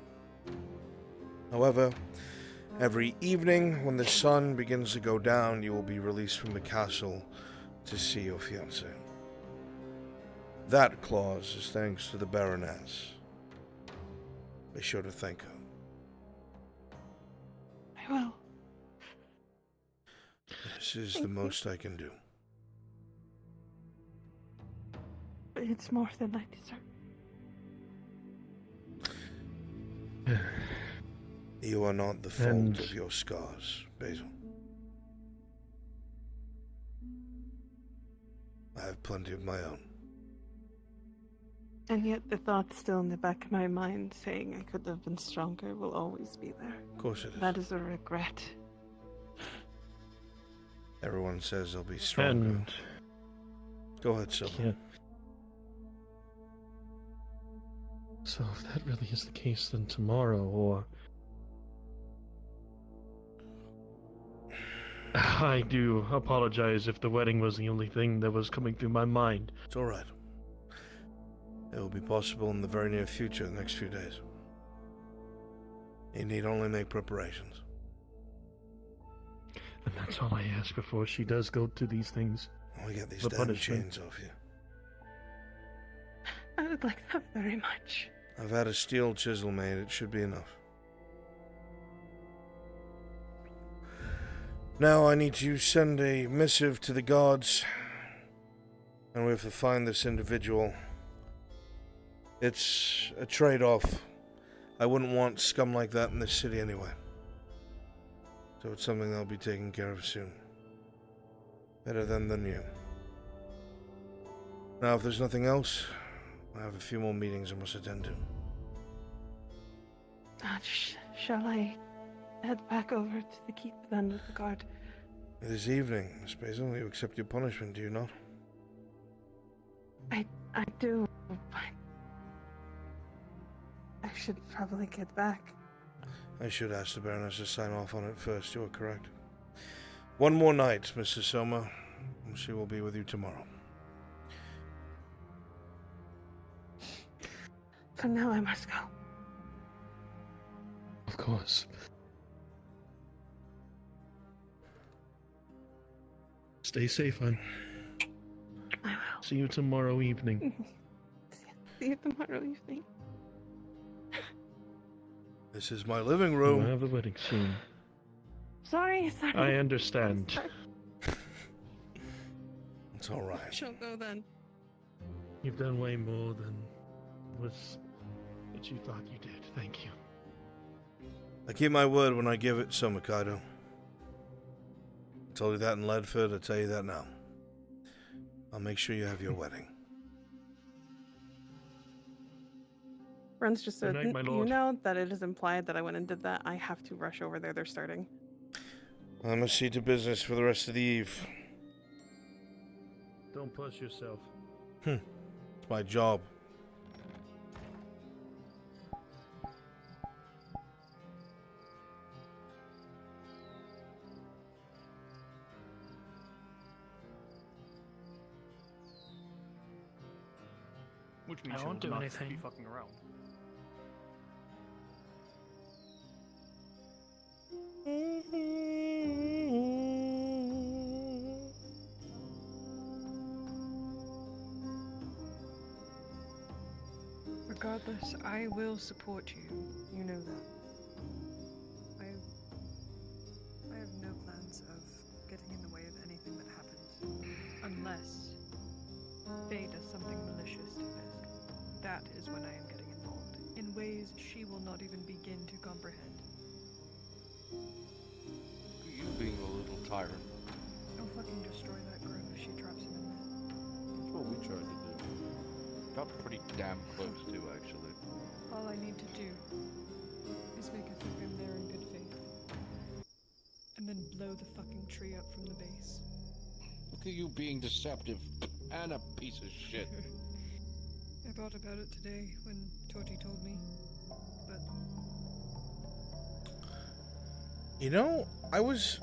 However, every evening when the sun begins to go down, you will be released from the castle to see your fiancé. That clause is thanks to the Baroness. Be sure to thank her. I will. This is the most I can do. It's more than I deserve. You are not the fault of your scars, Basil. I have plenty of my own. And yet the thought still in the back of my mind saying I could have been stronger will always be there. Of course it is. That is a regret. Everyone says they'll be stronger. Go ahead, Silver. Yeah. So if that really is the case, then tomorrow, or... I do apologize if the wedding was the only thing that was coming through my mind. It's alright. It will be possible in the very near future, the next few days. You need only make preparations. And that's all I ask before she does go to these things. We get these The damn punishment. chains off you. I would like that very much. I've had a steel chisel made. It should be enough. Now I need to send a missive to the gods, and we have to find this individual. It's a trade-off. I wouldn't want scum like that in this city anyway. So it's something I'll be taking care of soon. Better them than you. Now, if there's nothing else, I have a few more meetings I must attend to. Shall I head back over to the keep then with the guard? This evening, Miss Basil, you accept your punishment, do you not? I do. I should probably get back. I should ask the Baroness to sign off on it first, you are correct. One more night, Mrs. Soma, and she will be with you tomorrow. For now, I must go. Of course. Stay safe, hon. I will. See you tomorrow evening. See you tomorrow evening. This is my living We'll room. have the wedding soon. Sorry. I understand. It's all right. She'll go then. You've done way more than was what you thought you did. Thank you. I keep my word when I give it, so Mikado. I told you that in Ledford, I tell you that now. I'll make sure you have your wedding. Ren's just said, Good night, my you lord." know that it is implied that I went and did that. I have to rush over there. They're starting. I must see to business for the rest of the eve. Don't push yourself. It's my job. Which means I she'll won't do not anything. be fucking around. Regardless, I will support you. You know that. I have no plans of getting in the way of anything that happens. Unless Faye does something malicious to Fisk. That is when I am getting involved. In ways she will not even begin to comprehend. You being a little tyrant. I'll fucking destroy that grove if she traps him in there. That's what we tried to do. Got pretty damn close to, actually. All I need to do is make her think I'm there in good faith. And then blow the fucking tree up from the base. Look at you being deceptive and a piece of shit. I thought about it today when Toti told me, but You know, I was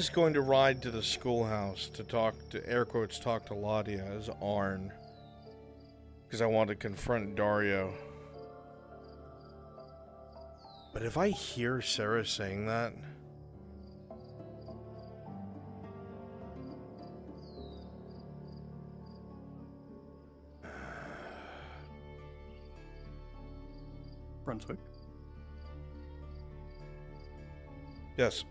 going to ride to the schoolhouse to talk to Ladia as Arn. Because I wanted to confront Dario. But if I hear Sarah saying that, Brunswick. yes.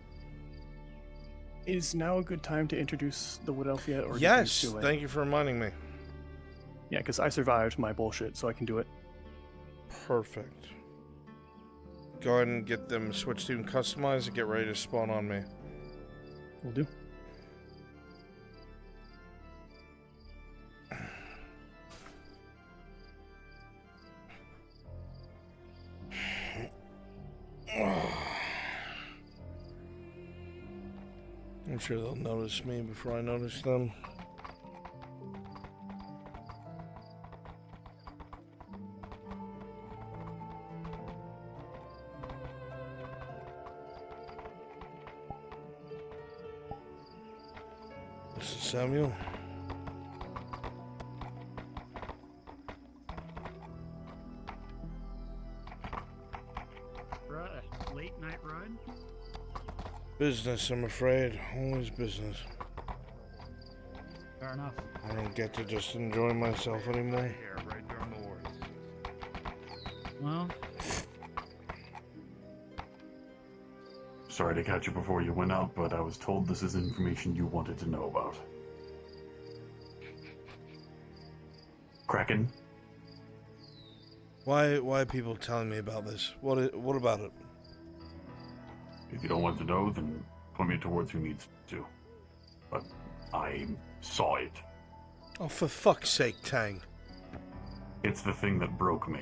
Is now a good time to introduce the Wood Elf yet? Or Yes, thank you for reminding me. Yeah, because I survived my bullshit, so I can do it. Perfect. Go ahead and get them switched to and customized and get ready to spawn on me. Will do. I'm sure they'll notice me before I notice them. This is Samuel. Right, a late night ride? Business, I'm afraid. Always business. Fair enough. I don't get to just enjoy myself anymore. Well, Sorry to catch you before you went out, but I was told this is information you wanted to know about. Kraken? Why are people telling me about this? What about it? If you don't want to know, then point me towards who needs to. But I saw it. Oh, for fuck's sake, Tang. It's the thing that broke me.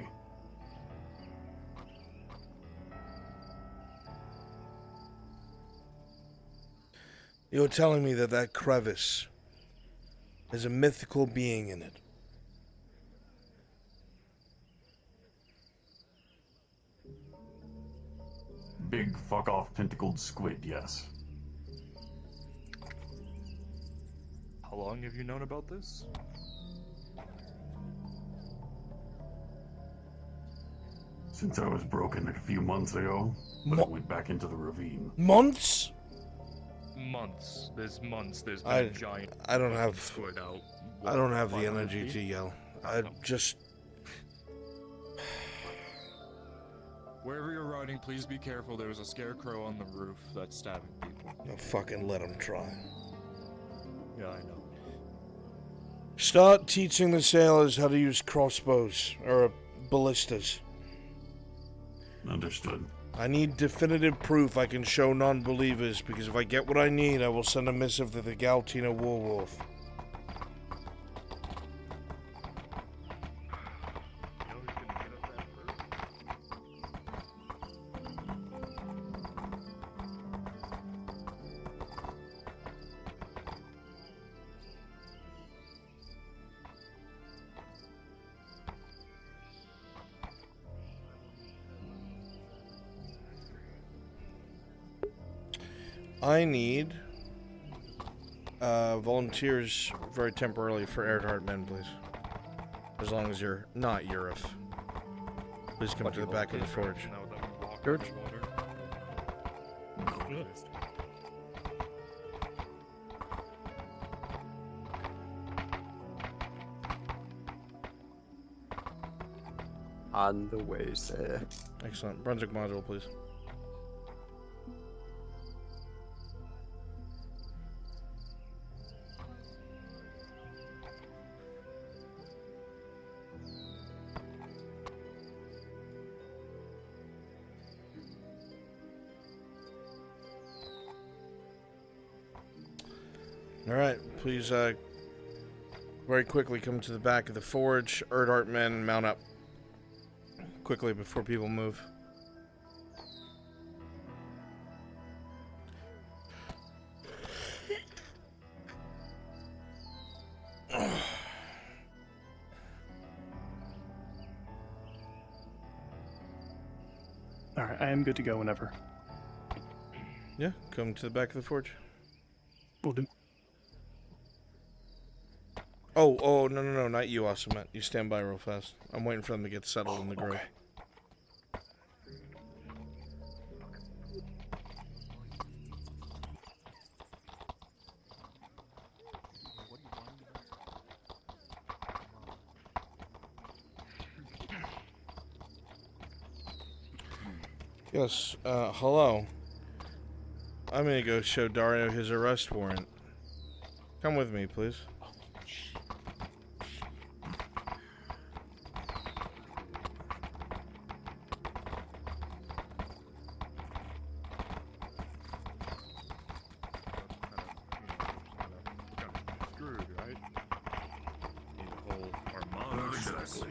You're telling me that crevice has a mythical being in it. Big fuck-off tentacled squid, yes. How long have you known about this? Since I was broken a few months ago, but I went back into the ravine. Months? Months. There's months. There's I been giant. don't have squid out. I don't have the What, energy 500 to yell. I just... Wherever you're riding, please be careful. There's a scarecrow on the roof that's stabbing people. No, fucking let him try. Yeah, I know. Start teaching the sailors how to use crossbows, or ballistas. Understood. I need definitive proof I can show non-believers, because if I get what I need, I will send a missive to the Galtina Warwolf. I need volunteers very temporarily for Erdhart men, please. As long as you're not Eurif. Please come to the back of the forge. Good. On the way, sir. Excellent. Brunswick module, please. Alright, please very quickly come to the back of the forge. Erdhart men, mount up. Quickly before people move. Alright, I am good to go whenever. Yeah, come to the back of the forge. Will do. Oh, no, not you, Asumet. You stand by real fast. I'm waiting for them to get settled in the grove. Okay. Yes, hello. I'm gonna go show Dario his arrest warrant. Come with me, please. Screwed, right? Need a whole armada. Exactly.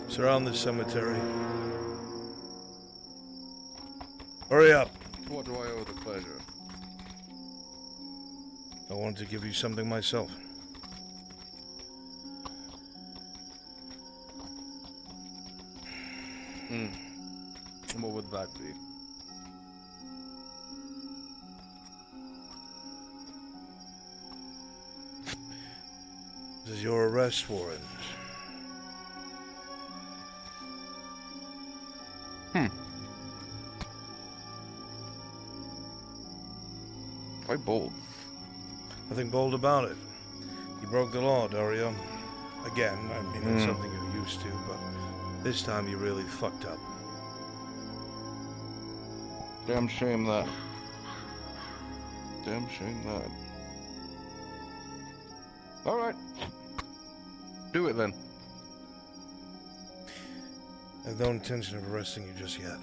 Surround the cemetery. Hurry up. What do I owe the pleasure? I wanted to give you something myself. What would that be? This is your arrest warrant. Why bold? Nothing bold about it. You broke the law, Dario. Again, I mean, it's something you're used to, but this time you really fucked up. Damn shame that. Damn shame that. Alright. Do it then. I have no intention of arresting you just yet.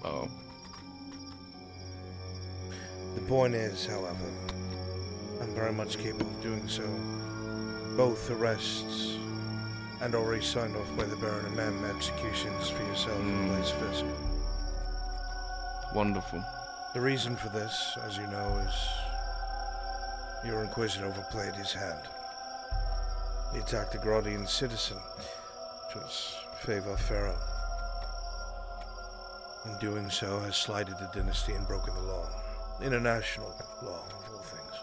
Oh. The point is, however, I'm very much capable of doing so. Both arrests and already signed off by the Baron and Mem executions for yourself and Blaze Fisk. Wonderful. The reason for this, as you know, is your Inquisitor overplayed his hand. He attacked a Grodian citizen, which was Fava Pharaoh. In doing so, has slighted the dynasty and broken the law. International law, of all things.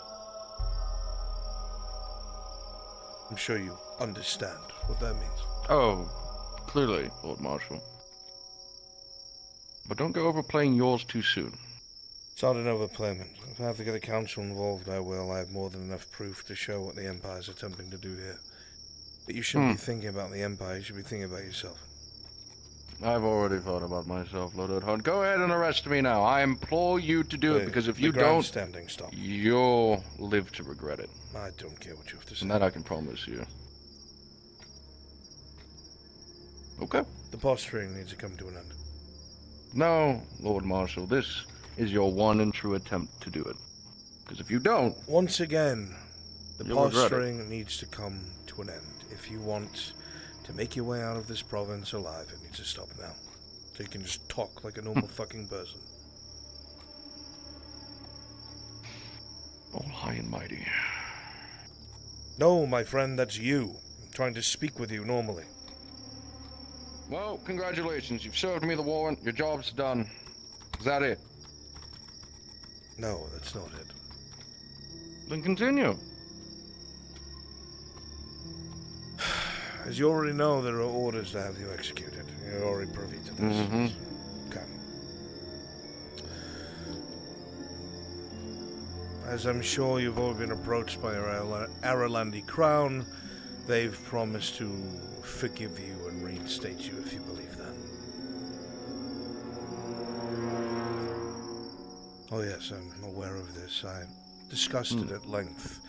I'm sure you understand what that means. Oh, clearly, Lord Marshal. But don't go overplaying yours too soon. It's not an overplayment. If I have to get the council involved, I will. I have more than enough proof to show what the Empire is attempting to do here. But you shouldn't be thinking about the Empire, you should be thinking about yourself. I've already thought about myself, Lord Odhard. Go ahead and arrest me now. I implore you to do it, because if you don't, stop. You'll live to regret it. I don't care what you have to say. And that I can promise you. Okay. The posturing needs to come to an end. No, Lord Marshal, this is your one and true attempt to do it. Because if you don't... Once again, the you'll regret it. posturing needs to come to an end. If you want to make your way out of this province alive, it needs to stop now. So you can just talk like a normal fucking person. All high and mighty. No, my friend, that's you. I'm trying to speak with you normally. Well, congratulations. You've served me the warrant. Your job's done. Is that it? No, that's not it. Then continue. As you already know, there are orders to have you executed. You're already privy to this. Okay. As I'm sure you've all been approached by your Aralandi crown, they've promised to forgive you and reinstate you if you believe that. Oh yes, I'm aware of this. I discussed it at length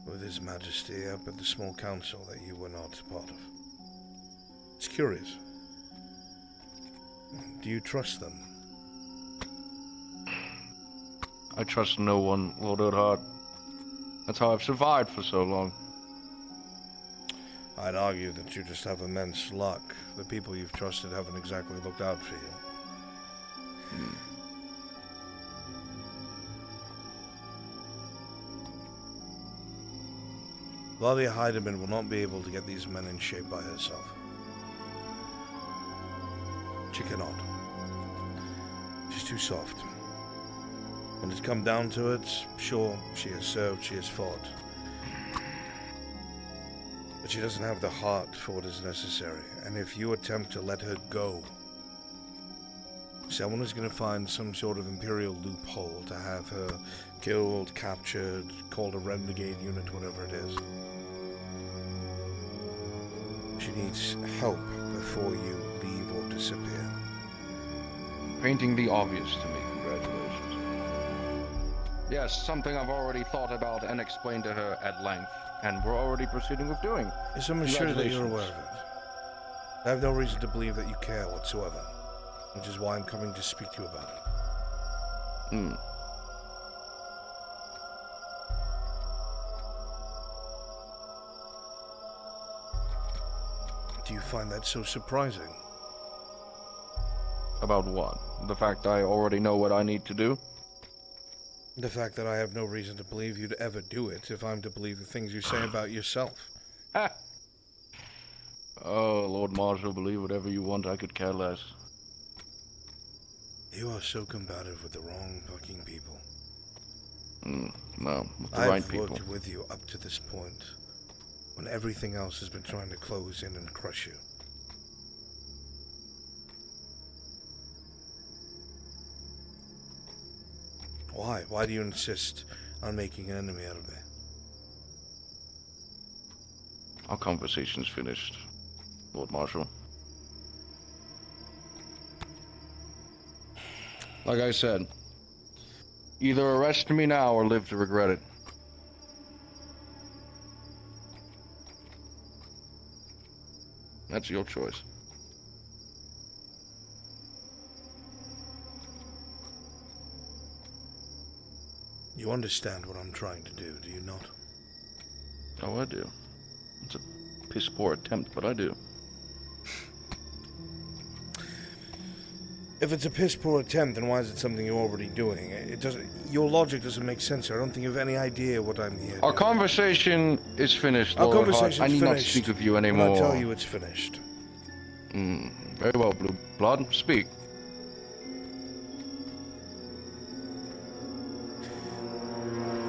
with His Majesty up at the small council that you were not part of. It's curious. Do you trust them? I trust no one, Lord Odhard. That's how I've survived for so long. I'd argue that you just have immense luck. The people you've trusted haven't exactly looked out for you. Valia Heidemann will not be able to get these men in shape by herself. She cannot. She's too soft. When it's come down to it, sure, she has served, she has fought. But she doesn't have the heart for what is necessary, and if you attempt to let her go, someone is going to find some sort of Imperial loophole to have her killed, captured, called a renegade unit, whatever it is. She needs help before you leave or disappear. Painting the obvious to me, congratulations. Yes, something I've already thought about and explained to her at length, and we're already proceeding with doing. Yes, I'm sure that you're aware of it. I have no reason to believe that you care whatsoever, which is why I'm coming to speak to you about it. Do you find that so surprising? About what? The fact I already know what I need to do? The fact that I have no reason to believe you'd ever do it if I'm to believe the things you say about yourself. Ha! Oh, Lord Marshal, believe whatever you want, I could care less. You are so combative with the wrong fucking people. No, with the right people. I've worked with you up to this point, when everything else has been trying to close in and crush you. Why? Why do you insist on making an enemy out of me? Our conversation's finished, Lord Marshal. Like I said, either arrest me now or live to regret it. That's your choice. You understand what I'm trying to do, do you not? Oh, I do. It's a piss poor attempt, but I do. If it's a piss poor attempt, then why is it something you're already doing? It doesn't. Your logic doesn't make sense. I don't think you have any idea what I'm here. Our conversation is finished, Our Lord Hart. conversation's I need not finished. speak with you When anymore. I tell you it's finished. Very well, Blue Blood. Speak.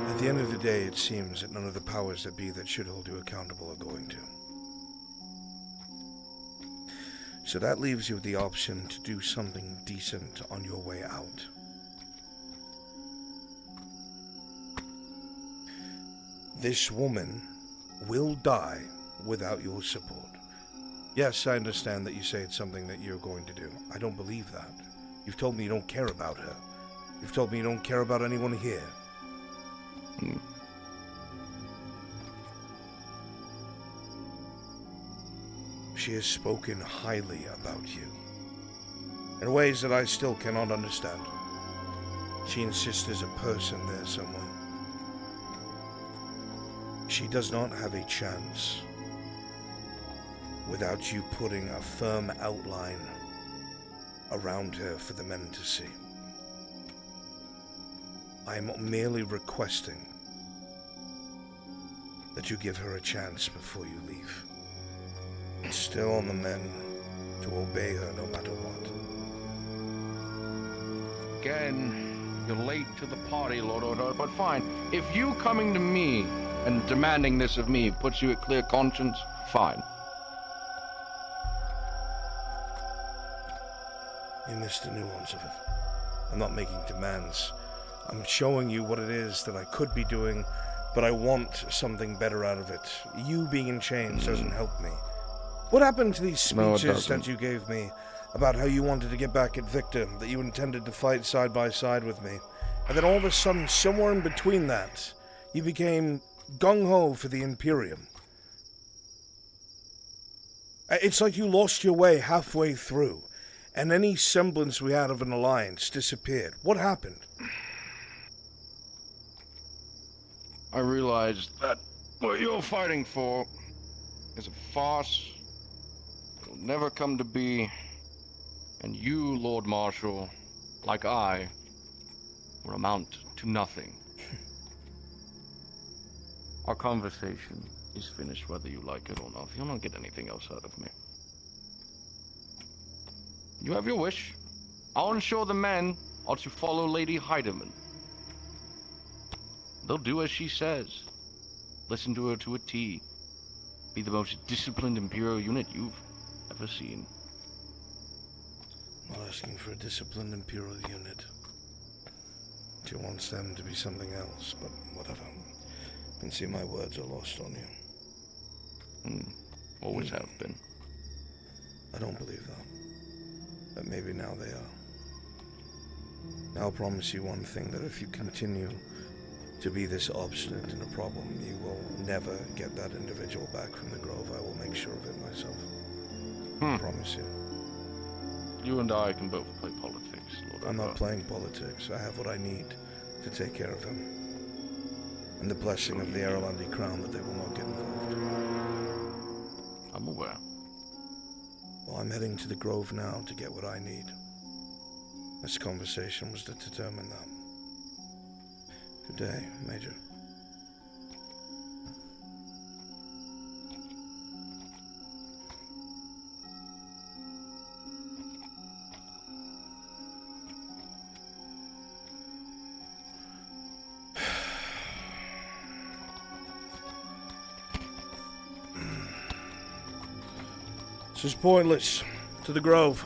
At the end of the day, it seems that none of the powers that be that should hold you accountable are going to. So that leaves you with the option to do something decent on your way out. This woman will die without your support. Yes, I understand that you say it's something that you're going to do. I don't believe that. You've told me you don't care about her. You've told me you don't care about anyone here. She has spoken highly about you, in ways that I still cannot understand. She insists there's a person there somewhere. She does not have a chance without you putting a firm outline around her for the men to see. I am merely requesting that you give her a chance before you leave. It's still on the men to obey her no matter what. Again, you're late to the party, Lord Order, but fine. If you coming to me and demanding this of me puts you at clear conscience, fine. You missed the nuance of it. I'm not making demands. I'm showing you what it is that I could be doing, but I want something better out of it. You being in chains doesn't help me. What happened to these speeches that you gave me about how you wanted to get back at Victor, that you intended to fight side by side with me, and then all of a sudden, somewhere in between that, you became gung-ho for the Imperium? It's like you lost your way halfway through, and any semblance we had of an alliance disappeared. What happened? I realized that what you're fighting for is a farce. It'll never come to be. And you, Lord Marshal, like I, will amount to nothing. Our conversation is finished whether you like it or not. You'll not get anything else out of me. You have your wish. I'll ensure the men are to follow Lady Heidemann. They'll do as she says. Listen to her to a T. Be the most disciplined Imperial unit you've ever seen. I'm not asking for a disciplined Imperial unit. She wants them to be something else, but whatever. I can see my words are lost on you. Always have been. I don't believe that. But maybe now they are. I'll promise you one thing, that if you continue to be this obstinate in a problem, you will never get that individual back from the Grove. I will make sure of it myself. I promise you. You and I can both play politics, Lord. I'm not playing politics. I have what I need to take care of him. And the blessing of the Erlandi crown that they will not get involved. I'm aware. Well, I'm heading to the Grove now to get what I need. This conversation was to determine that. Good day, Major. This is pointless. To the Grove.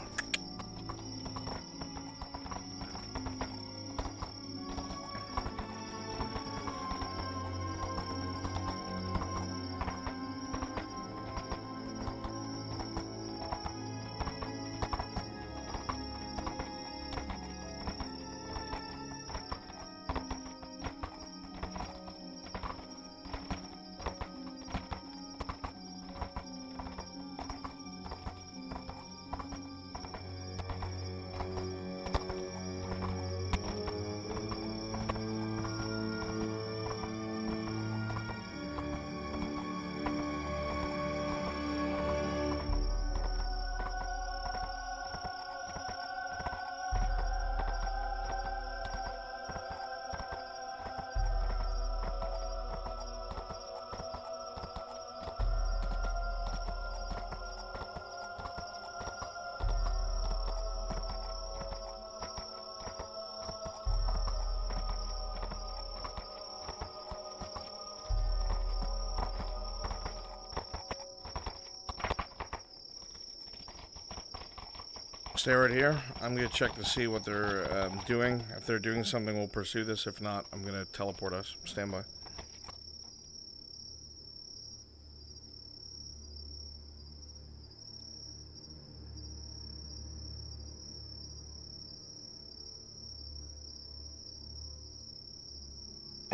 Stay right here. I'm gonna check to see what they're doing. If they're doing something, we'll pursue this. If not, I'm gonna teleport us. Stand by.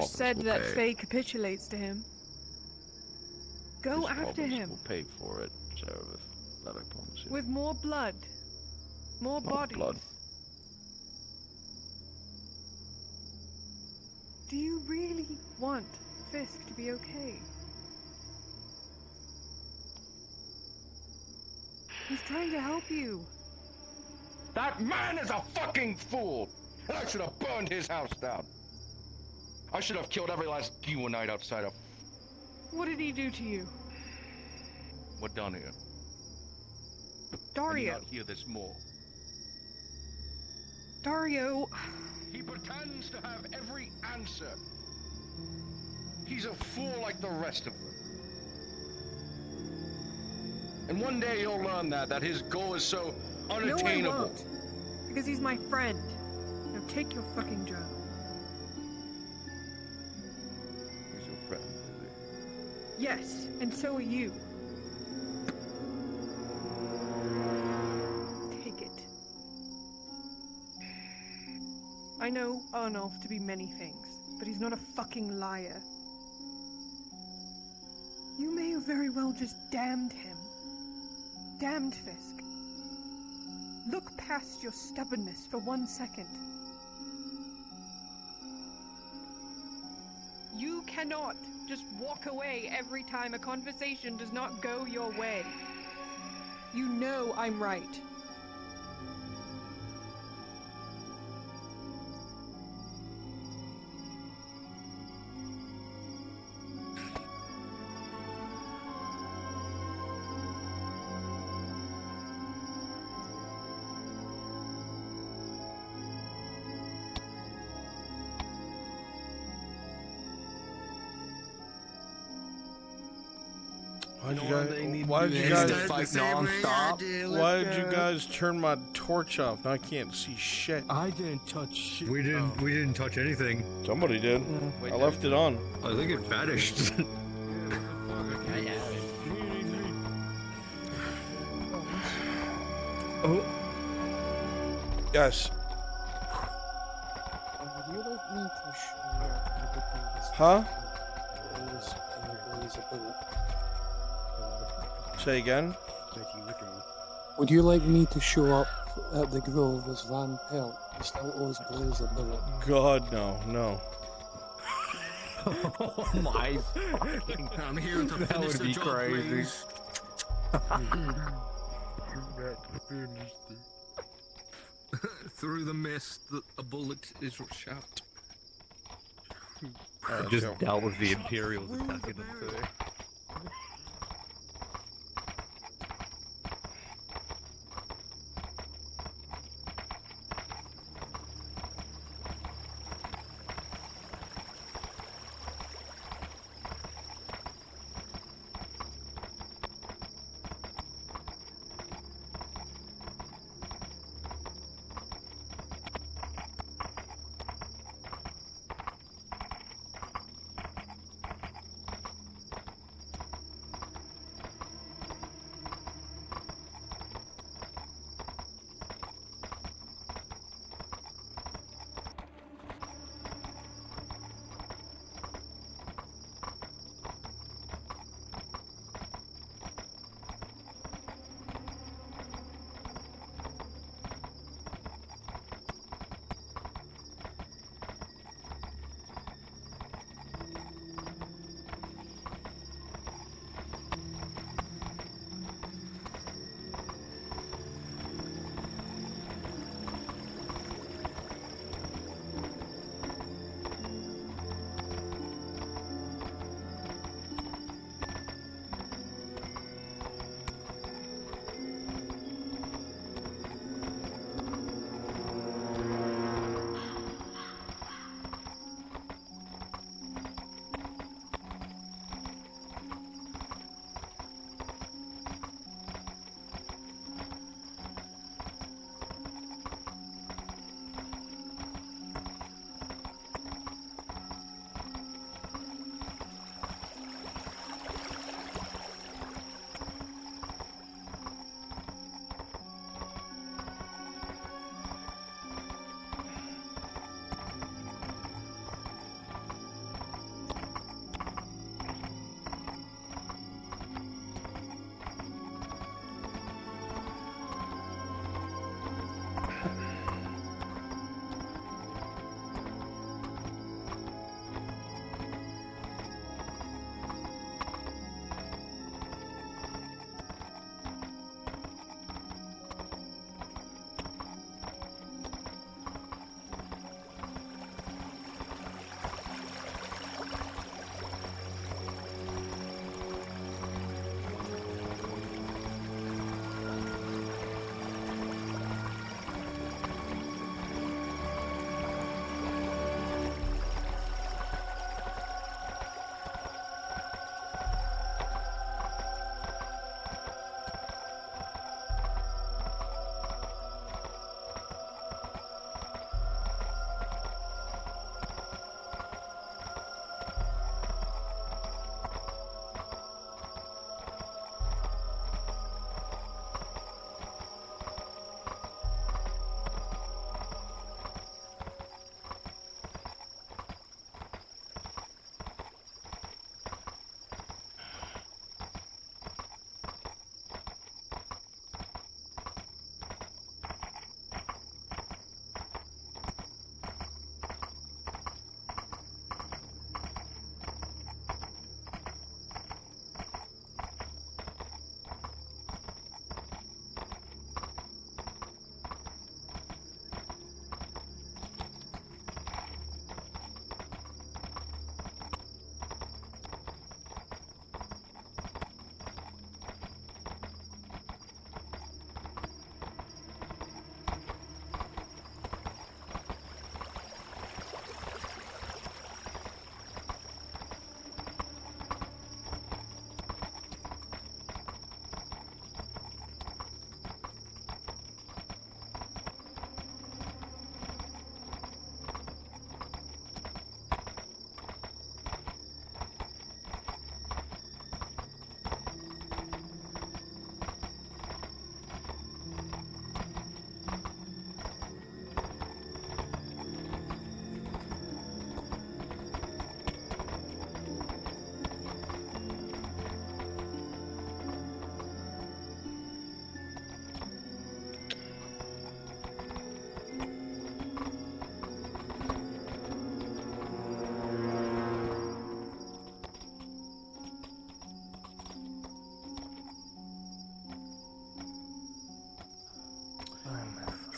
Said that Faye capitulates to him. Go after him. Will pay for it, Sheriff. That I promise you. With more blood. More bodies. Blood. Do you really want Fisk to be okay? He's trying to help you. That man is a fucking fool! And I should have burned his house down. I should have killed every last Gewanite outside of... What did he do to you? We're done here. Dario. I do not hear this more. Dario. He pretends to have every answer. He's a fool like the rest of them. And one day he'll learn that his goal is so unattainable. No, I won't. Because he's my friend. Now take your fucking journal. He's your friend, is he? Yes, and so are you. Take it. I know Arnulf to be many things, but he's not a fucking liar. You may have very well just damned him. Damned Fisk. Look past your stubbornness for 1 second. You cannot just walk away every time a conversation does not go your way. You know I'm right. Why did you guys turn my torch off? Now I can't see shit. I didn't touch shit. We didn't touch anything. Somebody did. I left it on. I think it vanished. Oh. Yes. Would you like me to show you everything this Huh? is about? Say again? Would you like me to show up at the Grove as Van Pelt? He still owes Blaze a bullet. God, no. Oh my fucking... I'm here to that finish would the be job, crazy. please. Through the mist, a bullet is shot. Just dealt with the Imperials attacking them today.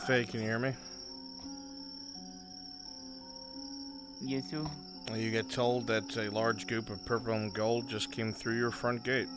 Faye, can you hear me? Yes, sir. You get told that a large group of purple and gold just came through your front gate.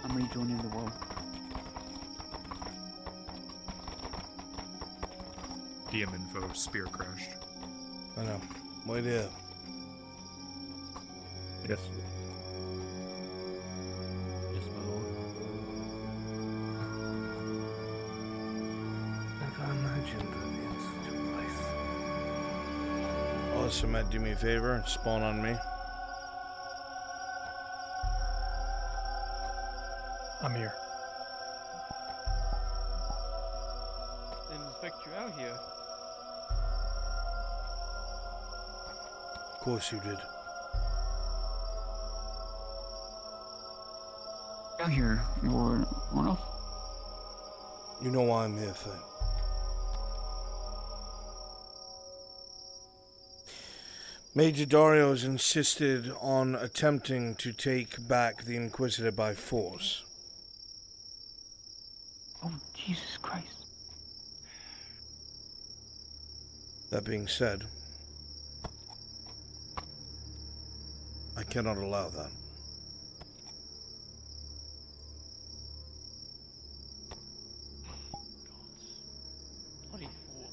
I'm rejoining the wall. DM info, spear crashed. I know. Wait here. Yes. Yes, my lord. Never imagined I'd be in such a place. Awesome, Matt, do me a favor and spawn on me. I'm here. Didn't expect you out here. Of course you did. Out here, you're one of. You know why I'm here, Faye. Major Dario's insisted on attempting to take back the Inquisitor by force. Oh, Jesus Christ. That being said, I cannot allow that. Bloody fool.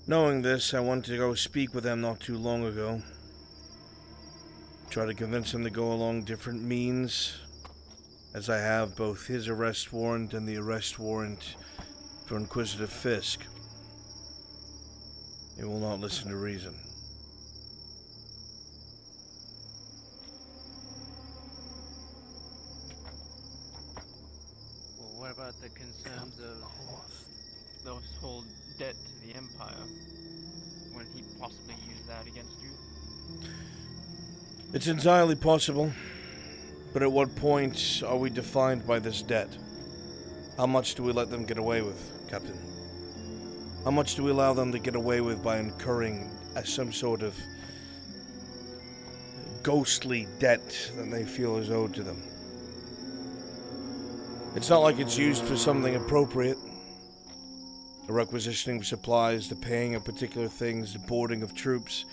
Knowing this, I went to go speak with them not too long ago. Try to convince him to go along different means, as I have both his arrest warrant and the arrest warrant for Inquisitor Fisk. He will not listen to reason. Well, what about the concerns of those whole debt to the Empire? When he possibly used that against you? It's entirely possible, but at what point are we defined by this debt? How much do we let them get away with, Captain? How much do we allow them to get away with by incurring some sort of ghostly debt that they feel is owed to them? It's not like it's used for something appropriate. The requisitioning of supplies, the paying of particular things, the boarding of troops.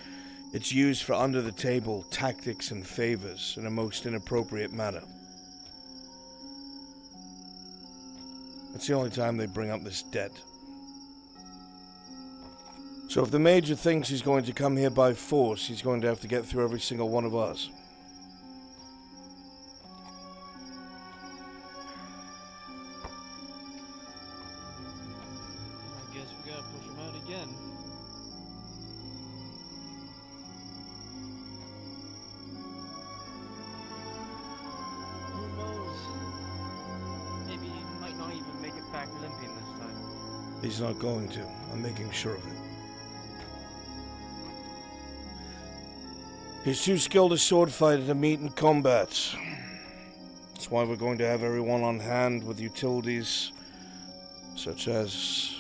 It's used for under-the-table tactics and favors in a most inappropriate manner. It's the only time they bring up this debt. So if the Major thinks he's going to come here by force, he's going to have to get through every single one of us. I guess we gotta push him out again. Who knows? Maybe he might not even make it back limping this time. He's not going to. I'm making sure of it. He's too skilled a sword fighter to meet in combat. That's why we're going to have everyone on hand with utilities such as...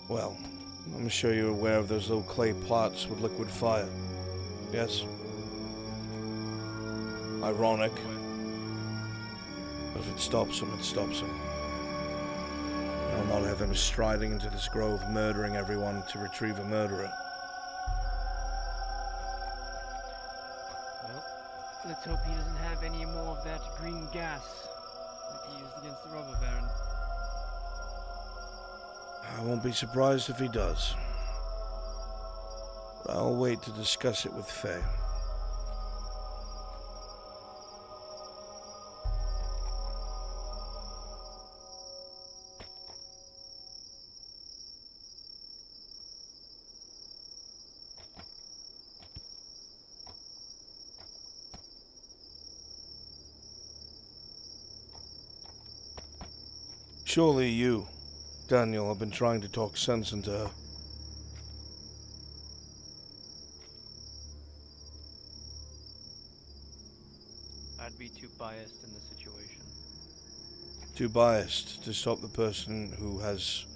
well, I'm sure you're aware of those little clay plots with liquid fire. Yes? Ironic. But if it stops him, it stops him. I'll not have him striding into this grove murdering everyone to retrieve a murderer. Well, let's hope he doesn't have any more of that green gas that he used against the robber baron. I won't be surprised if he does. But I'll wait to discuss it with Faye. Surely you, Daniel, have been trying to talk sense into her. I'd be too biased in the situation. Too biased to stop the person who has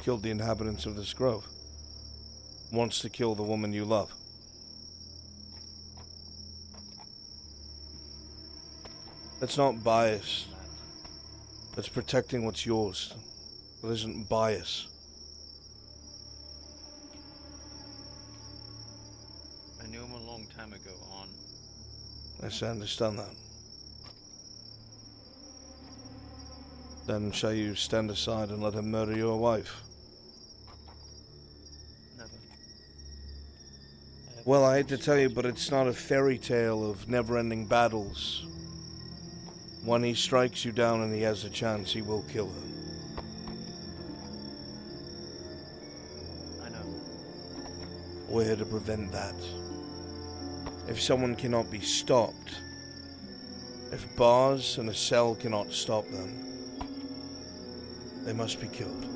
killed the inhabitants of this grove. Wants to kill the woman you love. That's not bias. That's protecting what's yours. That isn't bias. I knew him a long time ago, on. Yes, I understand that. Then shall you stand aside and let him murder your wife? Never. Well, I hate to tell you, but it's not a fairy tale of never-ending battles. When he strikes you down and he has a chance, he will kill her. I know. We're here to prevent that. If someone cannot be stopped, if bars and a cell cannot stop them, they must be killed.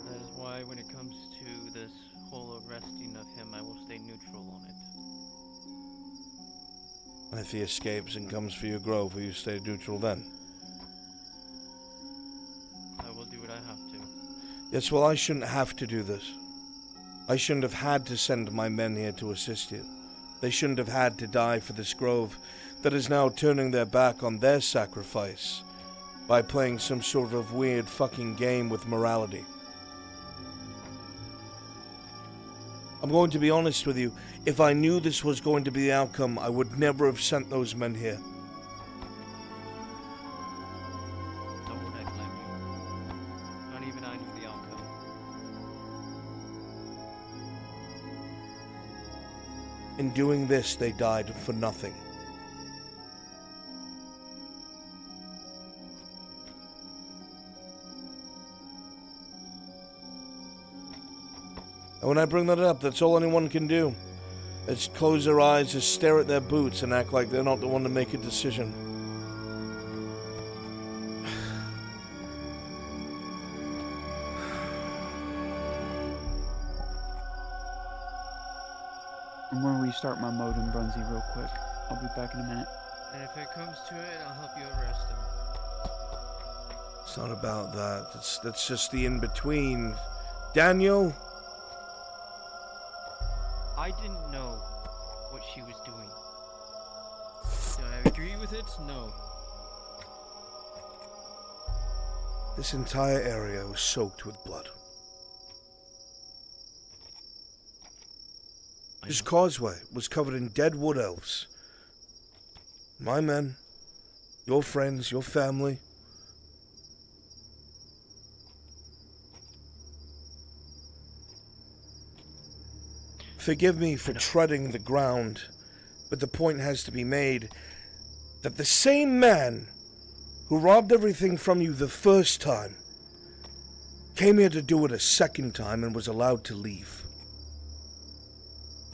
That is why when it comes to this whole arresting of him, I will stay neutral on it. And if he escapes and comes for your grove, will you stay neutral then? I will do what I have to. Yes, well, I shouldn't have to do this. I shouldn't have had to send my men here to assist you. They shouldn't have had to die for this grove that is now turning their back on their sacrifice by playing some sort of weird fucking game with morality. I'm going to be honest with you. If I knew this was going to be the outcome, I would never have sent those men here. Don't I blame you? Not even I knew the outcome. In doing this, they died for nothing. And when I bring that up, that's all anyone can do. Is close their eyes, just stare at their boots and act like they're not the one to make a decision. I'm gonna restart my modem, Brunsy, real quick. I'll be back in a minute. And if it comes to it, I'll help you arrest him. It's not about that. That's just the in-between. Daniel? I didn't know what she was doing. Do I agree with it? No. This entire area was soaked with blood. This causeway was covered in dead wood elves. My men, your friends, your family. Forgive me for treading the ground, but the point has to be made that the same man who robbed everything from you the first time came here to do it a second time and was allowed to leave.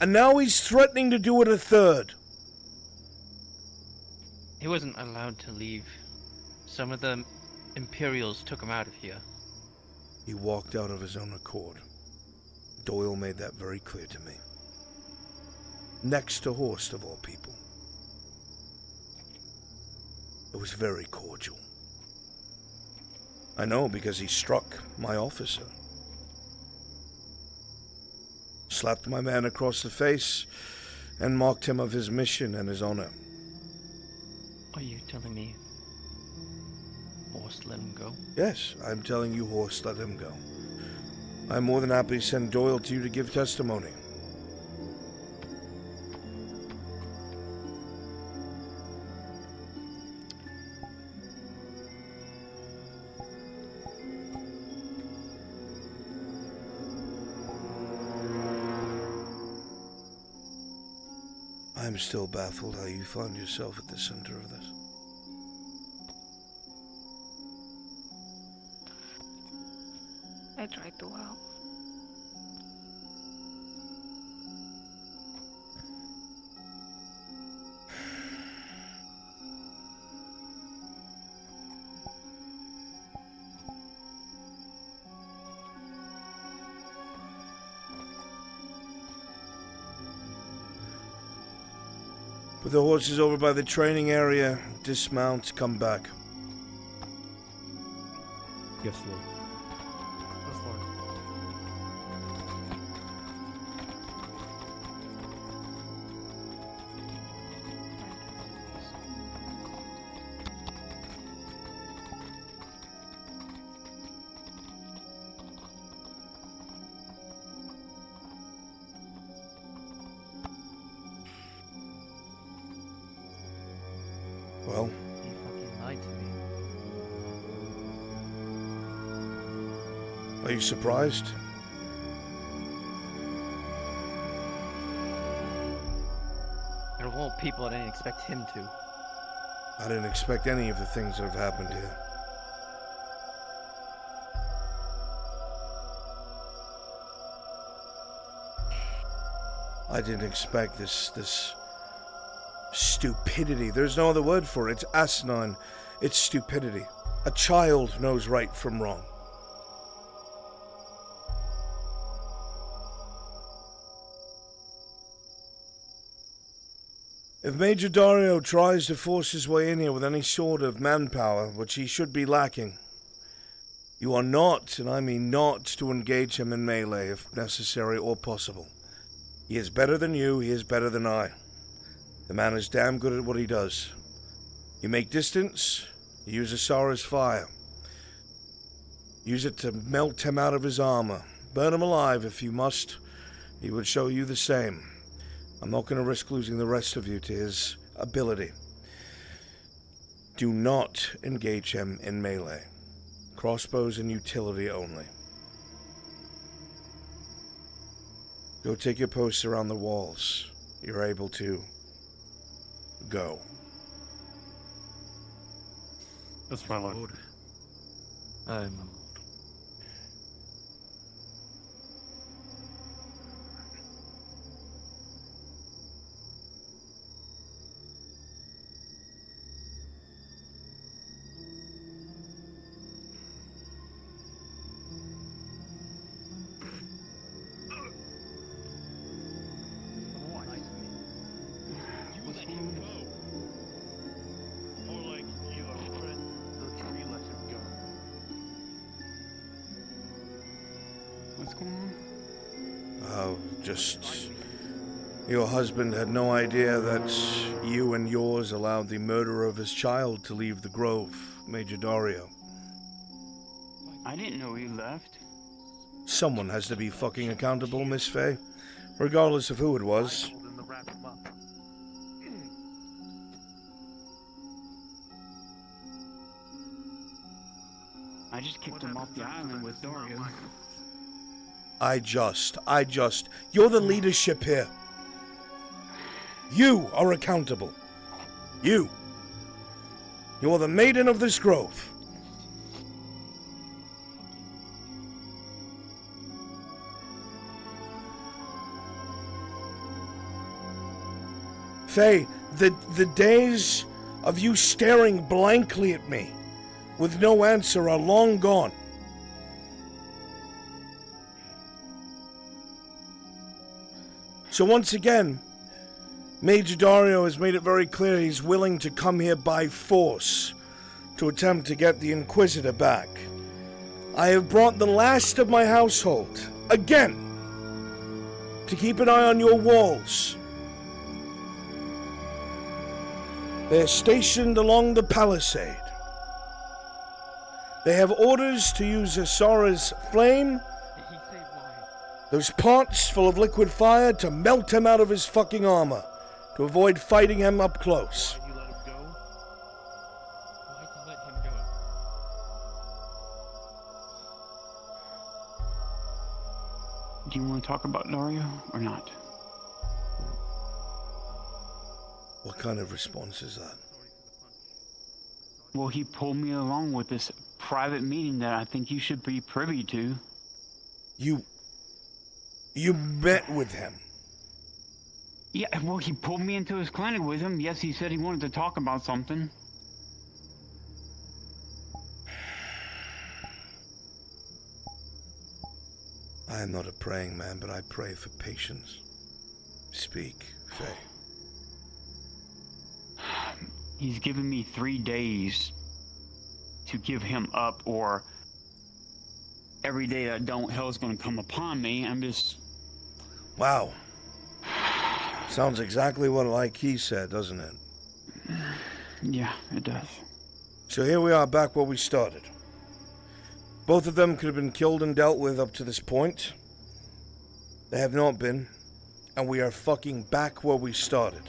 And now he's threatening to do it a third. He wasn't allowed to leave. Some of the Imperials took him out of here. He walked out of his own accord. Doyle made that very clear to me. Next to Horst, of all people. It was very cordial. I know because he struck my officer. Slapped my man across the face and mocked him of his mission and his honor. Are you telling me Horst let him go? Yes, I'm telling you Horst let him go. I'm more than happy to send Doyle to you to give testimony. I'm still baffled how you found yourself at the center of this. I tried to help. Put the horses over by the training area, dismount, come back. Yes, Lord. Yes, Lord. Well, He fucking lied to me. are you surprised? Out of all people, I didn't expect him to. I didn't expect any of the things that have happened here. I didn't expect this stupidity. There's no other word for it. It's asinine. It's stupidity. A child knows right from wrong. If Major Dario tries to force his way in here with any sort of manpower, which he should be lacking, you are not, and I mean not, to engage him in melee if necessary or possible. He is better than you, he is better than I. The man is damn good at what he does. You make distance, you use Asara's fire. Use it to melt him out of his armor. Burn him alive if you must. He would show you the same. I'm not going to risk losing the rest of you to his ability. Do not engage him in melee. Crossbows and utility only. Go take your posts around the walls. You're able to go. That's my lord. I'm What's going on? Just... Your husband had no idea that you and yours allowed the murderer of his child to leave the grove, Major Dario. I didn't know he left. Someone has to be fucking accountable, Miss Faye. Regardless of who it was. I just kicked him off the island with Dario. You're the leadership here. You are accountable. You. You're the maiden of this grove. Faye, the days of you staring blankly at me with no answer are long gone. So once again, Major Dario has made it very clear he's willing to come here by force to attempt to get the Inquisitor back. I have brought the last of my household, again, to keep an eye on your walls. They are stationed along the palisade. They have orders to use Asara's flame, those pots full of liquid fire, to melt him out of his fucking armor, to avoid fighting him up close. Why'd you let him go? Why'd you let him go? Do you want to talk about Dario or not? What kind of response is that? Well, he pulled me along with this private meeting that I think you should be privy to. You met with him? Yeah, well, he pulled me into his clinic with him. Yes, he said he wanted to talk about something. I am not a praying man, but I pray for patience. Speak, Faye. He's given me 3 days to give him up, or every day that I don't, hell's gonna come upon me. I'm just... Wow. Sounds exactly what like he said, doesn't it? Yeah, it does. So here we are back where we started. Both of them could have been killed and dealt with up to this point. They have not been, and we are fucking back where we started.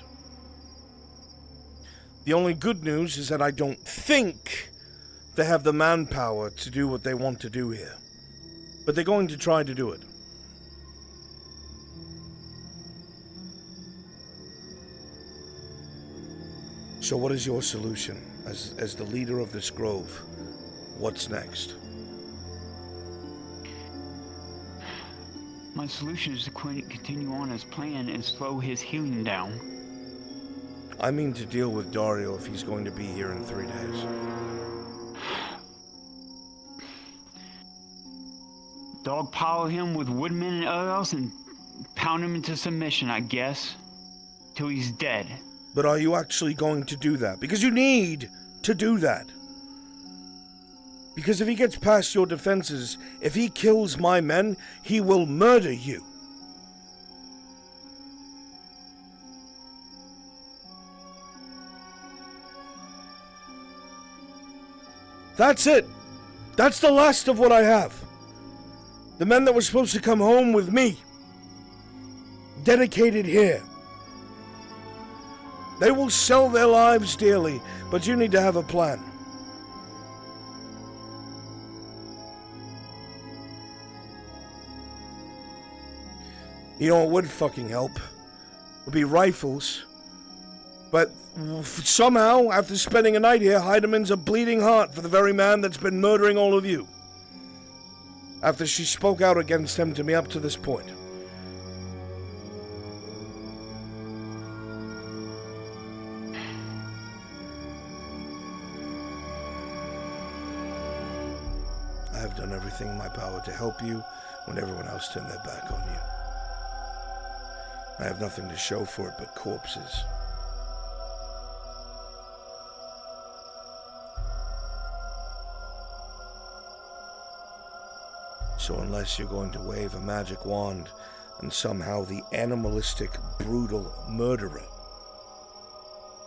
The only good news is that I don't think they have the manpower to do what they want to do here. But they're going to try to do it. So what is your solution as the leader of this grove? What's next? My solution is to continue on his plan and slow his healing down. I mean to deal with Dario if he's going to be here in 3 days. Dogpile him with woodmen and other else and pound him into submission, I guess, till he's dead. But are you actually going to do that? Because you need to do that. Because if he gets past your defenses, if he kills my men, he will murder you. That's it. That's the last of what I have. The men that were supposed to come home with me. Dedicated here. They will sell their lives dearly, but you need to have a plan. You know what would fucking help? Would be rifles. But somehow, after spending a night here, Heideman's a bleeding heart for the very man that's been murdering all of you. After she spoke out against him to me up to this point. I have done everything in my power to help you when everyone else turned their back on you. I have nothing to show for it but corpses. So unless you're going to wave a magic wand and somehow the animalistic, brutal murderer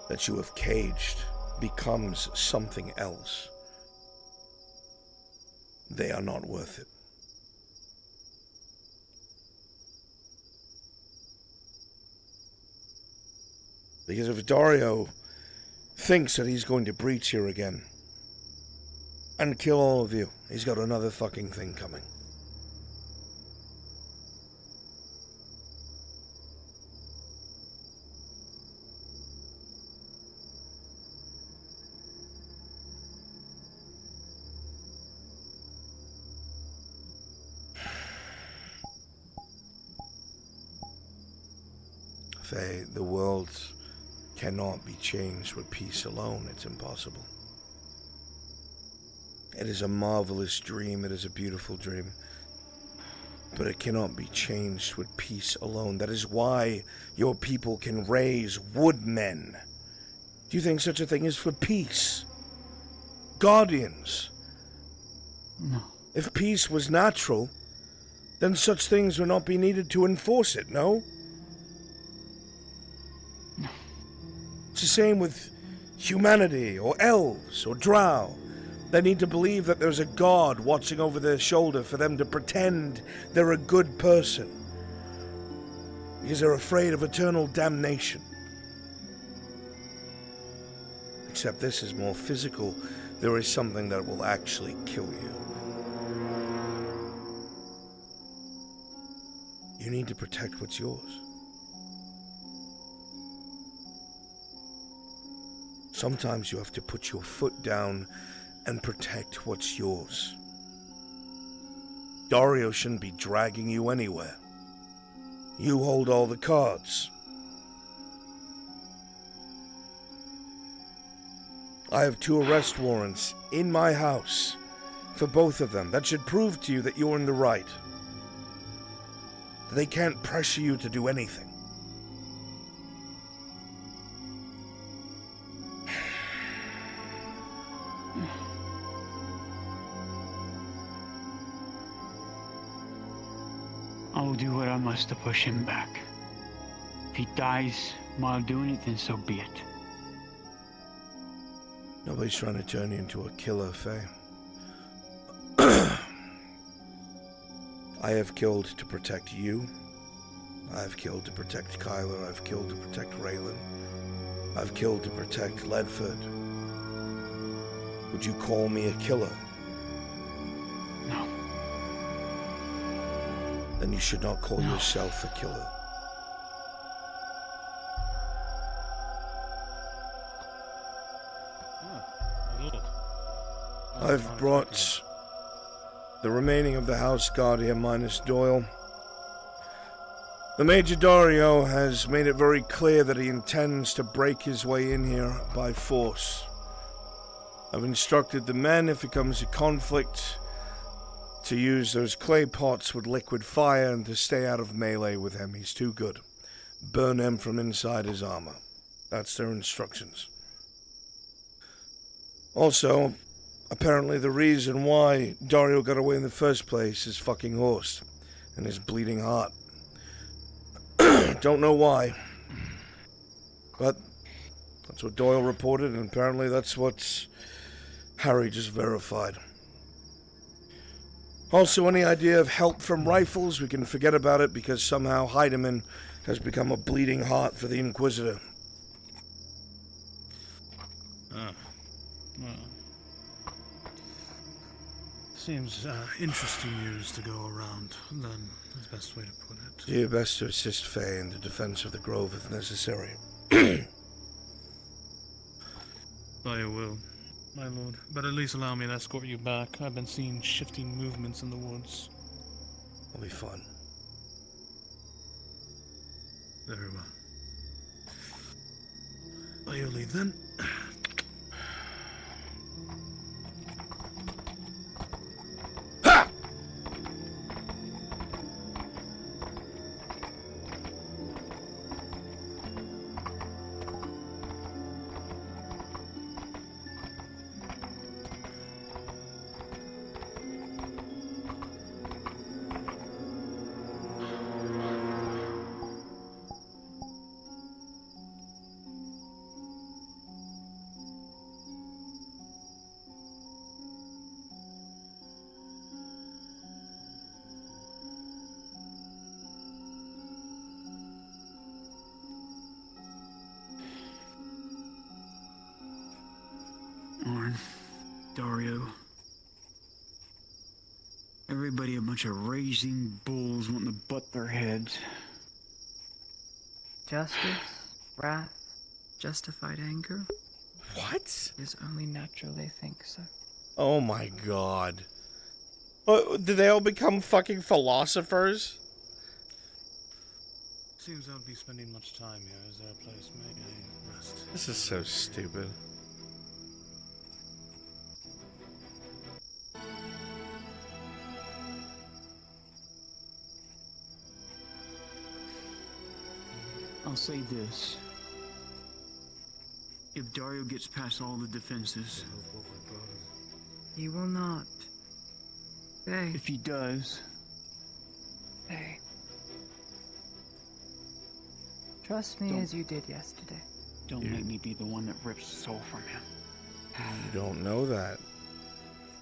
that you have caged becomes something else, they are not worth it. Because if Dario thinks that he's going to breach here again and kill all of you, he's got another fucking thing coming. Faye, the world cannot be changed with peace alone. It's impossible. It is a marvelous dream. It is a beautiful dream. But it cannot be changed with peace alone. That is why your people can raise woodmen. Do you think such a thing is for peace? Guardians. No. If peace was natural, then such things would not be needed to enforce it, no? It's the same with humanity, or elves, or drow. They need to believe that there's a god watching over their shoulder for them to pretend they're a good person. Because they're afraid of eternal damnation. Except this is more physical. There is something that will actually kill you. You need to protect what's yours. Sometimes you have to put your foot down and protect what's yours. Dario shouldn't be dragging you anywhere. You hold all the cards. I have 2 arrest warrants in my house for both of them. That should prove to you that you're in the right. They can't pressure you to do anything. will do what I must to push him back. If he dies while doing it, then so be it. Nobody's trying to turn you into a killer, Faye. I have killed to protect you. I've killed to protect Kyler. I've killed to protect Raylan. I've killed to protect Ledford. Would you call me a killer? No. Then you should not call yourself a killer. I've brought the remaining of the House Guard here, minus Doyle. The Major Dario has made it very clear that he intends to break his way in here by force. I've instructed the men, if it comes to conflict, to use those clay pots with liquid fire and to stay out of melee with him. He's too good. Burn him from inside his armor. That's their instructions. Also, apparently the reason why Dario got away in the first place is fucking Horst and his bleeding heart. Don't know why, but that's what Doyle reported, and apparently that's what Harry just verified. Also, any idea of help from rifles, we can forget about it because somehow Heidemann has become a bleeding heart for the Inquisitor. Seems interesting news to go around, then. That's the best way to put it. Do your best to assist Faye in the defense of the Grove if necessary. I will, my lord. But at least allow me to escort you back. I've been seeing shifting movements in the woods. It'll be fun. Very well. By your leave, then. Orn, Dario. Everybody a bunch of raising bulls wanting to butt their heads. Justice, wrath, justified anger. What? It is only natural they think so. Oh my god. Did they all become fucking philosophers? Seems I would be spending much time here. Is there a place may I rest? This is so stupid. I'll say this. If Dario gets past all the defenses... He will not. Faye. If he does... Faye. Trust me as you did yesterday. Don't make me be the one that rips soul from him. You don't know that.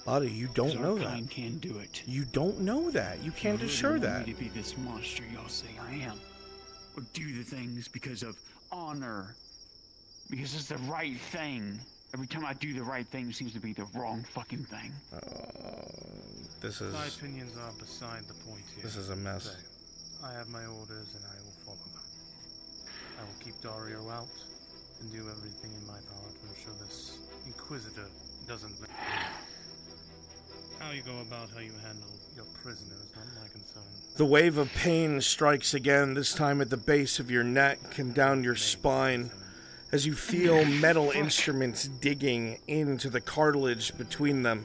Buddy, you don't know that. Kind can do it. You don't know that. You can't assure that. Me to be this monster y'all say I am. Or do the things because of honor. Because it's the right thing. Every time I do the right thing, it seems to be the wrong fucking thing. This is... My opinions are beside the point here. This is a mess. Faye, I have my orders and I will follow them. I will keep Dario out and do everything in my power to ensure this Inquisitor doesn't... How you go about how you handle your prisoner is not my concern. The wave of pain strikes again, this time at the base of your neck and down your spine, as you feel metal instruments digging into the cartilage between them.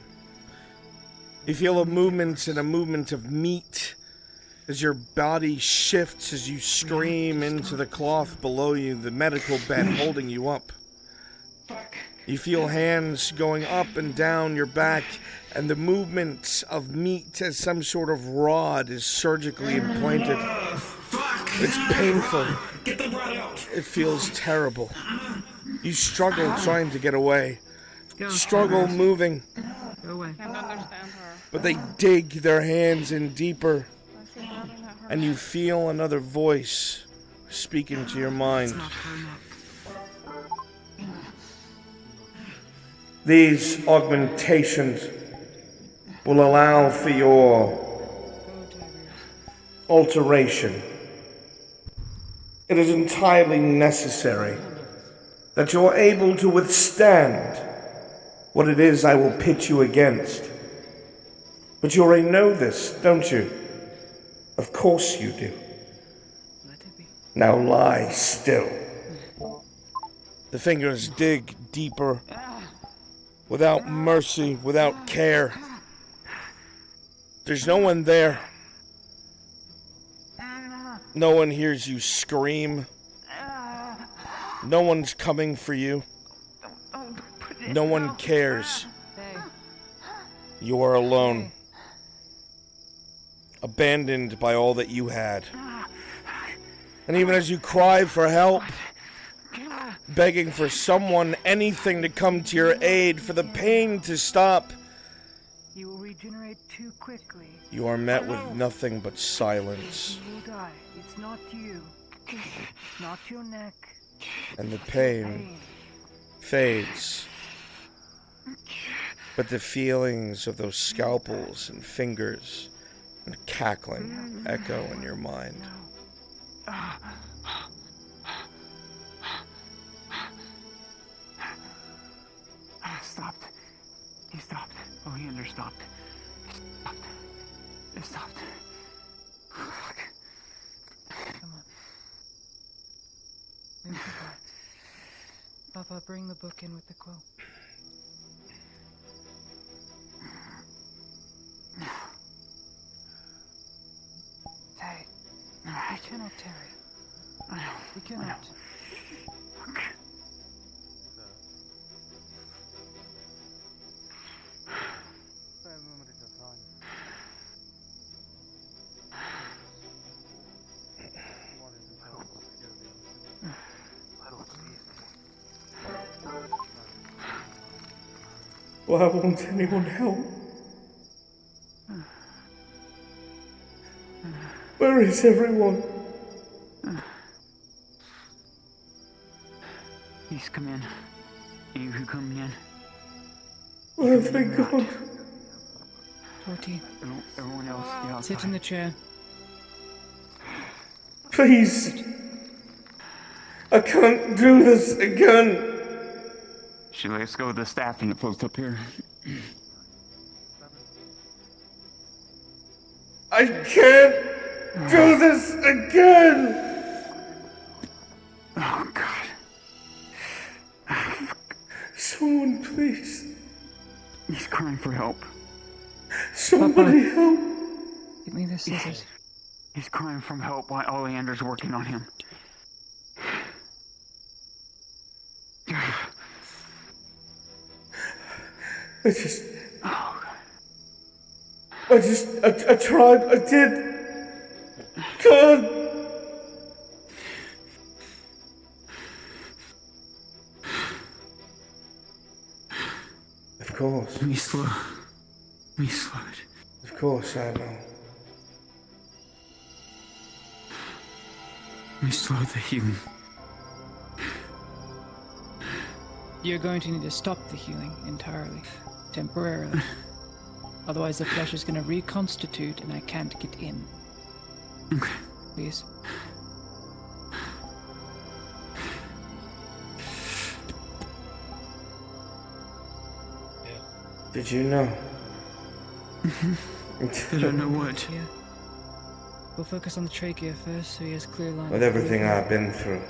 You feel a movement and a movement of meat as your body shifts as you scream into the cloth below you, the medical bed holding you up. You feel hands going up and down your back and the movement of meat as some sort of rod is surgically implanted. It's painful. Get the rod out. It feels terrible. You struggle trying to get away. Go. Struggle moving. Go away. Can't understand her. But they dig their hands in deeper, and you feel another voice speaking to your mind. These augmentations will allow for your alteration. It is entirely necessary that you're able to withstand what it is I will pit you against. But you already know this, don't you? Of course you do. Now lie still. The fingers dig deeper, without mercy, without care. There's no one there. No one hears you scream. No one's coming for you. No one cares. You are alone. Abandoned by all that you had. And even as you cry for help, begging for someone, anything to come to your aid, for the pain to stop, You will regenerate too quickly. you are met with nothing but silence. You will die. It's not you. It's not your neck. And the pain fades. But the feelings of those scalpels and fingers and cackling echo in your mind. Stopped. He stopped. Oh, he understopped. Stopped. It stopped. Fuck. Come on. Move the book. Papa, bring the book in with the quill. Hey, We cannot tarry. We cannot. Why won't anyone help? Where is everyone? He's come in. You who come in. Where have they gone? 14. Everyone else, stay outside. Sit in the chair. Please. I can't do this again. She lets go of the staff and it floats up here. I can't do this again. Oh, God. Someone, please. He's crying for help. Somebody help. Give me the scissors. He's crying for help while Oleander's working on him. I tried, I did. God. Of course. Me slow. Of course, I know. We slow the healing. You're going to need to stop the healing entirely, temporarily. Otherwise, the flesh is going to reconstitute and I can't get in. Okay. Please. Did you know? Did I know what? Yeah. We'll focus on the trachea first so he has clear line. With everything I've been through,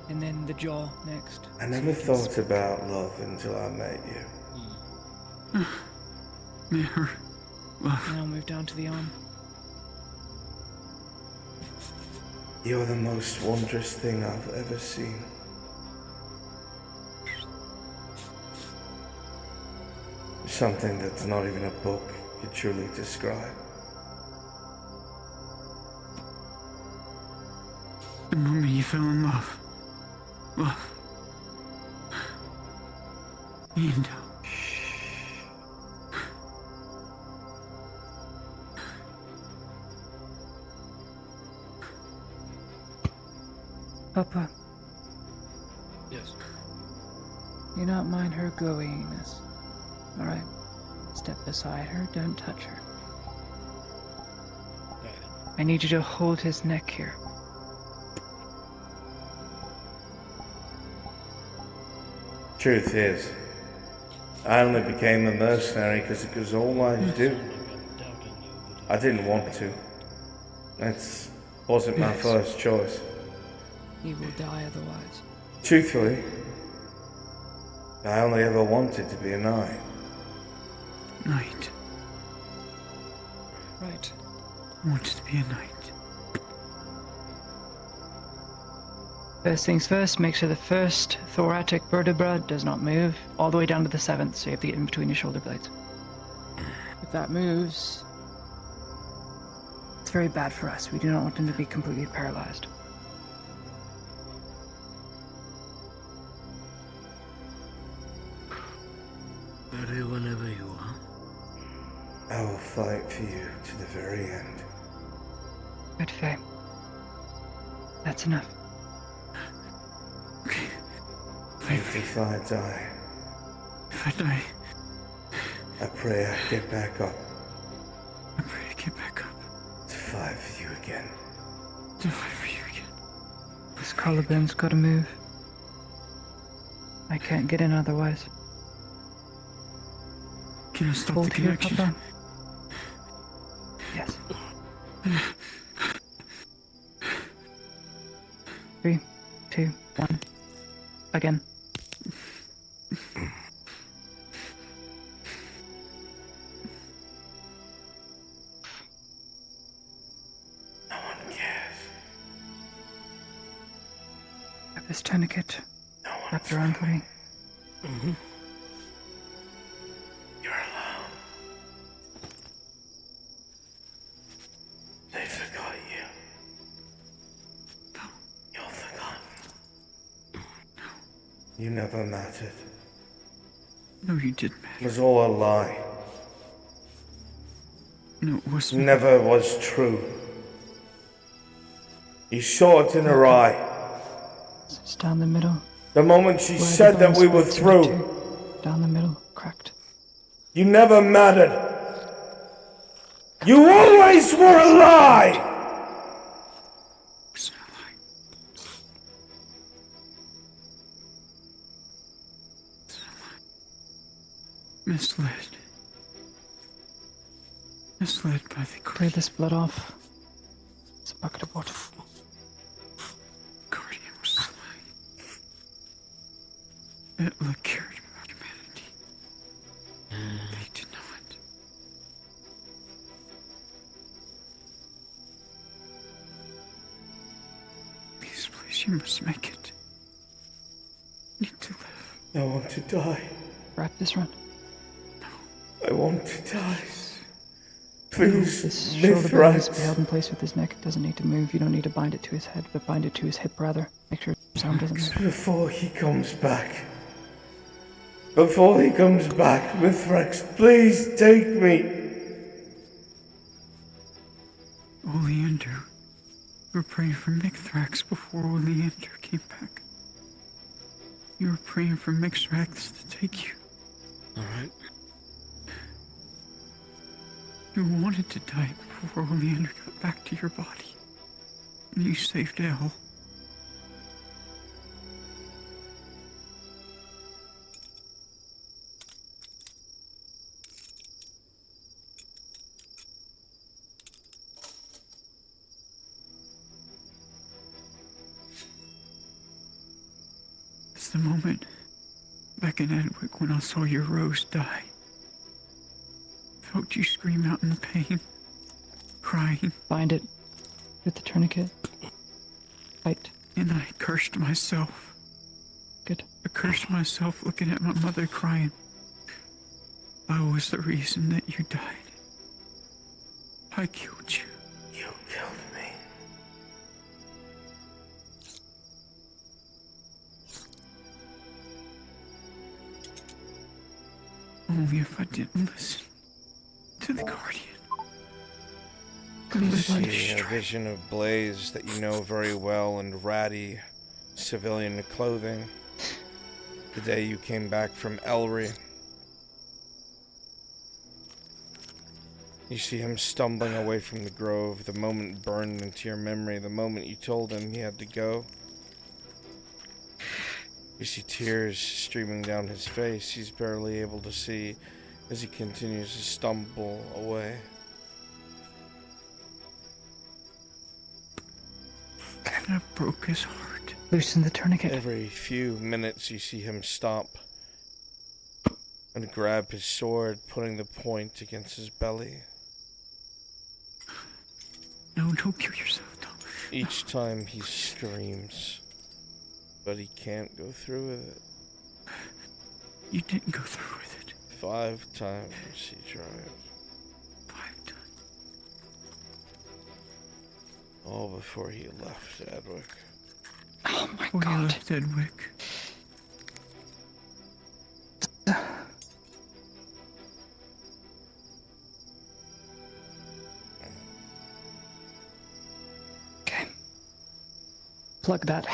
And then the jaw next. I never thought about love until I met you. Mirror. Love. Now move down to the arm. You're the most wondrous thing I've ever seen. Something that's not even a book could truly describe. The moment you fell in love. Love. And Papa, Yes. do not mind her goiness. Alright. Step beside her, don't touch her. I need you to hold his neck here. Truth is, I only became a mercenary because it was all I do. I didn't want to. That wasn't my first choice. You will die otherwise. Truthfully, I only ever wanted to be a knight. Knight. Right. Wanted to be a knight. First things first, make sure the first thoracic vertebra does not move all the way down to the seventh, so you have to get in between your shoulder blades. If that moves, it's very bad for us. We do not want him to be completely paralyzed. Ready whenever you are. I will fight for you to the very end. Good Faye. That's enough. If I die, If I die, I pray I get back up I pray I get back up to fight for you again. to fight for you again. This collarbone's gotta move. I can't get in otherwise. Can I stop Hold the here, connection? Papa. Yes. 3, 2, 1. Again. No one cares. Grab this tourniquet. No one Wrap it around for me. You're alone. They forgot you. You're forgotten. You never mattered. No, you didn't. It was all a lie. No, it wasn't. Never was true. You saw it in her eye. It's down the middle. The moment she Where the said that bones we were split through. into. Down the middle, cracked. You never mattered. You always were a lie! Misled. Misled by the Clear this blood off. It's a bucket of water. Guardian was slain. Etla cared about humanity. They did not. Please, please, you must make it. Need to live. I want to die. Wrap this around. I want to die. This Please, shoulder live blade is right. held in place with his neck. It doesn't need to move. You don't need to bind it to his head, but bind it to his hip rather. Make sure his arm doesn't move. Before he comes back. Before he comes back, Mithrax, please take me. Oleander. You were praying for Mithrax before Oleander came back. You were praying for Mithrax to take you. Alright. You wanted to die before Oleander got back to your body. And you saved Elle. It's the moment back in Edwick when I saw your rose die. Felt you scream out in the pain, crying. Bind it with the tourniquet. Tight. And I cursed myself. Good. I cursed myself looking at my mother crying. I was the reason that you died. I killed you. You killed me. Only if I didn't listen to the Guardian. You see a vision of Blaze that you know very well in ratty civilian clothing. The day you came back from Elry. You see him stumbling away from the grove, the moment burned into your memory, the moment you told him he had to go. You see tears streaming down his face. He's barely able to see as he continues to stumble away. And I broke his heart. Loosen the tourniquet. Every few minutes you see him stop and grab his sword, putting the point against his belly. No, don't kill yourself, Tom. Each time he screams, but he can't go through with it. You didn't go through with it. 5 times he tried. 5 times. All before he left Edwick. Oh my Before god. you left Edwick. Okay. Plug that.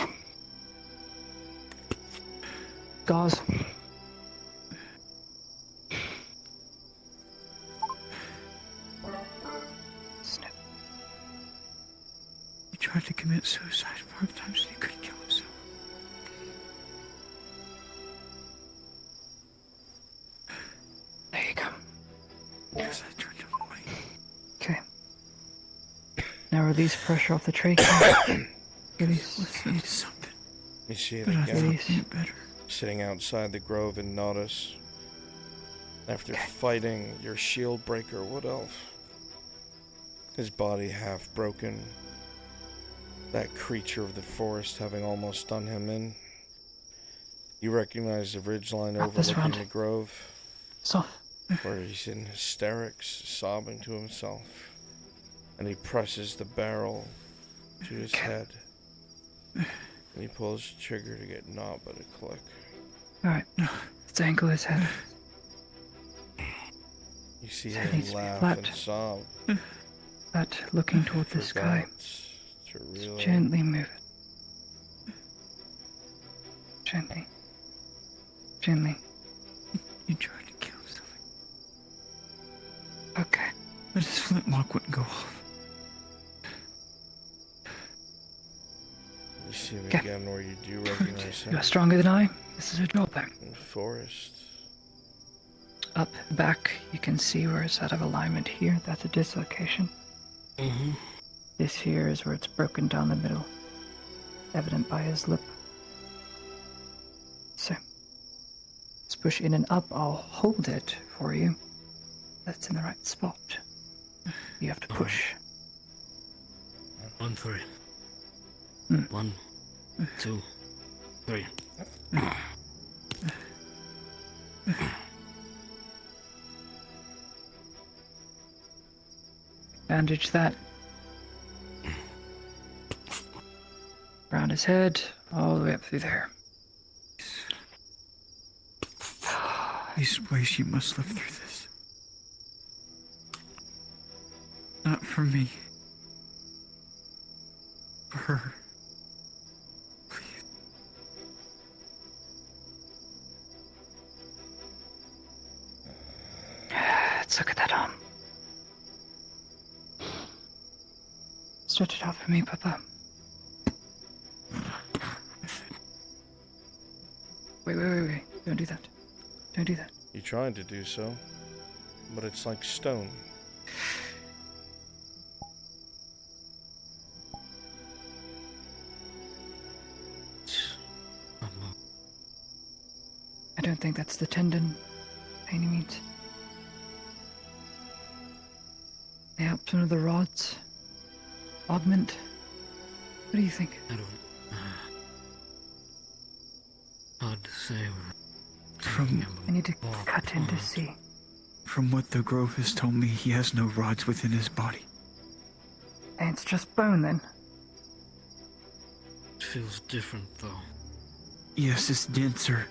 Gauze. Snip. He tried to commit suicide 5 times and he couldn't kill himself. There you go. Because I turned him away. Okay. Now release pressure off the trachea. Release. Listen to something. You see it But I again. thought it better. Sitting outside the grove in Nautis. After fighting your shield breaker Wood Elf. His body half broken. That creature of the forest having almost done him in. You recognize the ridgeline Wrap this overlooking around. the grove. Soft. Where he's in hysterics, sobbing to himself. And he presses the barrel to his head. And he pulls the trigger to get naught but a click. Alright. Let's angle his head. You see His head him needs to be laugh flat. and sob. But looking toward the sky. To really Gently move it. Gently. Gently. He tried to kill himself. Okay. But his flintlock wouldn't go off. You see him Okay. again where you do recognize him. You're stronger than I. This is a job then. In the forest. Up back, you can see where it's out of alignment here. That's a dislocation. Mm-hmm. This here is where it's broken down the middle. Evident by his lip. So, let's push in and up. I'll hold it for you. That's in the right spot. You have to push. 1, 3. Hmm. 1, 2, 3. Bandage that. Around his head, all the way up through there. These ways you must live through this. Not for me. For her. Let's look at that arm. Stretch it out for me, Papa. Wait. Don't do that. Don't do that. You tried to do so, but it's like stone. I don't think that's the tendon by any means. Perhaps one of the rods. Augment. What do you think? I don't. Hard to say. From I need to cut in to see. From what the Grove has told me, he has no rods within his body. And it's just bone then. It feels different, though. Yes, it's denser.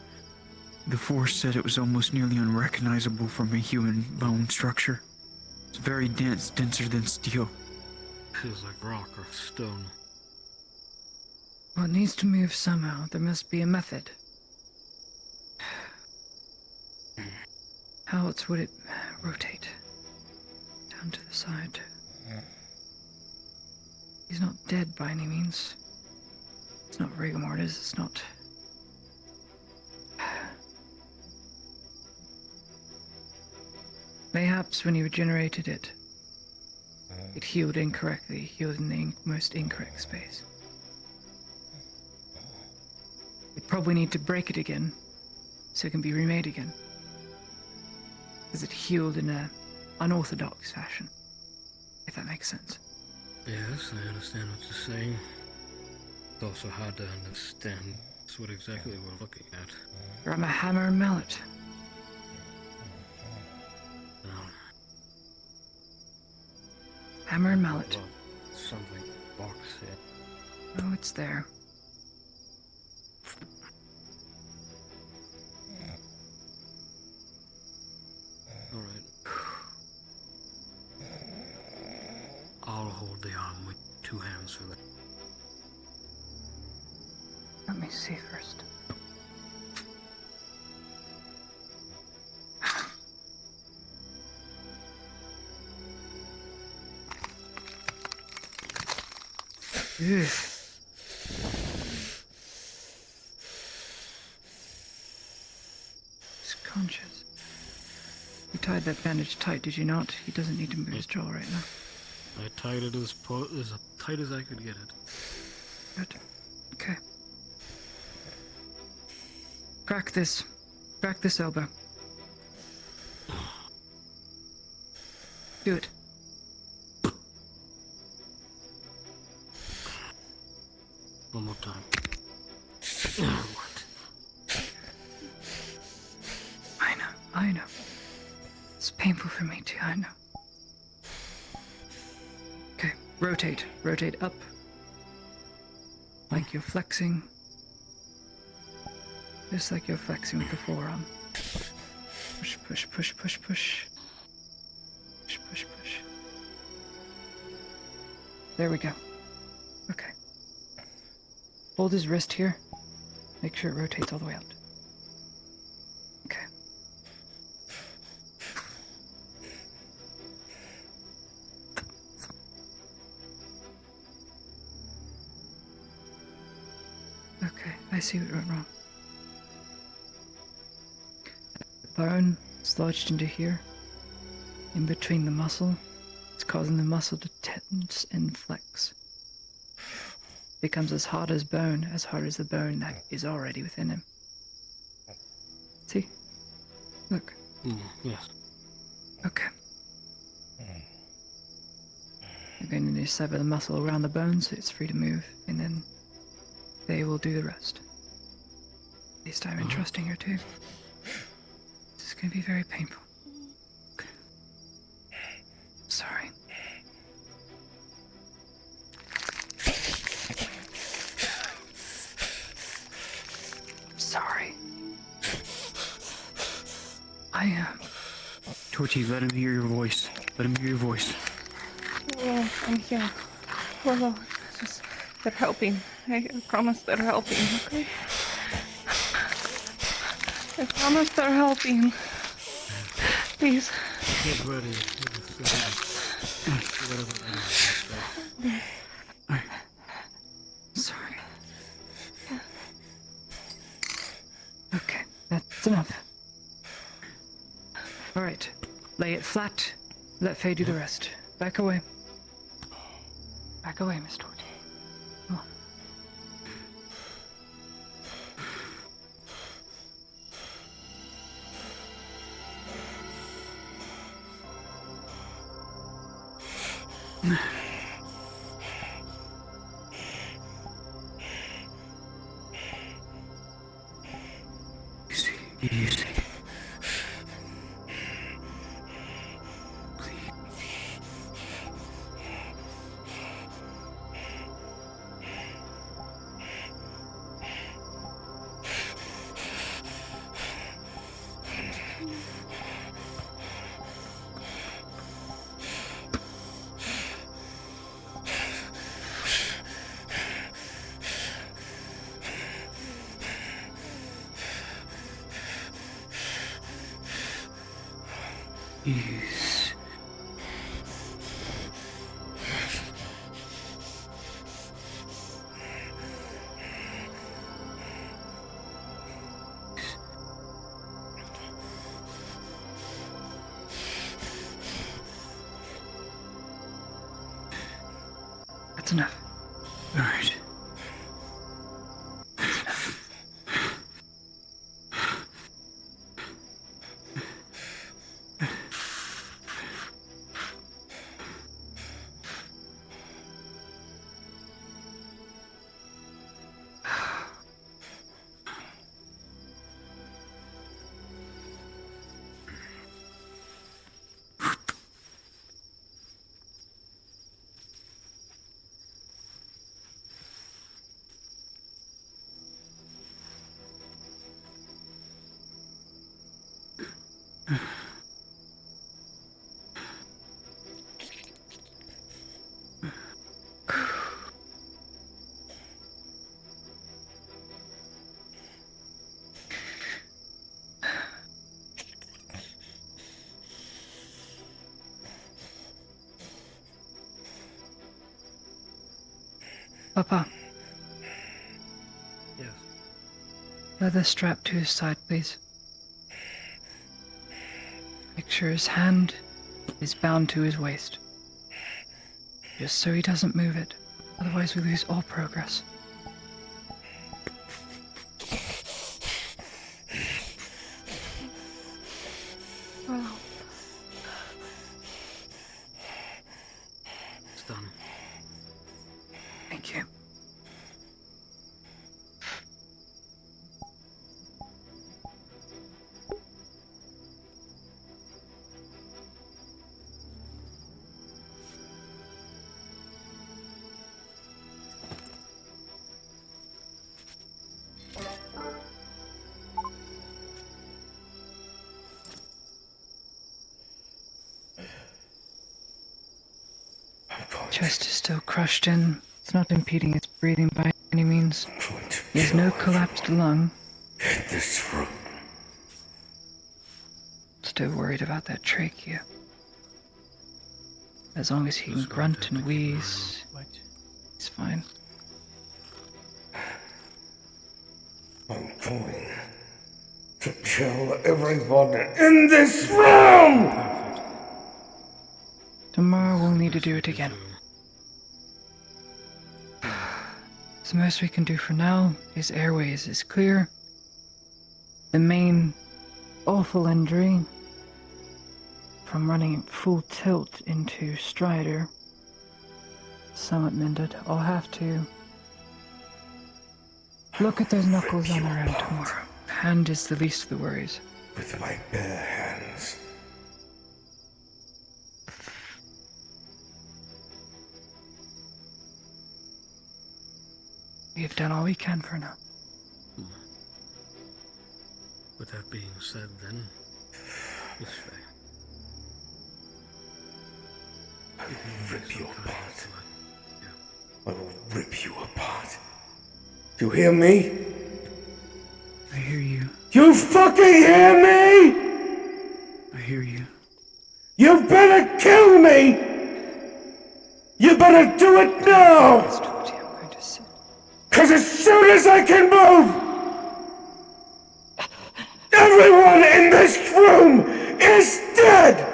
The Force said it was almost nearly unrecognizable from a human bone structure. It's very dense, denser than steel. Feels like rock or stone. Well, it needs to move somehow. There must be a method. How else would it rotate? Down to the side. He's not dead by any means. It's not rigor mortis, it's not... Mayhaps when he regenerated it, it healed incorrectly, healed in the most incorrect space. We'd probably need to break it again, so it can be remade again. Because it healed in an unorthodox fashion, if that makes sense. Yes, I understand what you're saying. It's also hard to understand what exactly we're looking at. From a hammer and mallet. No. Hammer and mallet. Something box here. Oh, it's there. Alright. I'll hold the arm with 2 hands for that. Let me see first. Ugh. He's conscious. You tied that bandage tight, did you not? He doesn't need to move his jaw right now. I tied it as tight as I could get it. Good. Okay. Crack this. Crack this elbow. Do it. One more time. What? I know. It's painful for me too, I know. Okay, rotate. Rotate up. Like you're flexing. Just like you're flexing with the forearm. Push, push, push, push, push. Push, push, push. There we go. Okay. Hold his wrist here. Make sure it rotates all the way out. Okay. Okay, I see what went wrong. The bone is lodged into here, in between the muscle. It's causing the muscle to tense and flex. Becomes as hard as the bone that is already within him. See? Look. Yes. Okay. You're going to sever the muscle around the bone so it's free to move, and then they will do the rest. At least I'm entrusting her to. This is going to be very painful. Sorry. Sorry. I am. Torchy, let him hear your voice. Let him hear your voice. Oh, I'm here. Whoa, they're helping. I promise they're helping, okay? I promise they're helping. Please. Get ready. Sorry. Okay, that's enough. Alright, lay it flat. Let Faye do the rest. Back away. Back away, Miss Torty. Come on. Easy. Yes. That's enough. All right. Papa, Yes. leather strap to his side, please. Make sure his hand is bound to his waist. Just so he doesn't move it. Otherwise we lose all progress. Well, It's done. Thank you. Chest is still crushed in. It's not impeding its breathing by any means. He has no collapsed lung. This room. Still worried about that trachea. As long as he can grunt and wheeze, he's fine. I'm going to kill everyone in this room! Tomorrow we'll need to do it again. The most we can do for now is airways is clear. The main awful injury from running full tilt into Strider, somewhat mended. I'll have to look at those knuckles on our own tomorrow. Hand is the least of the worries. With my bare hands. We've done all we can for now. With that being said, then, it's fair. I will rip you apart. I will rip you apart. You hear me? I hear you. You fucking hear me? I hear you. You better kill me! You better do it now! Cause as soon as I can move, everyone in this room is dead!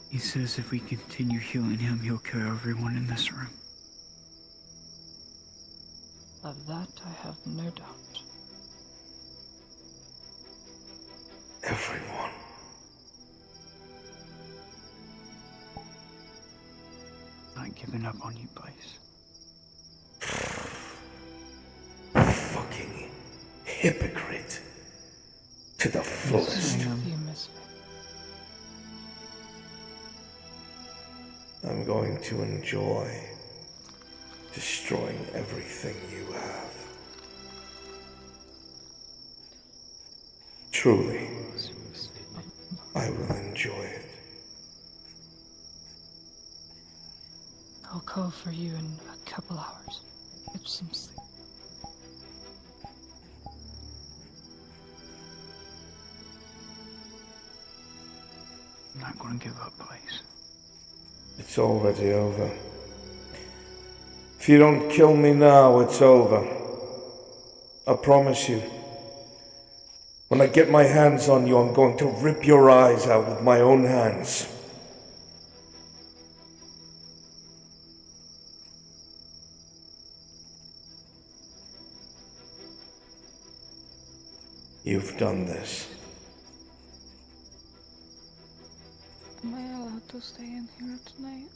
He says if we continue healing him, he'll kill everyone in this room. Of that I have no doubt. Everyone. Not giving up on you, Blaze. Fucking hypocrite. To the fullest. I'm going to enjoy destroying everything you have. Truly, I will enjoy it. I'll call for you in a couple hours. Get some sleep. I'm not going to give up, Blaze. It's already over. If you don't kill me now, it's over. I promise you. When I get my hands on you, I'm going to rip your eyes out with my own hands. You've done this. Am I allowed to stay in here tonight?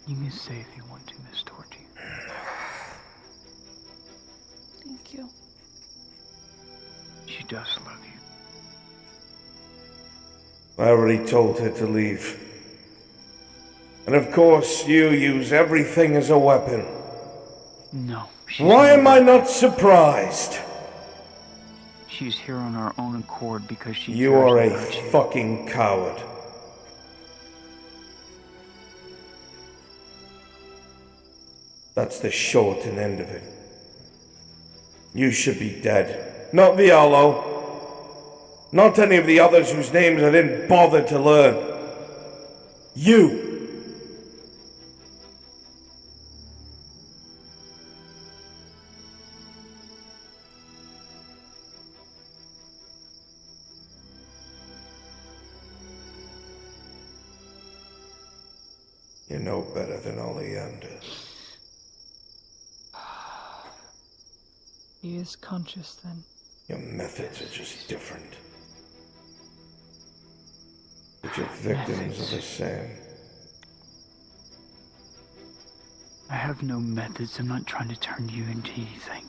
You can stay if you want to, Miss Torty. Thank you. She does love you. I already told her to leave. And of course, you use everything as a weapon. No. Why am I not surprised? She's here on her own accord because she You cares are a about you. fucking coward. That's the short and end of it. You should be dead. Not Violo. Not any of the others whose names I didn't bother to learn. You. You're no better than Oleander. He is conscious then. Your methods are just different. But your victims are the same. I have no methods. I'm not trying to turn you into anything.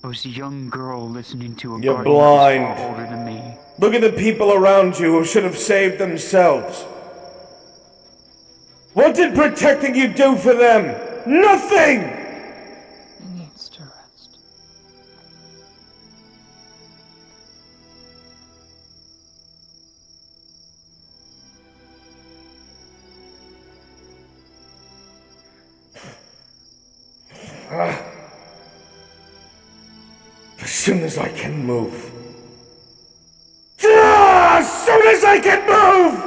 I was a young girl listening to a You're guardian blind. that was far older than me. Look at the people around you who should have saved themselves. What did protecting you do for them? Nothing! He needs to rest. As soon as I can move. As soon as I can move!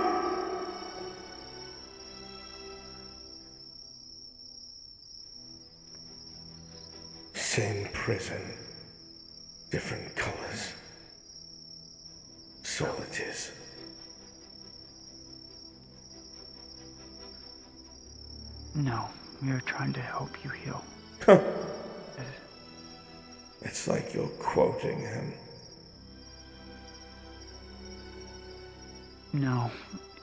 Same prison, different colors. So it is. No, we are trying to help you heal. It's like you're quoting him. No,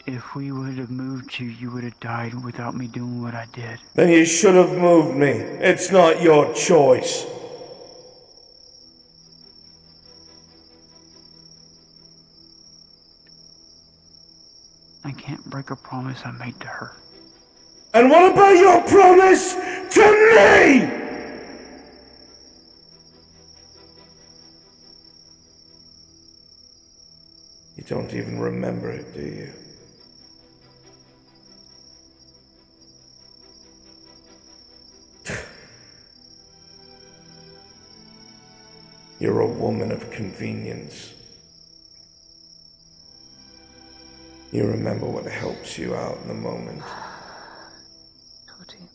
if we would have moved you, you would have died without me doing what I did. Then you should have moved me. It's not your choice. I can't break a promise I made to her. And what about your promise to me? You don't even remember it, do you? You're a woman of convenience. You remember what helps you out in the moment. Toti.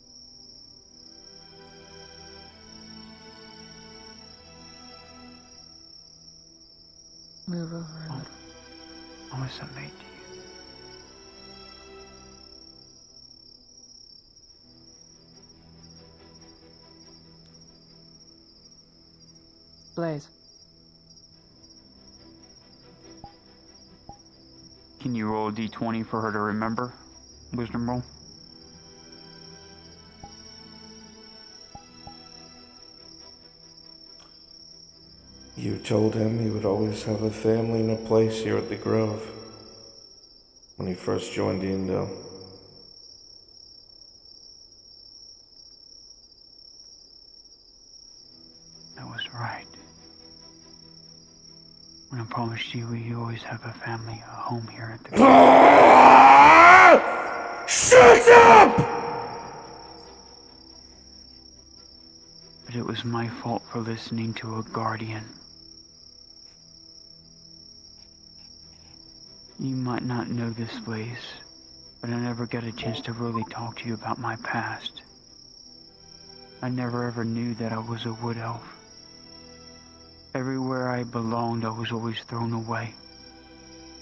Move over a little. Promise I made to you. Blaze. Can you roll a d20 for her to remember? Wisdom roll. You told him he would always have a family and a place here at the Grove when he first joined the Indo. That was right. When I promised you we always have a family, a home here at the Grove. Shut up! But it was my fault for listening to a guardian. You might not know this place, but I never got a chance to really talk to you about my past. I never ever knew that I was a wood elf. Everywhere I belonged, I was always thrown away.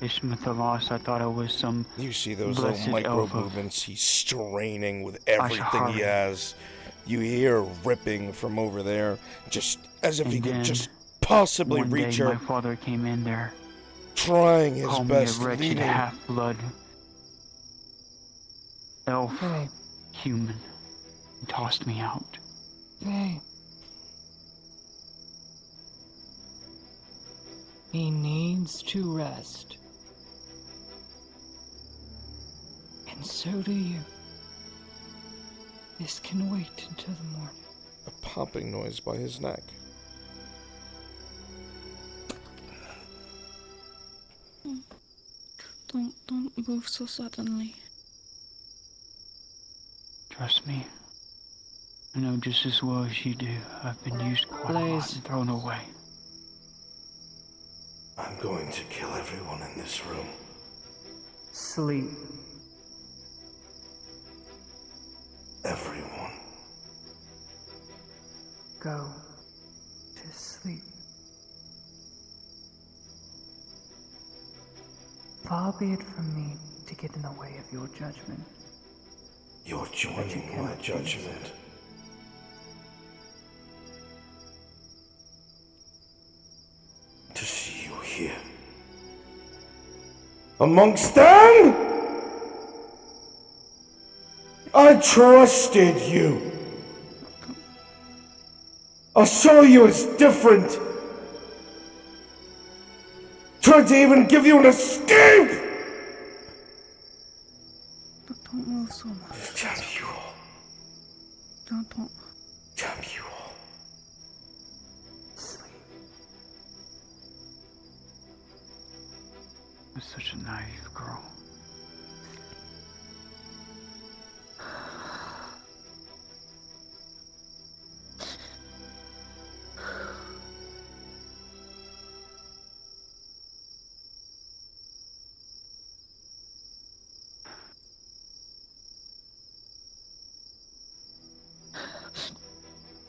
Ishmael the Lost, I thought I was some You see those blessed little micro elf of movements. He's straining with everything he has. You hear ripping from over there, just as if he could just possibly one reach day her. my father came in there, Trying his called best, me a wretched leading. half-blood elf, human, and tossed me out. Hey. He needs to rest. And so do you. This can wait until the morning. A popping noise by his neck. Don't move so suddenly. Trust me. I know just as well as you do. I've been used quite a lot and thrown away. I'm going to kill everyone in this room. Sleep. Everyone. Go to sleep. Far be it from me to get in the way of your judgment. You're joining my judgment. To see you here. Amongst them? I trusted you. I saw you as different. Tried to even give you an escape. Don't move so much. Damn you all. Don't. Damn you all. You're such a naive girl.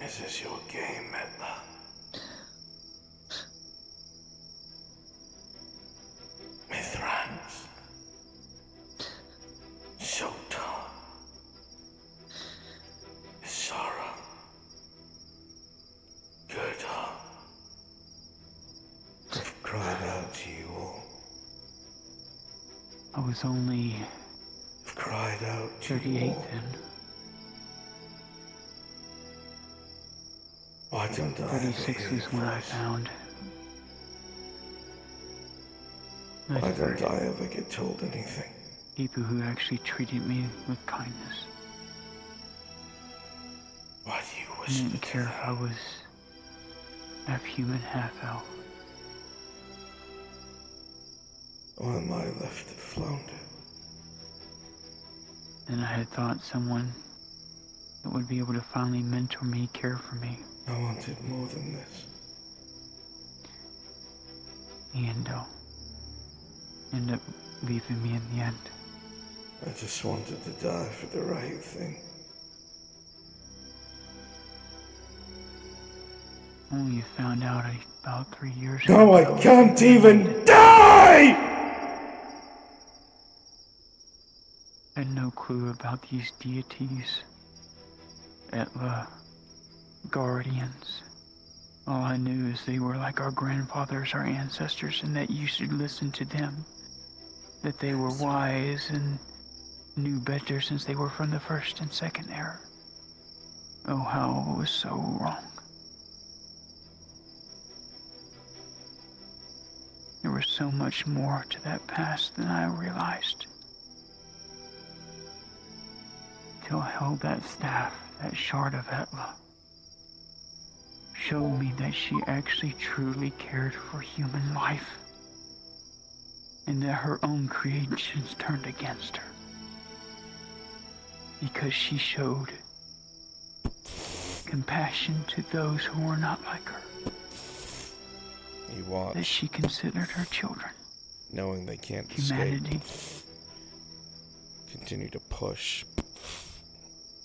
Is this your game, Medla? Mithrax. Sota. Isara. Gerda. I've cried out to you all. I was only I've cried out to 38 you all. then. Why don't I 36 was when I found. Why don't I ever get told anything? People who actually treated me with kindness. Why do you I whisper didn't care if I was half human, half elf. Or am I left to flounder? And I had thought someone that would be able to finally mentor me, care for me. I wanted more than this. And end up leaving me in the end. I just wanted to die for the right thing. Only found out about 3 years Now ago. I can't even die! I had no clue about these deities. Etla, guardians. All I knew is they were like our grandfathers, our ancestors, and that you should listen to them. That they were wise and knew better since they were from the first and second era. Oh, how I was so wrong. There was so much more to that past than I realized. Till I held that staff, that shard of Etla, showed me that she actually truly cared for human life, and that her own creations turned against her. Because she showed compassion to those who were not like her. You watch. That she considered her children. knowing they can't Humanity. escape, continue to push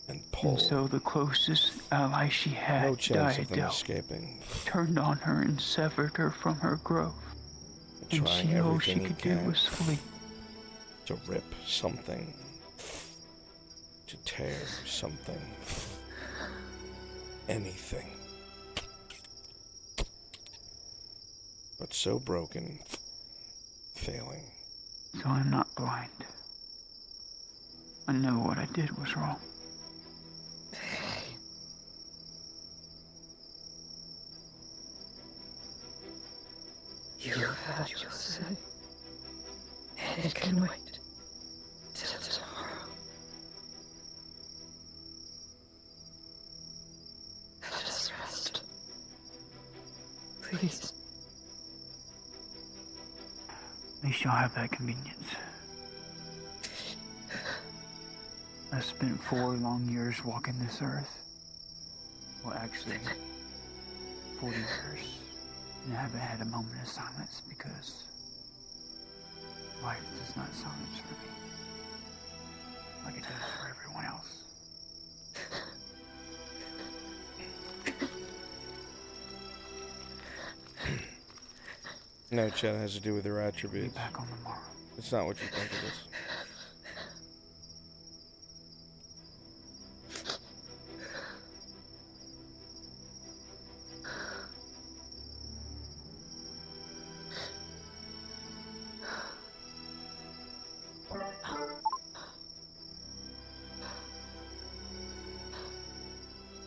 and pull. And so the closest ally she had, No chance of them Diadel, escaping. turned on her and severed her from her growth. And Trying she all she everything he could do can was flee. to rip something, to tear something, anything. But so broken, failing. So I'm not blind. I know what I did was wrong. You have had your say, and it can wait till tomorrow. Let us rest. Please. At least you'll have that convenience. I've spent 4 long years walking this earth. Well, actually, 40 years. And I haven't had a moment of silence because life does not silence for me like it does for everyone else. No, Chet, has to do with your attributes. Be back on the morrow. It's not what you think it is.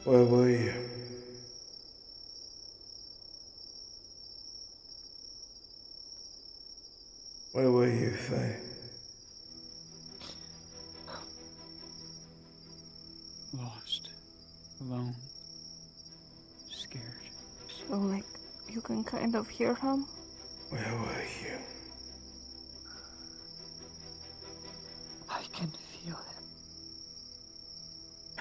Where were you? Where were you, Faye? Lost. Alone. Scared. So, like, you can kind of hear him? Where were you? I can feel him.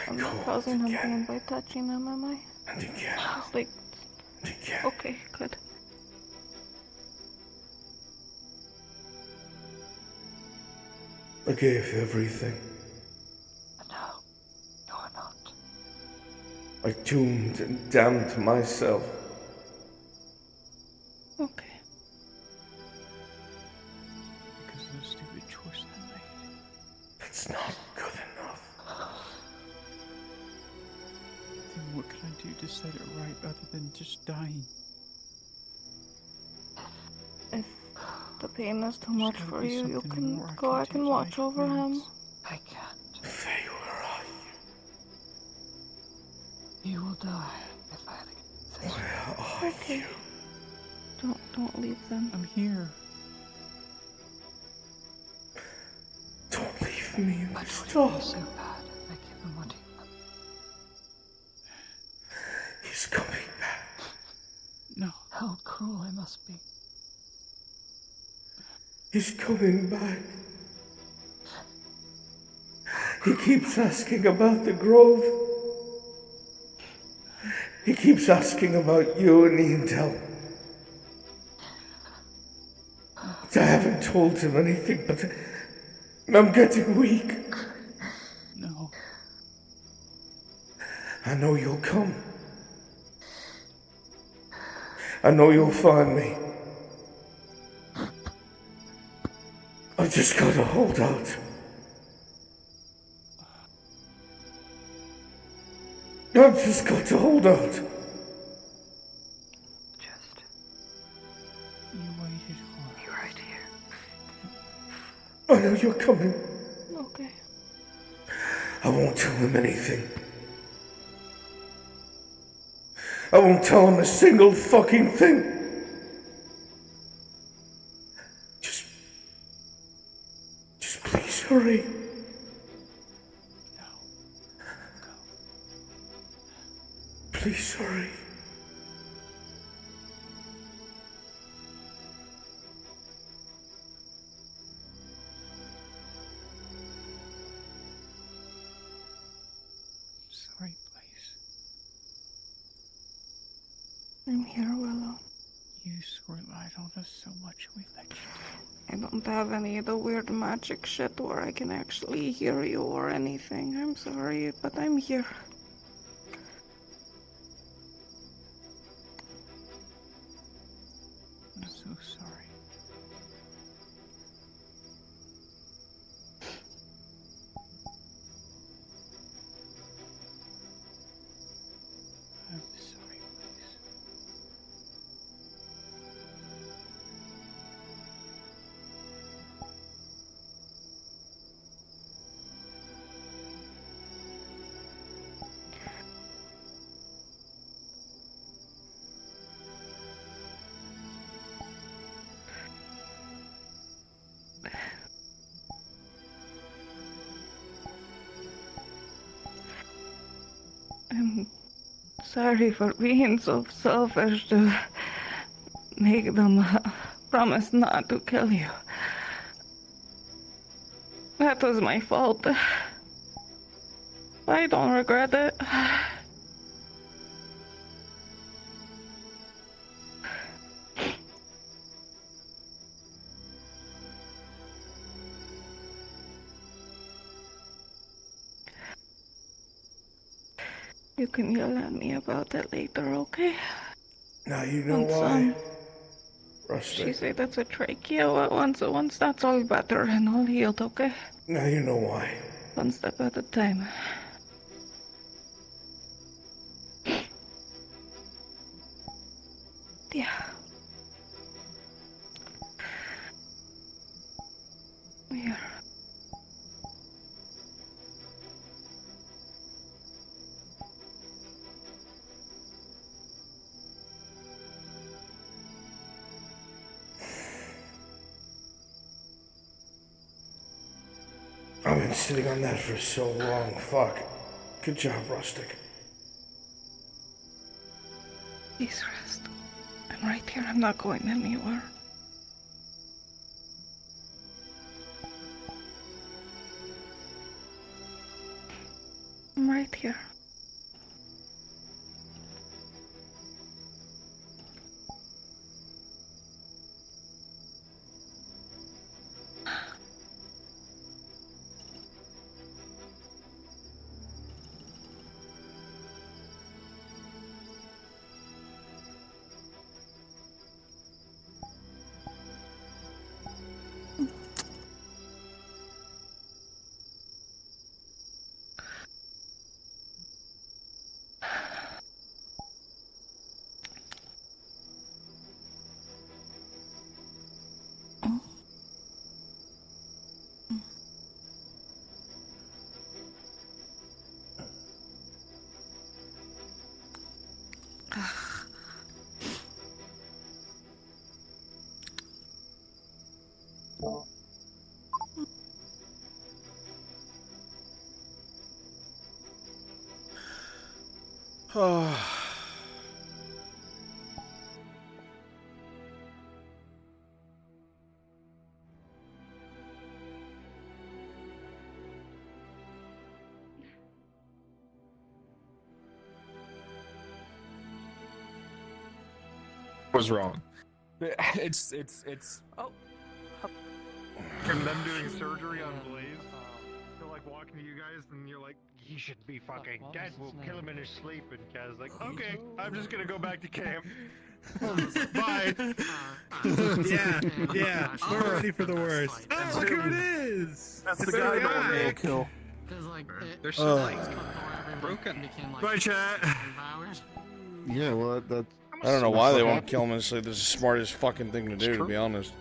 I'm not causing him pain by touching him, am I? And again. It's like... And again. Okay, good. I gave everything. No, you're not. I doomed and damned myself. Okay. Because of the stupid choice I made. That's not good enough. Then what can I do to set it right other than just dying? If the pain is too much gotta for be you, you something can more I go can out do and to watch make over him. amends. I can't. Faye, where are you? You will die if I let Where are Okay. Don't leave them. I'm here. Don't leave me in this But dark. would it be so bad if I give him what he wants? He's coming back. No. How cruel I must be. He's coming back. He keeps asking about the grove. He keeps asking about you and Intel. I haven't told him anything, but I'm getting weak. No. I know you'll come. I know you'll find me. I've just gotta hold out. I've just got to hold out. You waited for me right here. I know you're coming. Okay. I won't tell him anything. I won't tell him a single fucking thing. Just please hurry. Please hurry. Sorry, please. I'm here, Willow. You relied on us so much we let you down. I don't have any of the weird magic shit where I can actually hear you or anything. I'm sorry, but I'm here. I'm so sorry. I'm sorry, please. I'm sorry for being so selfish to make them promise not to kill you. That was my fault. I don't regret it. You can yell at me about it later, okay? Now you know Once, why. She Rustic. said that's a trachea. Once that's all better and all healed, okay? Now you know why. One step at a time. Yeah. Here. I've been sitting on that for so long. Fuck. Good job, Rustic. Please rest. I'm right here. I'm not going anywhere. I'm right here. Was wrong. It's Oh. From them doing surgery on Blaze, they're like walking to you guys, and you're like, he should be fucking dead. We'll kill him in his sleep. And Kaz's like, okay, I'm just gonna go back to camp. Bye. Yeah, we're ready for the worst. Oh, look who it is! That's It's the guy guy. going no kill. Because like There's so like broken became like Bye, chat. Hours. Yeah, well, that. I don't know why they won't kill him in his sleep. This is the smartest fucking thing to do, to be honest.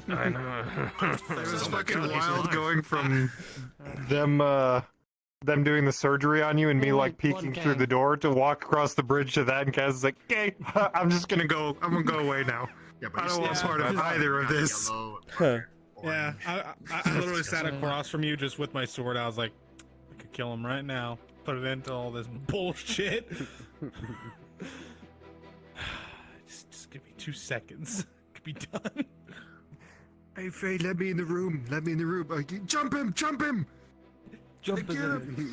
I know. It was fucking wild going from them doing the surgery on you and me like peeking through the door to walk across the bridge to that, and Kaz is like, okay, I'm gonna go away now. I don't want part of either of this. Yeah, I literally sat across from you just with my sword. I was like, I could kill him right now. Put it into all this bullshit. just give me 2 seconds. Could be done. Hey Faye, let me in the room. Let me in the room. Jump him! Jump him! Jump him!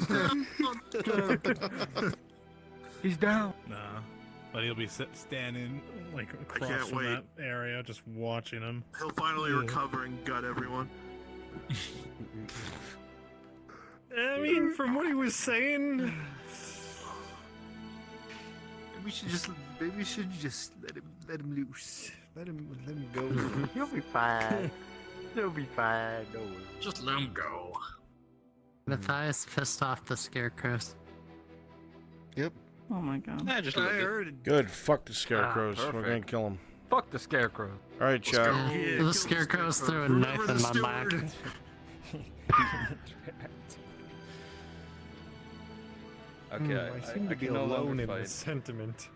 He's down. Nah. But he'll be standing like across can't from wait. that area, just watching him. He'll finally recover and gut everyone. I mean, from what he was saying, Maybe we should just let him loose. Let him go. You'll be fine. You'll be fine. No worries. Just let him go. Matthias pissed off the scarecrows. Yep. Oh my god. I just heard it. Good. Fuck the scarecrows. We're gonna perfect. kill them. Fuck the scarecrow. All right, chat. The scarecrows threw a knife in my back. Okay, I seem to be can no longer alone in fight. this sentiment.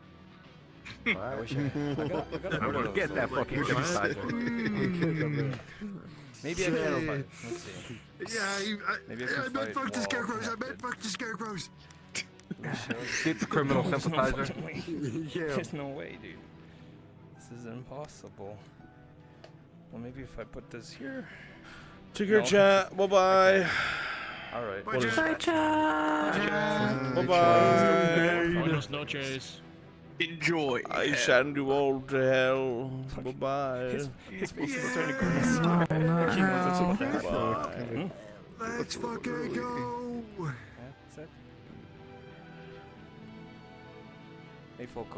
I wish I I'm gonna get that fucking synthesizer. Maybe I can fight. Let's see. Maybe I can I meant fuck the fight scarecrows. I meant fuck the scarecrows. Get the criminal sympathizer. Yeah. There's no way, dude. This is impossible. Well, maybe if I put this here. Take care, chat. Bye bye. All right. What is Bye, chat. Bye bye. Buenos noches. Enjoy. I send you all to hell. Bye bye. His face is turning green. Bye. Let's fucking go. That's it. Hey, folk.